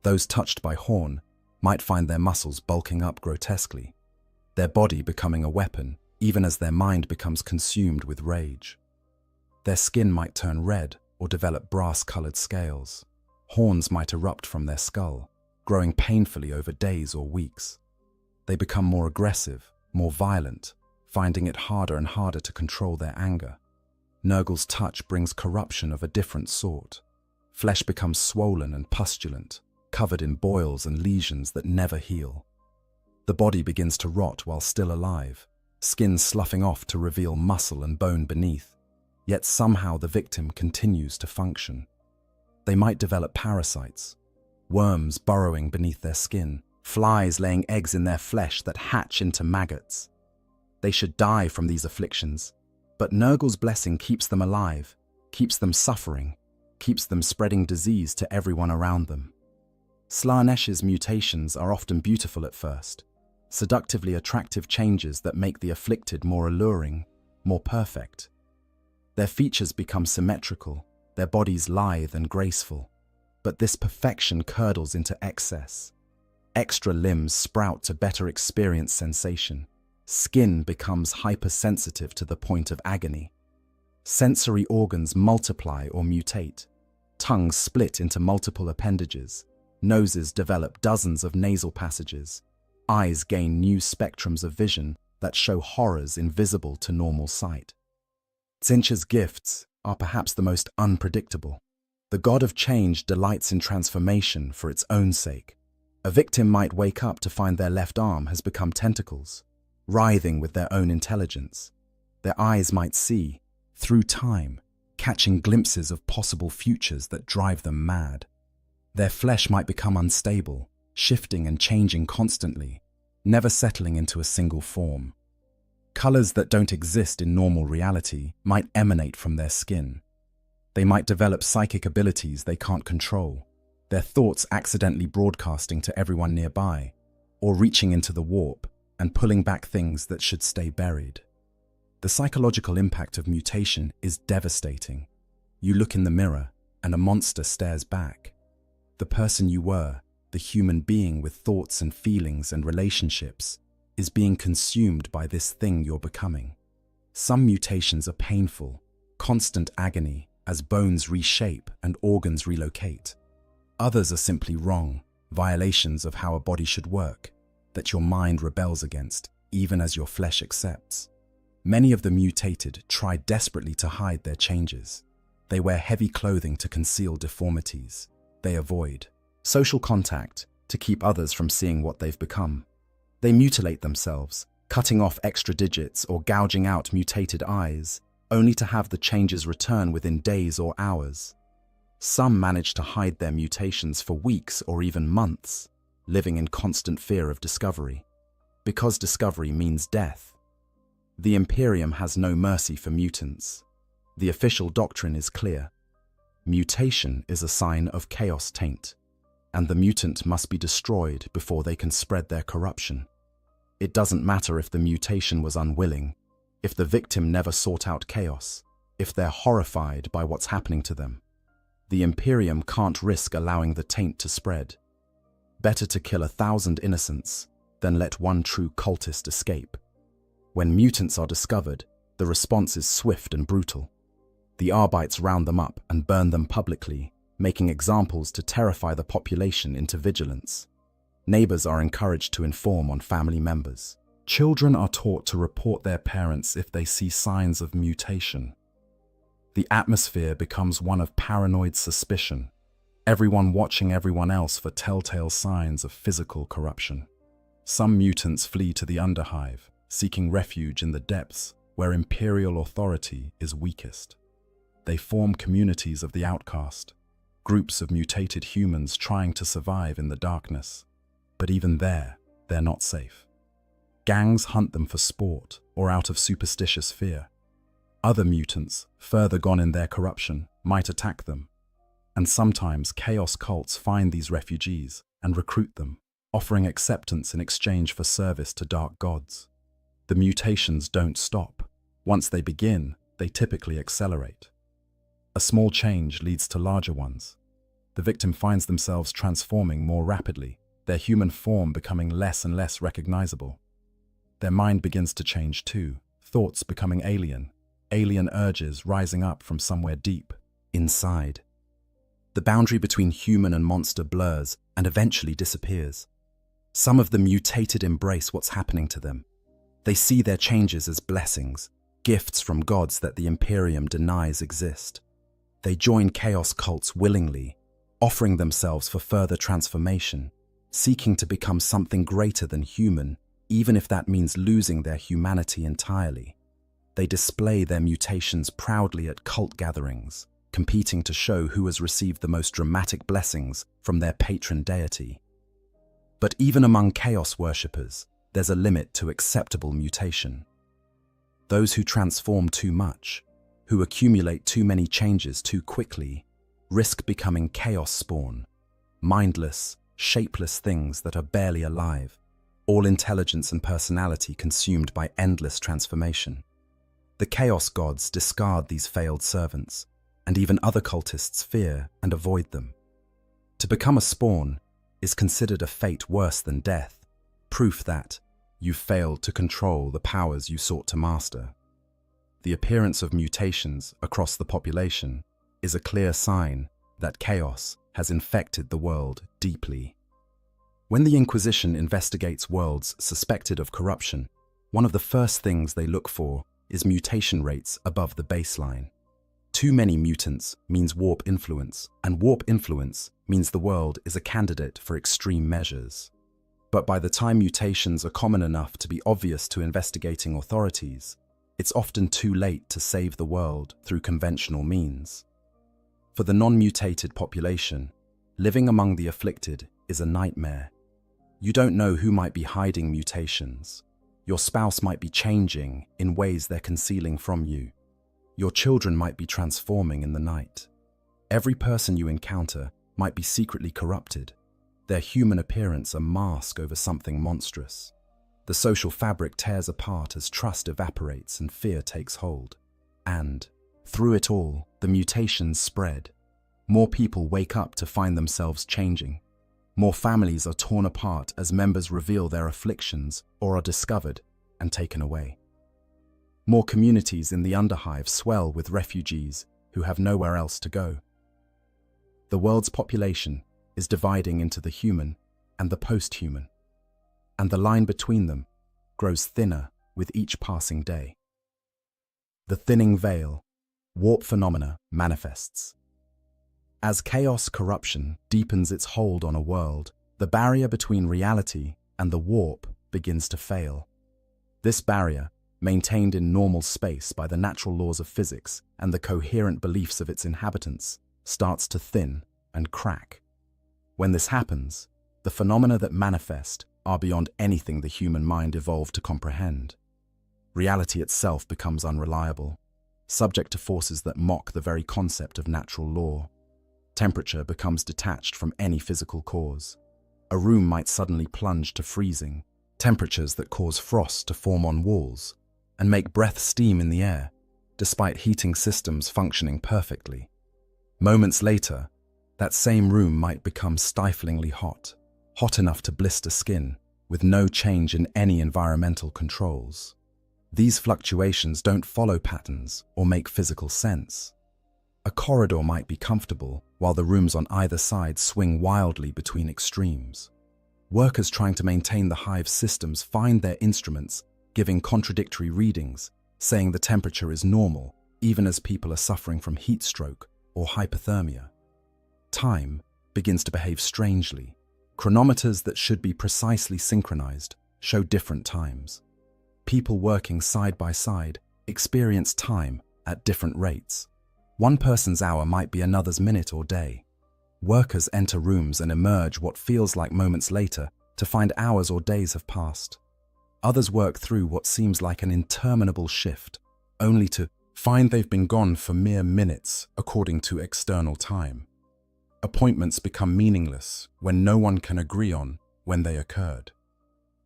Those touched by Horn might find their muscles bulking up grotesquely, their body becoming a weapon even as their mind becomes consumed with rage. Their skin might turn red or develop brass-colored scales. Horns might erupt from their skull, growing painfully over days or weeks. They become more aggressive, more violent, finding it harder and harder to control their anger. Nurgle's touch brings corruption of a different sort. Flesh becomes swollen and pustulent, covered in boils and lesions that never heal. The body begins to rot while still alive, skin sloughing off to reveal muscle and bone beneath, yet somehow the victim continues to function. They might develop parasites, worms burrowing beneath their skin, flies laying eggs in their flesh that hatch into maggots. They should die from these afflictions, but Nurgle's blessing keeps them alive, keeps them suffering, keeps them spreading disease to everyone around them. Slaanesh's mutations are often beautiful at first, seductively attractive changes that make the afflicted more alluring, more perfect. Their features become symmetrical, their bodies lithe and graceful, but this perfection curdles into excess. Extra limbs sprout to better experience sensation. Skin becomes hypersensitive to the point of agony. Sensory organs multiply or mutate. Tongues split into multiple appendages. Noses develop dozens of nasal passages. Eyes gain new spectrums of vision that show horrors invisible to normal sight. Tzeentch's gifts are perhaps the most unpredictable. The god of change delights in transformation for its own sake. A victim might wake up to find their left arm has become tentacles, writhing with their own intelligence. Their eyes might see, through time, catching glimpses of possible futures that drive them mad. Their flesh might become unstable, shifting and changing constantly, never settling into a single form. Colors that don't exist in normal reality might emanate from their skin. They might develop psychic abilities they can't control, their thoughts accidentally broadcasting to everyone nearby, or reaching into the warp and pulling back things that should stay buried. The psychological impact of mutation is devastating. You look in the mirror and a monster stares back. The person you were, the human being with thoughts and feelings and relationships, is being consumed by this thing you're becoming. Some mutations are painful, constant agony as bones reshape and organs relocate. Others are simply wrong, violations of how a body should work, that your mind rebels against, even as your flesh accepts. Many of the mutated try desperately to hide their changes. They wear heavy clothing to conceal deformities. They avoid social contact to keep others from seeing what they've become. They mutilate themselves, cutting off extra digits or gouging out mutated eyes, only to have the changes return within days or hours. Some manage to hide their mutations for weeks or even months, living in constant fear of discovery, because discovery means death. The Imperium has no mercy for mutants. The official doctrine is clear. Mutation is a sign of chaos taint, and the mutant must be destroyed before they can spread their corruption. It doesn't matter if the mutation was unwilling, if the victim never sought out chaos, if they're horrified by what's happening to them. The Imperium can't risk allowing the taint to spread. Better to kill 1,000 innocents than let one true cultist escape. When mutants are discovered, the response is swift and brutal. The Arbites round them up and burn them publicly, making examples to terrify the population into vigilance. Neighbors are encouraged to inform on family members. Children are taught to report their parents if they see signs of mutation. The atmosphere becomes one of paranoid suspicion, everyone watching everyone else for telltale signs of physical corruption. Some mutants flee to the Underhive, seeking refuge in the depths where imperial authority is weakest. They form communities of the outcast, groups of mutated humans trying to survive in the darkness. But even there, they're not safe. Gangs hunt them for sport or out of superstitious fear. Other mutants, further gone in their corruption, might attack them. And sometimes chaos cults find these refugees and recruit them, offering acceptance in exchange for service to dark gods. The mutations don't stop. Once they begin, they typically accelerate. A small change leads to larger ones. The victim finds themselves transforming more rapidly, their human form becoming less and less recognizable. Their mind begins to change too, thoughts becoming alien urges rising up from somewhere deep inside. The boundary between human and monster blurs and eventually disappears. Some of the mutated embrace what's happening to them. They see their changes as blessings, gifts from gods that the Imperium denies exist. They join chaos cults willingly, offering themselves for further transformation, seeking to become something greater than human, even if that means losing their humanity entirely. They display their mutations proudly at cult gatherings, competing to show who has received the most dramatic blessings from their patron deity. But even among chaos worshippers, there's a limit to acceptable mutation. Those who transform too much, who accumulate too many changes too quickly, risk becoming chaos spawn, mindless, shapeless things that are barely alive, all intelligence and personality consumed by endless transformation. The chaos gods discard these failed servants, and even other cultists fear and avoid them. To become a spawn is considered a fate worse than death, proof that you failed to control the powers you sought to master. The appearance of mutations across the population is a clear sign that chaos has infected the world deeply. When the Inquisition investigates worlds suspected of corruption, one of the first things they look for is mutation rates above the baseline. Too many mutants means warp influence, and warp influence means the world is a candidate for extreme measures. But by the time mutations are common enough to be obvious to investigating authorities, it's often too late to save the world through conventional means. For the non-mutated population, living among the afflicted is a nightmare. You don't know who might be hiding mutations. Your spouse might be changing in ways they're concealing from you. Your children might be transforming in the night. Every person you encounter might be secretly corrupted, their human appearance a mask over something monstrous. The social fabric tears apart as trust evaporates and fear takes hold. And, through it all, the mutations spread. More people wake up to find themselves changing. More families are torn apart as members reveal their afflictions or are discovered and taken away. More communities in the underhive swell with refugees who have nowhere else to go. The world's population is dividing into the human and the post-human, and the line between them grows thinner with each passing day. The thinning veil, warp phenomena, manifests. As chaos corruption deepens its hold on a world, the barrier between reality and the warp begins to fail. This barrier, maintained in normal space by the natural laws of physics and the coherent beliefs of its inhabitants, starts to thin and crack. When this happens, the phenomena that manifest are beyond anything the human mind evolved to comprehend. Reality itself becomes unreliable, subject to forces that mock the very concept of natural law. Temperature becomes detached from any physical cause. A room might suddenly plunge to freezing, temperatures that cause frost to form on walls and make breath steam in the air, despite heating systems functioning perfectly. Moments later, that same room might become stiflingly hot, hot enough to blister skin, with no change in any environmental controls. These fluctuations don't follow patterns or make physical sense. A corridor might be comfortable, while the rooms on either side swing wildly between extremes. Workers trying to maintain the hive's systems find their instruments giving contradictory readings, saying the temperature is normal, even as people are suffering from heat stroke or hypothermia. Time begins to behave strangely. Chronometers that should be precisely synchronized show different times. People working side by side experience time at different rates. One person's hour might be another's minute or day. Workers enter rooms and emerge what feels like moments later to find hours or days have passed. Others work through what seems like an interminable shift, only to find they've been gone for mere minutes according to external time. Appointments become meaningless when no one can agree on when they occurred.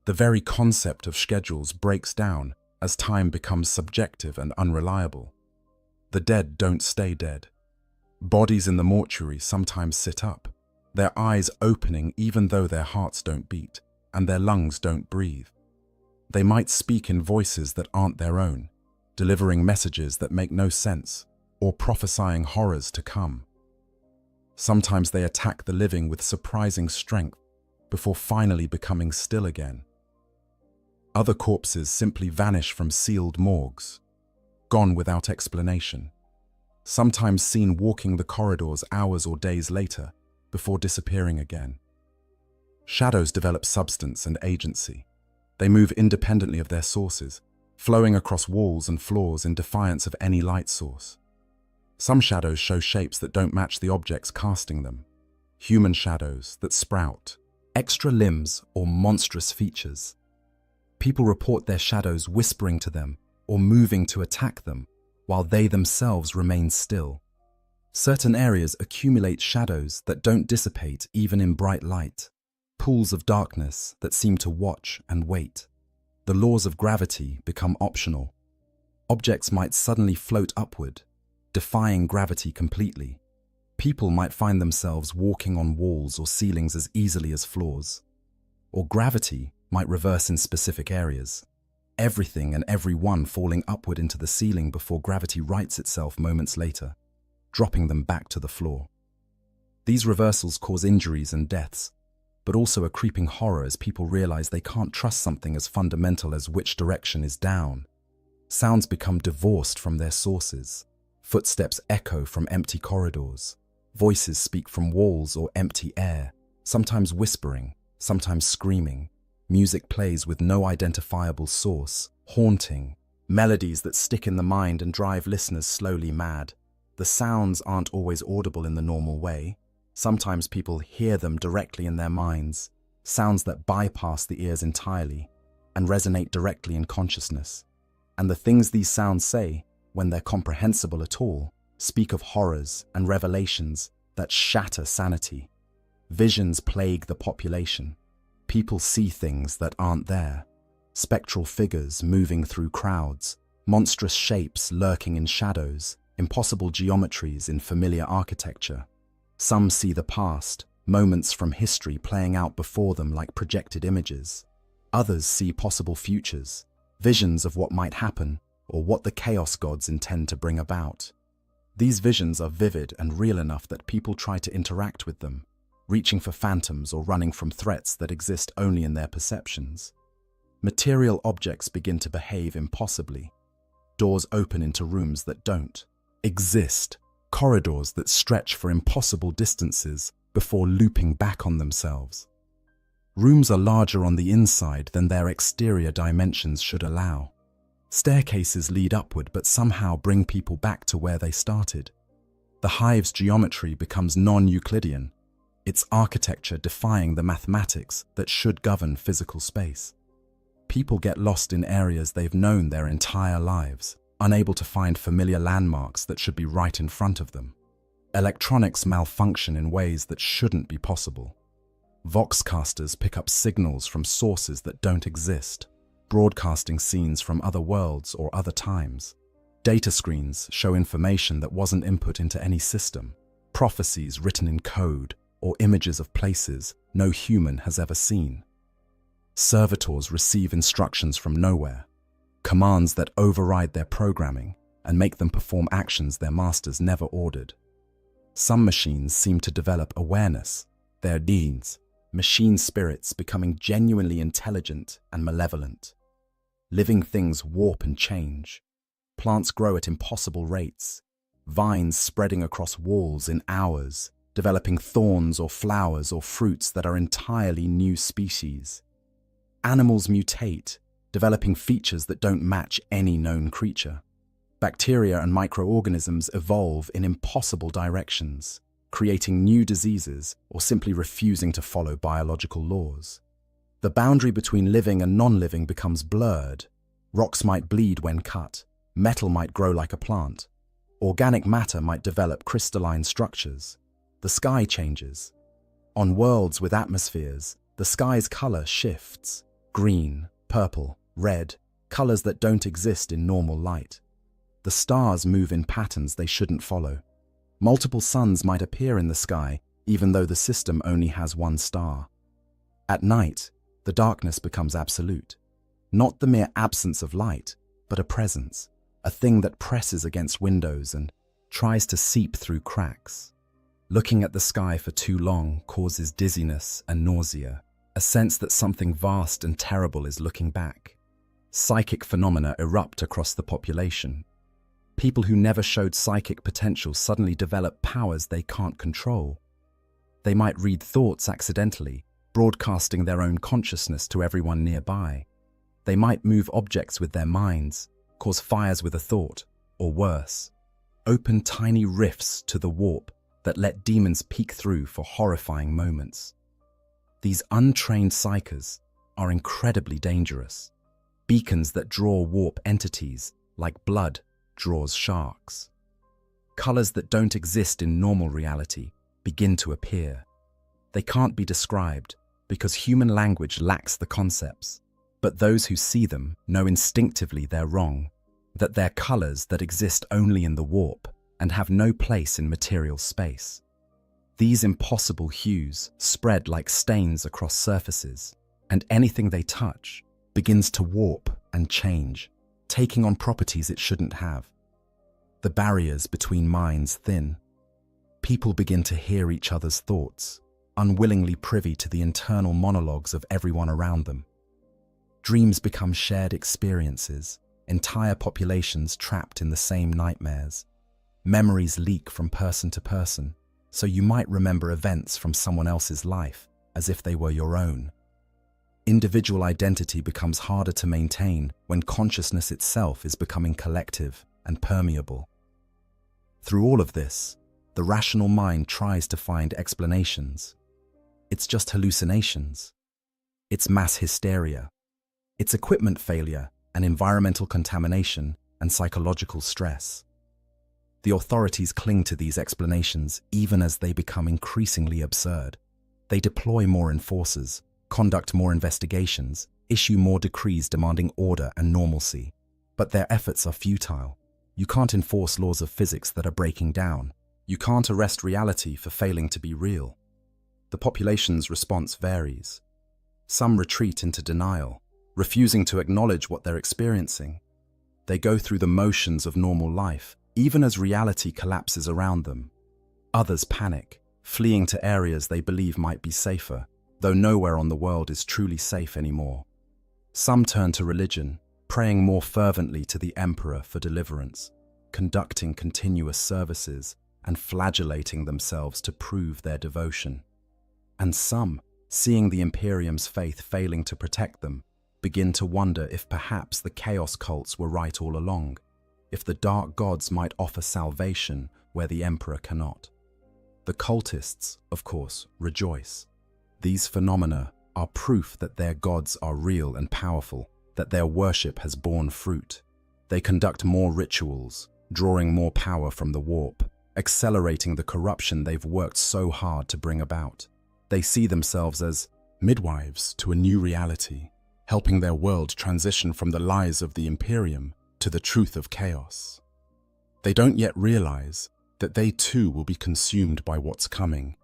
The very concept of schedules breaks down as time becomes subjective and unreliable. The dead don't stay dead. Bodies in the mortuary sometimes sit up, their eyes opening even though their hearts don't beat and their lungs don't breathe. They might speak in voices that aren't their own, delivering messages that make no sense or prophesying horrors to come. Sometimes they attack the living with surprising strength before finally becoming still again. Other corpses simply vanish from sealed morgues, gone without explanation, sometimes seen walking the corridors hours or days later before disappearing again. Shadows develop substance and agency. They move independently of their sources, flowing across walls and floors in defiance of any light source. Some shadows show shapes that don't match the objects casting them. Human shadows that sprout extra limbs or monstrous features. People report their shadows whispering to them or moving to attack them, while they themselves remain still. Certain areas accumulate shadows that don't dissipate even in bright light, pools of darkness that seem to watch and wait. The laws of gravity become optional. Objects might suddenly float upward, defying gravity completely. People might find themselves walking on walls or ceilings as easily as floors. Or gravity might reverse in specific areas, everything and everyone falling upward into the ceiling before gravity rights itself moments later, dropping them back to the floor. These reversals cause injuries and deaths, but also a creeping horror as people realize they can't trust something as fundamental as which direction is down. Sounds become divorced from their sources. Footsteps echo from empty corridors. Voices speak from walls or empty air, sometimes whispering, sometimes screaming. Music plays with no identifiable source, haunting. Melodies that stick in the mind and drive listeners slowly mad. The sounds aren't always audible in the normal way. Sometimes people hear them directly in their minds, sounds that bypass the ears entirely and resonate directly in consciousness. And the things these sounds say, when they're comprehensible at all, speak of horrors and revelations that shatter sanity. Visions plague the population. People see things that aren't there. Spectral figures moving through crowds, monstrous shapes lurking in shadows, impossible geometries in familiar architecture. Some see the past, moments from history playing out before them like projected images. Others see possible futures, visions of what might happen or what the chaos gods intend to bring about. These visions are vivid and real enough that people try to interact with them, reaching for phantoms or running from threats that exist only in their perceptions. Material objects begin to behave impossibly. Doors open into rooms that don't exist, corridors that stretch for impossible distances before looping back on themselves. Rooms are larger on the inside than their exterior dimensions should allow. Staircases lead upward but somehow bring people back to where they started. The hive's geometry becomes non-Euclidean, its architecture defying the mathematics that should govern physical space. People get lost in areas they've known their entire lives, unable to find familiar landmarks that should be right in front of them. Electronics malfunction in ways that shouldn't be possible. Voxcasters pick up signals from sources that don't exist, broadcasting scenes from other worlds or other times. Data screens show information that wasn't input into any system, prophecies written in code, or images of places no human has ever seen. Servitors receive instructions from nowhere, commands that override their programming and make them perform actions their masters never ordered. Some machines seem to develop awareness, their deeds, machine spirits becoming genuinely intelligent and malevolent. Living things warp and change. Plants grow at impossible rates, vines spreading across walls in hours, developing thorns or flowers or fruits that are entirely new species. Animals mutate, developing features that don't match any known creature. Bacteria and microorganisms evolve in impossible directions. creating new diseases or simply refusing to follow biological laws. The boundary between living and non-living becomes blurred. Rocks might bleed when cut, metal might grow like a plant, organic matter might develop crystalline structures. The sky changes. On worlds with atmospheres, the sky's color shifts. Green, purple, red, colors that don't exist in normal light. The stars move in patterns they shouldn't follow. Multiple suns might appear in the sky, even though the system only has one star. At night, the darkness becomes absolute. Not the mere absence of light, but a presence, a thing that presses against windows and tries to seep through cracks. Looking at the sky for too long causes dizziness and nausea, a sense that something vast and terrible is looking back. Psychic phenomena erupt across the population. People who never showed psychic potential suddenly develop powers they can't control. They might read thoughts accidentally, broadcasting their own consciousness to everyone nearby. They might move objects with their minds, cause fires with a thought, or worse, open tiny rifts to the warp that let demons peek through for horrifying moments. These untrained psychers are incredibly dangerous, beacons that draw warp entities like blood draws sharks. Colors that don't exist in normal reality begin to appear. They can't be described because human language lacks the concepts, but those who see them know instinctively they're wrong, that they're colors that exist only in the warp and have no place in material space. These impossible hues spread like stains across surfaces, and anything they touch begins to warp and change, taking on properties it shouldn't have. The barriers between minds thin. People begin to hear each other's thoughts, unwillingly privy to the internal monologues of everyone around them. Dreams become shared experiences, entire populations trapped in the same nightmares. Memories leak from person to person, so you might remember events from someone else's life as if they were your own. Individual identity becomes harder to maintain when consciousness itself is becoming collective and permeable. Through all of this, the rational mind tries to find explanations. It's just hallucinations. It's mass hysteria. It's equipment failure and environmental contamination and psychological stress. The authorities cling to these explanations even as they become increasingly absurd. They deploy more enforcers, conduct more investigations, issue more decrees demanding order and normalcy. But their efforts are futile. You can't enforce laws of physics that are breaking down. You can't arrest reality for failing to be real. The population's response varies. Some retreat into denial, refusing to acknowledge what they're experiencing. They go through the motions of normal life, even as reality collapses around them. Others panic, fleeing to areas they believe might be safer, though nowhere on the world is truly safe anymore. Some turn to religion, praying more fervently to the emperor for deliverance, conducting continuous services and flagellating themselves to prove their devotion. And some, seeing the Imperium's faith failing to protect them, begin to wonder if perhaps the chaos cults were right all along, if the dark gods might offer salvation where the emperor cannot. The cultists, of course, rejoice. These phenomena are proof that their gods are real and powerful, that their worship has borne fruit. They conduct more rituals, drawing more power from the warp, accelerating the corruption they've worked so hard to bring about. They see themselves as midwives to a new reality, helping their world transition from the lies of the Imperium to the truth of chaos. They don't yet realize that they too will be consumed by what's coming,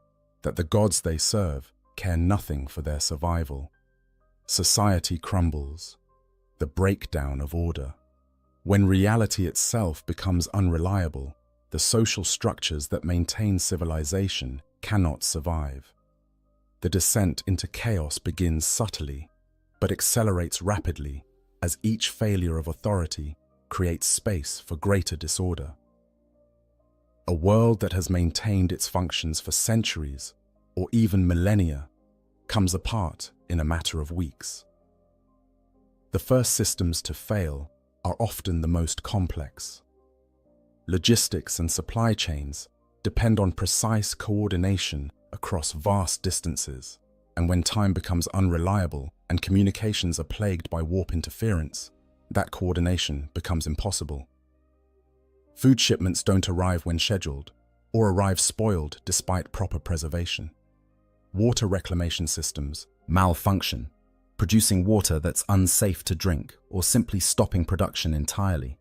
that the gods they serve care nothing for their survival. Society crumbles, the breakdown of order. When reality itself becomes unreliable, the social structures that maintain civilization cannot survive. The descent into chaos begins subtly, but accelerates rapidly as each failure of authority creates space for greater disorder. A world that has maintained its functions for centuries, or even millennia, comes apart in a matter of weeks. The first systems to fail are often the most complex. Logistics and supply chains depend on precise coordination across vast distances, and when time becomes unreliable and communications are plagued by warp interference, that coordination becomes impossible. Food shipments don't arrive when scheduled, or arrive spoiled despite proper preservation. Water reclamation systems malfunction, producing water that's unsafe to drink or simply stopping production entirely.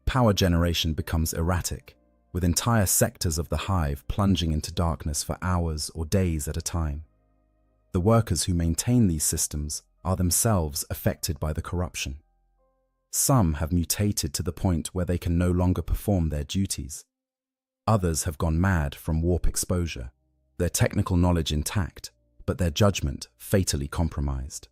Power generation becomes erratic, with entire sectors of the hive plunging into darkness for hours or days at a time. The workers who maintain these systems are themselves affected by the corruption. Some have mutated to the point where they can no longer perform their duties. Others have gone mad from warp exposure, their technical knowledge intact, but their judgment fatally compromised.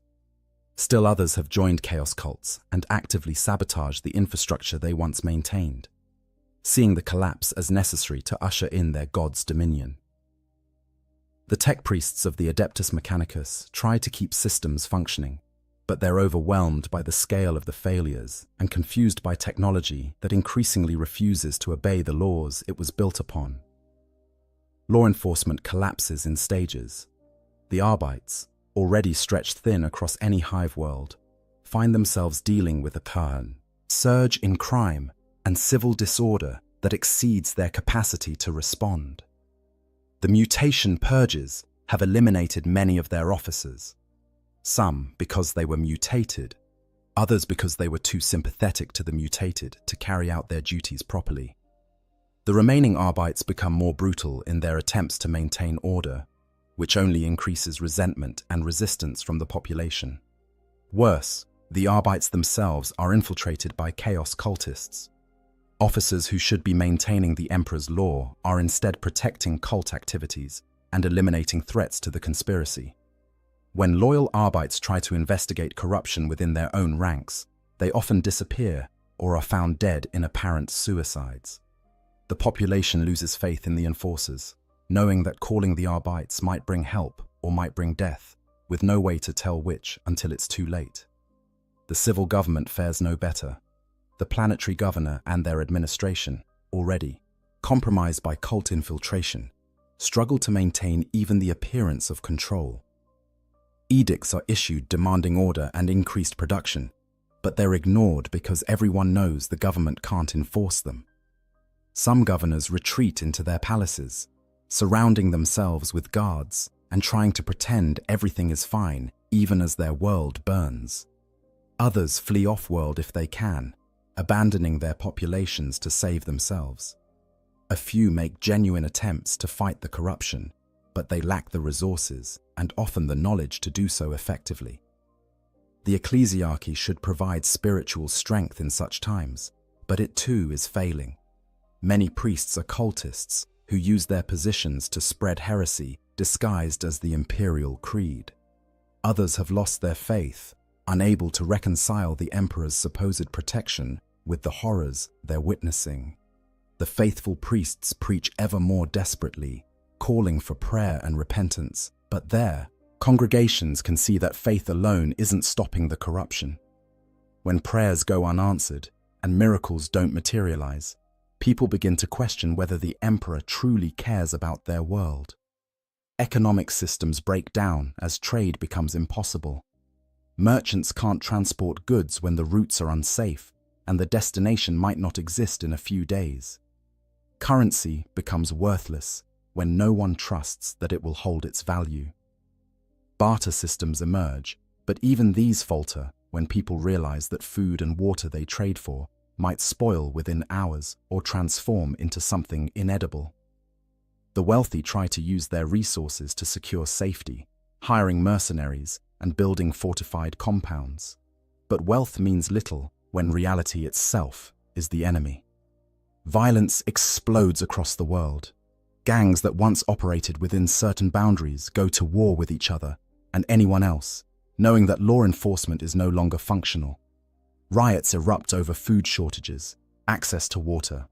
Still others have joined chaos cults and actively sabotaged the infrastructure they once maintained, seeing the collapse as necessary to usher in their god's dominion. The tech priests of the Adeptus Mechanicus try to keep systems functioning, but they're overwhelmed by the scale of the failures and confused by technology that increasingly refuses to obey the laws it was built upon. Law enforcement collapses in stages. The Arbites, already stretched thin across any hive world, find themselves dealing with a surge in crime and civil disorder that exceeds their capacity to respond. The mutation purges have eliminated many of their officers, some because they were mutated, others because they were too sympathetic to the mutated to carry out their duties properly. The remaining Arbites become more brutal in their attempts to maintain order, which only increases resentment and resistance from the population. Worse, the Arbites themselves are infiltrated by chaos cultists. Officers who should be maintaining the Emperor's law are instead protecting cult activities and eliminating threats to the conspiracy. When loyal Arbites try to investigate corruption within their own ranks, they often disappear or are found dead in apparent suicides. The population loses faith in the enforcers, knowing that calling the Arbites might bring help or might bring death, with no way to tell which until it's too late. The civil government fares no better. The planetary governor and their administration, already compromised by cult infiltration, struggle to maintain even the appearance of control. Edicts are issued demanding order and increased production, but they're ignored because everyone knows the government can't enforce them. Some governors retreat into their palaces, surrounding themselves with guards and trying to pretend everything is fine even as their world burns. Others flee off-world if they can, abandoning their populations to save themselves. A few make genuine attempts to fight the corruption, but they lack the resources and often the knowledge to do so effectively. The ecclesiarchy should provide spiritual strength in such times, but it too is failing. Many priests are cultists who use their positions to spread heresy disguised as the imperial creed. Others have lost their faith, unable to reconcile the emperor's supposed protection with the horrors they're witnessing. The faithful priests preach ever more desperately, calling for prayer and repentance, but their congregations can see that faith alone isn't stopping the corruption. When prayers go unanswered and miracles don't materialize, people begin to question whether the emperor truly cares about their world. Economic systems break down as trade becomes impossible. Merchants can't transport goods when the routes are unsafe, and the destination might not exist in a few days. Currency becomes worthless when no one trusts that it will hold its value. Barter systems emerge, but even these falter when people realize that food and water they trade for might spoil within hours or transform into something inedible. The wealthy try to use their resources to secure safety, hiring mercenaries and building fortified compounds. But wealth means little when reality itself is the enemy. Violence explodes across the world. Gangs that once operated within certain boundaries go to war with each other and anyone else, knowing that law enforcement is no longer functional. Riots erupt over food shortages, access to water,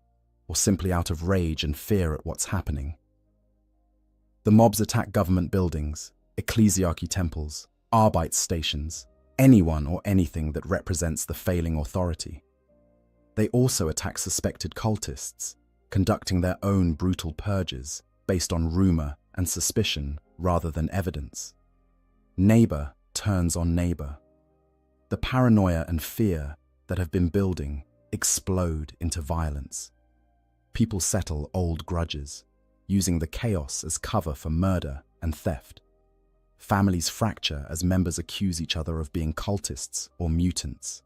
or simply out of rage and fear at what's happening. The mobs attack government buildings, ecclesiarchy temples, Arbite stations, anyone or anything that represents the failing authority. They also attack suspected cultists, conducting their own brutal purges based on rumor and suspicion rather than evidence. Neighbor turns on neighbor. The paranoia and fear that have been building explode into violence. People settle old grudges, using the chaos as cover for murder and theft. Families fracture as members accuse each other of being cultists or mutants.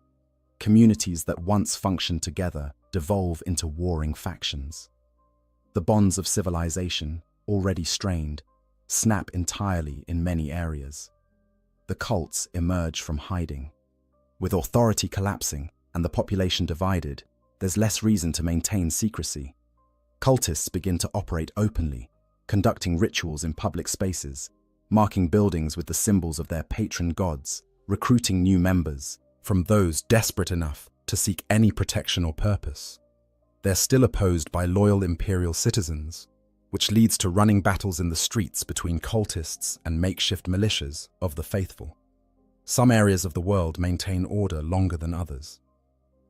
Communities that once functioned together devolve into warring factions. The bonds of civilization, already strained, snap entirely in many areas. The cults emerge from hiding. With authority collapsing and the population divided, there's less reason to maintain secrecy. Cultists begin to operate openly, conducting rituals in public spaces, marking buildings with the symbols of their patron gods, recruiting new members from those desperate enough to seek any protection or purpose. They're still opposed by loyal imperial citizens, which leads to running battles in the streets between cultists and makeshift militias of the faithful. Some areas of the world maintain order longer than others.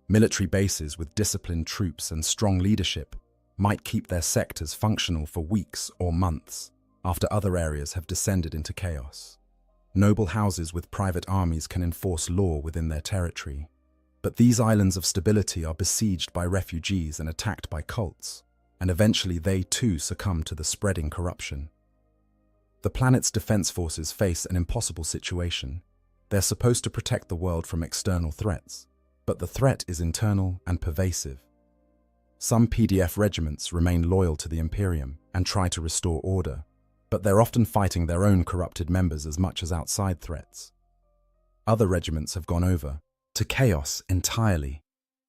Military bases with disciplined troops and strong leadership might keep their sectors functional for weeks or months after other areas have descended into chaos. Noble houses with private armies can enforce law within their territory, but these islands of stability are besieged by refugees and attacked by cults, and eventually they too succumb to the spreading corruption. The planet's defense forces face an impossible situation. They're supposed to protect the world from external threats, but the threat is internal and pervasive. Some PDF regiments remain loyal to the Imperium and try to restore order, but they're often fighting their own corrupted members as much as outside threats. Other regiments have gone over to chaos entirely,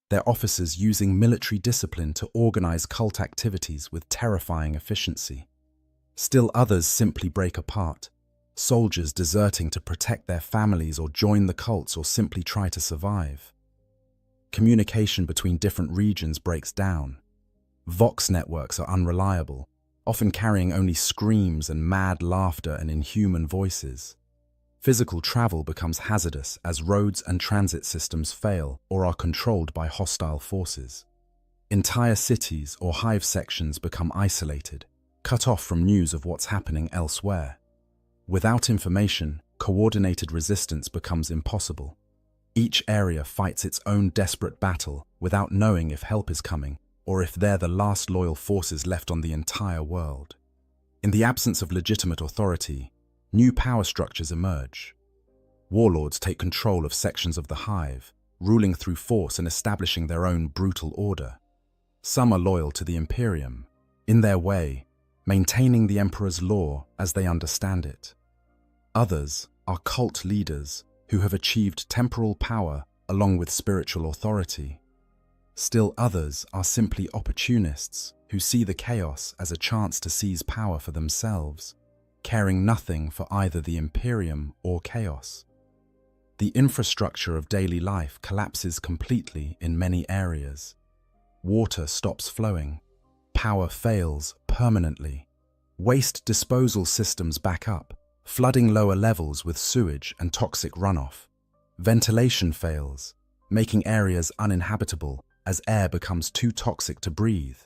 their officers using military discipline to organize cult activities with terrifying efficiency. Still others simply break apart, soldiers deserting to protect their families or join the cults or simply try to survive. Communication between different regions breaks down. Vox networks are unreliable, often carrying only screams and mad laughter and inhuman voices. Physical travel becomes hazardous as roads and transit systems fail or are controlled by hostile forces. Entire cities or hive sections become isolated, cut off from news of what's happening elsewhere. Without information, coordinated resistance becomes impossible. Each area fights its own desperate battle without knowing if help is coming or if they're the last loyal forces left on the entire world. In the absence of legitimate authority, new power structures emerge. Warlords take control of sections of the hive, ruling through force and establishing their own brutal order. Some are loyal to the Imperium, in their way, maintaining the Emperor's law as they understand it. Others are cult leaders who have achieved temporal power along with spiritual authority. Still others are simply opportunists who see the chaos as a chance to seize power for themselves, caring nothing for either the Imperium or chaos. The infrastructure of daily life collapses completely in many areas. Water stops flowing. Power fails permanently. Waste disposal systems back up, flooding lower levels with sewage and toxic runoff. Ventilation fails, making areas uninhabitable as air becomes too toxic to breathe.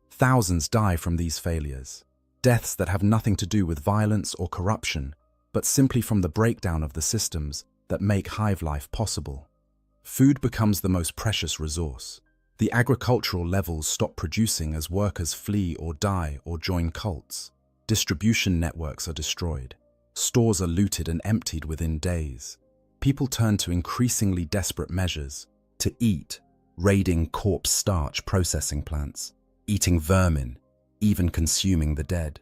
Thousands die from these failures, deaths that have nothing to do with violence or corruption, but simply from the breakdown of the systems that make hive life possible. Food becomes the most precious resource. The agricultural levels stop producing as workers flee or die or join cults. Distribution networks are destroyed. Stores are looted and emptied within days. People turn to increasingly desperate measures to eat, raiding corpse starch processing plants, eating vermin, even consuming the dead.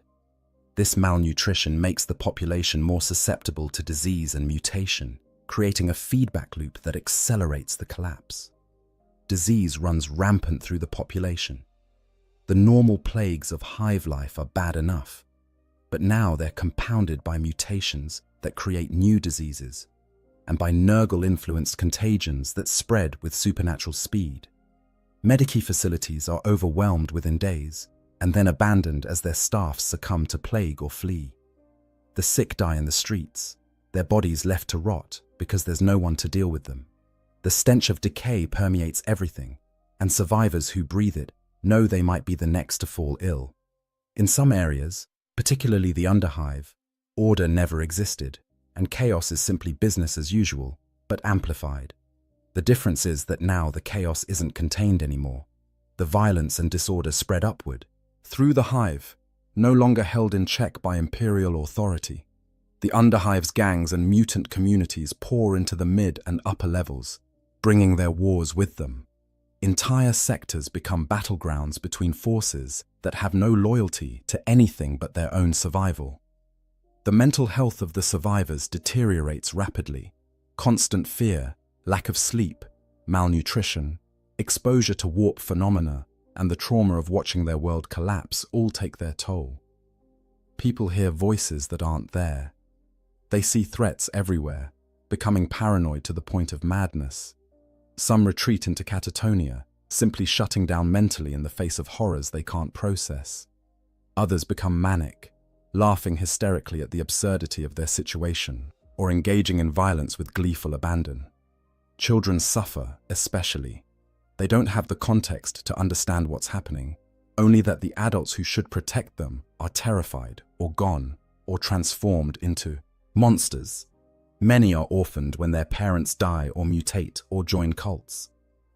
This malnutrition makes the population more susceptible to disease and mutation, creating a feedback loop that accelerates the collapse. Disease runs rampant through the population. The normal plagues of hive life are bad enough, but now they're compounded by mutations that create new diseases, and by Nurgle-influenced contagions that spread with supernatural speed. Medici facilities are overwhelmed within days, and then abandoned as their staff succumb to plague or flee. The sick die in the streets, their bodies left to rot because there's no one to deal with them. The stench of decay permeates everything, and survivors who breathe it know they might be the next to fall ill. In some areas, particularly the Underhive, order never existed, and chaos is simply business as usual, but amplified. The difference is that now the chaos isn't contained anymore. The violence and disorder spread upward, through the hive, no longer held in check by imperial authority. The Underhive's gangs and mutant communities pour into the mid and upper levels, bringing their wars with them. Entire sectors become battlegrounds between forces that have no loyalty to anything but their own survival. The mental health of the survivors deteriorates rapidly. Constant fear, lack of sleep, malnutrition, exposure to warp phenomena, and the trauma of watching their world collapse all take their toll. People hear voices that aren't there. They see threats everywhere, becoming paranoid to the point of madness. Some retreat into catatonia, simply shutting down mentally in the face of horrors they can't process. Others become manic, laughing hysterically at the absurdity of their situation, or engaging in violence with gleeful abandon. Children suffer, especially. They don't have the context to understand what's happening, only that the adults who should protect them are terrified, or gone, or transformed into monsters. Many are orphaned when their parents die or mutate or join cults.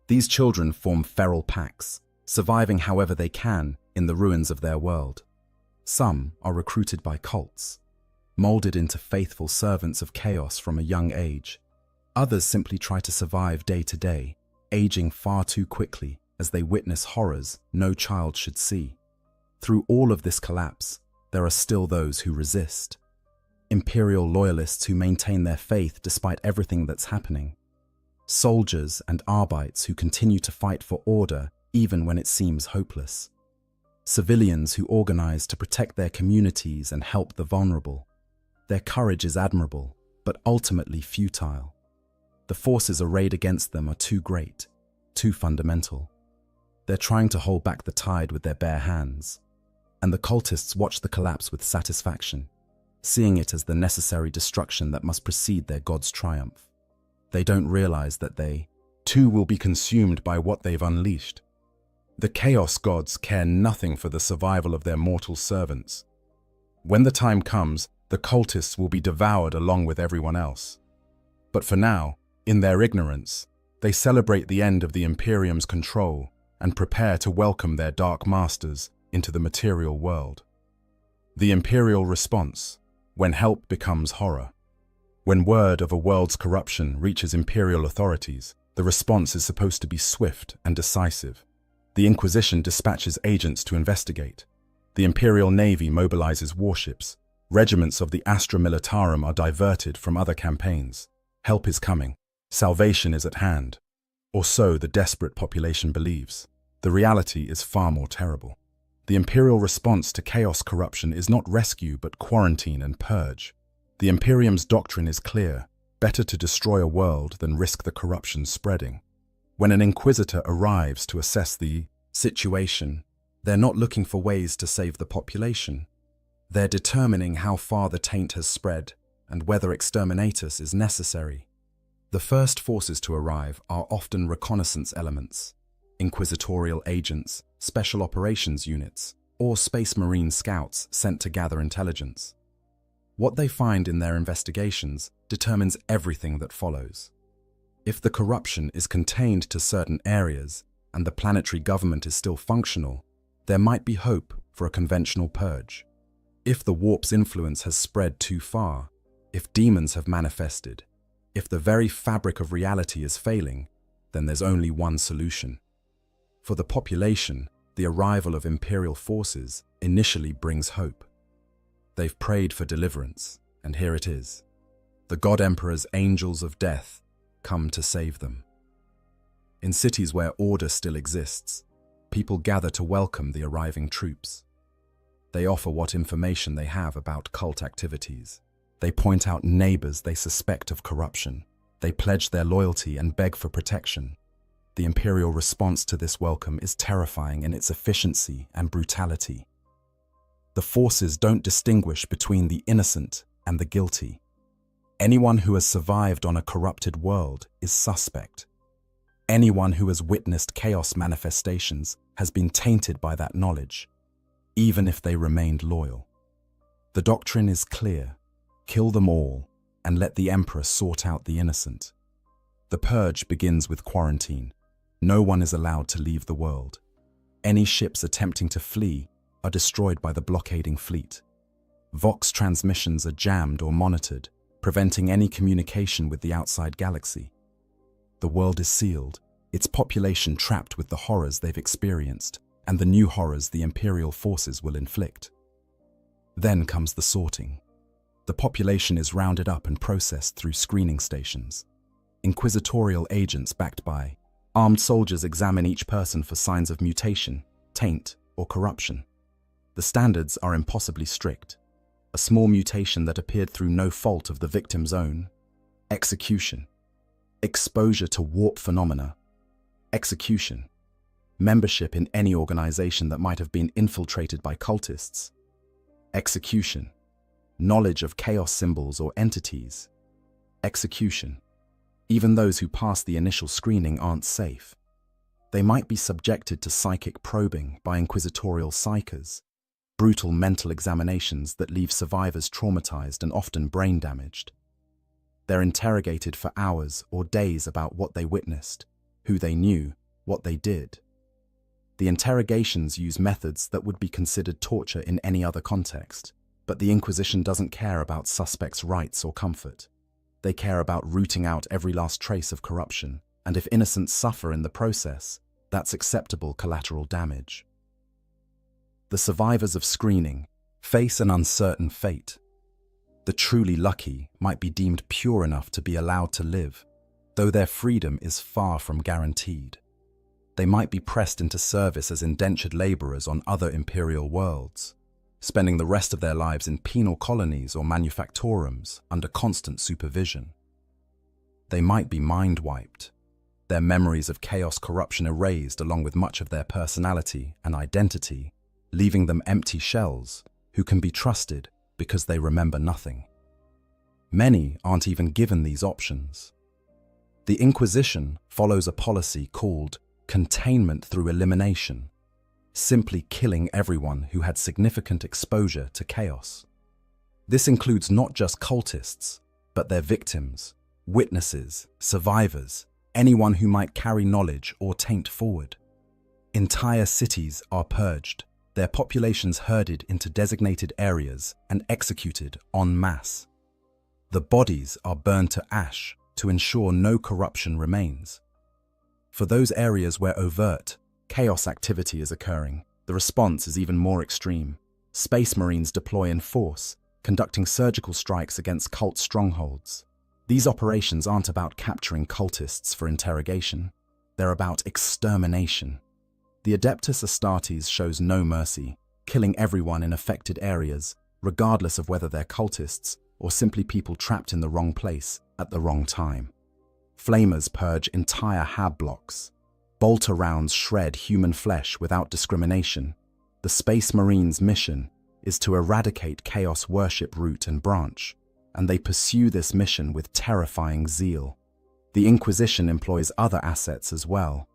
These children form feral packs, surviving however they can in the ruins of their world. Some are recruited by cults, molded into faithful servants of chaos from a young age. Others simply try to survive day to day, aging far too quickly as they witness horrors no child should see. Through all of this collapse, there are still those who resist. Imperial loyalists who maintain their faith despite everything that's happening. Soldiers and Arbites who continue to fight for order even when it seems hopeless. Civilians who organize to protect their communities and help the vulnerable. Their courage is admirable, but ultimately futile. The forces arrayed against them are too great, too fundamental. They're trying to hold back the tide with their bare hands, and the cultists watch the collapse with satisfaction, seeing it as the necessary destruction that must precede their god's triumph. They don't realize that they, too, will be consumed by what they've unleashed. The Chaos Gods care nothing for the survival of their mortal servants. When the time comes, the cultists will be devoured along with everyone else. But for now, in their ignorance, they celebrate the end of the Imperium's control and prepare to welcome their dark masters into the material world. The Imperial response, when help becomes horror. When word of a world's corruption reaches Imperial authorities, the response is supposed to be swift and decisive. The Inquisition dispatches agents to investigate. The Imperial Navy mobilizes warships. Regiments of the Astra Militarum are diverted from other campaigns. Help is coming. Salvation is at hand. Or so the desperate population believes. The reality is far more terrible. The Imperial response to chaos corruption is not rescue but quarantine and purge. The Imperium's doctrine is clear: better to destroy a world than risk the corruption spreading. When an Inquisitor arrives to assess the situation, they're not looking for ways to save the population. They're determining how far the taint has spread and whether exterminatus is necessary. The first forces to arrive are often reconnaissance elements, inquisitorial agents, special operations units, or Space Marine scouts sent to gather intelligence. What they find in their investigations determines everything that follows. If the corruption is contained to certain areas and the planetary government is still functional, there might be hope for a conventional purge. If the warp's influence has spread too far, if demons have manifested, if the very fabric of reality is failing, then there's only one solution. For the population, the arrival of Imperial forces initially brings hope. They've prayed for deliverance, and here it is. The God Emperor's angels of death come to save them. In cities where order still exists, people gather to welcome the arriving troops. They offer what information they have about cult activities. They point out neighbors they suspect of corruption. They pledge their loyalty and beg for protection. The Imperial response to this welcome is terrifying in its efficiency and brutality. The forces don't distinguish between the innocent and the guilty. Anyone who has survived on a corrupted world is suspect. Anyone who has witnessed chaos manifestations has been tainted by that knowledge, even if they remained loyal. The doctrine is clear: kill them all and let the Emperor sort out the innocent. The purge begins with quarantine. No one is allowed to leave the world. Any ships attempting to flee are destroyed by the blockading fleet. Vox transmissions are jammed or monitored, preventing any communication with the outside galaxy. The world is sealed, its population trapped with the horrors they've experienced and the new horrors the Imperial forces will inflict. Then comes the sorting. The population is rounded up and processed through screening stations. Inquisitorial agents backed by armed soldiers examine each person for signs of mutation, taint, or corruption. The standards are impossibly strict. A small mutation that appeared through no fault of the victim's own: execution. Exposure to warp phenomena: execution. Membership in any organization that might have been infiltrated by cultists: execution. Knowledge of chaos symbols or entities: execution. Even those who pass the initial screening aren't safe. They might be subjected to psychic probing by inquisitorial psychers, brutal mental examinations that leave survivors traumatized and often brain damaged. They're interrogated for hours or days about what they witnessed, who they knew, what they did. The interrogations use methods that would be considered torture in any other context, but the Inquisition doesn't care about suspects' rights or comfort. They care about rooting out every last trace of corruption, and if innocents suffer in the process, that's acceptable collateral damage. The survivors of screening face an uncertain fate. The truly lucky might be deemed pure enough to be allowed to live, though their freedom is far from guaranteed. They might be pressed into service as indentured laborers on other imperial worlds, spending the rest of their lives in penal colonies or manufactorums under constant supervision. They might be mind-wiped, their memories of chaos corruption erased along with much of their personality and identity, leaving them empty shells who can be trusted because they remember nothing. Many aren't even given these options. The Inquisition follows a policy called containment through elimination, simply killing everyone who had significant exposure to chaos. This includes not just cultists, but their victims, witnesses, survivors, anyone who might carry knowledge or taint forward. Entire cities are purged, their populations herded into designated areas and executed en masse. The bodies are burned to ash to ensure no corruption remains. For those areas where overt chaos activity is occurring, the response is even more extreme. Space Marines deploy in force, conducting surgical strikes against cult strongholds. These operations aren't about capturing cultists for interrogation. They're about extermination. The Adeptus Astartes shows no mercy, killing everyone in affected areas, regardless of whether they're cultists or simply people trapped in the wrong place at the wrong time. Flamers purge entire hab blocks. Bolter rounds shred human flesh without discrimination. The Space Marines' mission is to eradicate Chaos worship root and branch, and they pursue this mission with terrifying zeal. The Inquisition employs other assets as well.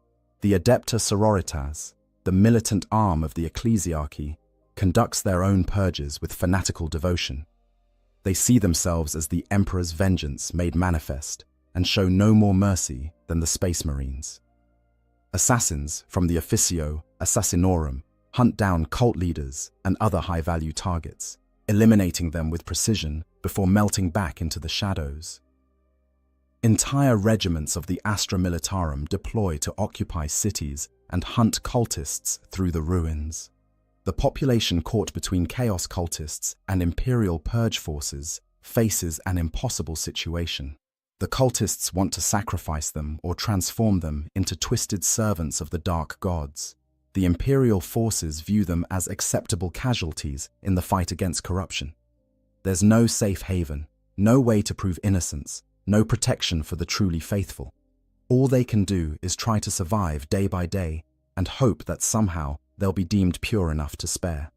The Adepta Sororitas, the militant arm of the ecclesiarchy, conducts their own purges with fanatical devotion. They see themselves as the Emperor's vengeance made manifest and show no more mercy than the Space Marines. Assassins from the Officio Assassinorum hunt down cult leaders and other high-value targets, eliminating them with precision before melting back into the shadows. Entire regiments of the Astra Militarum deploy to occupy cities and hunt cultists through the ruins. The population caught between chaos cultists and Imperial purge forces faces an impossible situation. The cultists want to sacrifice them or transform them into twisted servants of the dark gods. The Imperial forces view them as acceptable casualties in the fight against corruption. There's no safe haven, no way to prove innocence, no protection for the truly faithful. All they can do is try to survive day by day and hope that somehow they'll be deemed pure enough to spare.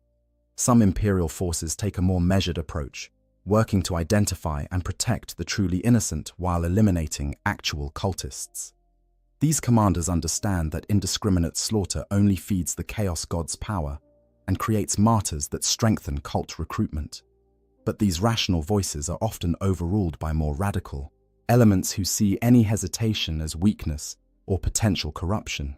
Some Imperial forces take a more measured approach, working to identify and protect the truly innocent while eliminating actual cultists. These commanders understand that indiscriminate slaughter only feeds the Chaos God's power and creates martyrs that strengthen cult recruitment. But these rational voices are often overruled by more radical elements who see any hesitation as weakness or potential corruption.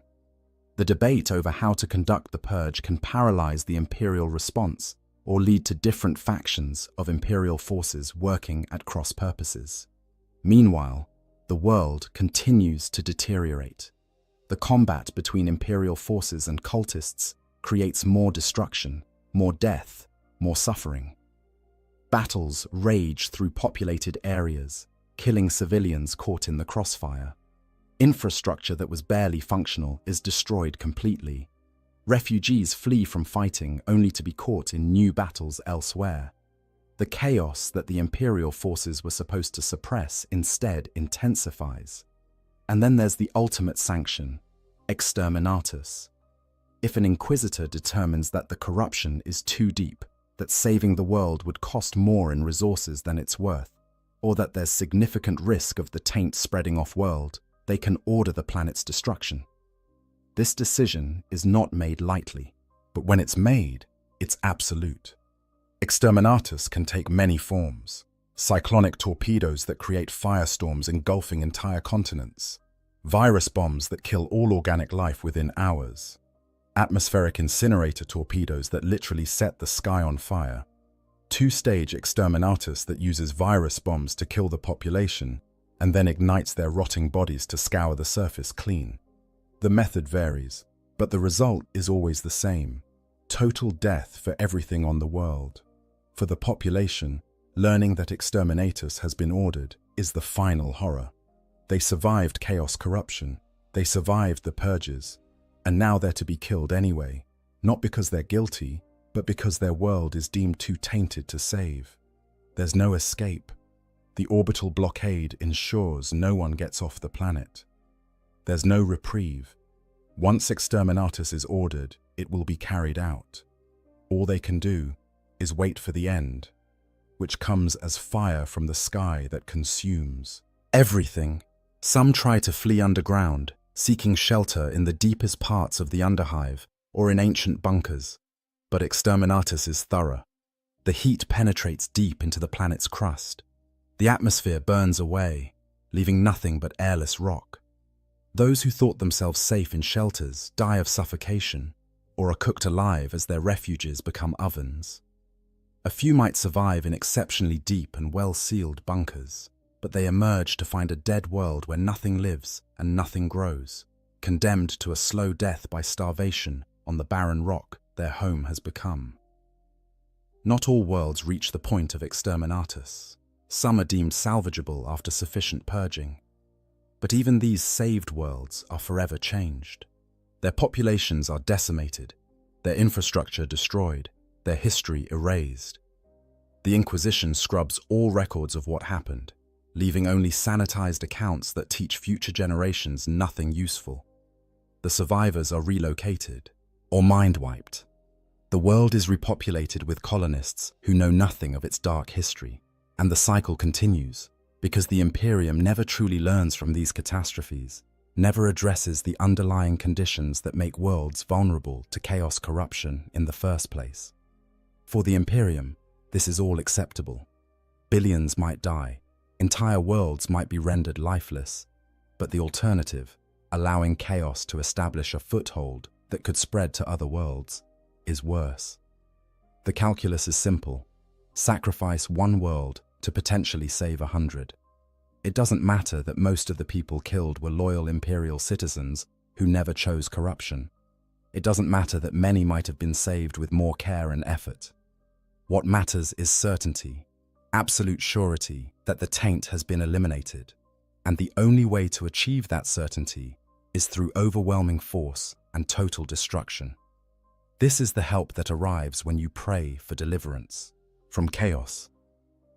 The debate over how to conduct the purge can paralyze the imperial response or lead to different factions of imperial forces working at cross purposes. Meanwhile, the world continues to deteriorate. The combat between imperial forces and cultists creates more destruction, more death, more suffering. Battles rage through populated areas, killing civilians caught in the crossfire. Infrastructure that was barely functional is destroyed completely. Refugees flee from fighting only to be caught in new battles elsewhere. The chaos that the imperial forces were supposed to suppress instead intensifies. And then there's the ultimate sanction, exterminatus. If an inquisitor determines that the corruption is too deep, that saving the world would cost more in resources than it's worth, or that there's significant risk of the taint spreading off-world, they can order the planet's destruction. This decision is not made lightly, but when it's made, it's absolute. Exterminatus can take many forms. Cyclonic torpedoes that create firestorms engulfing entire continents. Virus bombs that kill all organic life within hours. Atmospheric incinerator torpedoes that literally set the sky on fire. Two-stage exterminatus that uses virus bombs to kill the population and then ignites their rotting bodies to scour the surface clean. The method varies, but the result is always the same. Total death for everything on the world. For the population, learning that exterminatus has been ordered is the final horror. They survived chaos corruption, they survived the purges, and now they're to be killed anyway, not because they're guilty, but because their world is deemed too tainted to save. There's no escape. The orbital blockade ensures no one gets off the planet. There's no reprieve. Once exterminatus is ordered, it will be carried out. All they can do is wait for the end, which comes as fire from the sky that consumes everything. Some try to flee underground, seeking shelter in the deepest parts of the underhive or in ancient bunkers. But exterminatus is thorough. The heat penetrates deep into the planet's crust. The atmosphere burns away, leaving nothing but airless rock. Those who thought themselves safe in shelters die of suffocation or are cooked alive as their refuges become ovens. A few might survive in exceptionally deep and well-sealed bunkers, but they emerge to find a dead world where nothing lives and nothing grows, condemned to a slow death by starvation on the barren rock their home has become. Not all worlds reach the point of exterminatus. Some are deemed salvageable after sufficient purging. But even these saved worlds are forever changed. Their populations are decimated, their infrastructure destroyed, their history erased. The Inquisition scrubs all records of what happened, leaving only sanitized accounts that teach future generations nothing useful. The survivors are relocated or mind-wiped. The world is repopulated with colonists who know nothing of its dark history, and the cycle continues because the Imperium never truly learns from these catastrophes, never addresses the underlying conditions that make worlds vulnerable to chaos corruption in the first place. For the Imperium, this is all acceptable. Billions might die, entire worlds might be rendered lifeless, but the alternative, allowing chaos to establish a foothold that could spread to other worlds, is worse. The calculus is simple. Sacrifice one world to potentially save 100. It doesn't matter that most of the people killed were loyal imperial citizens who never chose corruption. It doesn't matter that many might have been saved with more care and effort. What matters is certainty, absolute surety that the taint has been eliminated, and the only way to achieve that certainty is through overwhelming force and total destruction. This is the help that arrives when you pray for deliverance from chaos.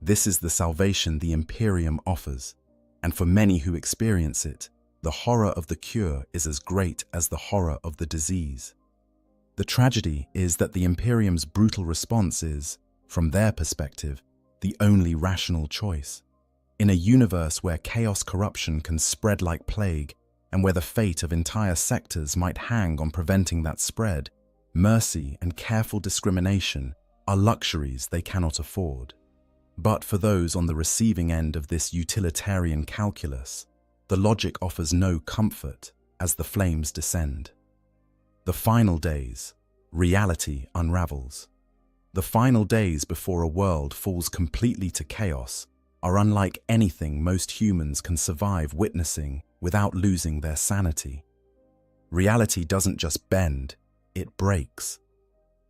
This is the salvation the Imperium offers, and for many who experience it, the horror of the cure is as great as the horror of the disease. The tragedy is that the Imperium's brutal response is, from their perspective, the only rational choice. In a universe where chaos corruption can spread like plague, and where the fate of entire sectors might hang on preventing that spread, mercy and careful discrimination are luxuries they cannot afford. But for those on the receiving end of this utilitarian calculus, the logic offers no comfort as the flames descend. The final days, reality unravels. The final days before a world falls completely to chaos are unlike anything most humans can survive witnessing without losing their sanity. Reality doesn't just bend, it breaks.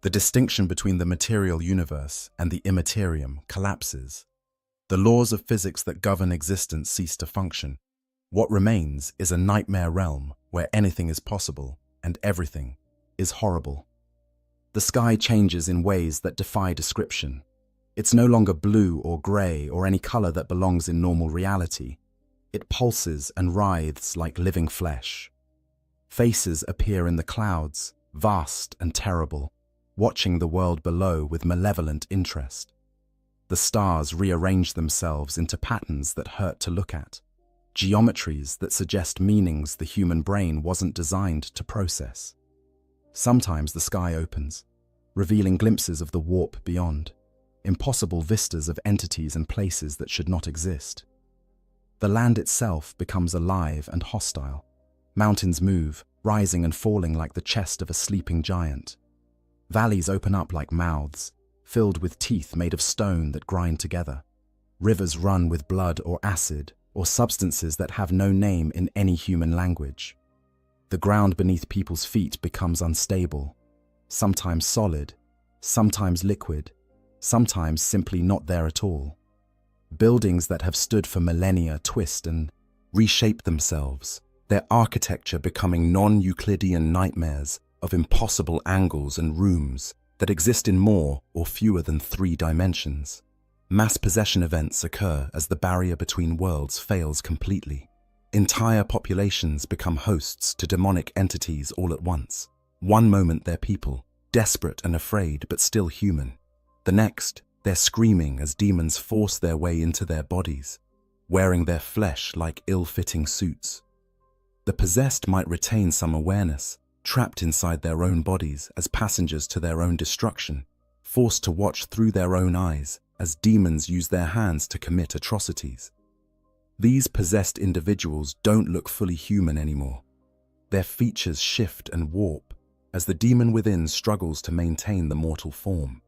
The distinction between the material universe and the immaterium collapses. The laws of physics that govern existence cease to function. What remains is a nightmare realm where anything is possible and everything is horrible. The sky changes in ways that defy description. It's no longer blue or grey or any colour that belongs in normal reality. It pulses and writhes like living flesh. Faces appear in the clouds, vast and terrible, watching the world below with malevolent interest. The stars rearrange themselves into patterns that hurt to look at, geometries that suggest meanings the human brain wasn't designed to process. Sometimes the sky opens, revealing glimpses of the warp beyond, impossible vistas of entities and places that should not exist. The land itself becomes alive and hostile. Mountains move, rising and falling like the chest of a sleeping giant. Valleys open up like mouths, filled with teeth made of stone that grind together. Rivers run with blood or acid, or substances that have no name in any human language. The ground beneath people's feet becomes unstable, sometimes solid, sometimes liquid, sometimes simply not there at all. Buildings that have stood for millennia twist and reshape themselves, their architecture becoming non-Euclidean nightmares of impossible angles and rooms that exist in more or fewer than 3 dimensions. Mass possession events occur as the barrier between worlds fails completely. Entire populations become hosts to demonic entities all at once. One moment they're people, desperate and afraid but still human. The next, they're screaming as demons force their way into their bodies, wearing their flesh like ill-fitting suits. The possessed might retain some awareness, trapped inside their own bodies as passengers to their own destruction, forced to watch through their own eyes as demons use their hands to commit atrocities. These possessed individuals don't look fully human anymore. Their features shift and warp as the demon within struggles to maintain the mortal form.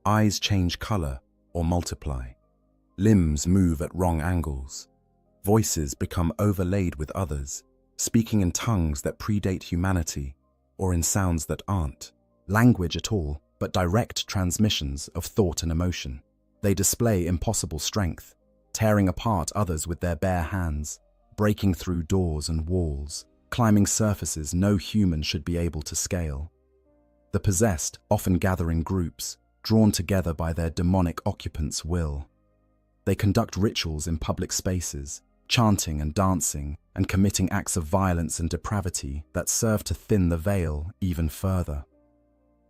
Eyes change color or multiply. Limbs move at wrong angles. Voices become overlaid with others, speaking in tongues that predate humanity or in sounds that aren't language at all, but direct transmissions of thought and emotion. They display impossible strength, tearing apart others with their bare hands, breaking through doors and walls, climbing surfaces no human should be able to scale. The possessed often gather in groups, drawn together by their demonic occupants' will. They conduct rituals in public spaces, chanting and dancing, and committing acts of violence and depravity that serve to thin the veil even further.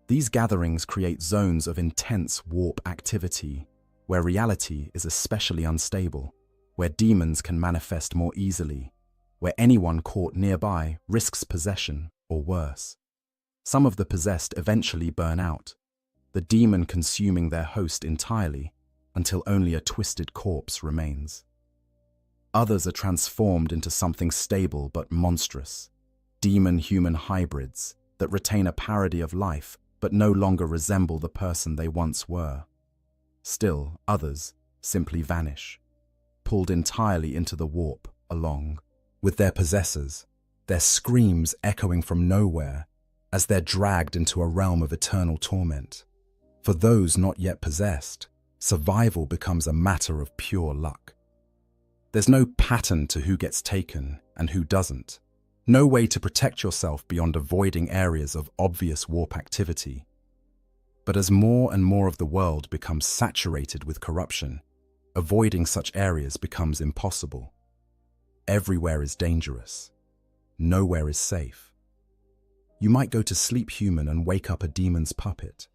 These gatherings create zones of intense warp activity, where reality is especially unstable, where demons can manifest more easily, where anyone caught nearby risks possession or worse. Some of the possessed eventually burn out, the demon consuming their host entirely until only a twisted corpse remains. Others are transformed into something stable but monstrous, demon-human hybrids that retain a parody of life but no longer resemble the person they once were. Still, others simply vanish, pulled entirely into the warp along with their possessors, their screams echoing from nowhere as they're dragged into a realm of eternal torment. For those not yet possessed, survival becomes a matter of pure luck. There's no pattern to who gets taken and who doesn't. No way to protect yourself beyond avoiding areas of obvious warp activity. But as more and more of the world becomes saturated with corruption, avoiding such areas becomes impossible. Everywhere is dangerous. Nowhere is safe. You might go to sleep human and wake up a demon's puppet,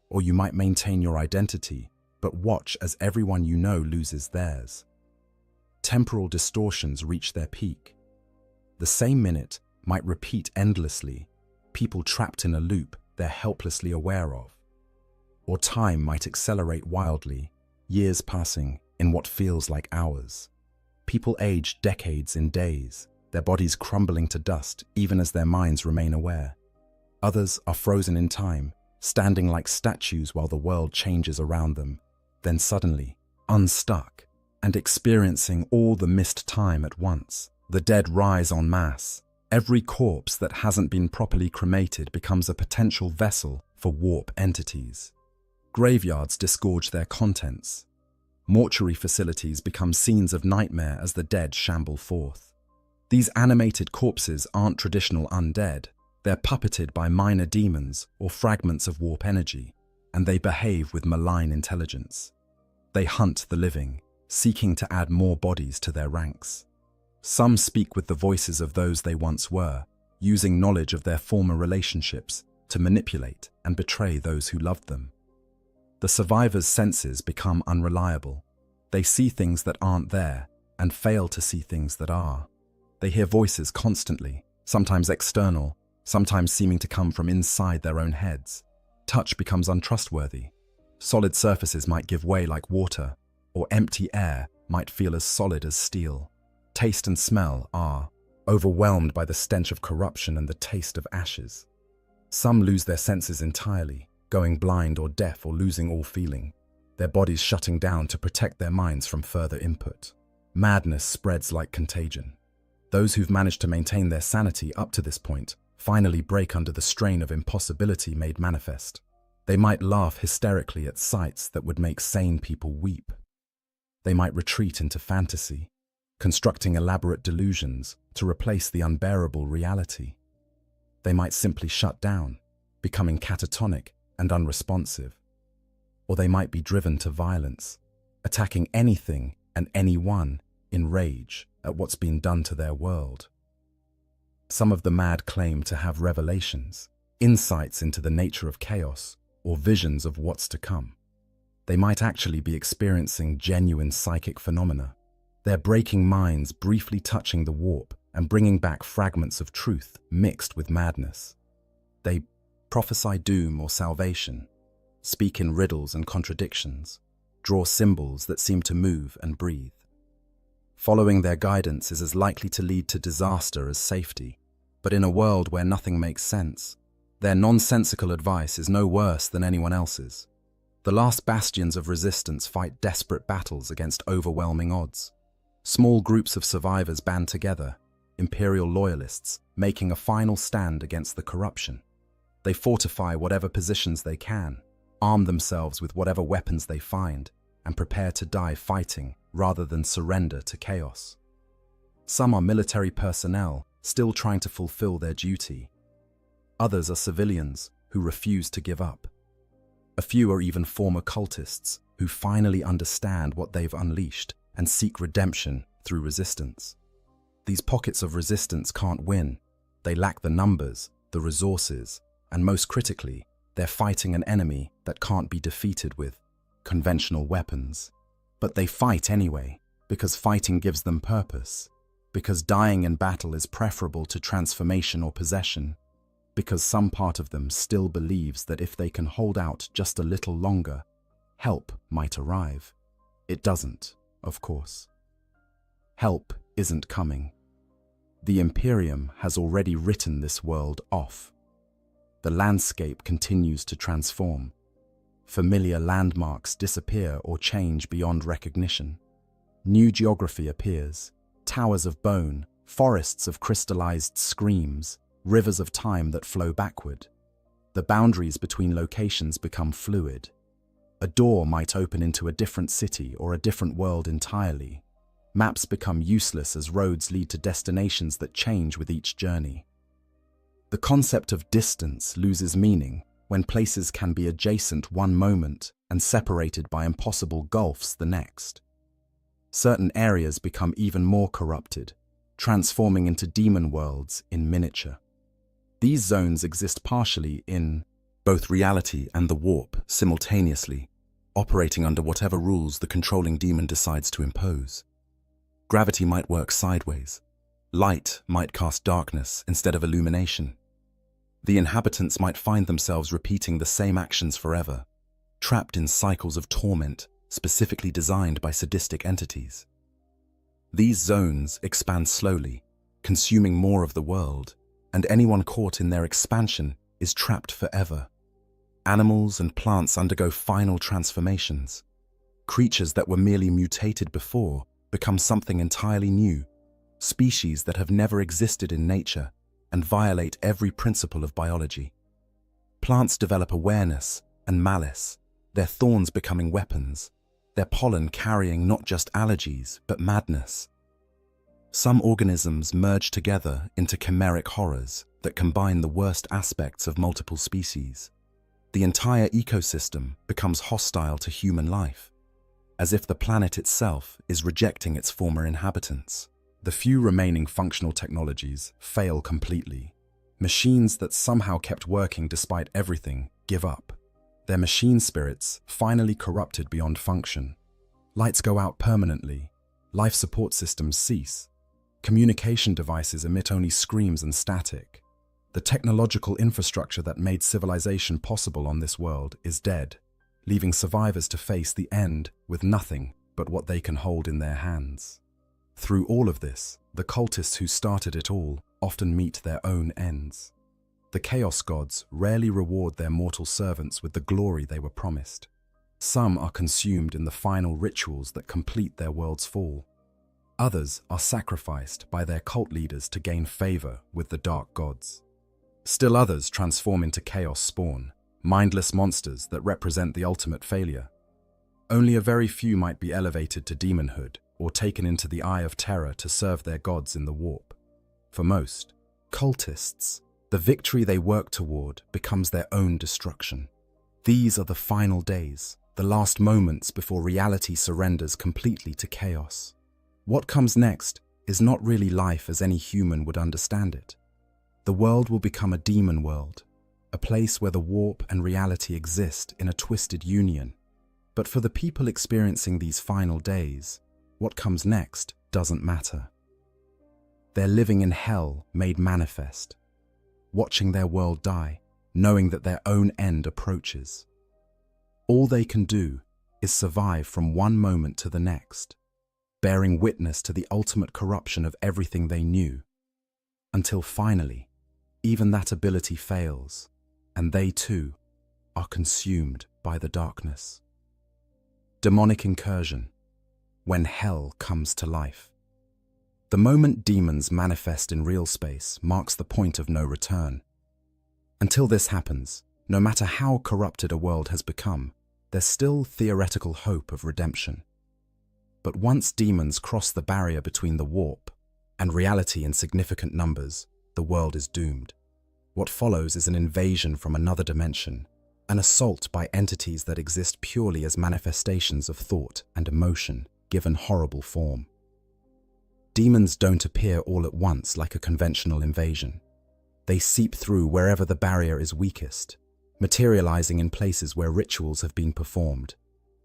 or you might maintain your identity, but watch as everyone you know loses theirs. Temporal distortions reach their peak. The same minute might repeat endlessly, people trapped in a loop they're helplessly aware of. Or time might accelerate wildly, years passing in what feels like hours. People age decades in days, their bodies crumbling to dust even as their minds remain aware. Others are frozen in time, standing like statues while the world changes around them, then suddenly unstuck and experiencing all the missed time at once. The dead rise en masse. Every corpse that hasn't been properly cremated becomes a potential vessel for warp entities. Graveyards disgorge their contents. Mortuary facilities become scenes of nightmare as the dead shamble forth. These animated corpses aren't traditional undead. They're puppeted by minor demons or fragments of warp energy, and they behave with malign intelligence. They hunt the living, seeking to add more bodies to their ranks. Some speak with the voices of those they once were, using knowledge of their former relationships to manipulate and betray those who loved them. The survivors' senses become unreliable. They see things that aren't there and fail to see things that are. They hear voices constantly, sometimes external, sometimes seeming to come from inside their own heads. Touch becomes untrustworthy. Solid surfaces might give way like water, or empty air might feel as solid as steel. Taste and smell are overwhelmed by the stench of corruption and the taste of ashes. Some lose their senses entirely, going blind or deaf or losing all feeling, their bodies shutting down to protect their minds from further input. Madness spreads like contagion. Those who've managed to maintain their sanity up to this point finally break under the strain of impossibility made manifest. They might laugh hysterically at sights that would make sane people weep. They might retreat into fantasy, constructing elaborate delusions to replace the unbearable reality. They might simply shut down, becoming catatonic and unresponsive. Or they might be driven to violence, attacking anything and anyone in rage at what's been done to their world. Some of the mad claim to have revelations, insights into the nature of chaos, or visions of what's to come. They might actually be experiencing genuine psychic phenomena, their breaking minds briefly touching the warp and bringing back fragments of truth mixed with madness. They prophesy doom or salvation, speak in riddles and contradictions, draw symbols that seem to move and breathe. Following their guidance is as likely to lead to disaster as safety, but in a world where nothing makes sense, their nonsensical advice is no worse than anyone else's. The last bastions of resistance fight desperate battles against overwhelming odds. Small groups of survivors band together, imperial loyalists, making a final stand against the corruption. They fortify whatever positions they can, arm themselves with whatever weapons they find, and prepare to die fighting rather than surrender to chaos. Some are military personnel still trying to fulfill their duty. Others are civilians who refuse to give up. A few are even former cultists who finally understand what they've unleashed and seek redemption through resistance. These pockets of resistance can't win. They lack the numbers, the resources, and most critically, they're fighting an enemy that can't be defeated with conventional weapons. But they fight anyway, because fighting gives them purpose, because dying in battle is preferable to transformation or possession, because some part of them still believes that if they can hold out just a little longer, help might arrive. It doesn't, of course. Help isn't coming. The Imperium has already written this world off. The landscape continues to transform. Familiar landmarks disappear or change beyond recognition. New geography appears, towers of bone, forests of crystallized screams, rivers of time that flow backward. The boundaries between locations become fluid. A door might open into a different city or a different world entirely. Maps become useless as roads lead to destinations that change with each journey. The concept of distance loses meaning when places can be adjacent one moment and separated by impossible gulfs the next. Certain areas become even more corrupted, transforming into demon worlds in miniature. These zones exist partially in both reality and the warp simultaneously, operating under whatever rules the controlling demon decides to impose. Gravity might work sideways, Light might cast darkness instead of illumination. The inhabitants might find themselves repeating the same actions forever, trapped in cycles of torment specifically designed by sadistic entities. These zones expand slowly, consuming more of the world, and anyone caught in their expansion is trapped forever. Animals and plants undergo final transformations. Creatures that were merely mutated before become something entirely new, species that have never existed in nature and violate every principle of biology. Plants develop awareness and malice, their thorns becoming weapons, their pollen carrying not just allergies but madness. Some organisms merge together into chimeric horrors that combine the worst aspects of multiple species. The entire ecosystem becomes hostile to human life, as if the planet itself is rejecting its former inhabitants. The few remaining functional technologies fail completely. Machines that somehow kept working despite everything give up. Their machine spirits finally corrupted beyond function. Lights go out permanently. Life support systems cease. Communication devices emit only screams and static. The technological infrastructure that made civilization possible on this world is dead, leaving survivors to face the end with nothing but what they can hold in their hands. Through all of this, the cultists who started it all often meet their own ends. The Chaos Gods rarely reward their mortal servants with the glory they were promised. Some are consumed in the final rituals that complete their world's fall. Others are sacrificed by their cult leaders to gain favor with the Dark Gods. Still others transform into chaos spawn, mindless monsters that represent the ultimate failure. Only a very few might be elevated to demonhood or taken into the Eye of Terror to serve their gods in the warp. For most, cultists, the victory they work toward becomes their own destruction. These are the final days, the last moments before reality surrenders completely to chaos. What comes next is not really life as any human would understand it. The world will become a demon world, a place where the warp and reality exist in a twisted union. But for the people experiencing these final days, what comes next doesn't matter. They're living in hell made manifest, watching their world die, knowing that their own end approaches. All they can do is survive from one moment to the next, bearing witness to the ultimate corruption of everything they knew, until finally, even that ability fails, and they too are consumed by the darkness. Demonic incursion, when hell comes to life. The moment demons manifest in real space marks the point of no return. Until this happens, no matter how corrupted a world has become, there's still theoretical hope of redemption. But once demons cross the barrier between the warp and reality in significant numbers, the world is doomed. What follows is an invasion from another dimension, an assault by entities that exist purely as manifestations of thought and emotion, given horrible form. Demons don't appear all at once like a conventional invasion. They seep through wherever the barrier is weakest, materializing in places where rituals have been performed,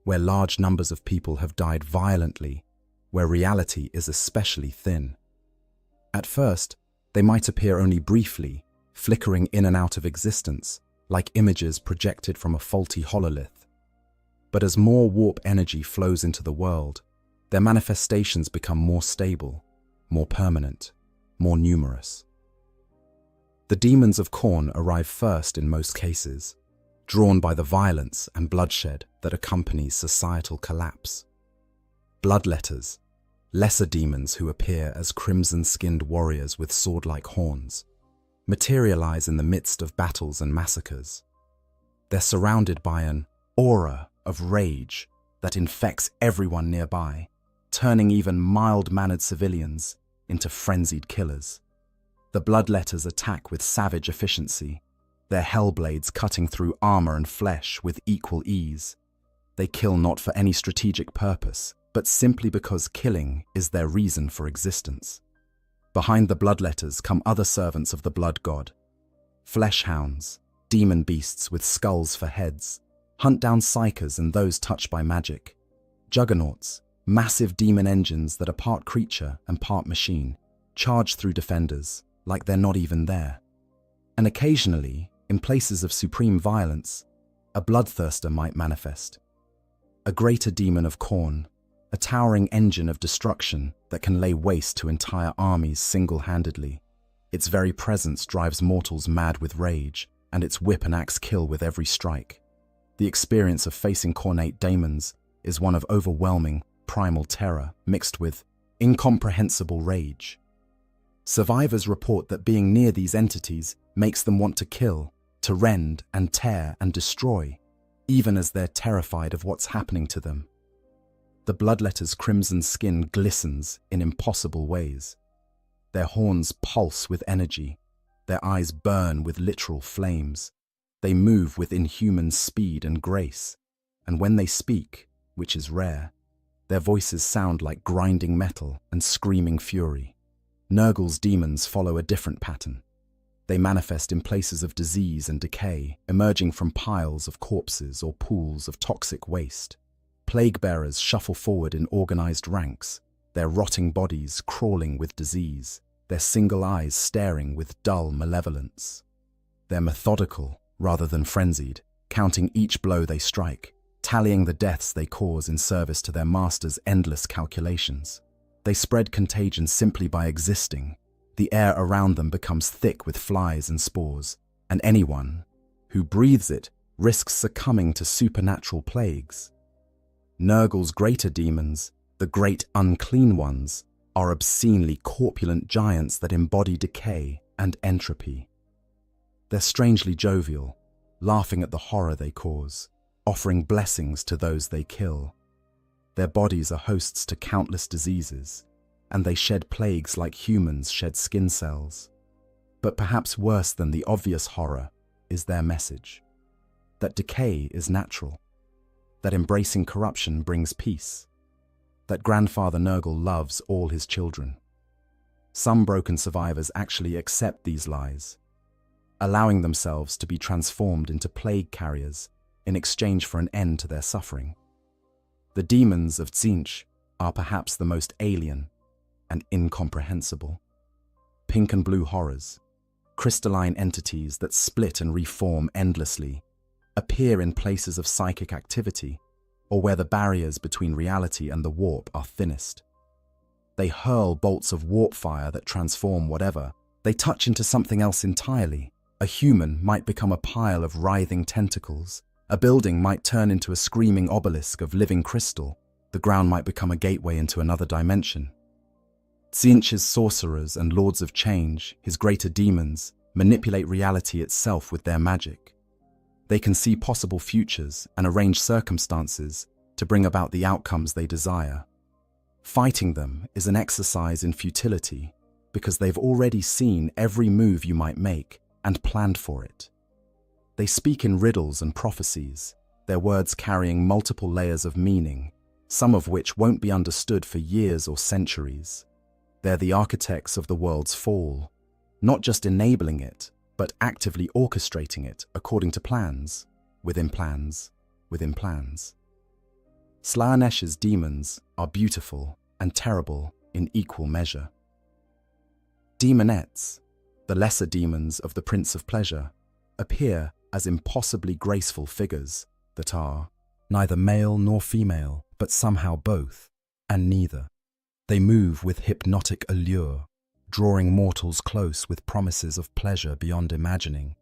where large numbers of people have died violently, where reality is especially thin. At first, they might appear only briefly, flickering in and out of existence, like images projected from a faulty hololith. But as more warp energy flows into the world, their manifestations become more stable, more permanent, more numerous. The demons of Khorne arrive first in most cases, drawn by the violence and bloodshed that accompanies societal collapse. Bloodletters, lesser demons who appear as crimson-skinned warriors with sword-like horns, materialize in the midst of battles and massacres. They're surrounded by an aura of rage that infects everyone nearby, turning even mild-mannered civilians into frenzied killers. The bloodletters attack with savage efficiency, their hellblades cutting through armor and flesh with equal ease. They kill not for any strategic purpose, but simply because killing is their reason for existence. Behind the bloodletters come other servants of the blood god. Fleshhounds, demon beasts with skulls for heads, hunt down psychers and those touched by magic. Juggernauts, massive demon engines that are part creature and part machine, charge through defenders like they're not even there. And occasionally, in places of supreme violence, a bloodthirster might manifest. A greater demon of Khorne, a towering engine of destruction that can lay waste to entire armies single-handedly. Its very presence drives mortals mad with rage, and its whip and axe kill with every strike. The experience of facing Khornate daemons is one of overwhelming, primal terror mixed with incomprehensible rage. Survivors report that being near these entities makes them want to kill, to rend and tear and destroy, even as they're terrified of what's happening to them. The bloodletter's crimson skin glistens in impossible ways. Their horns pulse with energy. Their eyes burn with literal flames. They move with inhuman speed and grace. And when they speak, which is rare, their voices sound like grinding metal and screaming fury. Nurgle's demons follow a different pattern. They manifest in places of disease and decay, emerging from piles of corpses or pools of toxic waste. Plague-bearers shuffle forward in organized ranks, their rotting bodies crawling with disease, their single eyes staring with dull malevolence. They're methodical rather than frenzied, counting each blow they strike, tallying the deaths they cause in service to their master's endless calculations. They spread contagion simply by existing. The air around them becomes thick with flies and spores, and anyone who breathes it risks succumbing to supernatural plagues. Nurgle's greater demons, the great unclean ones, are obscenely corpulent giants that embody decay and entropy. They're strangely jovial, laughing at the horror they cause, offering blessings to those they kill. Their bodies are hosts to countless diseases, and they shed plagues like humans shed skin cells. But perhaps worse than the obvious horror is their message: that decay is natural, that embracing corruption brings peace, that Grandfather Nurgle loves all his children. Some broken survivors actually accept these lies, allowing themselves to be transformed into plague carriers in exchange for an end to their suffering. The demons of Tzeentch are perhaps the most alien and incomprehensible. Pink and blue horrors, crystalline entities that split and reform endlessly, appear in places of psychic activity or where the barriers between reality and the warp are thinnest. They hurl bolts of warp fire that transform whatever they touch into something else entirely. A human might become a pile of writhing tentacles. A building might turn into a screaming obelisk of living crystal. The ground might become a gateway into another dimension. Tzeentch's sorcerers and lords of change, his greater demons, manipulate reality itself with their magic. They can see possible futures and arrange circumstances to bring about the outcomes they desire. Fighting them is an exercise in futility because they've already seen every move you might make and planned for it. They speak in riddles and prophecies, their words carrying multiple layers of meaning, some of which won't be understood for years or centuries. They're the architects of the world's fall, not just enabling it, but actively orchestrating it according to plans, within plans, within plans. Slaanesh's demons are beautiful and terrible in equal measure. Demonettes, the lesser demons of the Prince of Pleasure, appear as impossibly graceful figures that are neither male nor female, but somehow both, and neither. They move with hypnotic allure, drawing mortals close with promises of pleasure beyond imagining.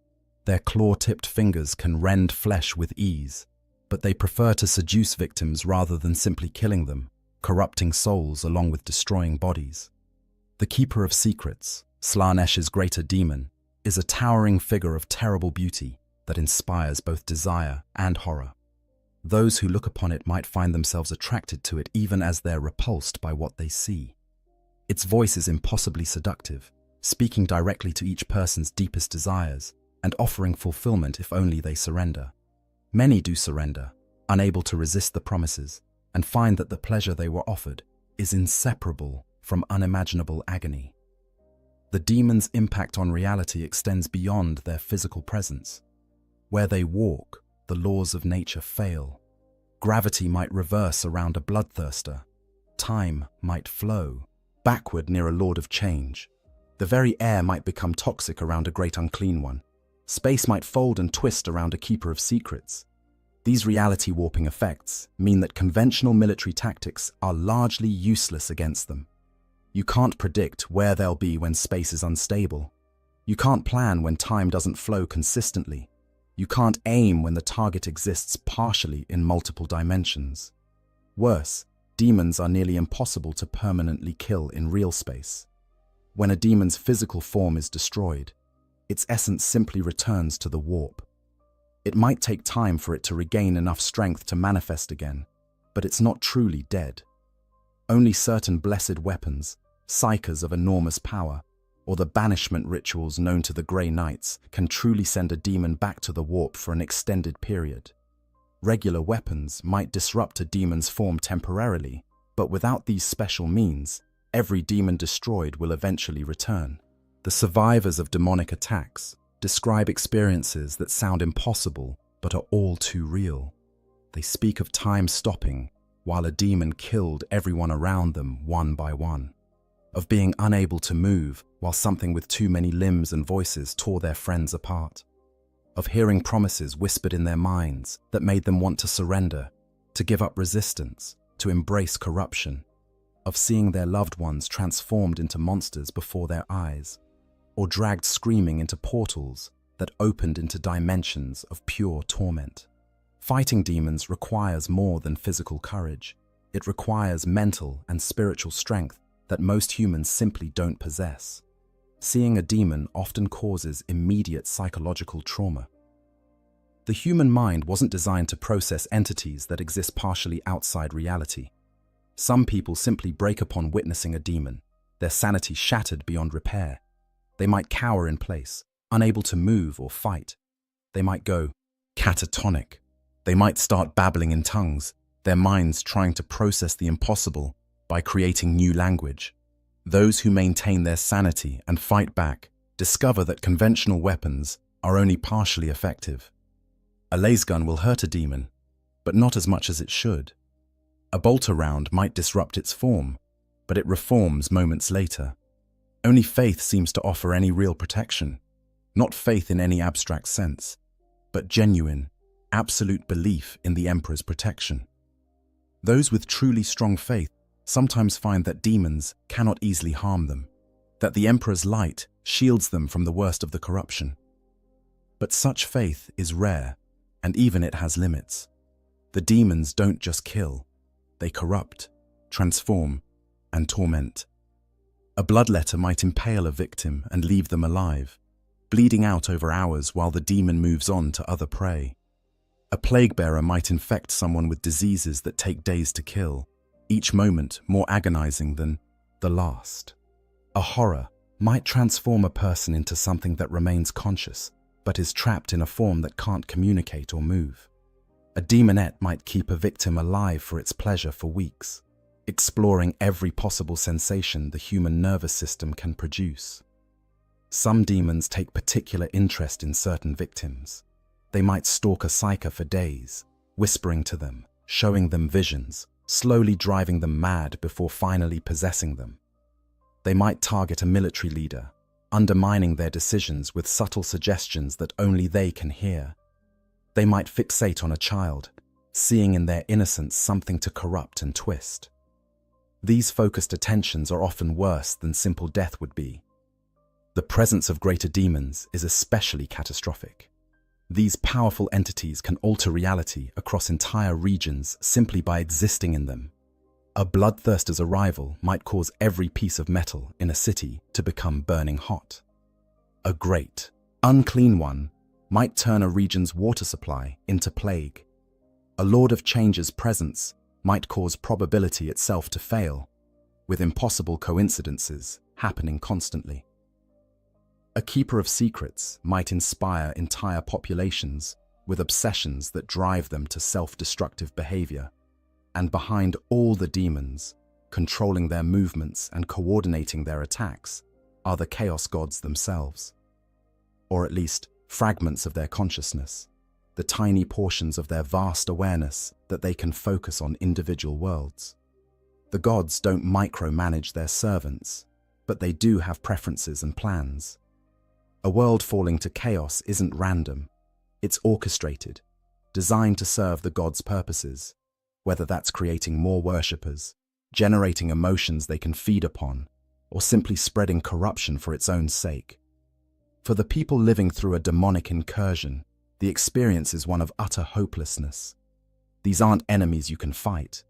Their claw-tipped fingers can rend flesh with ease, but they prefer to seduce victims rather than simply killing them, corrupting souls along with destroying bodies. The Keeper of Secrets, Slaanesh's greater demon, is a towering figure of terrible beauty that inspires both desire and horror. Those who look upon it might find themselves attracted to it even as they're repulsed by what they see. Its voice is impossibly seductive, speaking directly to each person's deepest desires and offering fulfillment if only they surrender. Many do surrender, unable to resist the promises, and find that the pleasure they were offered is inseparable from unimaginable agony. The demon's impact on reality extends beyond their physical presence. Where they walk, the laws of nature fail. Gravity might reverse around a bloodthirster. Time might flow. backward near a lord of change. The very air might become toxic around a great unclean one. Space might fold and twist around a keeper of secrets. These reality-warping effects mean that conventional military tactics are largely useless against them. You can't predict where they'll be when space is unstable. You can't plan when time doesn't flow consistently. You can't aim when the target exists partially in multiple dimensions. Worse, demons are nearly impossible to permanently kill in real space. When a demon's physical form is destroyed, its essence simply returns to the warp. It might take time for it to regain enough strength to manifest again, but it's not truly dead. Only certain blessed weapons, psychers of enormous power, or the banishment rituals known to the Grey Knights can truly send a demon back to the warp for an extended period. Regular weapons might disrupt a demon's form temporarily, but without these special means, every demon destroyed will eventually return. The survivors of demonic attacks describe experiences that sound impossible but are all too real. They speak of time stopping while a demon killed everyone around them one by one, of being unable to move while something with too many limbs and voices tore their friends apart, of hearing promises whispered in their minds that made them want to surrender, to give up resistance, to embrace corruption, of seeing their loved ones transformed into monsters before their eyes, or dragged screaming into portals that opened into dimensions of pure torment. Fighting demons requires more than physical courage. It requires mental and spiritual strength that most humans simply don't possess. Seeing a demon often causes immediate psychological trauma. The human mind wasn't designed to process entities that exist partially outside reality. Some people simply break upon witnessing a demon, their sanity shattered beyond repair. They might cower in place, unable to move or fight. They might go catatonic. They might start babbling in tongues, their minds trying to process the impossible by creating new language. Those who maintain their sanity and fight back discover that conventional weapons are only partially effective. A laser gun will hurt a demon, but not as much as it should. A bolter round might disrupt its form, but it reforms moments later. Only faith seems to offer any real protection. Not faith in any abstract sense, but genuine, absolute belief in the Emperor's protection. Those with truly strong faith sometimes find that demons cannot easily harm them, that the Emperor's light shields them from the worst of the corruption. But such faith is rare, and even it has limits. The demons don't just kill, they corrupt, transform, and torment. A bloodletter might impale a victim and leave them alive, bleeding out over hours while the demon moves on to other prey. A plague bearer might infect someone with diseases that take days to kill, each moment more agonizing than the last. A horror might transform a person into something that remains conscious, but is trapped in a form that can't communicate or move. A demonette might keep a victim alive for its pleasure for weeks, exploring every possible sensation the human nervous system can produce. Some demons take particular interest in certain victims. They might stalk a psyker for days, whispering to them, showing them visions, slowly driving them mad before finally possessing them. They might target a military leader, undermining their decisions with subtle suggestions that only they can hear. They might fixate on a child, seeing in their innocence something to corrupt and twist. These focused attentions are often worse than simple death would be. The presence of greater demons is especially catastrophic. These powerful entities can alter reality across entire regions simply by existing in them. A bloodthirster's arrival might cause every piece of metal in a city to become burning hot. A great, unclean one might turn a region's water supply into plague. A Lord of Change's presence might cause probability itself to fail, with impossible coincidences happening constantly. A keeper of secrets might inspire entire populations with obsessions that drive them to self-destructive behavior. And behind all the demons, controlling their movements and coordinating their attacks, are the chaos gods themselves. Or at least fragments of their consciousness, the tiny portions of their vast awareness that they can focus on individual worlds. The gods don't micromanage their servants, but they do have preferences and plans. A world falling to chaos isn't random. It's orchestrated, designed to serve the gods' purposes, whether that's creating more worshippers, generating emotions they can feed upon, or simply spreading corruption for its own sake. For the people living through a demonic incursion, the experience is one of utter hopelessness. These aren't enemies you can fight.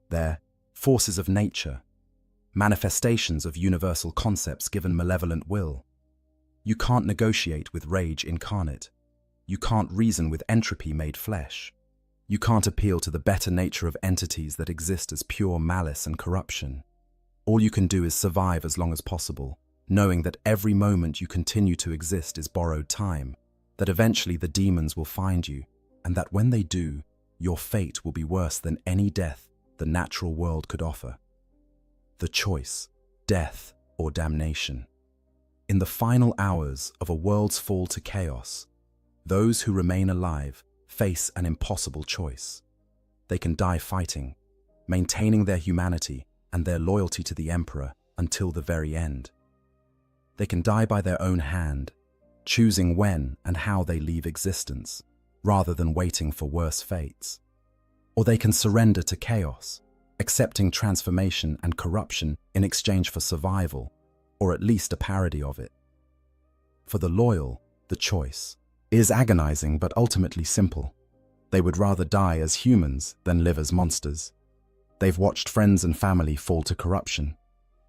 They're forces of nature, manifestations of universal concepts given malevolent will. You can't negotiate with rage incarnate. You can't reason with entropy made flesh. You can't appeal to the better nature of entities that exist as pure malice and corruption. All you can do is survive as long as possible, knowing that every moment you continue to exist is borrowed time, that eventually the demons will find you, and that when they do, your fate will be worse than any death the natural world could offer. The choice, death or damnation. In the final hours of a world's fall to chaos, those who remain alive face an impossible choice. They can die fighting, maintaining their humanity and their loyalty to the Emperor until the very end. They can die by their own hand, choosing when and how they leave existence, rather than waiting for worse fates. Or they can surrender to chaos, accepting transformation and corruption in exchange for survival, or at least a parody of it. For the loyal, the choice is agonizing but ultimately simple. They would rather die as humans than live as monsters. They've watched friends and family fall to corruption.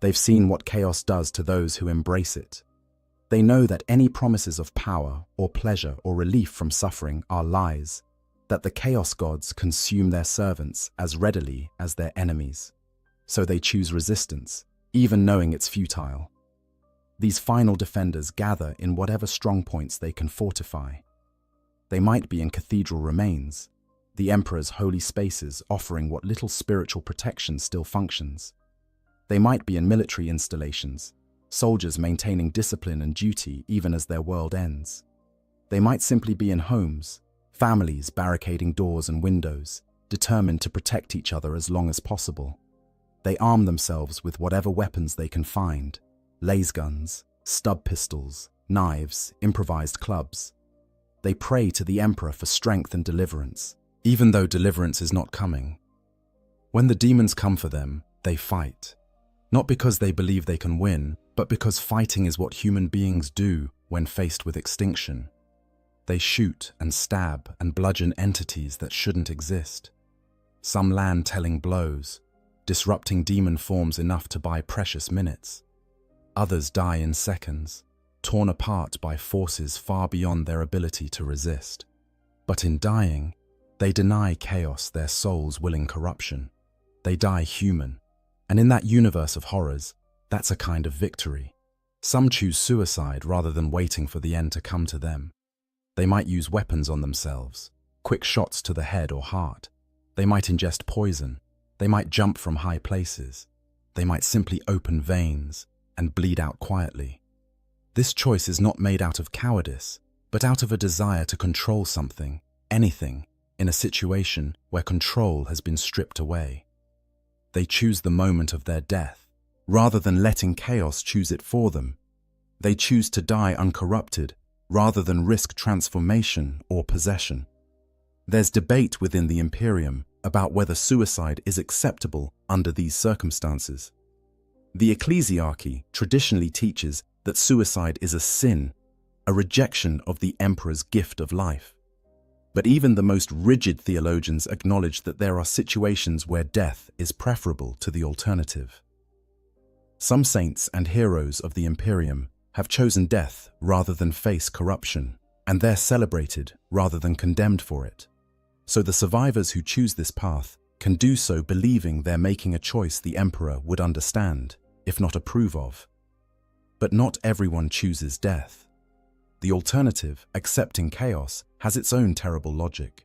They've seen what chaos does to those who embrace it. They know that any promises of power or pleasure or relief from suffering are lies, that the chaos gods consume their servants as readily as their enemies. So they choose resistance, even knowing it's futile. These final defenders gather in whatever strong points they can fortify. They might be in cathedral remains, the Emperor's holy spaces offering what little spiritual protection still functions. They might be in military installations, soldiers maintaining discipline and duty even as their world ends. They might simply be in homes, families barricading doors and windows, determined to protect each other as long as possible. They arm themselves with whatever weapons they can find: laser guns, stub pistols, knives, improvised clubs. They pray to the Emperor for strength and deliverance, even though deliverance is not coming. When the demons come for them, they fight. Not because they believe they can win, but because fighting is what human beings do when faced with extinction. They shoot and stab and bludgeon entities that shouldn't exist. Some land telling blows, disrupting demon forms enough to buy precious minutes. Others die in seconds, torn apart by forces far beyond their ability to resist. But in dying, they deny chaos their soul's willing corruption. They die human, and in that universe of horrors, that's a kind of victory. Some choose suicide rather than waiting for the end to come to them. They might use weapons on themselves, quick shots to the head or heart. They might ingest poison. They might jump from high places. They might simply open veins and bleed out quietly. This choice is not made out of cowardice, but out of a desire to control something, anything, in a situation where control has been stripped away. They choose the moment of their death, rather than letting chaos choose it for them. They choose to die uncorrupted, rather than risk transformation or possession. There's debate within the Imperium about whether suicide is acceptable under these circumstances. The ecclesiarchy traditionally teaches that suicide is a sin, a rejection of the Emperor's gift of life. But even the most rigid theologians acknowledge that there are situations where death is preferable to the alternative. Some saints and heroes of the Imperium have chosen death rather than face corruption, and they're celebrated rather than condemned for it. So the survivors who choose this path can do so believing they're making a choice the Emperor would understand, if not approve of. But not everyone chooses death. The alternative, accepting chaos, has its own terrible logic.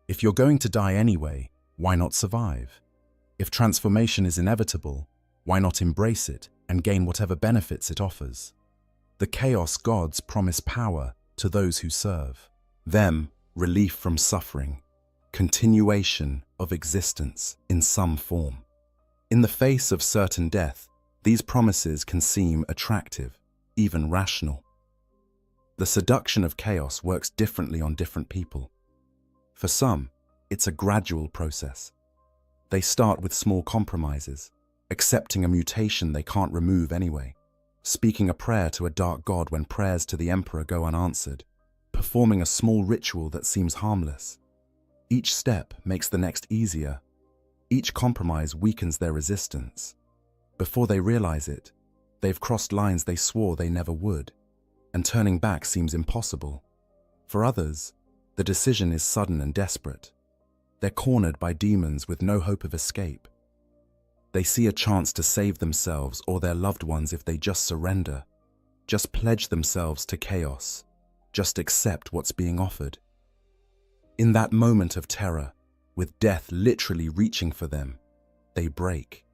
If you're going to die anyway, why not survive? If transformation is inevitable, why not embrace it and gain whatever benefits it offers? The chaos gods promise power to those who serve. Them, relief from suffering, continuation of existence in some form. In the face of certain death, these promises can seem attractive, even rational. The seduction of chaos works differently on different people. For some, it's a gradual process. They start with small compromises, accepting a mutation they can't remove anyway, speaking a prayer to a dark god when prayers to the emperor go unanswered, performing a small ritual that seems harmless. Each step makes the next easier. Each compromise weakens their resistance. Before they realize it, they've crossed lines they swore they never would, and turning back seems impossible. For others, the decision is sudden and desperate. They're cornered by demons with no hope of escape. They see a chance to save themselves or their loved ones if they just surrender, just pledge themselves to chaos, just accept what's being offered. In that moment of terror, with death literally reaching for them, they break.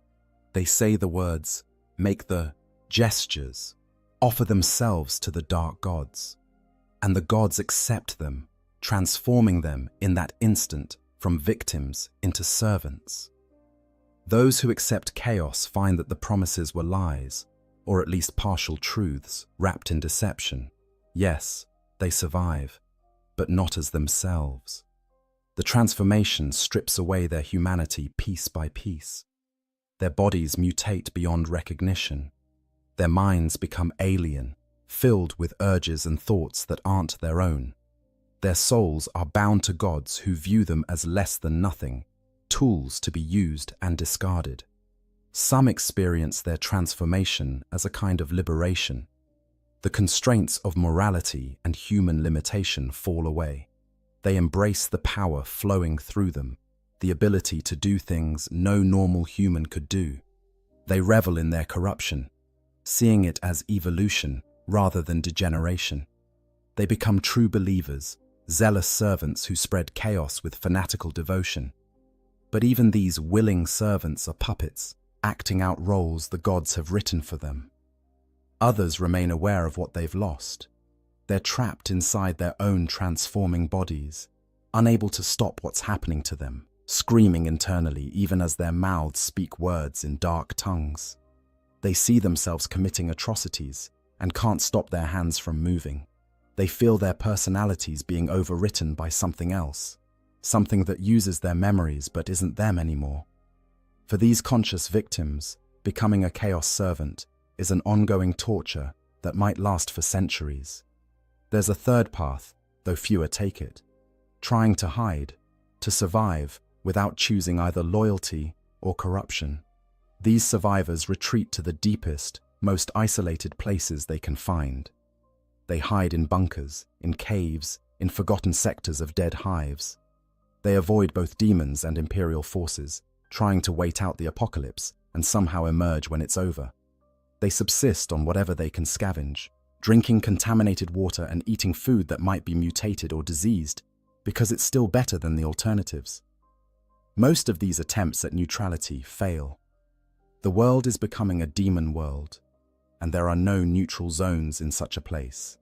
They say the words, make the gestures, offer themselves to the dark gods. And the gods accept them, transforming them in that instant from victims into servants. Those who accept chaos find that the promises were lies, or at least partial truths wrapped in deception. Yes, they survive, but not as themselves. The transformation strips away their humanity piece by piece. Their bodies mutate beyond recognition. Their minds become alien, filled with urges and thoughts that aren't their own. Their souls are bound to gods who view them as less than nothing, tools to be used and discarded. Some experience their transformation as a kind of liberation. The constraints of morality and human limitation fall away. They embrace the power flowing through them, the ability to do things no normal human could do. They revel in their corruption, seeing it as evolution rather than degeneration. They become true believers, zealous servants who spread chaos with fanatical devotion. But even these willing servants are puppets, acting out roles the gods have written for them. Others remain aware of what they've lost. They're trapped inside their own transforming bodies, unable to stop what's happening to them, screaming internally even as their mouths speak words in dark tongues. They see themselves committing atrocities and can't stop their hands from moving. They feel their personalities being overwritten by something else, something that uses their memories but isn't them anymore. For these conscious victims, becoming a chaos servant is an ongoing torture that might last for centuries. There's a third path, though fewer take it, trying to hide, to survive without choosing either loyalty or corruption. These survivors retreat to the deepest, most isolated places they can find. They hide in bunkers, in caves, in forgotten sectors of dead hives. They avoid both demons and imperial forces, trying to wait out the apocalypse and somehow emerge when it's over. They subsist on whatever they can scavenge, drinking contaminated water and eating food that might be mutated or diseased, because it's still better than the alternatives. Most of these attempts at neutrality fail. The world is becoming a demon world, and there are no neutral zones in such a place.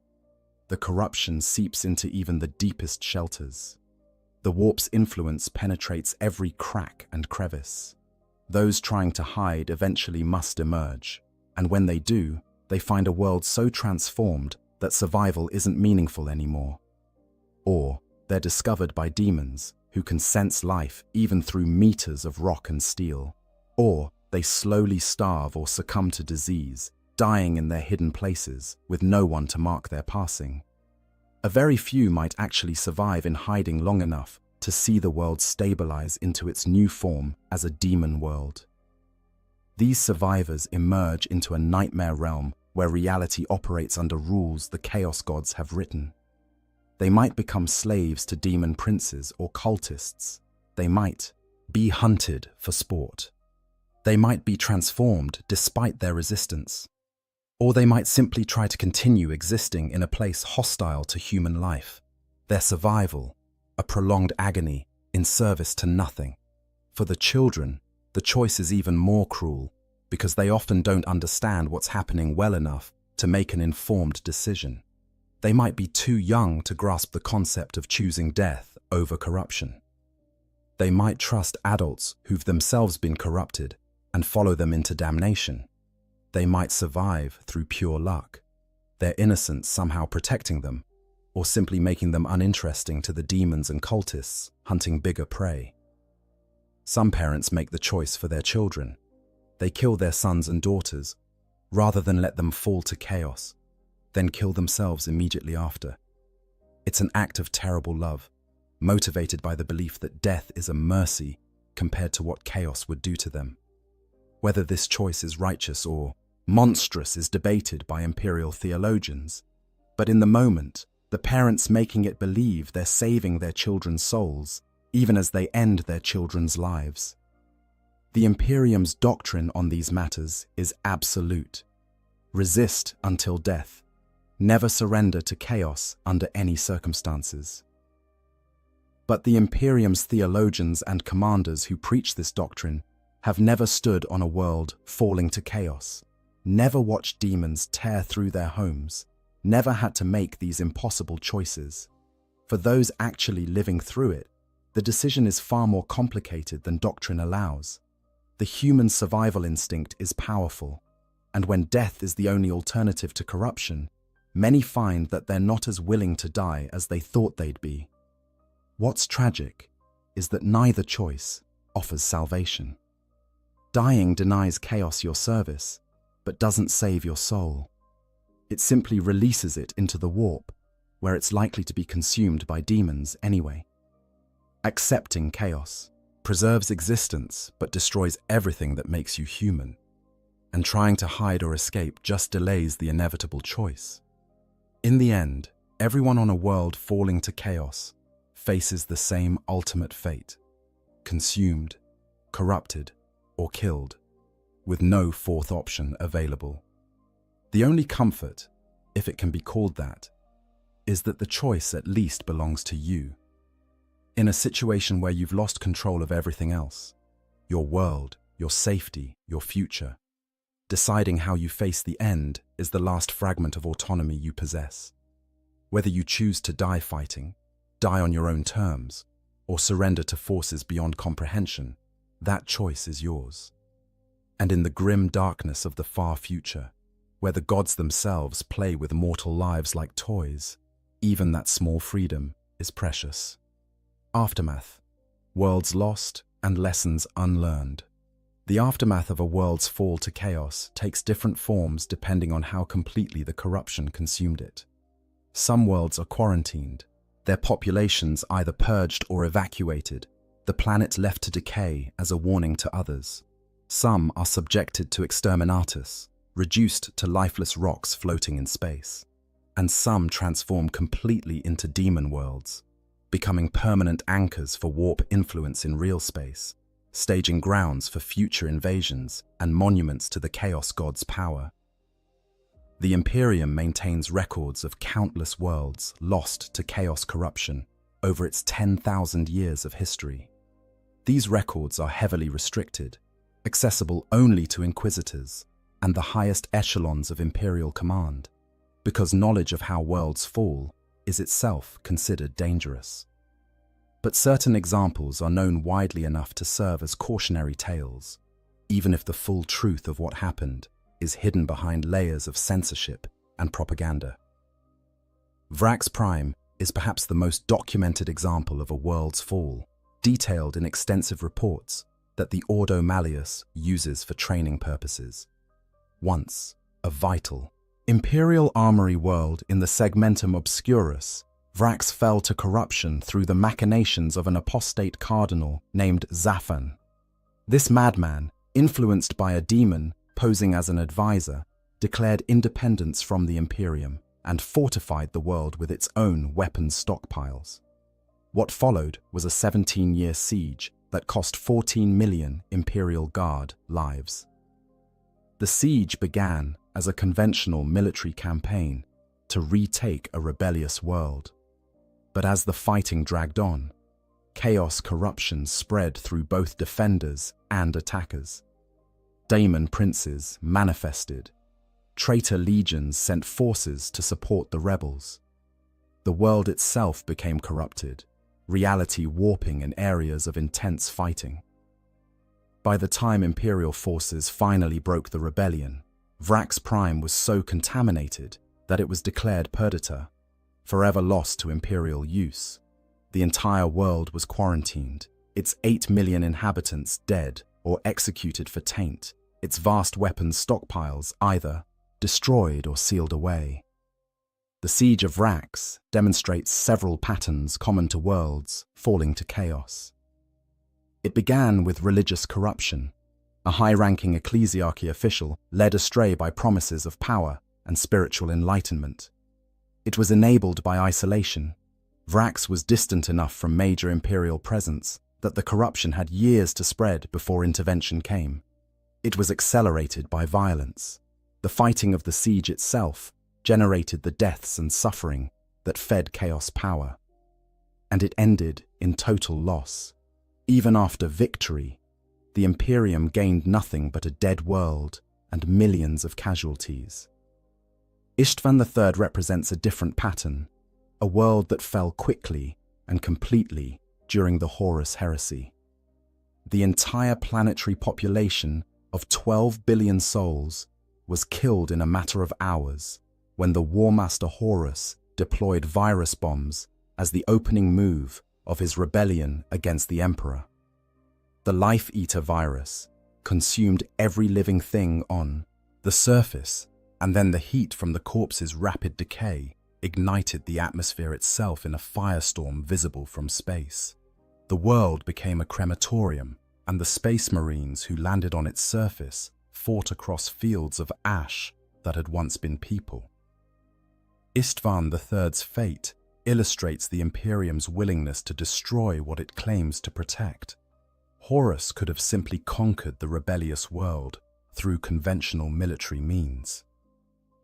The corruption seeps into even the deepest shelters. The warp's influence penetrates every crack and crevice. Those trying to hide eventually must emerge, and when they do, they find a world so transformed that survival isn't meaningful anymore. Or they're discovered by demons who can sense life even through meters of rock and steel. Or they slowly starve or succumb to disease, dying in their hidden places with no one to mark their passing. A very few might actually survive in hiding long enough to see the world stabilize into its new form as a demon world. These survivors emerge into a nightmare realm where reality operates under rules the chaos gods have written. They might become slaves to demon princes or cultists. They might be hunted for sport. They might be transformed despite their resistance. Or they might simply try to continue existing in a place hostile to human life. Their survival, a prolonged agony in service to nothing. For the children, the choice is even more cruel because they often don't understand what's happening well enough to make an informed decision. They might be too young to grasp the concept of choosing death over corruption. They might trust adults who've themselves been corrupted and follow them into damnation. They might survive through pure luck, their innocence somehow protecting them, or simply making them uninteresting to the demons and cultists hunting bigger prey. Some parents make the choice for their children. They kill their sons and daughters, rather than let them fall to chaos, then kill themselves immediately after. It's an act of terrible love, motivated by the belief that death is a mercy compared to what chaos would do to them. Whether this choice is righteous or monstrous is debated by imperial theologians, but in the moment, the parents making it believe they're saving their children's souls, even as they end their children's lives. The Imperium's doctrine on these matters is absolute. Resist until death. Never surrender to chaos under any circumstances. But the Imperium's theologians and commanders who preach this doctrine have never stood on a world falling to chaos, never watched demons tear through their homes, never had to make these impossible choices. For those actually living through it, the decision is far more complicated than doctrine allows. The human survival instinct is powerful, and when death is the only alternative to corruption, many find that they're not as willing to die as they thought they'd be. What's tragic is that neither choice offers salvation. Dying denies chaos your service, but doesn't save your soul. It simply releases it into the warp, where it's likely to be consumed by demons anyway. Accepting chaos preserves existence but destroys everything that makes you human, and trying to hide or escape just delays the inevitable choice. In the end, everyone on a world falling to chaos faces the same ultimate fate: consumed, corrupted, or killed, with no fourth option available. The only comfort, if it can be called that, is that the choice at least belongs to you. In a situation where you've lost control of everything else, your world, your safety, your future, deciding how you face the end is the last fragment of autonomy you possess. Whether you choose to die fighting, die on your own terms, or surrender to forces beyond comprehension, that choice is yours. And in the grim darkness of the far future, where the gods themselves play with mortal lives like toys, even that small freedom is precious. Aftermath: worlds lost and lessons unlearned. The aftermath of a world's fall to chaos takes different forms depending on how completely the corruption consumed it. Some worlds are quarantined, their populations either purged or evacuated, the planet left to decay as a warning to others. Some are subjected to exterminatus, reduced to lifeless rocks floating in space. And some transform completely into demon worlds, becoming permanent anchors for warp influence in real space, staging grounds for future invasions and monuments to the Chaos God's power. The Imperium maintains records of countless worlds lost to chaos corruption over its 10,000 years of history. These records are heavily restricted, accessible only to inquisitors and the highest echelons of Imperial command, because knowledge of how worlds fall is itself considered dangerous. But certain examples are known widely enough to serve as cautionary tales, even if the full truth of what happened is hidden behind layers of censorship and propaganda. Vrax Prime is perhaps the most documented example of a world's fall, detailed in extensive reports that the Ordo Malleus uses for training purposes. Once a vital Imperial armory world in the Segmentum Obscurus, Vrax fell to corruption through the machinations of an apostate cardinal named Zaphan. This madman, influenced by a demon posing as an advisor, declared independence from the Imperium and fortified the world with its own weapons stockpiles. What followed was a 17-year siege that cost 14 million Imperial Guard lives. The siege began as a conventional military campaign to retake a rebellious world. But as the fighting dragged on, chaos corruption spread through both defenders and attackers. Daemon princes manifested. Traitor legions sent forces to support the rebels. The world itself became corrupted, reality warping in areas of intense fighting. By the time Imperial forces finally broke the rebellion, Vrax Prime was so contaminated that it was declared perdita, forever lost to Imperial use. The entire world was quarantined, its 8 million inhabitants dead or executed for taint, its vast weapons stockpiles either destroyed or sealed away. The siege of Vrax demonstrates several patterns common to worlds falling to chaos. It began with religious corruption. A high-ranking ecclesiarchy official led astray by promises of power and spiritual enlightenment. It was enabled by isolation. Vrax was distant enough from major imperial presence that the corruption had years to spread before intervention came. It was accelerated by violence. The fighting of the siege itself generated the deaths and suffering that fed chaos power. And it ended in total loss. Even after victory, the Imperium gained nothing but a dead world and millions of casualties. Istvan III represents a different pattern, a world that fell quickly and completely during the Horus heresy. The entire planetary population of 12 billion souls was killed in a matter of hours when the Warmaster Horus deployed virus bombs as the opening move of his rebellion against the Emperor. The Life-Eater virus consumed every living thing on the surface, and then the heat from the corpse's rapid decay ignited the atmosphere itself in a firestorm visible from space. The world became a crematorium, and the space marines who landed on its surface fought across fields of ash that had once been people. Istvan III's fate illustrates the Imperium's willingness to destroy what it claims to protect. Horus could have simply conquered the rebellious world through conventional military means.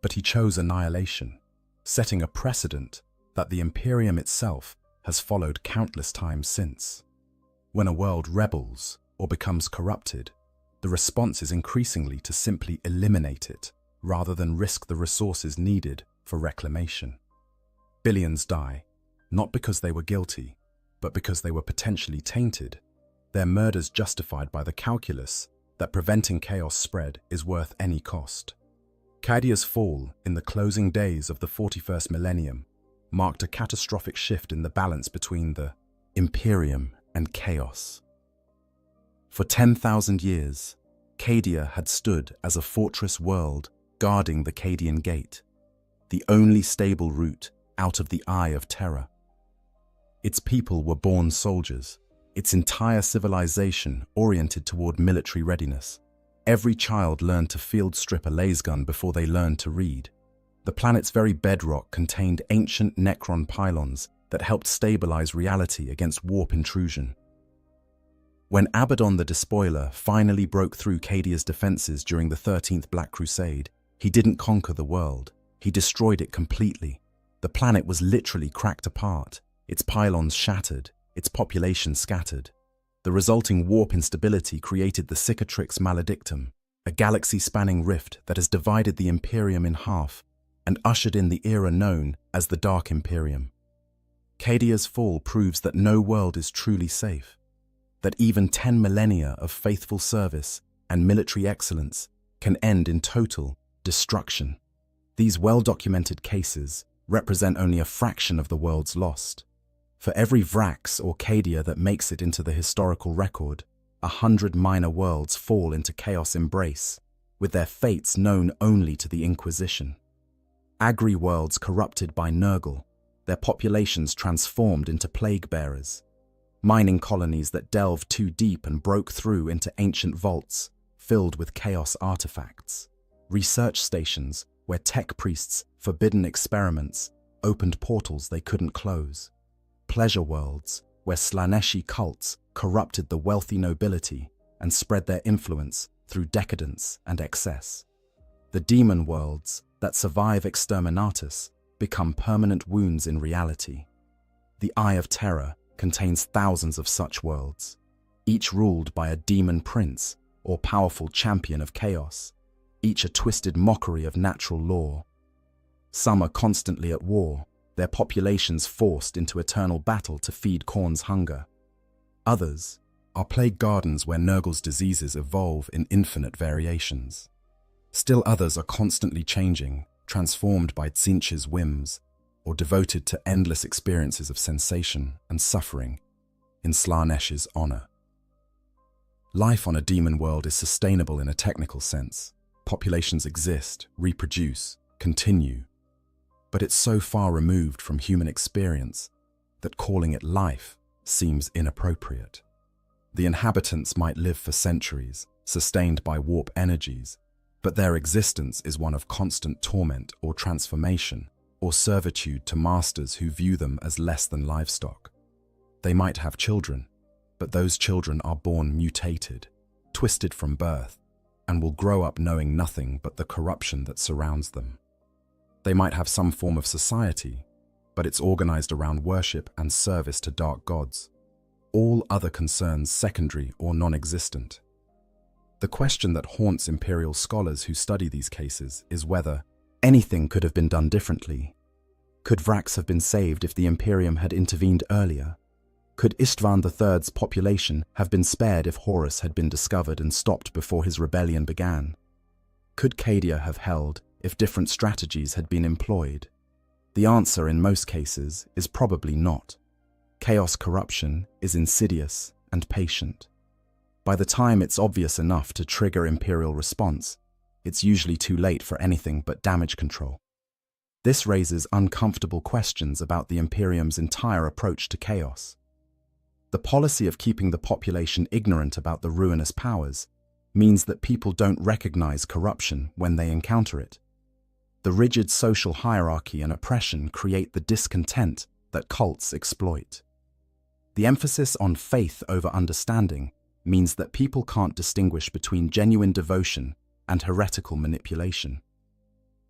But he chose annihilation, setting a precedent that the Imperium itself has followed countless times since. When a world rebels or becomes corrupted, the response is increasingly to simply eliminate it rather than risk the resources needed for reclamation. Billions die, not because they were guilty, but because they were potentially tainted, their murders justified by the calculus that preventing chaos spread is worth any cost. Cadia's fall in the closing days of the 41st millennium marked a catastrophic shift in the balance between the Imperium and chaos. For 10,000 years, Cadia had stood as a fortress world guarding the Cadian Gate, the only stable route out of the Eye of Terror. Its people were born soldiers, its entire civilization oriented toward military readiness. Every child learned to field strip a lasgun before they learned to read. The planet's very bedrock contained ancient Necron pylons that helped stabilize reality against warp intrusion. When Abaddon the Despoiler finally broke through Cadia's defenses during the 13th Black Crusade, he didn't conquer the world, he destroyed it completely. The planet was literally cracked apart, its pylons shattered, its population scattered. The resulting warp instability created the Cicatrix Maledictum, a galaxy-spanning rift that has divided the Imperium in half and ushered in the era known as the Dark Imperium. Cadia's fall proves that no world is truly safe, that even 10 millennia of faithful service and military excellence can end in total destruction. These well-documented cases represent only a fraction of the worlds lost. For every Vrax or Cadia that makes it into the historical record, 100 minor worlds fall into chaos embrace, with their fates known only to the Inquisition. Agri-worlds corrupted by Nurgle, their populations transformed into plague-bearers. Mining colonies that delved too deep and broke through into ancient vaults filled with chaos artifacts. Research stations where tech priests' forbidden experiments opened portals they couldn't close. Pleasure worlds where Slaneshi cults corrupted the wealthy nobility and spread their influence through decadence and excess. The demon worlds that survive exterminatus become permanent wounds in reality. The Eye of Terror contains thousands of such worlds, each ruled by a demon prince or powerful champion of chaos, each a twisted mockery of natural law. Some are constantly at war, their populations forced into eternal battle to feed Khorne's hunger. Others, are plague gardens where Nurgle's diseases evolve in infinite variations. Still others are constantly changing, transformed by Tzeentch's whims, or devoted to endless experiences of sensation and suffering in Slaanesh's honor. Life on a demon world is sustainable in a technical sense. Populations exist, reproduce, continue. But it's so far removed from human experience that calling it life seems inappropriate. The inhabitants might live for centuries, sustained by warp energies, but their existence is one of constant torment or transformation, or servitude to masters who view them as less than livestock. They might have children, but those children are born mutated, twisted from birth, and will grow up knowing nothing but the corruption that surrounds them. They might have some form of society, but it's organized around worship and service to dark gods, all other concerns secondary or non-existent. The question that haunts Imperial scholars who study these cases is whether anything could have been done differently. Could Vrax have been saved if the Imperium had intervened earlier? Could Istvan III's population have been spared if Horus had been discovered and stopped before his rebellion began? Could Cadia have held if different strategies had been employed? The answer in most cases is probably not. Chaos corruption is insidious and patient. By the time it's obvious enough to trigger Imperial response, it's usually too late for anything but damage control. This raises uncomfortable questions about the Imperium's entire approach to chaos. The policy of keeping the population ignorant about the ruinous powers means that people don't recognize corruption when they encounter it. The rigid social hierarchy and oppression create the discontent that cults exploit. The emphasis on faith over understanding means that people can't distinguish between genuine devotion and heretical manipulation.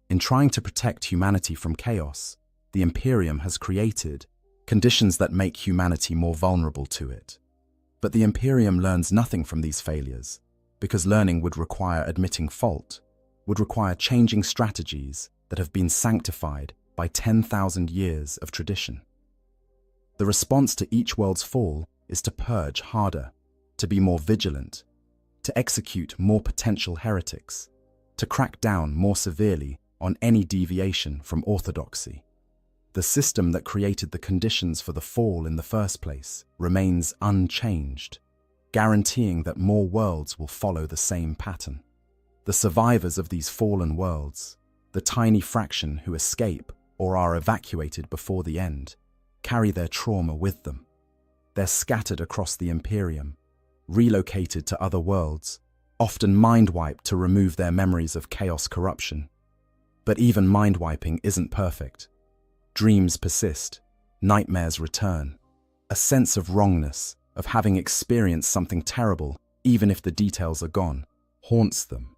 In trying to protect humanity from chaos, the Imperium has created conditions that make humanity more vulnerable to it. But the Imperium learns nothing from these failures, because learning would require admitting fault, would require changing strategies that have been sanctified by 10,000 years of tradition. The response to each world's fall is to purge harder, to be more vigilant, to execute more potential heretics, to crack down more severely on any deviation from orthodoxy. The system that created the conditions for the fall in the first place remains unchanged, guaranteeing that more worlds will follow the same pattern. The survivors of these fallen worlds, the tiny fraction who escape or are evacuated before the end, carry their trauma with them. They're scattered across the Imperium, relocated to other worlds, often mind-wiped to remove their memories of chaos corruption. But even mind-wiping isn't perfect. Dreams persist, nightmares return. A sense of wrongness, of having experienced something terrible, even if the details are gone, haunts them.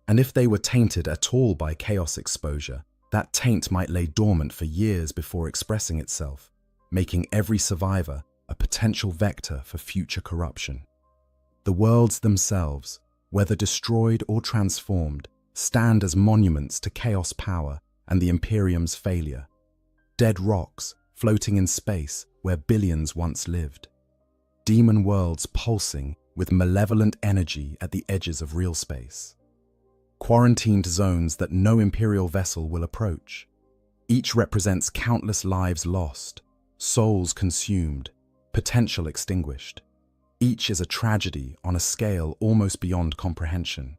And if they were tainted at all by chaos exposure, that taint might lay dormant for years before expressing itself, making every survivor a potential vector for future corruption. The worlds themselves, whether destroyed or transformed, stand as monuments to chaos power and the Imperium's failure. Dead rocks floating in space where billions once lived. Demon worlds pulsing with malevolent energy at the edges of real space. Quarantined zones that no Imperial vessel will approach. Each represents countless lives lost, souls consumed, potential extinguished. Each is a tragedy on a scale almost beyond comprehension.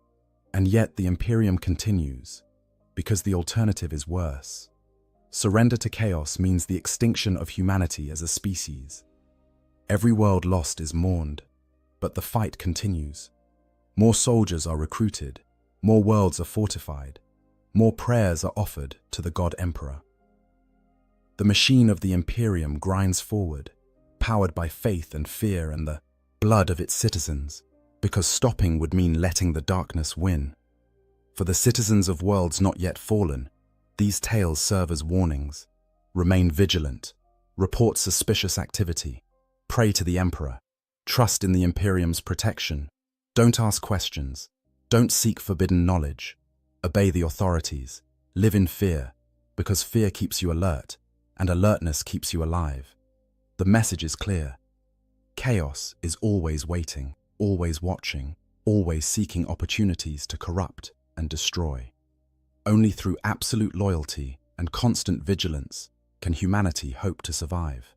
And yet the Imperium continues, because the alternative is worse. Surrender to chaos means the extinction of humanity as a species. Every world lost is mourned, but the fight continues. More soldiers are recruited, more worlds are fortified, more prayers are offered to the God Emperor. The machine of the Imperium grinds forward, powered by faith and fear and the blood of its citizens, because stopping would mean letting the darkness win. For the citizens of worlds not yet fallen, these tales serve as warnings. Remain vigilant, report suspicious activity, pray to the Emperor, trust in the Imperium's protection, don't ask questions, don't seek forbidden knowledge, obey the authorities, live in fear, because fear keeps you alert, and alertness keeps you alive. The message is clear. Chaos is always waiting, always watching, always seeking opportunities to corrupt and destroy. Only through absolute loyalty and constant vigilance can humanity hope to survive.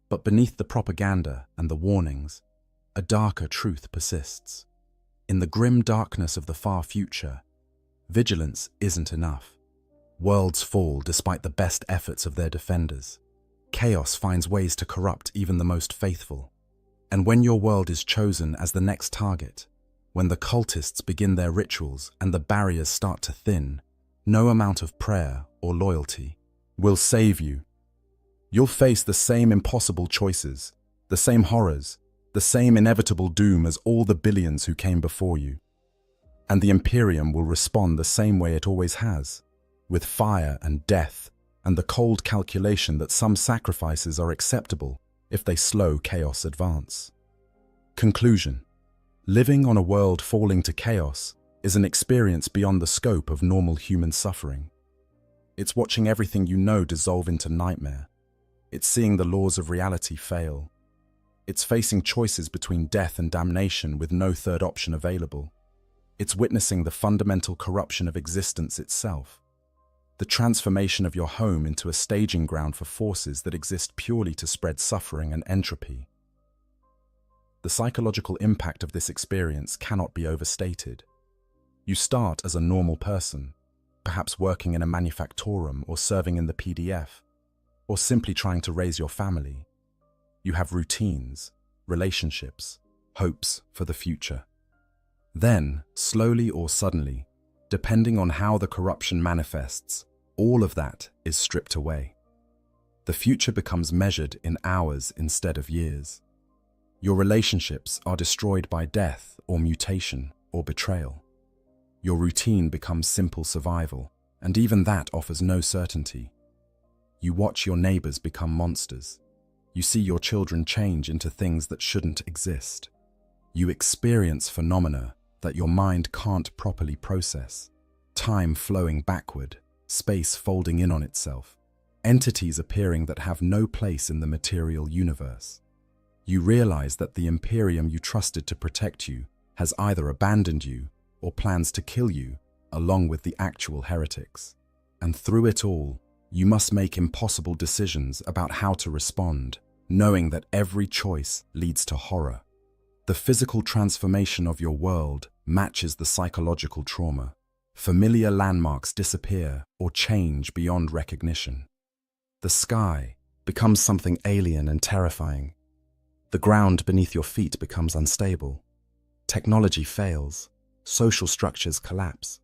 But beneath the propaganda and the warnings, a darker truth persists. In the grim darkness of the far future, vigilance isn't enough. Worlds fall despite the best efforts of their defenders. Chaos finds ways to corrupt even the most faithful. And when your world is chosen as the next target, when the cultists begin their rituals and the barriers start to thin, no amount of prayer or loyalty will save you. You'll face the same impossible choices, the same horrors, the same inevitable doom as all the billions who came before you. And the Imperium will respond the same way it always has, with fire and death, and the cold calculation that some sacrifices are acceptable if they slow chaos advance. Conclusion: living on a world falling to chaos is an experience beyond the scope of normal human suffering. It's watching everything you know dissolve into nightmare. It's seeing the laws of reality fail. It's facing choices between death and damnation with no third option available. It's witnessing the fundamental corruption of existence itself. The transformation of your home into a staging ground for forces that exist purely to spread suffering and entropy. The psychological impact of this experience cannot be overstated. You start as a normal person, perhaps working in a manufactorum or serving in the PDF, or simply trying to raise your family. You have routines, relationships, hopes for the future. Then, slowly or suddenly, depending on how the corruption manifests, all of that is stripped away. The future becomes measured in hours instead of years. Your relationships are destroyed by death or mutation or betrayal. Your routine becomes simple survival, and even that offers no certainty. You watch your neighbors become monsters. You see your children change into things that shouldn't exist. You experience phenomena that your mind can't properly process. Time flowing backward, space folding in on itself, entities appearing that have no place in the material universe. You realize that the Imperium you trusted to protect you has either abandoned you or plans to kill you, along with the actual heretics. And through it all, you must make impossible decisions about how to respond, knowing that every choice leads to horror. The physical transformation of your world matches the psychological trauma. Familiar landmarks disappear or change beyond recognition. The sky becomes something alien and terrifying. The ground beneath your feet becomes unstable. Technology fails. Social structures collapse.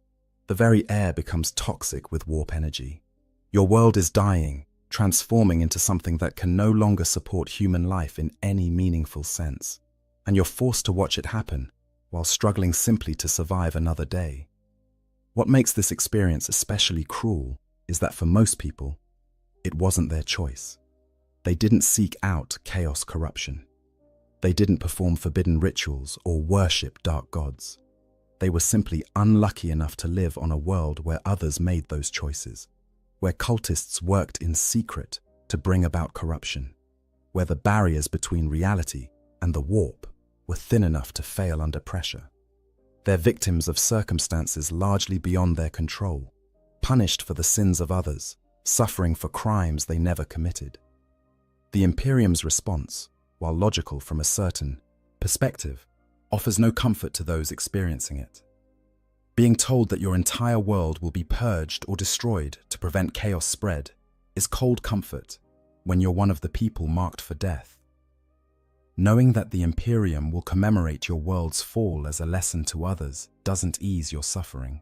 The very air becomes toxic with warp energy. Your world is dying, transforming into something that can no longer support human life in any meaningful sense. And you're forced to watch it happen, while struggling simply to survive another day. What makes this experience especially cruel is that for most people, it wasn't their choice. They didn't seek out chaos corruption. They didn't perform forbidden rituals or worship dark gods. They were simply unlucky enough to live on a world where others made those choices, where cultists worked in secret to bring about corruption, where the barriers between reality and the warp were thin enough to fail under pressure. They're victims of circumstances largely beyond their control, punished for the sins of others, suffering for crimes they never committed. The Imperium's response, while logical from a certain perspective, offers no comfort to those experiencing it. Being told that your entire world will be purged or destroyed to prevent chaos spread is cold comfort when you're one of the people marked for death. Knowing that the Imperium will commemorate your world's fall as a lesson to others doesn't ease your suffering.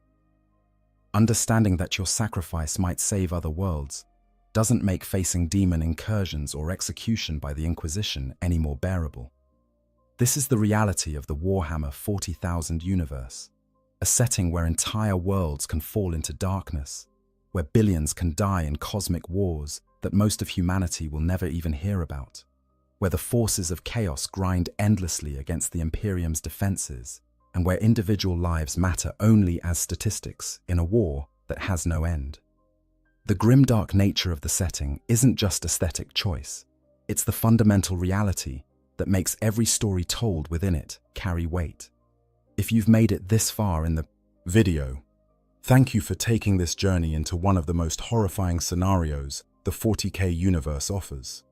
Understanding that your sacrifice might save other worlds doesn't make facing demon incursions or execution by the Inquisition any more bearable. This is the reality of the Warhammer 40,000 universe, a setting where entire worlds can fall into darkness, where billions can die in cosmic wars that most of humanity will never even hear about, where the forces of chaos grind endlessly against the Imperium's defenses, and where individual lives matter only as statistics in a war that has no end. The grimdark nature of the setting isn't just aesthetic choice, it's the fundamental reality that makes every story told within it carry weight. If you've made it this far in the video, thank you for taking this journey into one of the most horrifying scenarios the 40K universe offers.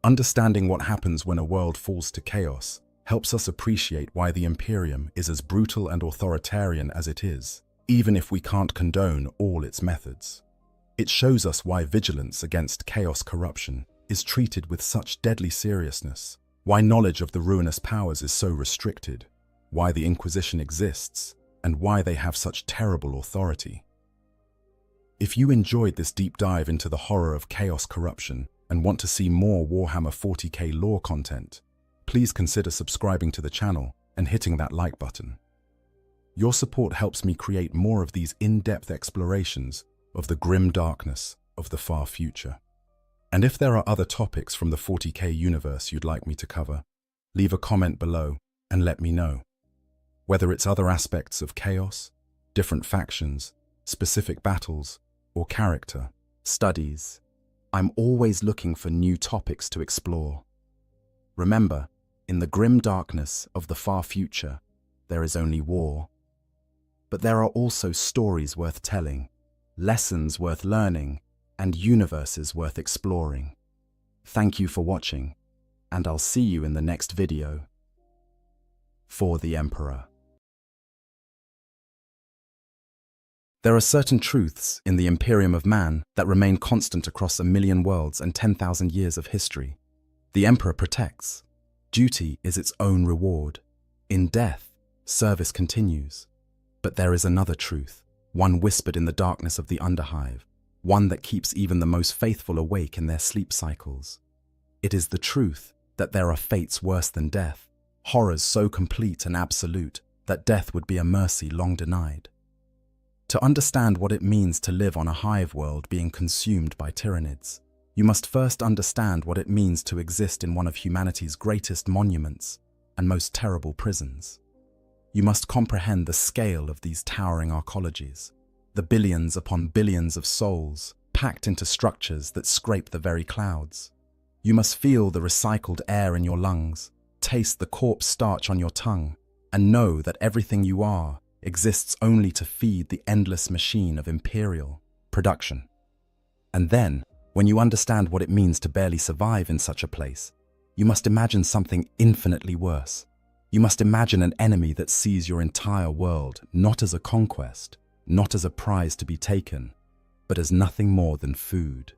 Understanding what happens when a world falls to chaos helps us appreciate why the Imperium is as brutal and authoritarian as it is, even if we can't condone all its methods. It shows us why vigilance against chaos corruption is treated with such deadly seriousness, why knowledge of the ruinous powers is so restricted, why the Inquisition exists, and why they have such terrible authority. If you enjoyed this deep dive into the horror of chaos corruption and want to see more Warhammer 40K lore content, please consider subscribing to the channel and hitting that like button. Your support helps me create more of these in-depth explorations of the grim darkness of the far future. And if there are other topics from the 40K universe you'd like me to cover, leave a comment below and let me know. Whether it's other aspects of chaos, different factions, specific battles, or character studies, I'm always looking for new topics to explore. Remember, in the grim darkness of the far future, there is only war. But there are also stories worth telling, lessons worth learning, and universes worth exploring. Thank you for watching, and I'll see you in the next video. For the Emperor. There are certain truths in the Imperium of Man that remain constant across 1,000,000 worlds and 10,000 years of history. The Emperor protects. Duty is its own reward. In death, service continues. But there is another truth, one whispered in the darkness of the Underhive, one that keeps even the most faithful awake in their sleep cycles. It is the truth that there are fates worse than death, horrors so complete and absolute that death would be a mercy long denied. To understand what it means to live on a hive world being consumed by tyrannids, you must first understand what it means to exist in one of humanity's greatest monuments and most terrible prisons. You must comprehend the scale of these towering arcologies, the billions upon billions of souls packed into structures that scrape the very clouds. You must feel the recycled air in your lungs, taste the corpse starch on your tongue, and know that everything you are exists only to feed the endless machine of imperial production. And then, when you understand what it means to barely survive in such a place, you must imagine something infinitely worse. You must imagine an enemy that sees your entire world not as a conquest, not as a prize to be taken, but as nothing more than food.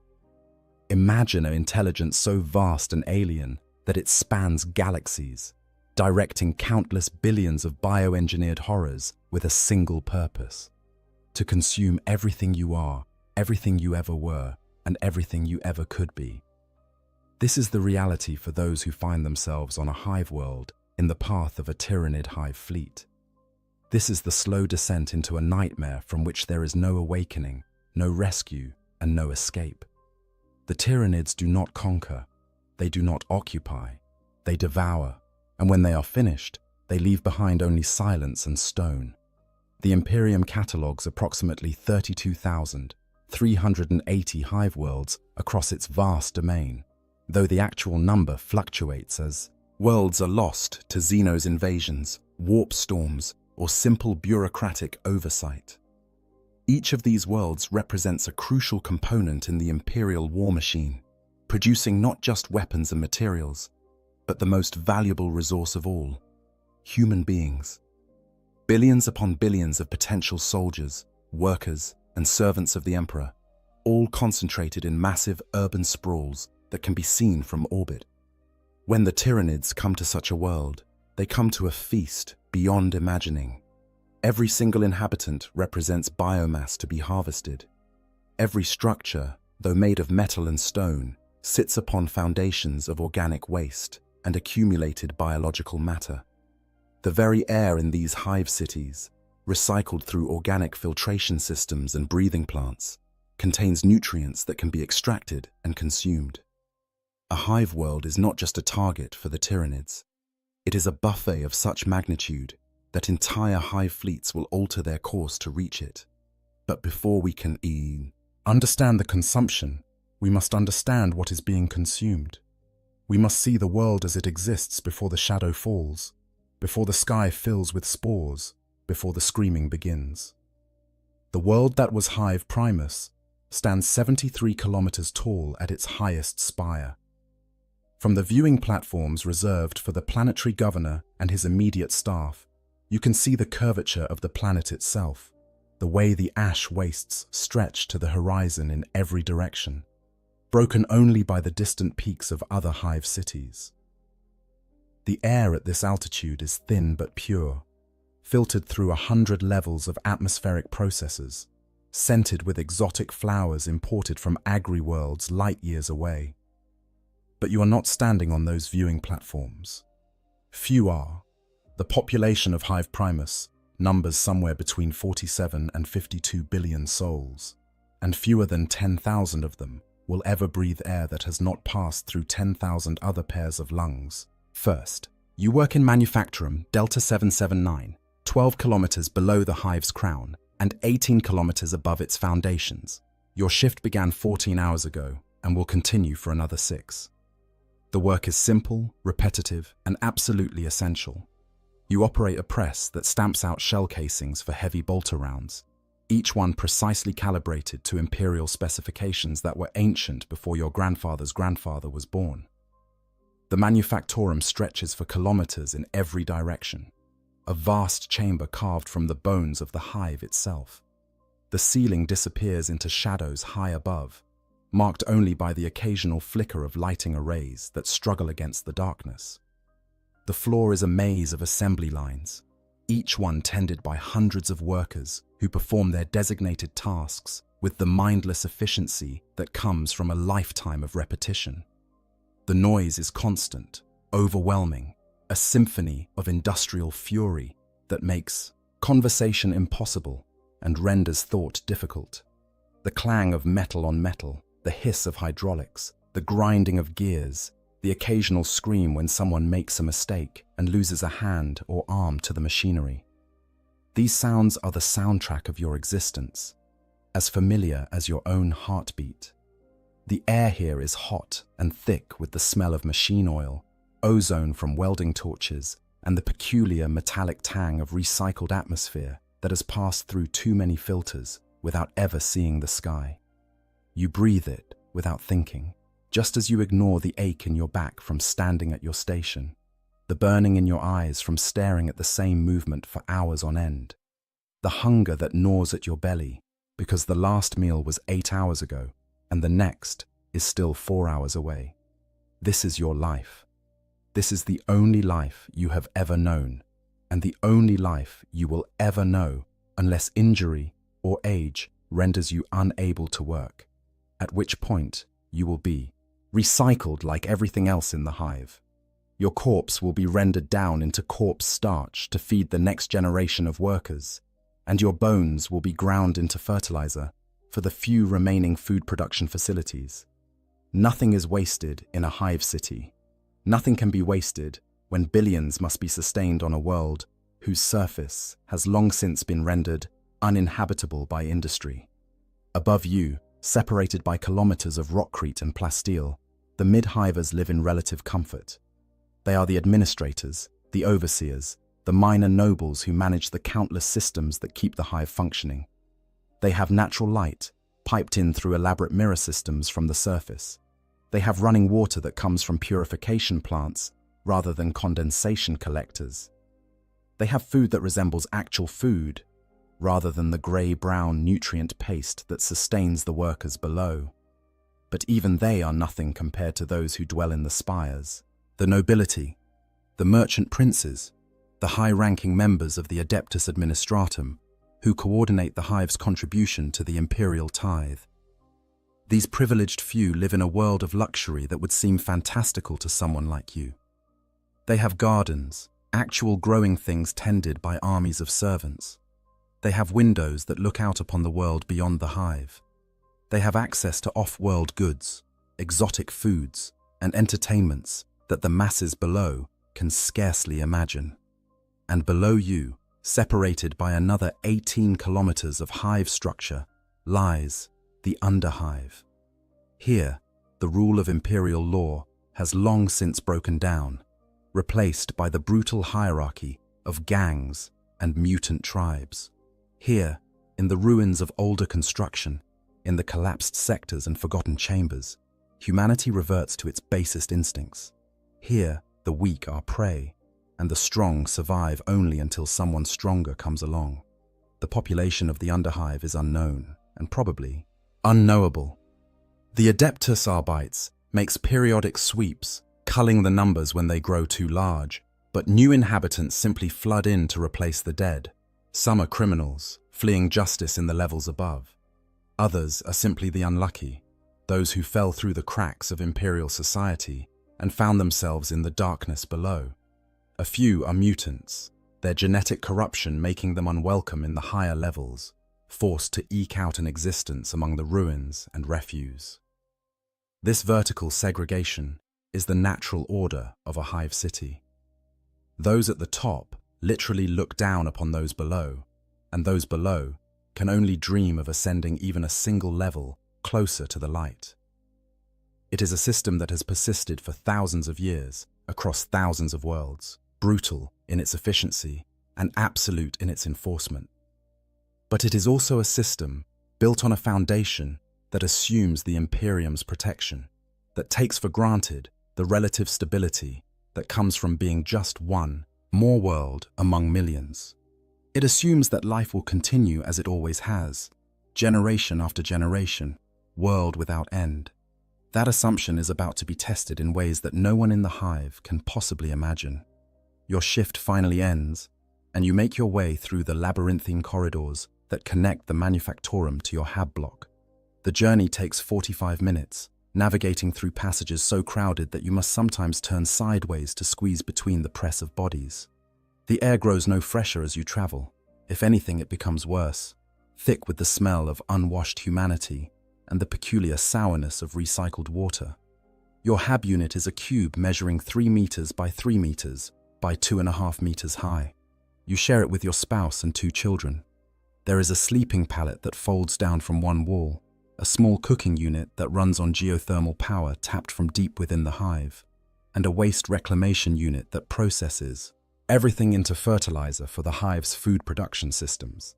Imagine an intelligence so vast and alien that it spans galaxies, directing countless billions of bioengineered horrors with a single purpose: to consume everything you are, everything you ever were, and everything you ever could be. This is the reality for those who find themselves on a hive world in the path of a tyrannid hive fleet. This is the slow descent into a nightmare from which there is no awakening, no rescue, and no escape. The tyrannids do not conquer, they do not occupy, they devour, and when they are finished, they leave behind only silence and stone. The Imperium catalogues approximately 32,380 hive worlds across its vast domain, though the actual number fluctuates as worlds are lost to Xenos invasions, warp storms, or simple bureaucratic oversight. Each of these worlds represents a crucial component in the Imperial war machine, producing not just weapons and materials, but the most valuable resource of all: human beings. Billions upon billions of potential soldiers, workers, and servants of the Emperor, all concentrated in massive urban sprawls that can be seen from orbit. When the tyrannids come to such a world, they come to a feast beyond imagining. Every single inhabitant represents biomass to be harvested. Every structure, though made of metal and stone, sits upon foundations of organic waste and accumulated biological matter. The very air in these hive cities, recycled through organic filtration systems and breathing plants, contains nutrients that can be extracted and consumed. A hive world is not just a target for the tyrannids. It is a buffet of such magnitude that entire hive fleets will alter their course to reach it. But before we can understand the consumption, we must understand what is being consumed. We must see the world as it exists before the shadow falls, before the sky fills with spores, before the screaming begins. The world that was Hive Primus stands 73 kilometers tall at its highest spire. From the viewing platforms reserved for the planetary governor and his immediate staff, you can see the curvature of the planet itself, the way the ash wastes stretch to the horizon in every direction, broken only by the distant peaks of other hive cities. The air at this altitude is thin but pure, filtered through 100 levels of atmospheric processes, scented with exotic flowers imported from agri-worlds light years away. But you are not standing on those viewing platforms. Few are. The population of Hive Primus numbers somewhere between 47 and 52 billion souls, and fewer than 10,000 of them will ever breathe air that has not passed through 10,000 other pairs of lungs. First, you work in Manufacturum Delta 779, 12 kilometers below the hive's crown and 18 kilometers above its foundations. Your shift began 14 hours ago and will continue for another 6. The work is simple, repetitive, and absolutely essential. You operate a press that stamps out shell casings for heavy bolter rounds, each one precisely calibrated to imperial specifications that were ancient before your grandfather's grandfather was born. The Manufactorum stretches for kilometers in every direction, a vast chamber carved from the bones of the hive itself. The ceiling disappears into shadows high above, marked only by the occasional flicker of lighting arrays that struggle against the darkness. The floor is a maze of assembly lines, each one tended by hundreds of workers who perform their designated tasks with the mindless efficiency that comes from a lifetime of repetition. The noise is constant, overwhelming, a symphony of industrial fury that makes conversation impossible and renders thought difficult. The clang of metal on metal, the hiss of hydraulics, the grinding of gears, the occasional scream when someone makes a mistake and loses a hand or arm to the machinery. These sounds are the soundtrack of your existence, as familiar as your own heartbeat. The air here is hot and thick with the smell of machine oil, ozone from welding torches, and the peculiar metallic tang of recycled atmosphere that has passed through too many filters without ever seeing the sky. You breathe it without thinking, just as you ignore the ache in your back from standing at your station, the burning in your eyes from staring at the same movement for hours on end, the hunger that gnaws at your belly because the last meal was 8 hours ago and the next is still 4 hours away. This is your life. This is the only life you have ever known, and the only life you will ever know unless injury or age renders you unable to work, at which point you will be recycled like everything else in the hive. Your corpse will be rendered down into corpse starch to feed the next generation of workers, and your bones will be ground into fertilizer for the few remaining food production facilities. Nothing is wasted in a hive city. Nothing can be wasted when billions must be sustained on a world whose surface has long since been rendered uninhabitable by industry. Above you, separated by kilometers of rockcrete and plasteel, the mid-hivers live in relative comfort. They are the administrators, the overseers, the minor nobles who manage the countless systems that keep the hive functioning. They have natural light, piped in through elaborate mirror systems from the surface. They have running water that comes from purification plants rather than condensation collectors. They have food that resembles actual food rather than the grey-brown nutrient paste that sustains the workers below. But even they are nothing compared to those who dwell in the spires, the nobility, the merchant princes, the high-ranking members of the Adeptus Administratum, who coordinate the hive's contribution to the imperial tithe. These privileged few live in a world of luxury that would seem fantastical to someone like you. They have gardens, actual growing things tended by armies of servants. They have windows that look out upon the world beyond the hive. They have access to off-world goods, exotic foods, and entertainments that the masses below can scarcely imagine. And below you, separated by another 18 kilometers of hive structure, lies the underhive. Here, the rule of imperial law has long since broken down, replaced by the brutal hierarchy of gangs and mutant tribes. Here, in the ruins of older construction, in the collapsed sectors and forgotten chambers, humanity reverts to its basest instincts. Here, the weak are prey, and the strong survive only until someone stronger comes along. The population of the Underhive is unknown, and probably unknowable. The Adeptus Arbites makes periodic sweeps, culling the numbers when they grow too large, but new inhabitants simply flood in to replace the dead. Some are criminals, fleeing justice in the levels above. Others are simply the unlucky, those who fell through the cracks of imperial society and found themselves in the darkness below. A few are mutants, their genetic corruption making them unwelcome in the higher levels, forced to eke out an existence among the ruins and refuse. This vertical segregation is the natural order of a hive city. Those at the top literally look down upon those below, and those below can only dream of ascending even a single level closer to the light. It is a system that has persisted for thousands of years, across thousands of worlds, brutal in its efficiency and absolute in its enforcement. But it is also a system built on a foundation that assumes the Imperium's protection, that takes for granted the relative stability that comes from being just one more world among millions. It assumes that life will continue as it always has, generation after generation, world without end. That assumption is about to be tested in ways that no one in the hive can possibly imagine. Your shift finally ends, and you make your way through the labyrinthine corridors that connect the manufactorum to your hab block. The journey takes 45 minutes, navigating through passages so crowded that you must sometimes turn sideways to squeeze between the press of bodies. The air grows no fresher as you travel. If anything, it becomes worse, thick with the smell of unwashed humanity and the peculiar sourness of recycled water. Your hab unit is a cube measuring 3 meters by 3 meters by 2.5 meters high. You share it with your spouse and 2 children. There is a sleeping pallet that folds down from one wall, a small cooking unit that runs on geothermal power tapped from deep within the hive, and a waste reclamation unit that processes everything into fertilizer for the hive's food production systems.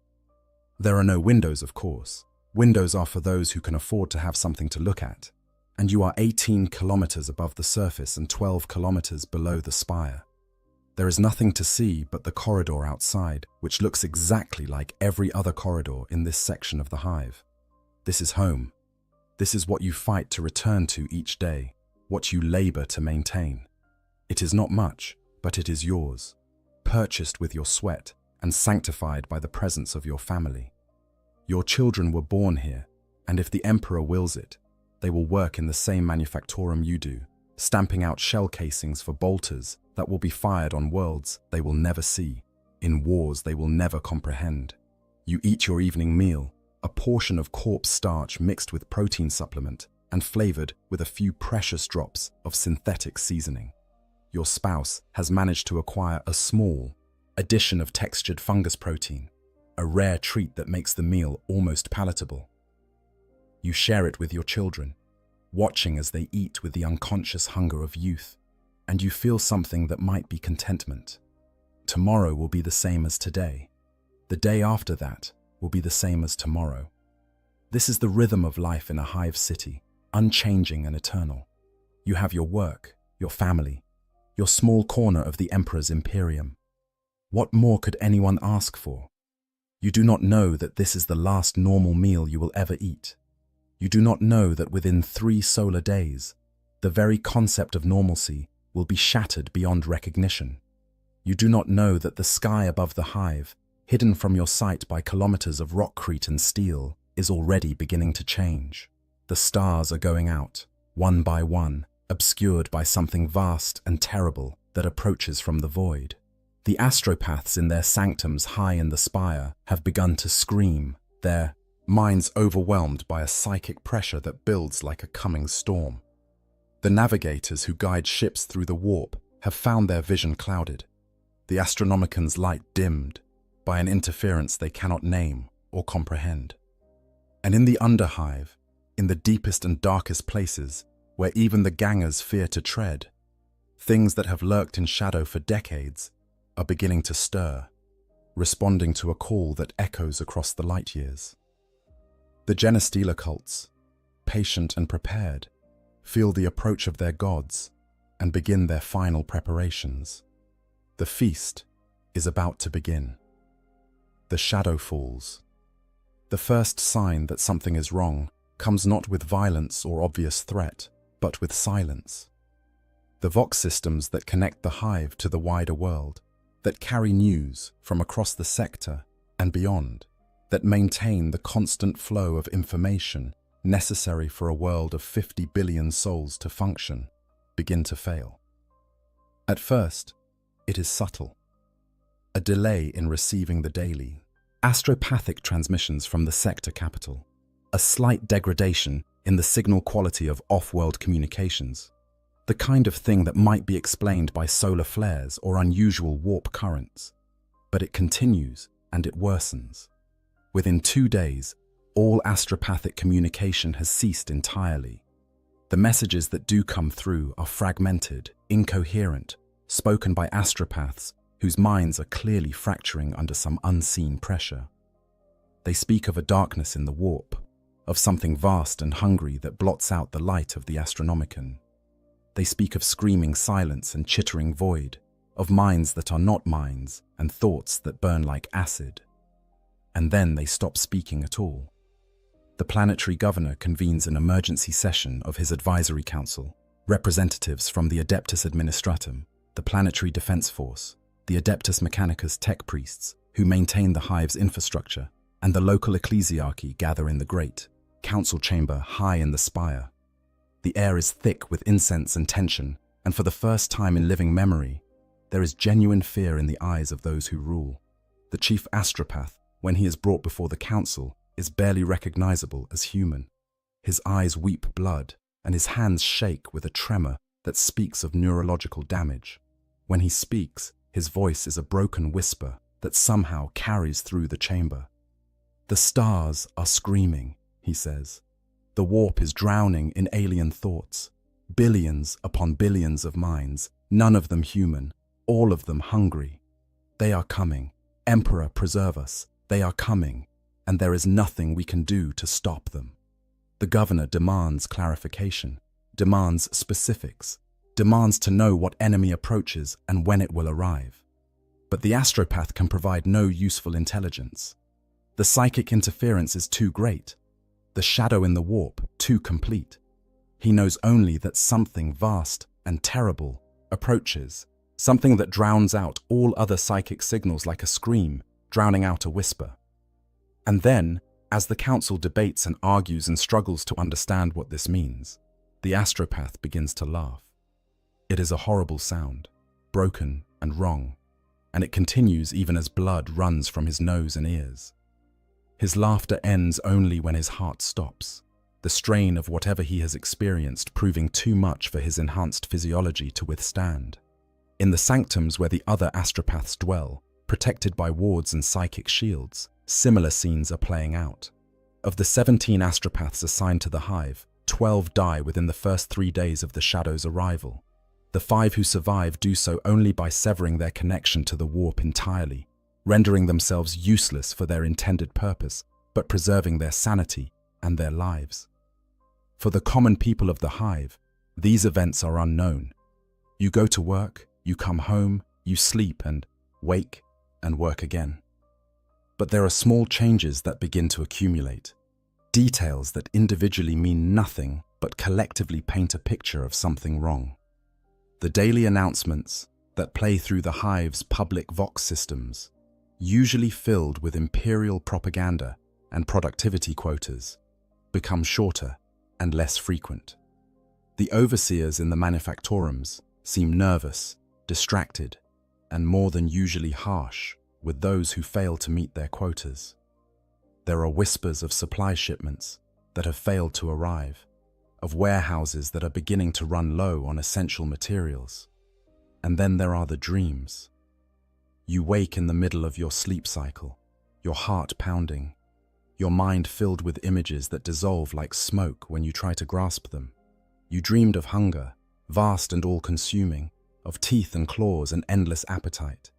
There are no windows, of course. Windows are for those who can afford to have something to look at, and you are 18 kilometers above the surface and 12 kilometers below the spire. There is nothing to see but the corridor outside, which looks exactly like every other corridor in this section of the hive. This is home. This is what you fight to return to each day, what you labor to maintain. It is not much, but it is yours, purchased with your sweat and sanctified by the presence of your family. Your children were born here, and if the Emperor wills it, they will work in the same manufactorum you do, stamping out shell casings for bolters that will be fired on worlds they will never see, in wars they will never comprehend. You eat your evening meal, a portion of corpse starch mixed with protein supplement and flavored with a few precious drops of synthetic seasoning. Your spouse has managed to acquire a small addition of textured fungus protein, a rare treat that makes the meal almost palatable. You share it with your children, watching as they eat with the unconscious hunger of youth, and you feel something that might be contentment. Tomorrow will be the same as today. The day after that will be the same as tomorrow. This is the rhythm of life in a hive city, unchanging and eternal. You have your work, your family, your small corner of the Emperor's Imperium. What more could anyone ask for? You do not know that this is the last normal meal you will ever eat. You do not know that within 3 solar days, the very concept of normalcy will be shattered beyond recognition. You do not know that the sky above the hive, hidden from your sight by kilometers of rockcrete and steel, is already beginning to change. The stars are going out, one by one, obscured by something vast and terrible that approaches from the void. The astropaths in their sanctums high in the spire have begun to scream, their minds overwhelmed by a psychic pressure that builds like a coming storm. The navigators who guide ships through the warp have found their vision clouded, the Astronomican's light dimmed by an interference they cannot name or comprehend. And in the underhive, in the deepest and darkest places, where even the gangers fear to tread. Things that have lurked in shadow for decades are beginning to stir, responding to a call that echoes across the light years. The Genestealer cults, patient and prepared, feel the approach of their gods and begin their final preparations. The feast is about to begin. The shadow falls. The first sign that something is wrong comes not with violence or obvious threat, but with silence. The Vox systems that connect the hive to the wider world, that carry news from across the sector and beyond, that maintain the constant flow of information necessary for a world of 50 billion souls to function, begin to fail. At first, it is subtle. A delay in receiving the daily, astropathic transmissions from the sector capital, a slight degradation in the signal quality of off-world communications, the kind of thing that might be explained by solar flares or unusual warp currents. But it continues and it worsens. Within 2 days, all astropathic communication has ceased entirely. The messages that do come through are fragmented, incoherent, spoken by astropaths whose minds are clearly fracturing under some unseen pressure. They speak of a darkness in the warp, of something vast and hungry that blots out the light of the Astronomicon. They speak of screaming silence and chittering void, of minds that are not minds and thoughts that burn like acid. And then they stop speaking at all. The planetary governor convenes an emergency session of his advisory council, representatives from the Adeptus Administratum, the Planetary Defense Force, the Adeptus Mechanicus tech priests, who maintain the hive's infrastructure, and the local ecclesiarchy gather in the great council chamber high in the spire. The air is thick with incense and tension, and for the first time in living memory, there is genuine fear in the eyes of those who rule. The chief astropath, when he is brought before the council, is barely recognizable as human. His eyes weep blood, and his hands shake with a tremor that speaks of neurological damage. When he speaks, his voice is a broken whisper that somehow carries through the chamber. "The stars are screaming," he says. "The warp is drowning in alien thoughts. Billions upon billions of minds, none of them human, all of them hungry. They are coming. Emperor, preserve us. They are coming, and there is nothing we can do to stop them." The governor demands clarification, demands specifics, demands to know what enemy approaches and when it will arrive. But the astropath can provide no useful intelligence. The psychic interference is too great, the shadow in the warp too complete. He knows only that something vast and terrible approaches, something that drowns out all other psychic signals like a scream, drowning out a whisper. And then, as the council debates and argues and struggles to understand what this means, the astropath begins to laugh. It is a horrible sound, broken and wrong, and it continues even as blood runs from his nose and ears. His laughter ends only when his heart stops, the strain of whatever he has experienced proving too much for his enhanced physiology to withstand. In the sanctums where the other astropaths dwell, protected by wards and psychic shields, similar scenes are playing out. Of the 17 astropaths assigned to the hive, 12 die within the first 3 days of the Shadow's arrival. The 5 who survive do so only by severing their connection to the warp entirely, rendering themselves useless for their intended purpose, but preserving their sanity and their lives. For the common people of the hive, these events are unknown. You go to work, you come home, you sleep and wake and work again. But there are small changes that begin to accumulate, details that individually mean nothing but collectively paint a picture of something wrong. The daily announcements that play through the hive's public Vox systems, usually filled with imperial propaganda and productivity quotas, become shorter and less frequent. The overseers in the manufactorums seem nervous, distracted, and more than usually harsh with those who fail to meet their quotas. There are whispers of supply shipments that have failed to arrive, of warehouses that are beginning to run low on essential materials. And then there are the dreams. You wake in the middle of your sleep cycle, your heart pounding, your mind filled with images that dissolve like smoke when you try to grasp them. You dreamed of hunger, vast and all-consuming, of teeth and claws and endless appetite.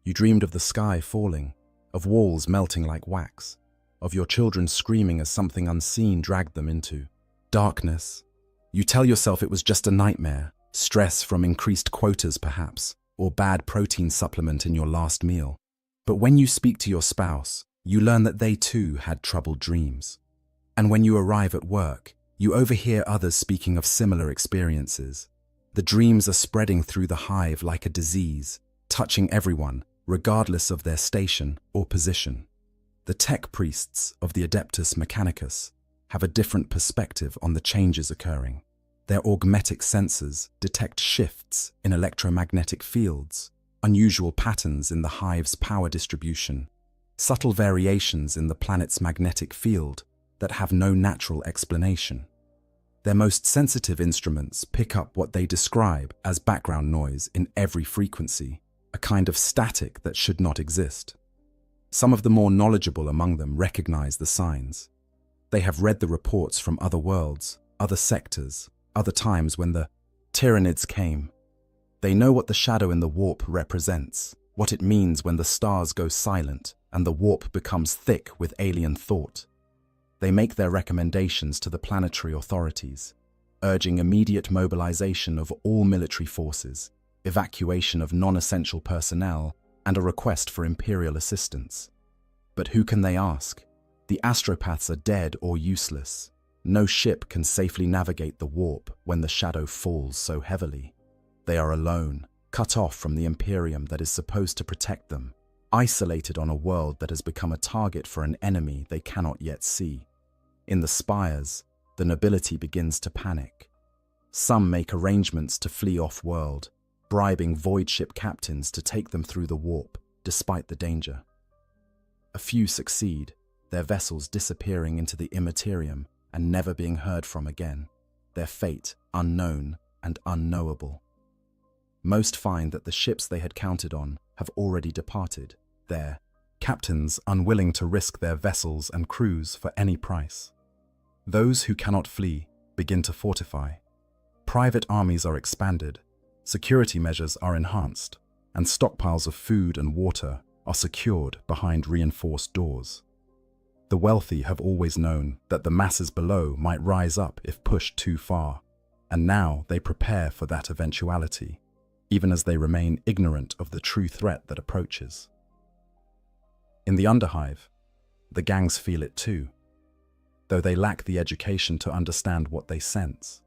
You dreamed of the sky falling, of walls melting like wax, of your children screaming as something unseen dragged them into darkness. You tell yourself it was just a nightmare, stress from increased quotas perhaps, or bad protein supplement in your last meal. But when you speak to your spouse, you learn that they too had troubled dreams. And when you arrive at work, you overhear others speaking of similar experiences. The dreams are spreading through the hive like a disease, touching everyone, regardless of their station or position. The tech priests of the Adeptus Mechanicus have a different perspective on the changes occurring. Their augmetic sensors detect shifts in electromagnetic fields, unusual patterns in the hive's power distribution, subtle variations in the planet's magnetic field that have no natural explanation. Their most sensitive instruments pick up what they describe as background noise in every frequency, a kind of static that should not exist. Some of the more knowledgeable among them recognize the signs. They have read the reports from other worlds, other sectors, other times when the Tyranids came. They know what the shadow in the warp represents, what it means when the stars go silent and the warp becomes thick with alien thought. They make their recommendations to the planetary authorities, urging immediate mobilization of all military forces, evacuation of non-essential personnel, and a request for imperial assistance. But who can they ask? The astropaths are dead or useless. No ship can safely navigate the warp when the shadow falls so heavily. They are alone, cut off from the Imperium that is supposed to protect them, isolated on a world that has become a target for an enemy they cannot yet see. In the spires, the nobility begins to panic. Some make arrangements to flee off-world, bribing void ship captains to take them through the warp, despite the danger. A few succeed, their vessels disappearing into the immaterium and never being heard from again, their fate unknown and unknowable. Most find that the ships they had counted on have already departed, their captains unwilling to risk their vessels and crews for any price. Those who cannot flee begin to fortify. Private armies are expanded, security measures are enhanced, and stockpiles of food and water are secured behind reinforced doors. The wealthy have always known that the masses below might rise up if pushed too far, and now they prepare for that eventuality, even as they remain ignorant of the true threat that approaches. In the underhive, the gangs feel it too, though they lack the education to understand what they sense.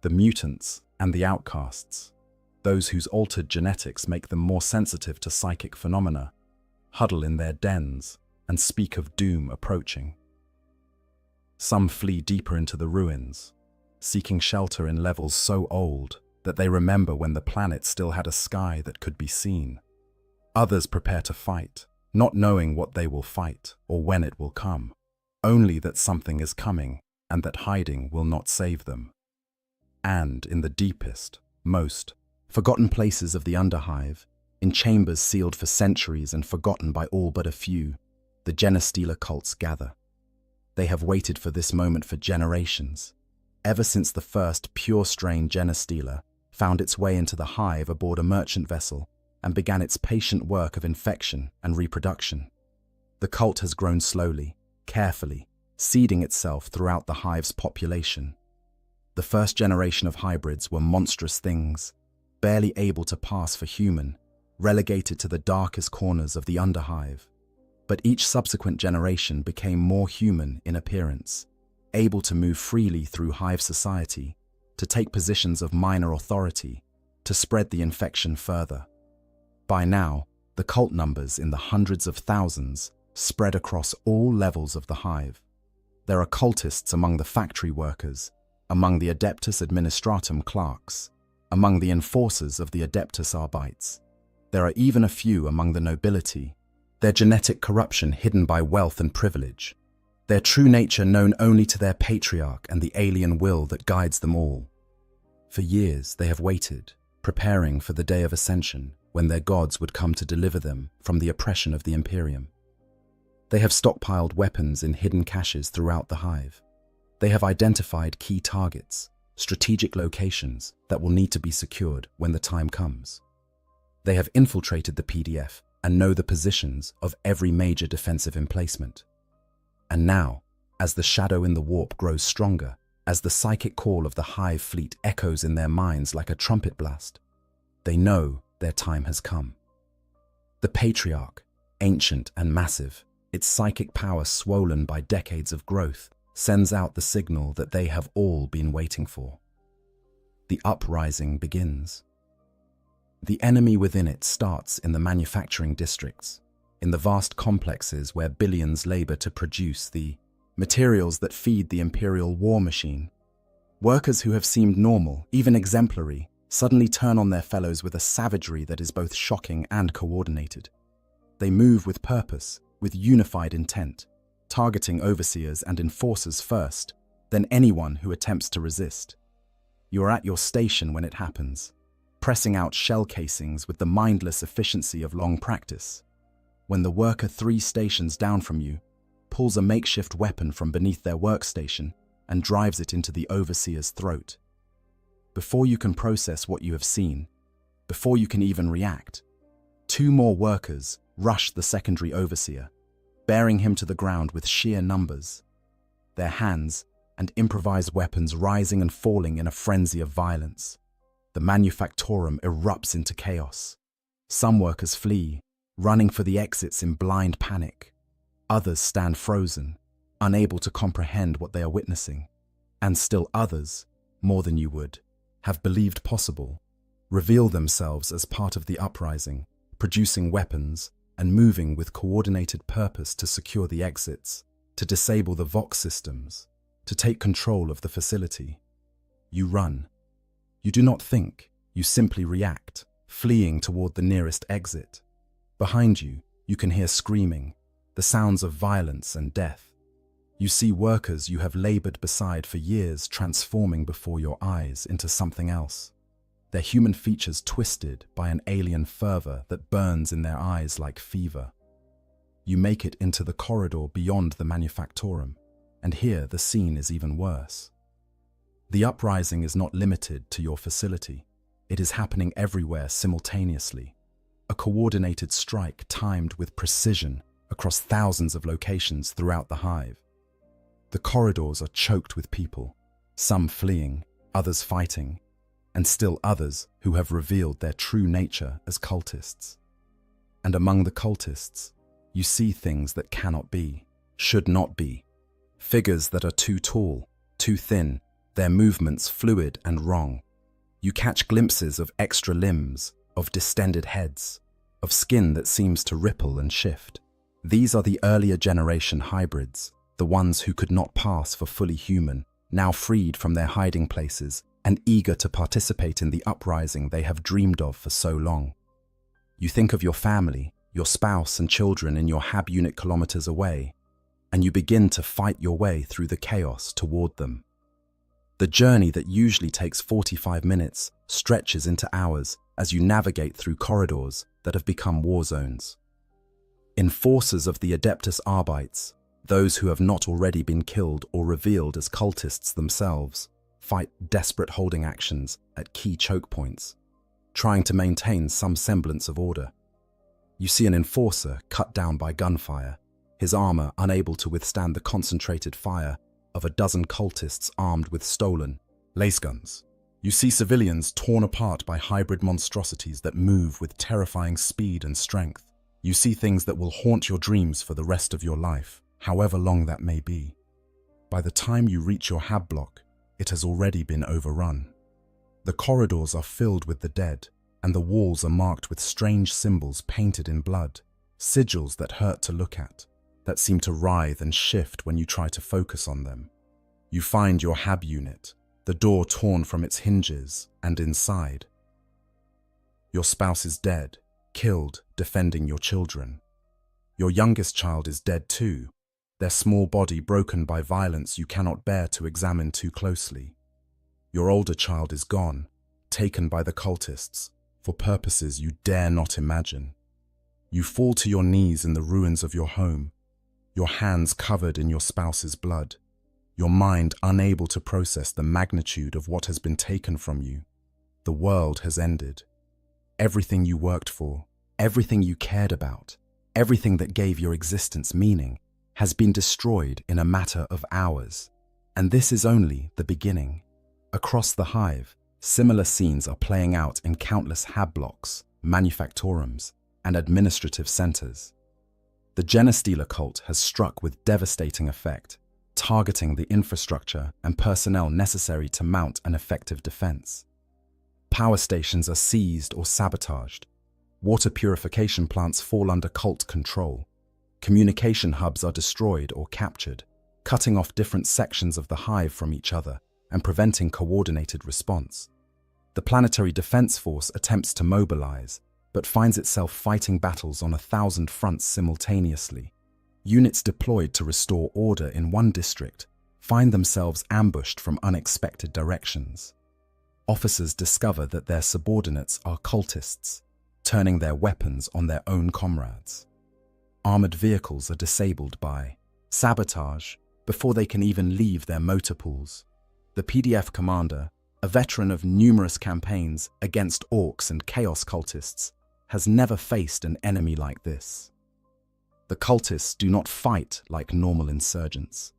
The mutants and the outcasts, those whose altered genetics make them more sensitive to psychic phenomena, huddle in their dens and speak of doom approaching. Some flee deeper into the ruins, seeking shelter in levels so old that they remember when the planet still had a sky that could be seen. Others prepare to fight, not knowing what they will fight or when it will come, only that something is coming and that hiding will not save them. And in the deepest, most forgotten places of the underhive, in chambers sealed for centuries and forgotten by all but a few, the Genestealer cults gather. They have waited for this moment for generations, ever since the first pure-strain Genestealer found its way into the hive aboard a merchant vessel and began its patient work of infection and reproduction. The cult has grown slowly, carefully, seeding itself throughout the hive's population. The first generation of hybrids were monstrous things, barely able to pass for human, relegated to the darkest corners of the underhive. But each subsequent generation became more human in appearance, able to move freely through hive society, to take positions of minor authority, to spread the infection further. By now, the cult numbers in the hundreds of thousands spread across all levels of the hive. There are cultists among the factory workers, among the Adeptus Administratum clerks, among the enforcers of the Adeptus Arbites. There are even a few among the nobility, their genetic corruption hidden by wealth and privilege, their true nature known only to their patriarch and the alien will that guides them all. For years they have waited, preparing for the day of ascension when their gods would come to deliver them from the oppression of the Imperium. They have stockpiled weapons in hidden caches throughout the hive. They have identified key targets, strategic locations that will need to be secured when the time comes. They have infiltrated the PDF and know the positions of every major defensive emplacement. And now, as the shadow in the warp grows stronger, as the psychic call of the Hive fleet echoes in their minds like a trumpet blast, they know their time has come. The Patriarch, ancient and massive, its psychic power swollen by decades of growth, sends out the signal that they have all been waiting for. The uprising begins. The enemy within it starts in the manufacturing districts, in the vast complexes where billions labor to produce the materials that feed the imperial war machine. Workers who have seemed normal, even exemplary, suddenly turn on their fellows with a savagery that is both shocking and coordinated. They move with purpose, with unified intent, targeting overseers and enforcers first, then anyone who attempts to resist. You are at your station when it happens, pressing out shell casings with the mindless efficiency of long practice, when the worker 3 stations down from you pulls a makeshift weapon from beneath their workstation and drives it into the overseer's throat. Before you can process what you have seen, before you can even react, 2 more workers rush the secondary overseer, bearing him to the ground with sheer numbers, their hands and improvised weapons rising and falling in a frenzy of violence. The manufactorum erupts into chaos. Some workers flee, running for the exits in blind panic. Others stand frozen, unable to comprehend what they are witnessing. And still others, more than you would, have believed possible, reveal themselves as part of the uprising, producing weapons and moving with coordinated purpose to secure the exits, to disable the Vox systems, to take control of the facility. You run. You do not think, you simply react, fleeing toward the nearest exit. Behind you, you can hear screaming, the sounds of violence and death. You see workers you have labored beside for years transforming before your eyes into something else, their human features twisted by an alien fervor that burns in their eyes like fever. You make it into the corridor beyond the manufactorum, and here the scene is even worse. The uprising is not limited to your facility. It is happening everywhere simultaneously. A coordinated strike timed with precision across thousands of locations throughout the hive. The corridors are choked with people, some fleeing, others fighting, and still others who have revealed their true nature as cultists. And among the cultists, you see things that cannot be, should not be. Figures that are too tall, too thin, their movements fluid and wrong. You catch glimpses of extra limbs, of distended heads, of skin that seems to ripple and shift. These are the earlier generation hybrids, the ones who could not pass for fully human, now freed from their hiding places and eager to participate in the uprising they have dreamed of for so long. You think of your family, your spouse and children in your hab unit kilometers away, and you begin to fight your way through the chaos toward them. The journey that usually takes 45 minutes stretches into hours as you navigate through corridors that have become war zones. Enforcers of the Adeptus Arbites, those who have not already been killed or revealed as cultists themselves, fight desperate holding actions at key choke points, trying to maintain some semblance of order. You see an enforcer cut down by gunfire, his armor unable to withstand the concentrated fire of a dozen cultists armed with stolen lace guns. You see civilians torn apart by hybrid monstrosities that move with terrifying speed and strength. You see things that will haunt your dreams for the rest of your life, however long that may be. By the time you reach your hab block, it has already been overrun. The corridors are filled with the dead, and the walls are marked with strange symbols painted in blood, sigils that hurt to look at, that seem to writhe and shift when you try to focus on them. You find your hab unit, the door torn from its hinges, and inside. Your spouse is dead, killed defending your children. Your youngest child is dead too, their small body broken by violence you cannot bear to examine too closely. Your older child is gone, taken by the cultists, for purposes you dare not imagine. You fall to your knees in the ruins of your home, your hands covered in your spouse's blood. your mind unable to process the magnitude of what has been taken from you. The world has ended. Everything you worked for, everything you cared about, everything that gave your existence meaning, has been destroyed in a matter of hours. And this is only the beginning. Across the hive, similar scenes are playing out in countless hab blocks, manufactorums, and administrative centers. The Genestealer cult has struck with devastating effect, targeting the infrastructure and personnel necessary to mount an effective defense. Power stations are seized or sabotaged. Water purification plants fall under cult control. Communication hubs are destroyed or captured, cutting off different sections of the hive from each other and preventing coordinated response. The Planetary Defense Force attempts to mobilize, but finds itself fighting battles on 1,000 fronts simultaneously. Units deployed to restore order in one district find themselves ambushed from unexpected directions. Officers discover that their subordinates are cultists, turning their weapons on their own comrades. Armored vehicles are disabled by sabotage before they can even leave their motor pools. The PDF commander, a veteran of numerous campaigns against orcs and chaos cultists, has never faced an enemy like this. The cultists do not fight like normal insurgents.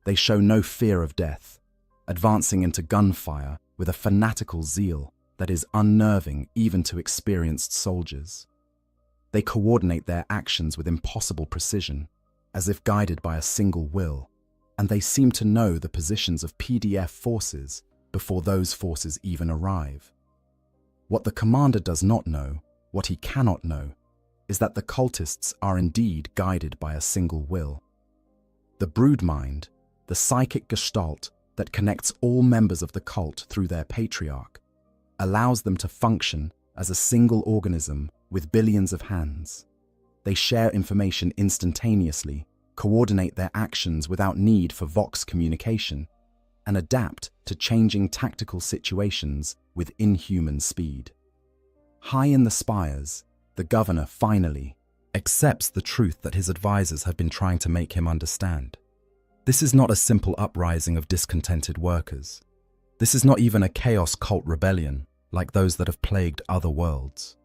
They show no fear of death, advancing into gunfire with a fanatical zeal that is unnerving even to experienced soldiers. They coordinate their actions with impossible precision, as if guided by a single will, and they seem to know the positions of PDF forces before those forces even arrive. What the commander does not know, what he cannot know, is that the cultists are indeed guided by a single will. The brood mind, the psychic gestalt that connects all members of the cult through their patriarch, allows them to function as a single organism with billions of hands. They share information instantaneously, coordinate their actions without need for vox communication, and adapt to changing tactical situations with inhuman speed. High in the spires, the governor finally accepts the truth that his advisors have been trying to make him understand. This is not a simple uprising of discontented workers. This is not even a chaos cult rebellion like those that have plagued other worlds.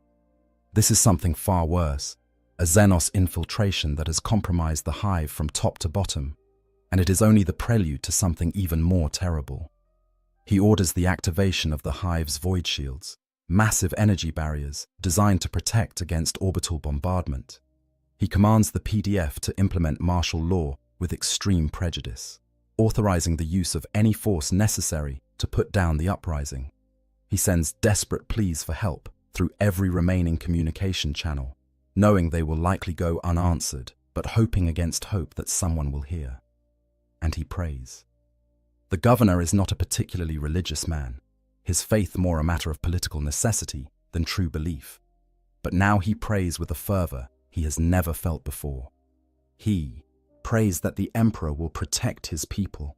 This is something far worse, a Xenos infiltration that has compromised the hive from top to bottom, and it is only the prelude to something even more terrible. He orders the activation of the hive's void shields, massive energy barriers designed to protect against orbital bombardment. He commands the PDF to implement martial law with extreme prejudice, authorizing the use of any force necessary to put down the uprising. He sends desperate pleas for help through every remaining communication channel, knowing they will likely go unanswered, but hoping against hope that someone will hear. And he prays. The governor is not a particularly religious man, his faith more a matter of political necessity than true belief. But now he prays with a fervor he has never felt before. He prays that the emperor will protect his people,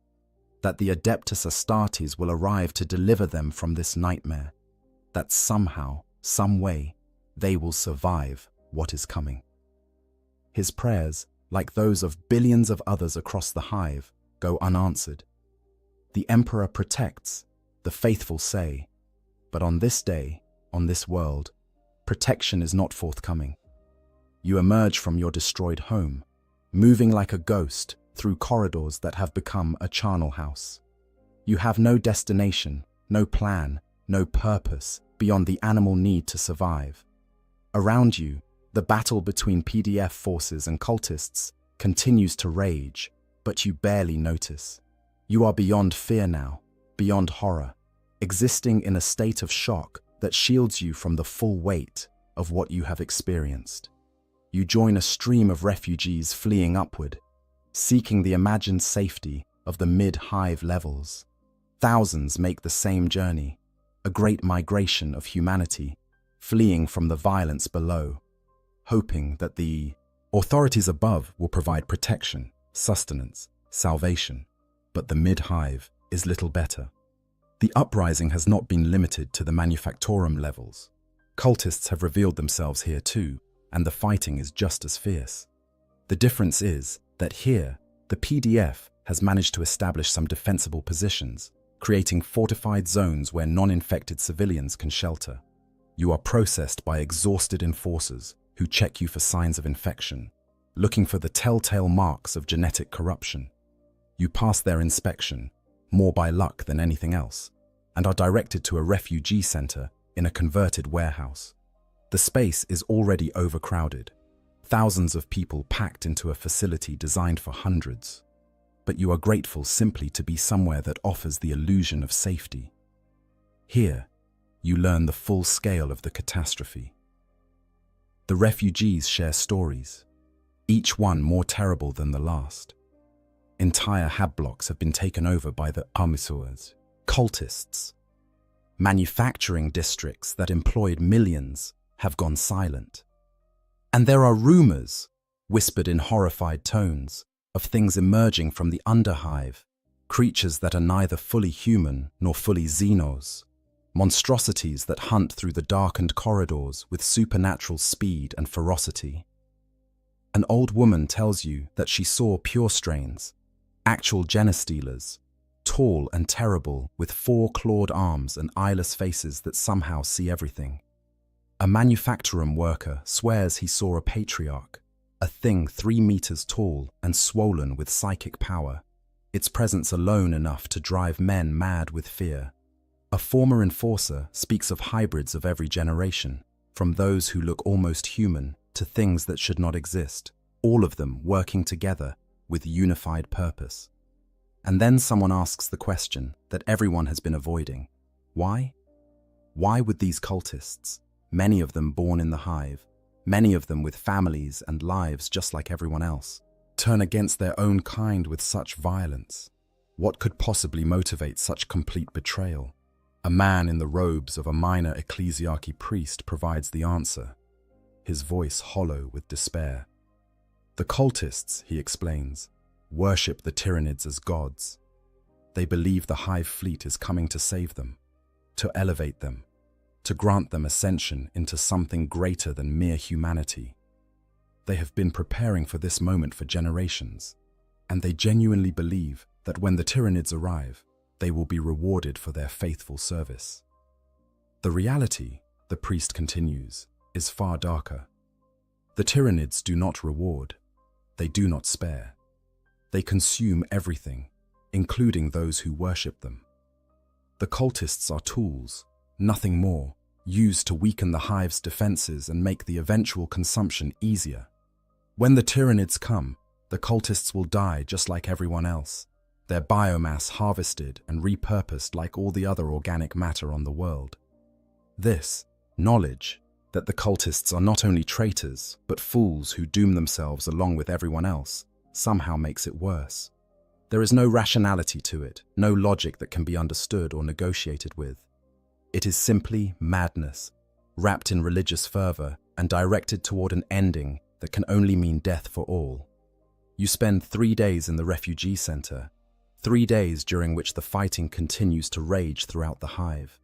that the Adeptus Astartes will arrive to deliver them from this nightmare, that somehow, some way, they will survive what is coming. His prayers, like those of billions of others across the hive, go unanswered. The emperor protects, the faithful say, but on this day, on this world, protection is not forthcoming. You emerge from your destroyed home, moving like a ghost through corridors that have become a charnel house. You have no destination, no plan, no purpose beyond the animal need to survive. Around you, the battle between PDF forces and cultists continues to rage, but you barely notice. You are beyond fear now, beyond horror, existing in a state of shock that shields you from the full weight of what you have experienced. You join a stream of refugees fleeing upward, seeking the imagined safety of the mid-hive levels. Thousands make the same journey, a great migration of humanity, fleeing from the violence below, hoping that the authorities above will provide protection, sustenance, salvation. But the mid-hive is little better. The uprising has not been limited to the manufactorum levels. Cultists have revealed themselves here too, and the fighting is just as fierce. The difference is that here, the PDF has managed to establish some defensible positions, creating fortified zones where non-infected civilians can shelter. You are processed by exhausted enforcers who check you for signs of infection, looking for the telltale marks of genetic corruption. You pass their inspection, more by luck than anything else, and are directed to a refugee center in a converted warehouse. The space is already overcrowded, thousands of people packed into a facility designed for hundreds. But you are grateful simply to be somewhere that offers the illusion of safety. Here, you learn the full scale of the catastrophe. The refugees share stories, each one more terrible than the last. Entire hab blocks have been taken over by the Amisors, cultists. Manufacturing districts that employed millions have gone silent. And there are rumors, whispered in horrified tones, of things emerging from the underhive, creatures that are neither fully human nor fully xenos, monstrosities that hunt through the darkened corridors with supernatural speed and ferocity. An old woman tells you that she saw pure strains, actual genestealers, tall and terrible with 4 clawed arms and eyeless faces that somehow see everything. A manufacturing worker swears he saw a patriarch, a thing 3 meters tall and swollen with psychic power, its presence alone enough to drive men mad with fear. A former enforcer speaks of hybrids of every generation, from those who look almost human to things that should not exist, all of them working together with unified purpose. And then someone asks the question that everyone has been avoiding. Why? Why would these cultists, many of them born in the hive, many of them with families and lives just like everyone else, turn against their own kind with such violence? What could possibly motivate such complete betrayal? A man in the robes of a minor ecclesiarchy priest provides the answer, his voice hollow with despair. The cultists, he explains, worship the Tyranids as gods. They believe the hive fleet is coming to save them, to elevate them, to grant them ascension into something greater than mere humanity. They have been preparing for this moment for generations, and they genuinely believe that when the Tyranids arrive, they will be rewarded for their faithful service. The reality, the priest continues, is far darker. The Tyranids do not reward. They do not spare. They consume everything, including those who worship them. The cultists are tools, nothing more, used to weaken the hive's defenses and make the eventual consumption easier. When the Tyranids come, the cultists will die just like everyone else, their biomass harvested and repurposed like all the other organic matter on the world. This knowledge that the cultists are not only traitors, but fools who doom themselves along with everyone else, somehow makes it worse. There is no rationality to it, no logic that can be understood or negotiated with. It is simply madness, wrapped in religious fervor and directed toward an ending that can only mean death for all. You spend 3 days in the refugee center, 3 days during which the fighting continues to rage throughout the hive.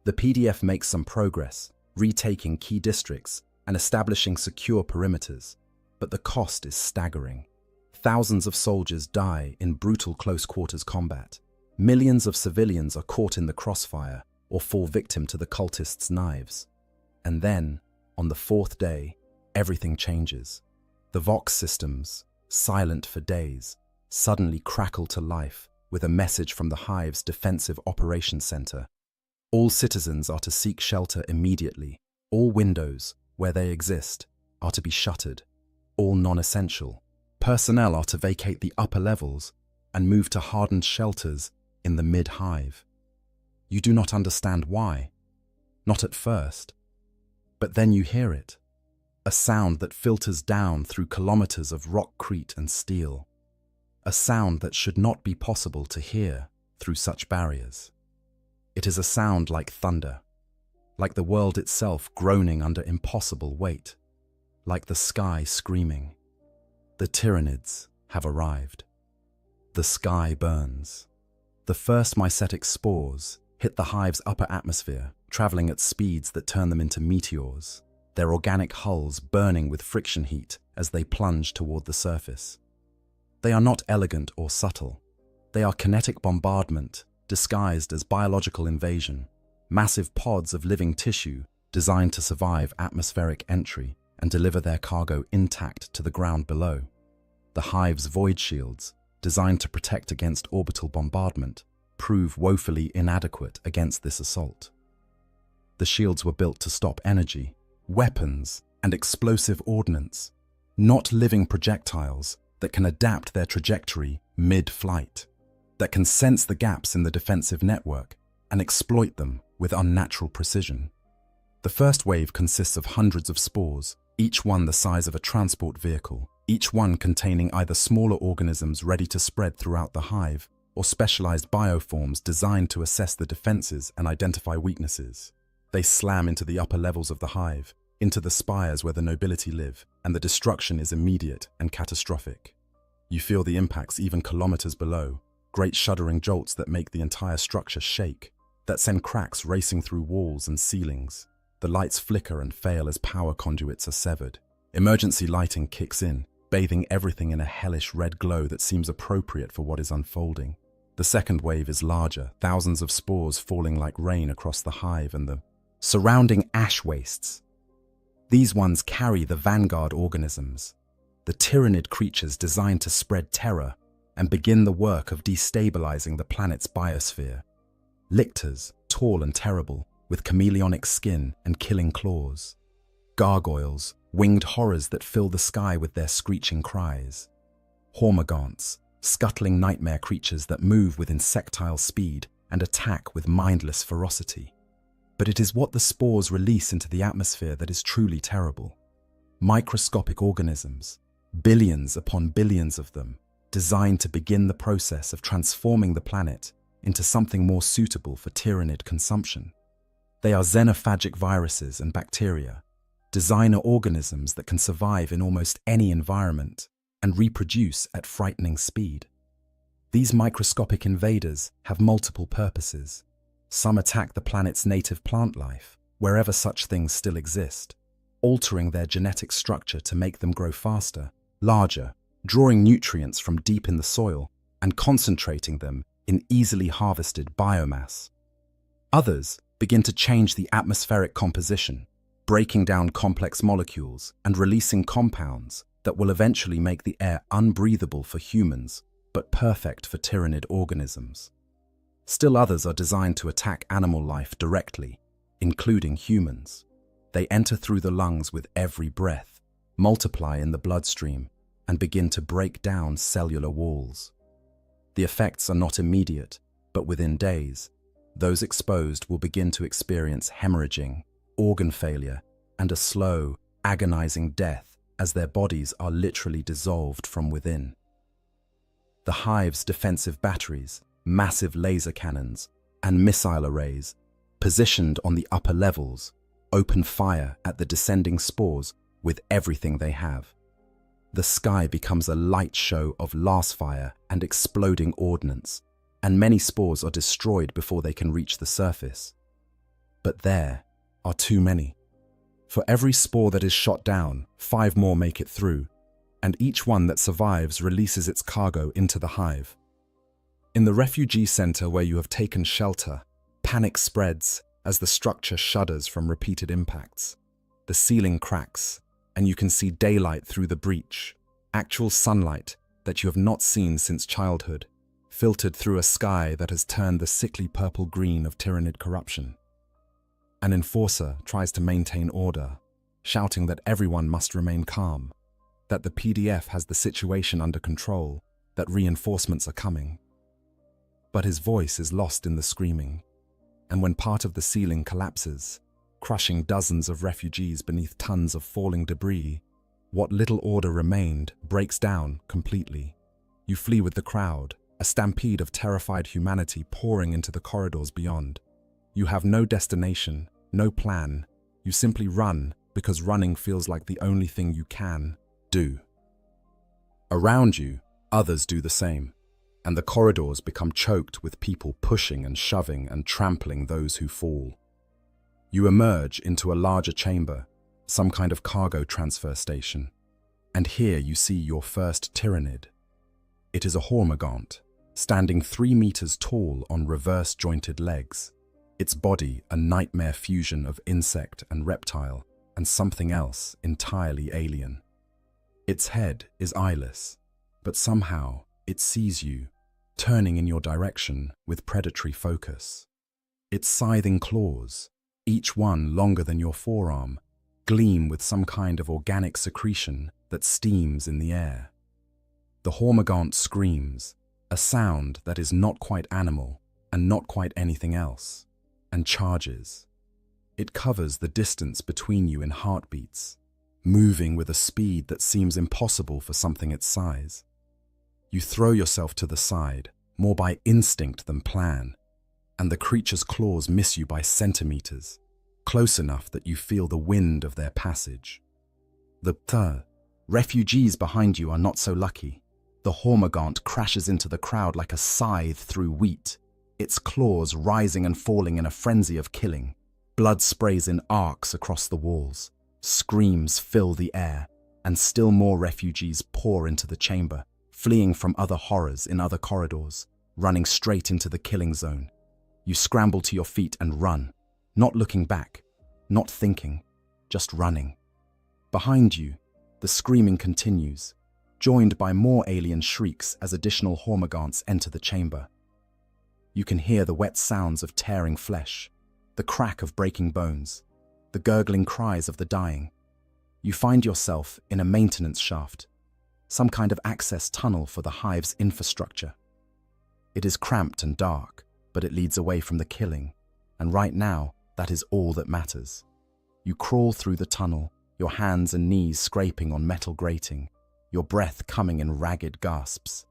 The PDF makes some progress, retaking key districts and establishing secure perimeters, but the cost is staggering. Thousands of soldiers die in brutal close-quarters combat. Millions of civilians are caught in the crossfire or fall victim to the cultists' knives. And then, on the 4th day, everything changes. The Vox systems, silent for days, suddenly crackle to life with a message from the hive's defensive operations center. All citizens are to seek shelter immediately. All windows, where they exist, are to be shuttered. All non-essential personnel are to vacate the upper levels and move to hardened shelters in the mid-hive. You do not understand why. Not at first. But then you hear it. A sound that filters down through kilometers of rockcrete and steel. A sound that should not be possible to hear through such barriers. It is a sound like thunder, like the world itself groaning under impossible weight, like the sky screaming. The Tyranids have arrived. The sky burns. The first mycetic spores hit the hive's upper atmosphere, traveling at speeds that turn them into meteors, their organic hulls burning with friction heat as they plunge toward the surface. They are not elegant or subtle. They are kinetic bombardment, disguised as biological invasion, massive pods of living tissue designed to survive atmospheric entry and deliver their cargo intact to the ground below. The hive's void shields, designed to protect against orbital bombardment, prove woefully inadequate against this assault. The shields were built to stop energy, weapons, and explosive ordnance, not living projectiles that can adapt their trajectory mid-flight, that can sense the gaps in the defensive network and exploit them with unnatural precision. The first wave consists of hundreds of spores, each one the size of a transport vehicle, each one containing either smaller organisms ready to spread throughout the hive or specialized bioforms designed to assess the defenses and identify weaknesses. They slam into the upper levels of the hive, into the spires where the nobility live, and the destruction is immediate and catastrophic. You feel the impacts even kilometers below, great shuddering jolts that make the entire structure shake, that send cracks racing through walls and ceilings. The lights flicker and fail as power conduits are severed. Emergency lighting kicks in, bathing everything in a hellish red glow that seems appropriate for what is unfolding. The second wave is larger, thousands of spores falling like rain across the hive and the surrounding ash wastes. These ones carry the vanguard organisms, the tyrannid creatures designed to spread terror and begin the work of destabilizing the planet's biosphere. Lictors, tall and terrible, with chameleonic skin and killing claws. Gargoyles, winged horrors that fill the sky with their screeching cries. Hormagaunts, scuttling nightmare creatures that move with insectile speed and attack with mindless ferocity. But it is what the spores release into the atmosphere that is truly terrible. Microscopic organisms, billions upon billions of them, designed to begin the process of transforming the planet into something more suitable for tyrannid consumption. They are xenophagic viruses and bacteria, designer organisms that can survive in almost any environment and reproduce at frightening speed. These microscopic invaders have multiple purposes. Some attack the planet's native plant life, wherever such things still exist, altering their genetic structure to make them grow faster, larger, drawing nutrients from deep in the soil and concentrating them in easily harvested biomass. Others begin to change the atmospheric composition, breaking down complex molecules and releasing compounds that will eventually make the air unbreathable for humans, but perfect for tyrannid organisms. Still others are designed to attack animal life directly, including humans. They enter through the lungs with every breath, multiply in the bloodstream, and begin to break down cellular walls. The effects are not immediate, but within days, those exposed will begin to experience hemorrhaging, organ failure, and a slow, agonizing death as their bodies are literally dissolved from within. The hive's defensive batteries, massive laser cannons, and missile arrays, positioned on the upper levels, open fire at the descending spores with everything they have. The sky becomes a light show of lasfire and exploding ordnance, and many spores are destroyed before they can reach the surface. But there are too many. For every spore that is shot down, 5 more make it through, and each one that survives releases its cargo into the hive. In the refugee center where you have taken shelter, panic spreads as the structure shudders from repeated impacts. The ceiling cracks, and you can see daylight through the breach, actual sunlight that you have not seen since childhood, filtered through a sky that has turned the sickly purple-green of tyrannid corruption. An enforcer tries to maintain order, shouting that everyone must remain calm, that the PDF has the situation under control, that reinforcements are coming. But his voice is lost in the screaming, and when part of the ceiling collapses, crushing dozens of refugees beneath tons of falling debris, what little order remained breaks down completely. You flee with the crowd, a stampede of terrified humanity pouring into the corridors beyond. You have no destination, no plan. You simply run because running feels like the only thing you can do. Around you, others do the same, and the corridors become choked with people pushing and shoving and trampling those who fall. You emerge into a larger chamber, some kind of cargo transfer station, and here you see your first tyrannid. It is a hormigaunt, standing 3 meters tall on reverse-jointed legs, its body a nightmare fusion of insect and reptile, and something else entirely alien. Its head is eyeless, but somehow it sees you, turning in your direction with predatory focus. Its scything claws, each one longer than your forearm, gleam with some kind of organic secretion that steams in the air. The hormigaunt screams, a sound that is not quite animal and not quite anything else, and charges. It covers the distance between you in heartbeats, moving with a speed that seems impossible for something its size. You throw yourself to the side, more by instinct than plan, and the creature's claws miss you by centimeters, close enough that you feel the wind of their passage. The refugees behind you are not so lucky. The hormigaunt crashes into the crowd like a scythe through wheat, its claws rising and falling in a frenzy of killing. Blood sprays in arcs across the walls. Screams fill the air, and still more refugees pour into the chamber, fleeing from other horrors in other corridors, running straight into the killing zone. You scramble to your feet and run, not looking back, not thinking, just running. Behind you, the screaming continues, joined by more alien shrieks as additional hormigaunts enter the chamber. You can hear the wet sounds of tearing flesh, the crack of breaking bones, the gurgling cries of the dying. You find yourself in a maintenance shaft, some kind of access tunnel for the hive's infrastructure. It is cramped and dark, but it leads away from the killing, and right now, that is all that matters. You crawl through the tunnel, your hands and knees scraping on metal grating, your breath coming in ragged gasps.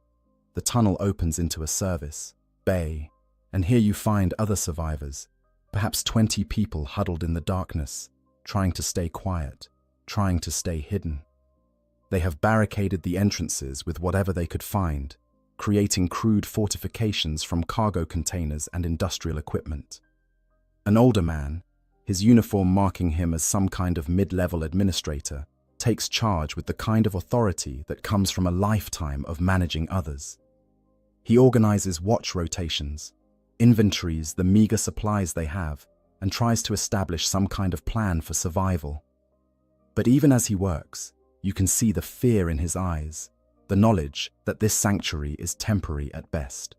The tunnel opens into a service bay, and here you find other survivors, perhaps 20 people huddled in the darkness, trying to stay quiet, trying to stay hidden. They have barricaded the entrances with whatever they could find, creating crude fortifications from cargo containers and industrial equipment. An older man, his uniform marking him as some kind of mid-level administrator, takes charge with the kind of authority that comes from a lifetime of managing others. He organizes watch rotations, inventories the meager supplies they have, and tries to establish some kind of plan for survival. But even as he works, you can see the fear in his eyes, the knowledge that this sanctuary is temporary at best.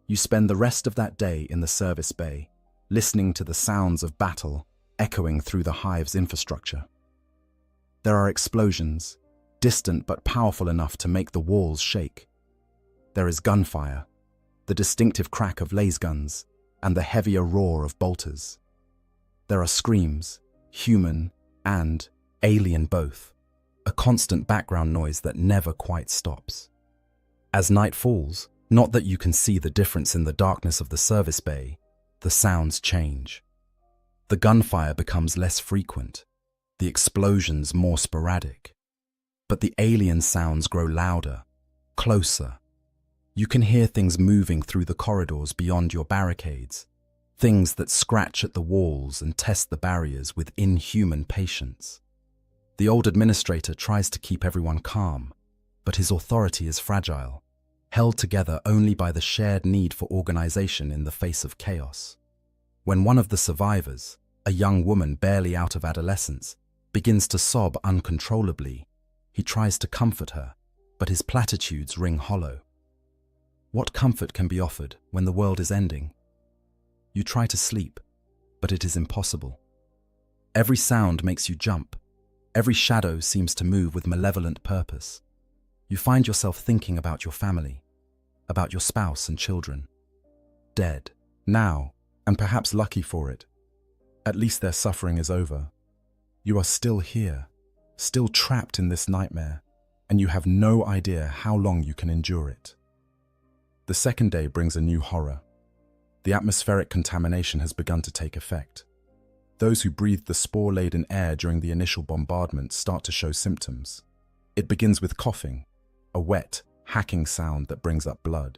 You spend the rest of that day in the service bay, listening to the sounds of battle echoing through the hive's infrastructure. There are explosions, distant but powerful enough to make the walls shake. There is gunfire, the distinctive crack of laser guns, and the heavier roar of bolters. There are screams, human and alien both, a constant background noise that never quite stops. As night falls, not that you can see the difference in the darkness of the service bay, the sounds change. The gunfire becomes less frequent, the explosions more sporadic. But the alien sounds grow louder, closer. You can hear things moving through the corridors beyond your barricades, things that scratch at the walls and test the barriers with inhuman patience. The old administrator tries to keep everyone calm, but his authority is fragile, held together only by the shared need for organization in the face of chaos. When one of the survivors, a young woman barely out of adolescence, begins to sob uncontrollably, he tries to comfort her, but his platitudes ring hollow. What comfort can be offered when the world is ending? You try to sleep, but it is impossible. Every sound makes you jump. Every shadow seems to move with malevolent purpose. You find yourself thinking about your family, about your spouse and children. Dead, now, and perhaps lucky for it. At least their suffering is over. You are still here, still trapped in this nightmare, and you have no idea how long you can endure it. The second day brings a new horror. The atmospheric contamination has begun to take effect. Those who breathed the spore-laden air during the initial bombardment start to show symptoms. It begins with coughing, a wet, hacking sound that brings up blood.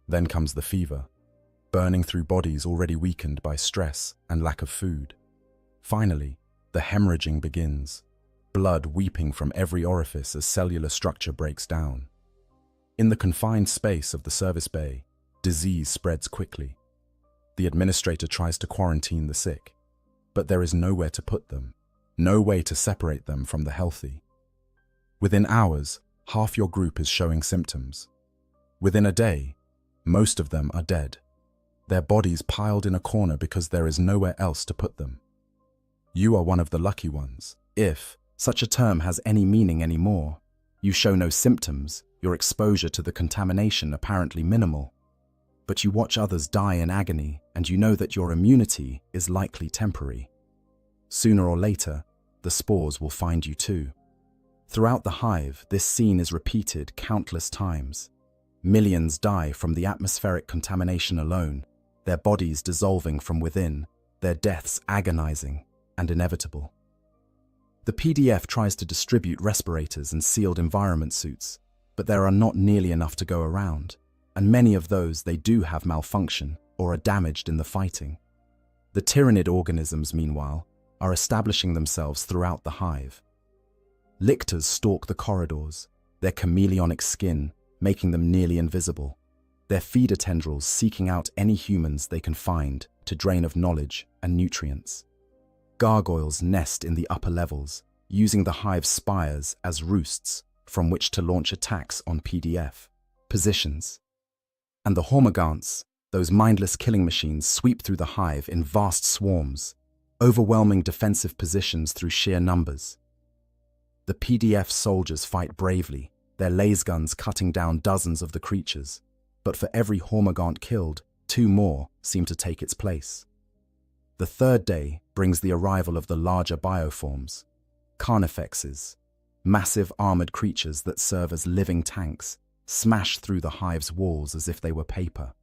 Then comes the fever, burning through bodies already weakened by stress and lack of food. Finally, the hemorrhaging begins, blood weeping from every orifice as cellular structure breaks down. In the confined space of the service bay, disease spreads quickly. The administrator tries to quarantine the sick, but there is nowhere to put them, no way to separate them from the healthy. Within hours, half your group is showing symptoms. Within a day, most of them are dead, their bodies piled in a corner because there is nowhere else to put them. You are one of the lucky ones, if such a term has any meaning anymore. You show no symptoms, your exposure to the contamination apparently minimal. But you watch others die in agony, and you know that your immunity is likely temporary. Sooner or later, the spores will find you too. Throughout the hive, this scene is repeated countless times. Millions die from the atmospheric contamination alone, their bodies dissolving from within, their deaths agonizing and inevitable. The PDF tries to distribute respirators and sealed environment suits, but there are not nearly enough to go around, and many of those they do have malfunction or are damaged in the fighting. The tyrannid organisms, meanwhile, are establishing themselves throughout the hive. Lictors stalk the corridors, their chameleonic skin making them nearly invisible, their feeder tendrils seeking out any humans they can find to drain of knowledge and nutrients. Gargoyles nest in the upper levels, using the hive's spires as roosts from which to launch attacks on PDF positions. And the hormagaunts, those mindless killing machines, sweep through the hive in vast swarms, overwhelming defensive positions through sheer numbers. The PDF soldiers fight bravely, their lasguns cutting down dozens of the creatures, but for every hormagaunt killed, 2 more seem to take its place. The third day brings the arrival of the larger bioforms, carnifexes, massive armored creatures that serve as living tanks, smash through the hive's walls as if they were paper.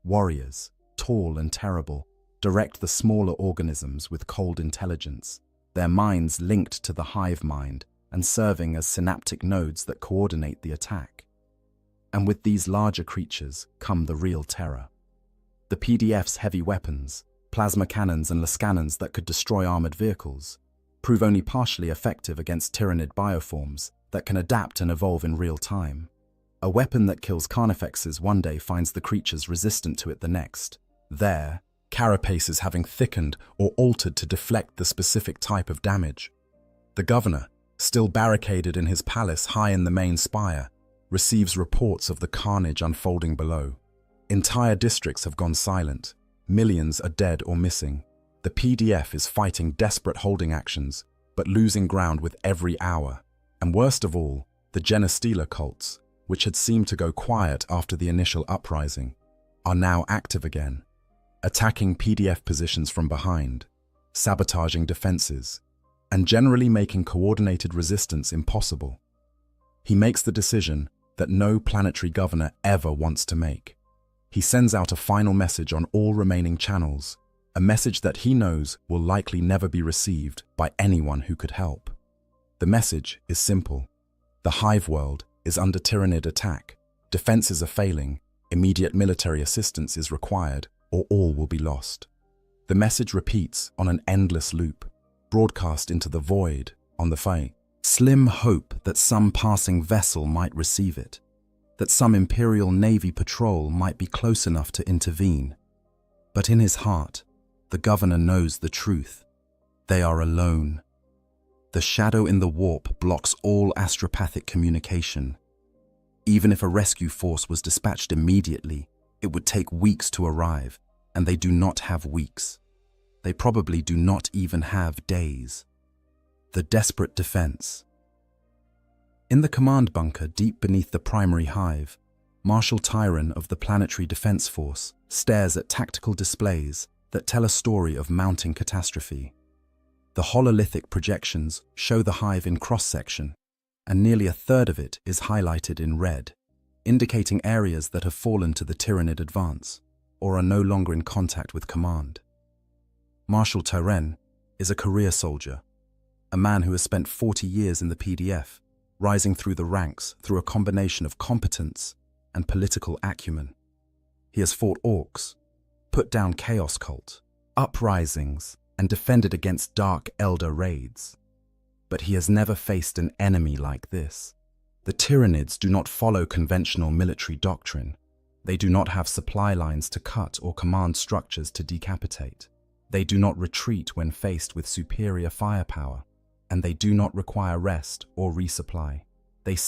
Warriors, tall and terrible, direct the smaller organisms with cold intelligence, their minds linked to the hive mind and serving as synaptic nodes that coordinate the attack. And with these larger creatures come the real terror. The PDF's heavy weapons, plasma cannons and lascannons that could destroy armored vehicles, prove only partially effective against tyrannid bioforms that can adapt and evolve in real time. A weapon that kills carnifexes one day finds the creatures resistant to it the next. Their carapaces having thickened or altered to deflect the specific type of damage. The governor, still barricaded in his palace high in the main spire, receives reports of the carnage unfolding below. Entire districts have gone silent. Millions are dead or missing. The PDF is fighting desperate holding actions, but losing ground with every hour. And worst of all, the Genestealer cults, which had seemed to go quiet after the initial uprising, are now active again, attacking PDF positions from behind, sabotaging defenses, and generally making coordinated resistance impossible. He makes the decision that no planetary governor ever wants to make. He sends out a final message on all remaining channels, a message that he knows will likely never be received by anyone who could help. The message is simple. The hive world is under tyrannid attack, defenses are failing, immediate military assistance is required, or all will be lost. The message repeats on an endless loop, broadcast into the void on the fight. Slim hope that some passing vessel might receive it, that some Imperial Navy patrol might be close enough to intervene. But in his heart, the governor knows the truth. They are alone. The shadow in the warp blocks all astropathic communication. Even if a rescue force was dispatched immediately, it would take weeks to arrive, and they do not have weeks. They probably do not even have days. The desperate defense. In the command bunker deep beneath the primary hive, Marshal Tyron of the Planetary Defense Force stares at tactical displays that tell a story of mounting catastrophe. The hololithic projections show the hive in cross-section, and nearly a third of it is highlighted in red, indicating areas that have fallen to the tyrannid advance or are no longer in contact with command. Marshal Tyron is a career soldier, a man who has spent 40 years in the PDF, rising through the ranks through a combination of competence and political acumen. He has fought orcs, put down chaos cult, uprisings, and defended against Dark Elder raids. But he has never faced an enemy like this. The Tyranids do not follow conventional military doctrine. They do not have supply lines to cut or command structures to decapitate. They do not retreat when faced with superior firepower, and they do not require rest or resupply.